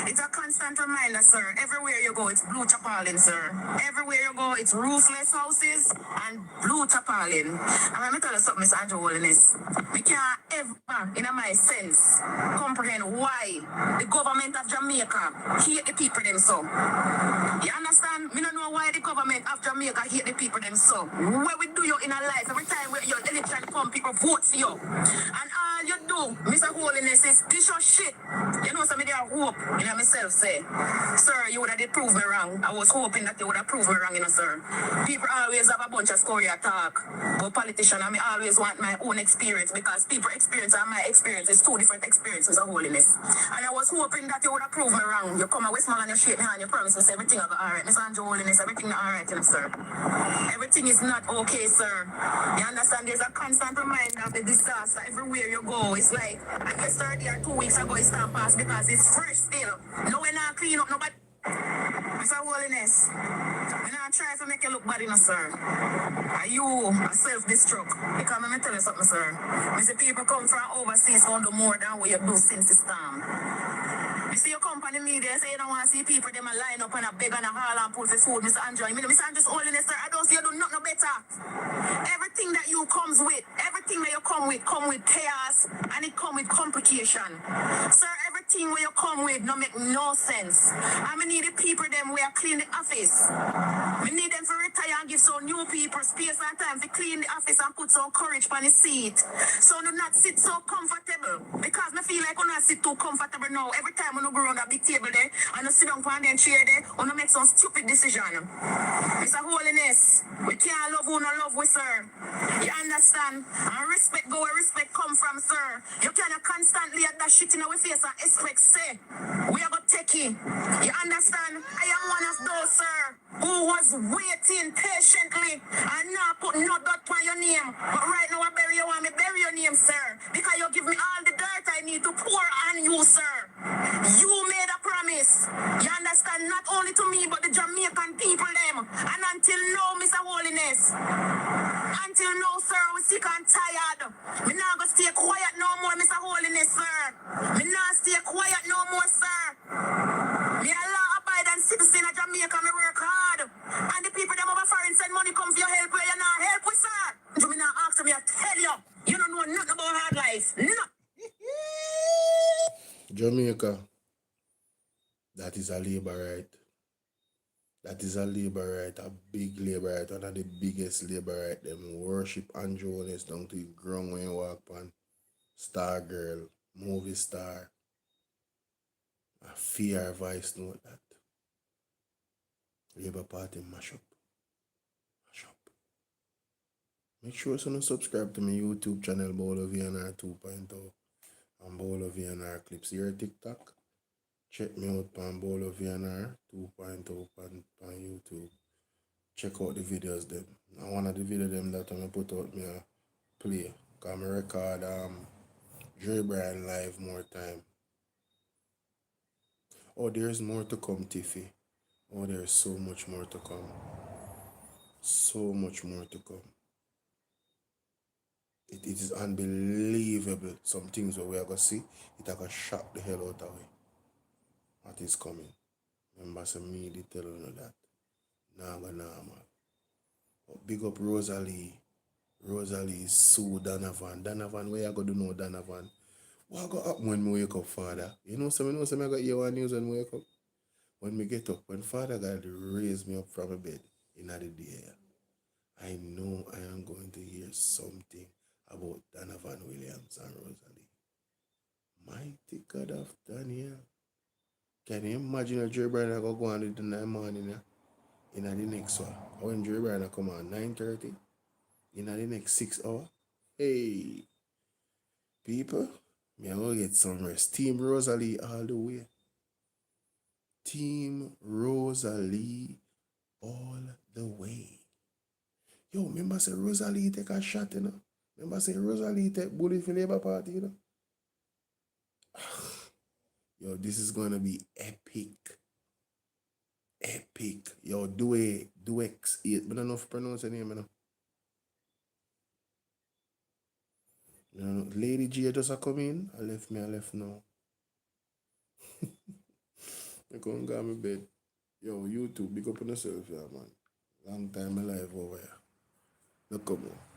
It's a constant reminder, sir. Everywhere you go, it's blue tarpaulin, sir. Everywhere you go, it's roofless houses and blue tarpaulin. And let me tell you something, Mr. Andrew Holiness. We can't ever, in my sense, comprehend why the government of Jamaica hate the people them so. You understand? Me don't know why the government of Jamaica hate the people them so. What we do you in a life, every time your election come, people vote for you. And all you do, Mr. Holiness, is this your shit. You know, some of their hope, you know, myself say, sir, you would have proved me wrong. I was hoping that you would have proved me wrong, you know, sir. People always have a bunch of story talk. But politician, I mean, always want my own experience because people experience and my experience is two different experiences of holiness. And I was hoping that you would have proved me wrong. You come away small and you shake me hand, you promise me everything will go all right. Mr. Andrew Holiness, everything is all right, you know, sir. Everything is not okay, sir. You understand? There's a constant reminder of the disaster everywhere you go. It's like, I started here 2 weeks ago, it's not past because it's fresh still. No, we're not clean up, nobody. Mr. Holiness, we're not trying to make you look bad, you know, sir. Are you a self-destruct? Because let me tell you something, sir. Mr. People come from overseas going to do more than what you do since the storm. You see your company media say you don't want to see people them a line up and a beg and a hall and pull for food, Mr. Andrew. I mean, Mr. Andrew's Holiness, sir, I don't see you do nothing better. Everything that you come with chaos and it come with complication. Sir, everything where you come with no make no sense. I mean, need the people them where clean the office. We need them to retire and give some new people space and time to clean the office and put some courage on the seat. So do not sit so comfortable. Because I feel like I not sit too comfortable now. Every time I go around that big table there and I sit down on that chair there, I make some stupid decision. Mr. Holiness, we can't love who no love we, sir. You understand? And respect go where respect come from, sir. You cannot constantly at that shit in our face and expect say we are going to take it. You understand? I am one of those, sir, who was waiting patiently and now put no dot on your name. But right now I bury you, want me bury your name, sir. Because you give me all the dirt I need to pour on you, sir. You made a promise. You understand? Not only to me, but the Jamaican people them. And until now, Mr. Holiness, until now, sir, we sick and tired. Me not gonna stay quiet no more, Mr. Holiness, sir. Me not stay quiet no more, sir. Me a law-abiding citizen of Jamaica, me work hard. And the people them over foreign send money come for your help where you not help with, sir. So me not ask me, I tell you, you don't know nothing about hard life. No. Jamaica, that is a labor right. That is a labor right, a big labor right, one of the biggest labor right. Them worship Andrew Holiness down to the ground when you walk on. Star girl, movie star. fear voice note that. Labour Party mash up. Mash up. Make sure you subscribe to my YouTube channel, Bolo VNR 2.0 and Bolo VNR Clips. Here TikTok. Check me out on Bolo VNR 2.0 on YouTube. Check out the videos them. And one of the videos them that I put out me play. Because I record Dre Bryan live more time. Oh, there's more to come, Tiffy. Oh, there's so much more to come. So much more to come. It is unbelievable. Some things where we are going to see, it are going to shock the hell out of me. What is coming? Remember, some media telling you that. Now, normal. But big up Rosalie. Rosalie sue Donovan. Donovan, where you going to do no Donovan? What going to happen when we wake up, Father? You know, some I got to hear one news when we wake up. When we get up, when Father God raise me up from a bed in the day, I know I am going to hear something about Donovan Williams and Rosalie. Mighty God of Daniel. Can you imagine a Dre Bryan go on in the morning in the next one? When Dre Bryan come on 9:30 in the next 6 hours? Hey, people, me I will get some rest. Team Rosalie all the way. Team Rosalie all the way. Yo, remember say Rosalie take a shot, you know? Remember say Rosalie take bullet for Labour Party, you know? Yo, this is gonna be epic. Epic. Yo, do X8. But I don't know if I pronounce the name, you know. You know, Lady G just a come in. I left now. I can't go to my bed. Yo, YouTube, big up on yourself, yeah, man. Long time alive over here. Look, come on.